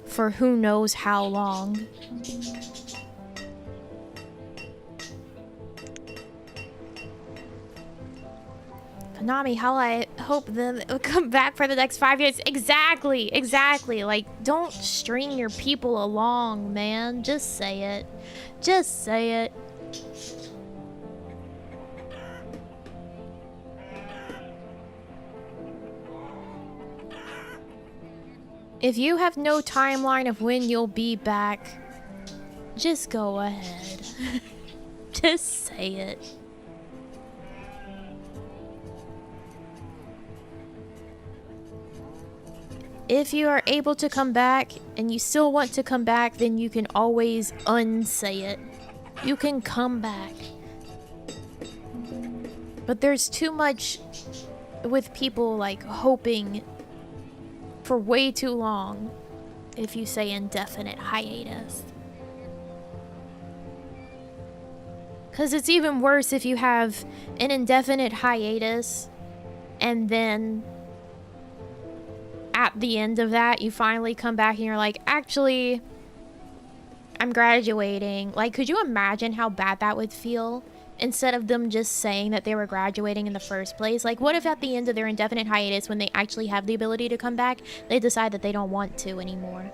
For who knows how long. Nami, how I hope them come back for the next 5 years. Exactly. Like, don't string your people along, man. Just say it. Just say it. If you have no timeline of when you'll be back, just go ahead. Just say it. If you are able to come back and you still want to come back, then you can always unsay it. You can come back. But there's too much with people like hoping for way too long if you say indefinite hiatus. Because it's even worse if you have an indefinite hiatus and then at the end of that you finally come back and you're like, actually, I'm graduating. Like, could you imagine how bad that would feel? Instead of them just saying that they were graduating in the first place. Like, what if at the end of their indefinite hiatus, when they actually have the ability to come back, they decide that they don't want to anymore?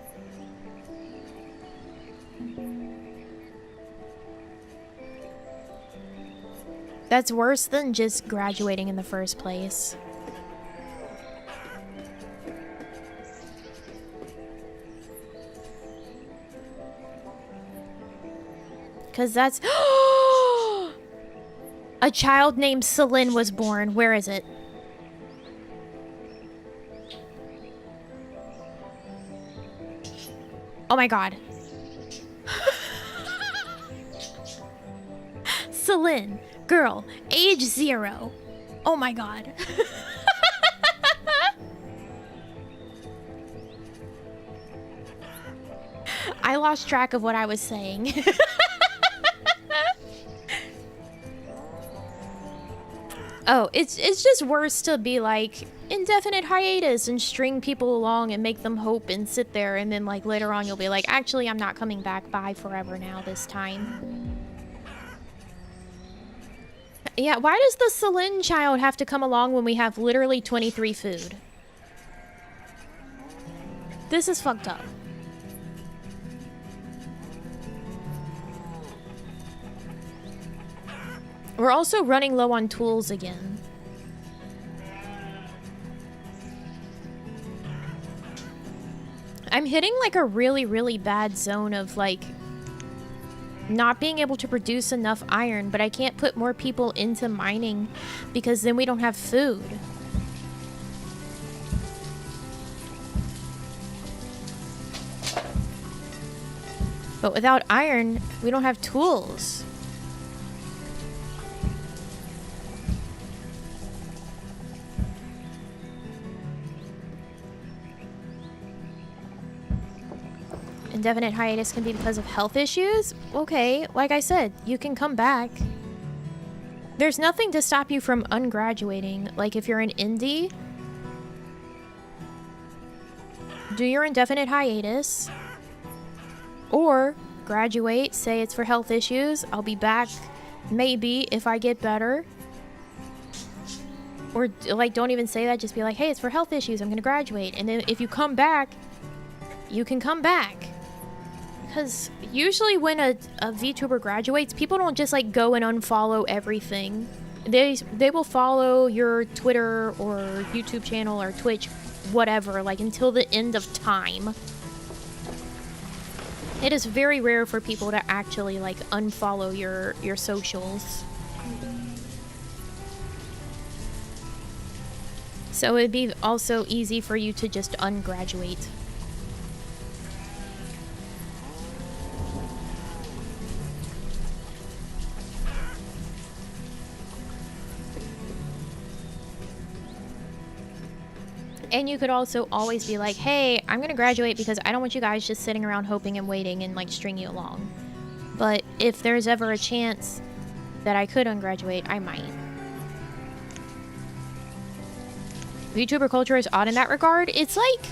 That's worse than just graduating in the first place. Because that's... A child named Celine was born. Where is it? Oh my god. Celine, girl, age 0. Oh my god. I lost track of what I was saying. Oh, it's just worse to be like indefinite hiatus and string people along and make them hope and sit there, and then like later on you'll be like, actually I'm not coming back, bye forever now this time. Yeah, why does the Celine child have to come along when we have literally 23 food? This is fucked up. We're also running low on tools again. I'm hitting like a really, really bad zone of like not being able to produce enough iron, but I can't put more people into mining because then we don't have food. But without iron, we don't have tools. Indefinite hiatus can be because of health issues? Okay, like I said, you can come back. There's nothing to stop you from ungraduating. Like if you're an indie, do your indefinite hiatus. Or graduate, say it's for health issues. I'll be back maybe if I get better. Or like don't even say that, just be like, hey, it's for health issues, I'm gonna graduate. And then if you come back, you can come back. Because usually when a VTuber graduates, people don't just like go and unfollow everything. They will follow your Twitter or YouTube channel or Twitch, whatever, like until the end of time. It is very rare for people to actually like unfollow your socials. So it'd be also easy for you to just ungraduate. And you could also always be like, hey, I'm gonna graduate because I don't want you guys just sitting around hoping and waiting and like string you along. But if there's ever a chance that I could ungraduate, I might. VTuber culture is odd in that regard. It's like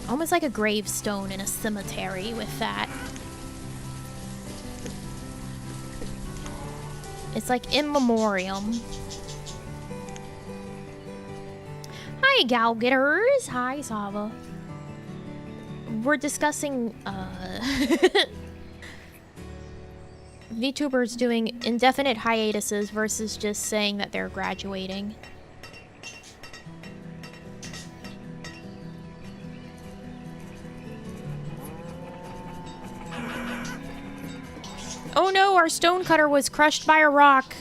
almost like a gravestone in a cemetery with that. It's like in memoriam. Hi, gal-getters. Hi, Sava. We're discussing, VTubers doing indefinite hiatuses versus just saying that they're graduating. Oh no, our stonecutter was crushed by a rock.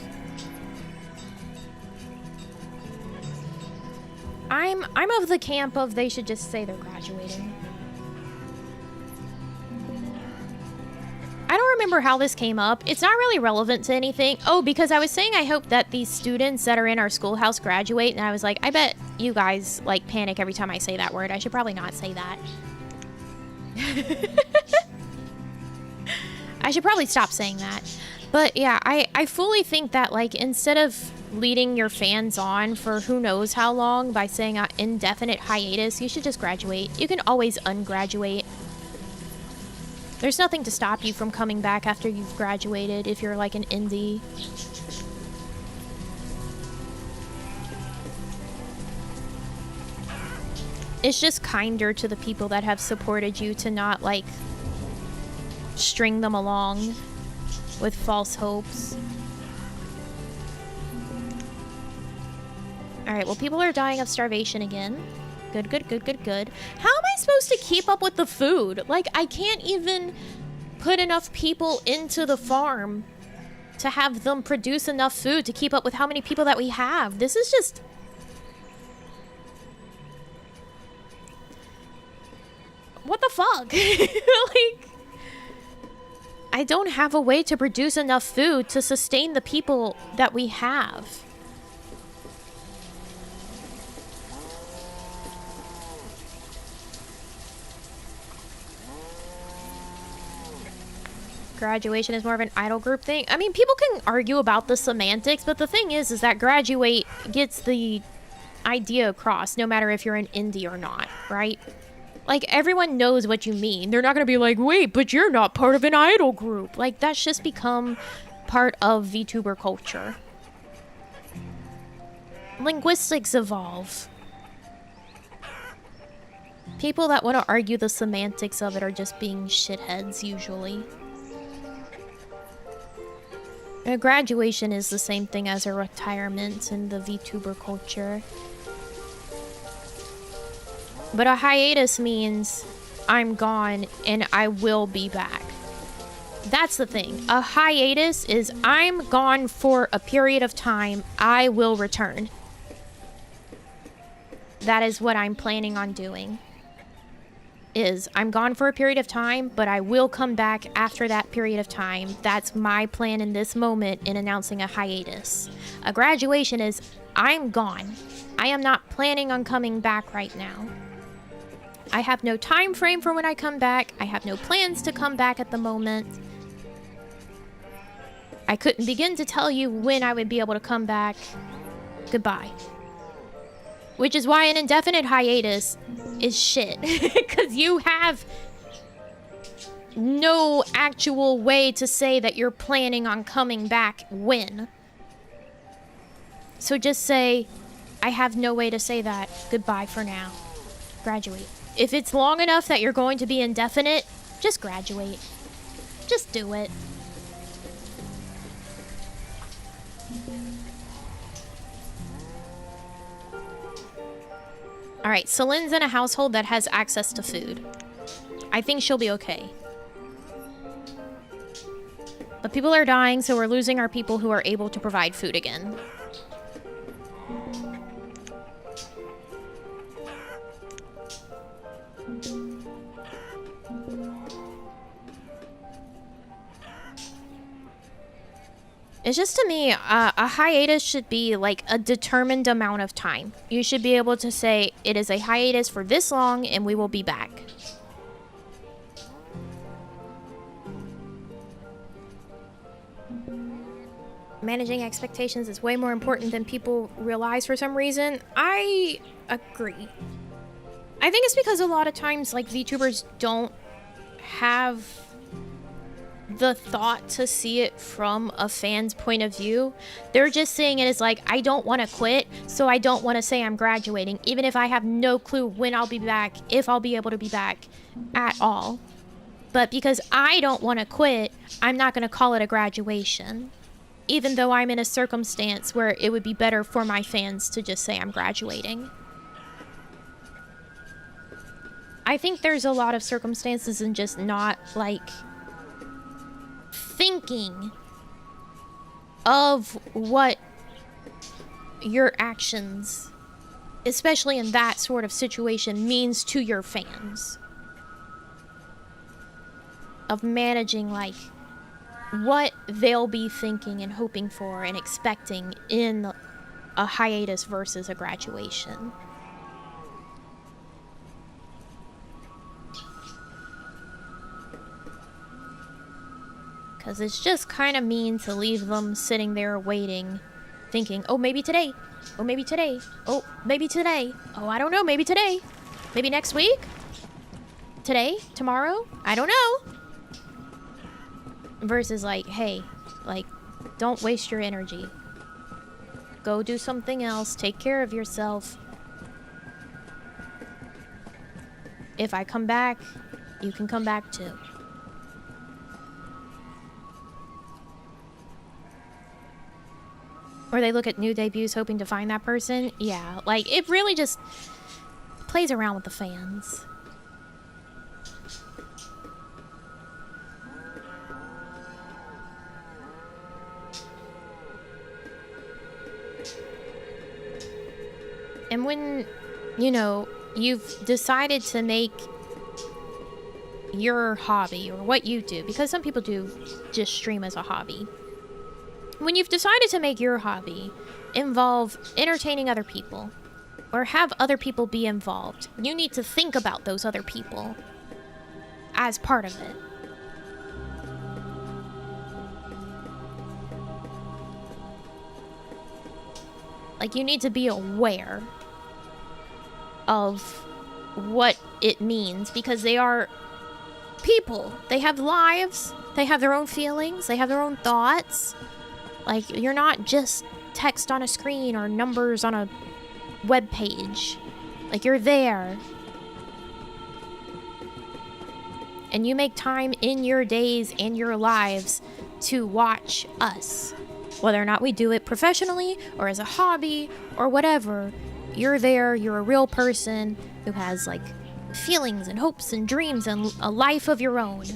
I'm of the camp of they should just say they're graduating. I don't remember how this came up. It's not really relevant to anything. Oh, because I was saying I hope that these students that are in our schoolhouse graduate, and I was like, I bet you guys like panic every time I say that word. I should probably not say that. I should probably stop saying that. But yeah, I fully think that like instead of leading your fans on for who knows how long by saying an indefinite hiatus, you should just graduate. You can always ungraduate. There's nothing to stop you from coming back after you've graduated if you're like an indie. It's just kinder to the people that have supported you to not like string them along with false hopes. Alright, well, people are dying of starvation again. Good, good, good, good, good. How am I supposed to keep up with the food? Like, I can't even put enough people into the farm to have them produce enough food to keep up with how many people that we have. This is just... what the fuck? Like... I don't have a way to produce enough food to sustain the people that we have. Graduation is more of an idol group thing. I mean, people can argue about the semantics, but the thing is that graduate gets the idea across, no matter if you're an indie or not, right? Like, everyone knows what you mean. They're not gonna be like, wait, but you're not part of an idol group. Like, that's just become part of VTuber culture. Linguistics evolve. People that want to argue the semantics of it are just being shitheads, usually. A graduation is the same thing as a retirement in the VTuber culture. But a hiatus means I'm gone and I will be back. That's the thing. A hiatus is I'm gone for a period of time. I will return. That is what I'm planning on doing. Is I'm gone for a period of time, but I will come back after that period of time. That's my plan in this moment in announcing a hiatus. A graduation is I'm gone. I am not planning on coming back right now. I have no time frame for when I come back. I have no plans to come back at the moment. I couldn't begin to tell you when I would be able to come back. Goodbye. Which is why an indefinite hiatus is shit. Because you have no actual way to say that you're planning on coming back when. So just say, I have no way to say that. Goodbye for now. Graduate. If it's long enough that you're going to be indefinite, just graduate. Just do it. Alright, Celine's in a household that has access to food. I think she'll be okay. But people are dying, so we're losing our people who are able to provide food again. It's just, to me, a hiatus should be like a determined amount of time. You should be able to say, it is a hiatus for this long and we will be back. Managing expectations is way more important than people realize for some reason. I agree. I think it's because a lot of times, like, VTubers don't have the thought to see it from a fan's point of view. They're just saying it as like, I don't want to quit, so I don't want to say I'm graduating, even if I have no clue when I'll be back, if I'll be able to be back at all. But because I don't want to quit, I'm not going to call it a graduation, even though I'm in a circumstance where it would be better for my fans to just say I'm graduating. I think there's a lot of circumstances and just not, like, thinking of what your actions, especially in that sort of situation, means to your fans. Of managing, like, what they'll be thinking and hoping for and expecting in a hiatus versus a graduation. Because it's just kind of mean to leave them sitting there waiting, thinking, oh, maybe today. Oh, maybe today. Oh, maybe today. Oh, I don't know. Maybe today. Maybe next week? Today? Tomorrow? I don't know. Versus like, hey, like, don't waste your energy. Go do something else. Take care of yourself. If I come back, you can come back too. Or they look at new debuts hoping to find that person. Yeah, like, it really just plays around with the fans. And when, you know, you've decided to make your hobby or what you do, because some people do just stream as a hobby. When you've decided to make your hobby involve entertaining other people or have other people be involved, you need to think about those other people as part of it. Like, you need to be aware of what it means, because they are people. They have lives. They have their own feelings. They have their own thoughts. Like, you're not just text on a screen or numbers on a web page. Like, you're there. And you make time in your days and your lives to watch us. Whether or not we do it professionally or as a hobby or whatever, you're there, you're a real person who has, like, feelings and hopes and dreams and a life of your own.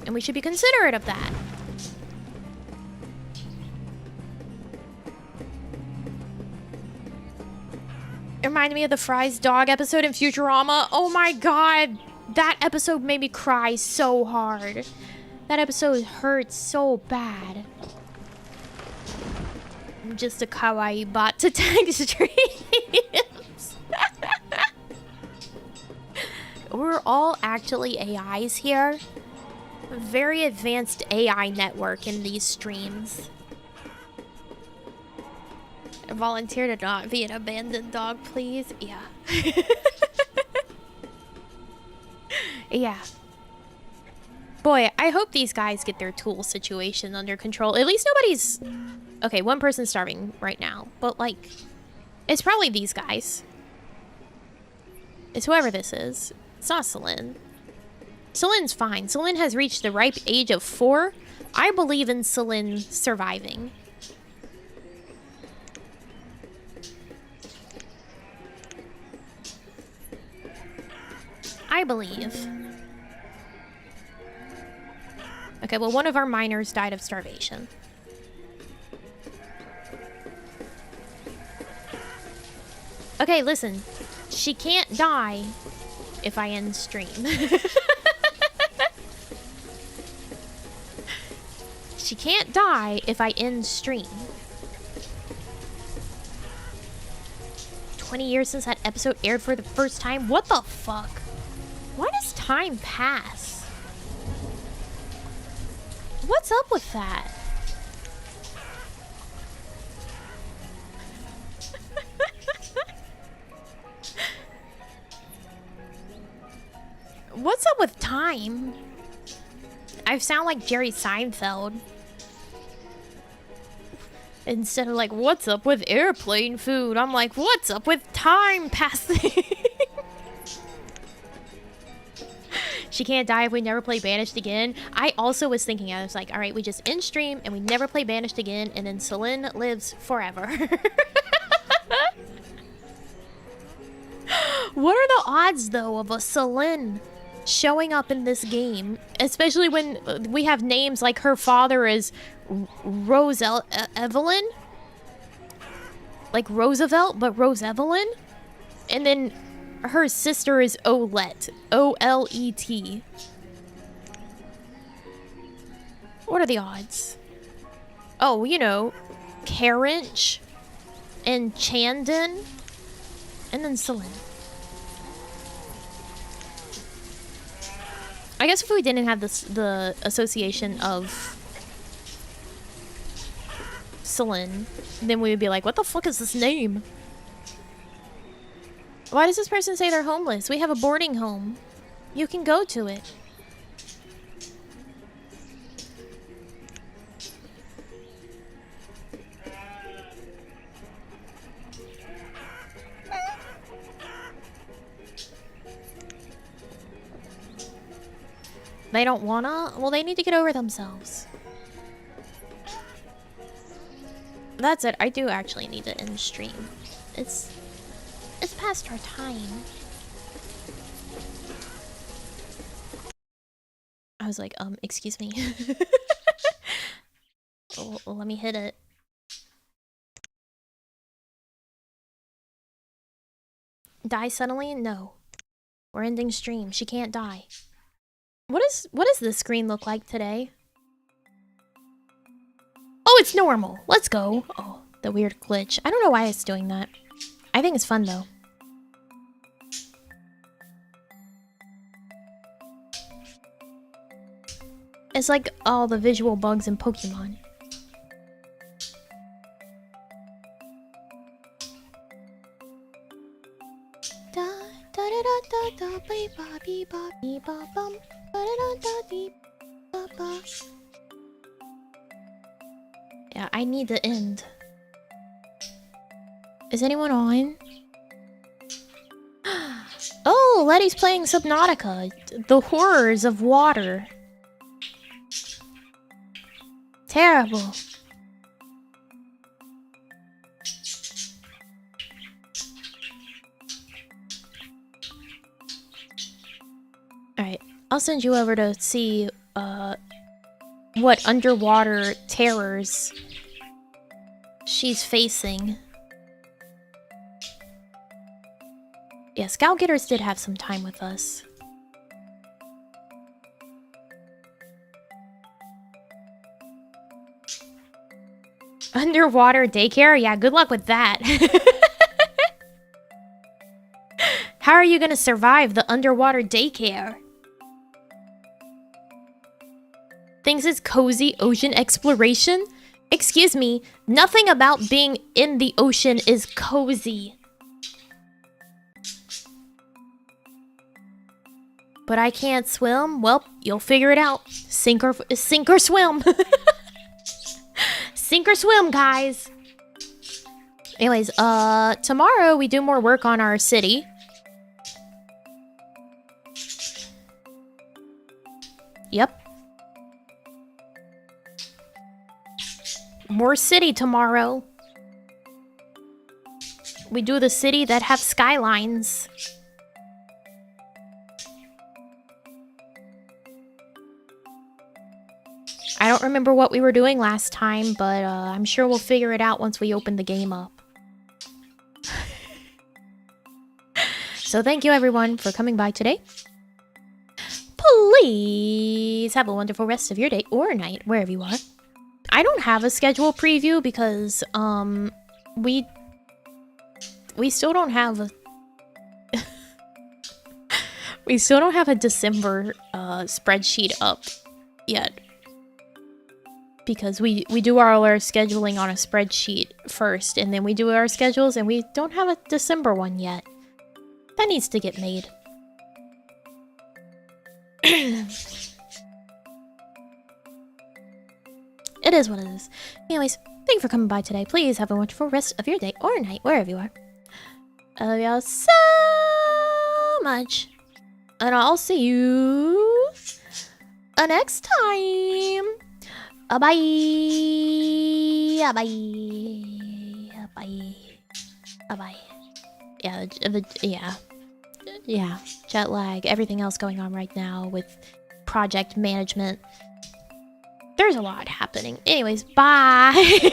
And we should be considerate of that. It reminded me of the Fry's dog episode in Futurama. Oh my god, that episode made me cry so hard. That episode hurts so bad. I'm just a kawaii bot to tag streams. We're all actually AIs here. A very advanced AI network in these streams. I volunteer to not be an abandoned dog, please. Yeah. Yeah. Boy, I hope these guys get their tool situation under control. At least nobody's... Okay, one person's starving right now. But, like, it's probably these guys. It's whoever this is. It's not Celine. Celine's fine. Celine has reached the ripe age of 4. I believe in Celine surviving. I believe. Okay, well, one of our miners died of starvation. Okay, listen. She can't die if I end stream. She can't die if I end stream. 20 years since that episode aired for the first time? What the fuck? Why does time pass? What's up with that? What's up with time? I sound like Jerry Seinfeld. Instead of like, what's up with airplane food? I'm like, what's up with time passing? She can't die if we never play Banished again. I also was thinking, I was like, all right, we just end stream and we never play Banished again, and then Celine lives forever. What are the odds, though, of a Celine showing up in this game? Especially when we have names like her father is Evelyn? Like Roosevelt, but Rose Evelyn? And then her sister is Olette. O-L-E-T. What are the odds? Oh, you know, Karench and Chandon, and then Celine. I guess if we didn't have this, the association of Celine, then we would be like, what the fuck is this name? Why does this person say they're homeless? We have a boarding home. You can go to it. They don't wanna? Well, they need to get over themselves. That's it. I do actually need to end stream. It's past our time. I was like, excuse me. Oh, let me hit it. Die suddenly? No. We're ending stream. She can't die. What does this screen look like today? Oh, it's normal. Let's go. Oh, the weird glitch. I don't know why it's doing that. I think it's fun though. It's like all the visual bugs in Pokemon. Yeah, I need to end. Is anyone on? Oh, Letty's playing Subnautica. The horrors of water. Terrible. Alright, I'll send you over to see what underwater terrors she's facing. Yeah, Scout Getters did have some time with us. Underwater daycare? Yeah, good luck with that. How are you gonna survive the underwater daycare? Thinks it's cozy ocean exploration? Excuse me, nothing about being in the ocean is cozy. But I can't swim? Well, you'll figure it out. Sink or swim. Sink or swim, guys. Anyways, tomorrow we do more work on our city. Yep. More city tomorrow. We do the city that have skylines. I don't remember what we were doing last time, but I'm sure we'll figure it out once we open the game up. So thank you everyone for coming by today. Please have a wonderful rest of your day or night, wherever you are. I don't have a schedule preview because we still don't have a we still don't have a December spreadsheet up yet. Because we do all our scheduling on a spreadsheet first, and then we do our schedules, and we don't have a December one yet. That needs to get made. It is what it is. Anyways, thank you for coming by today. Please have a wonderful rest of your day or night, wherever you are. I love y'all so much. And I'll see you next time. Bye. Bye. Bye. Bye. Yeah. Jet lag, everything else going on right now with project management. There's a lot happening. Anyways, bye.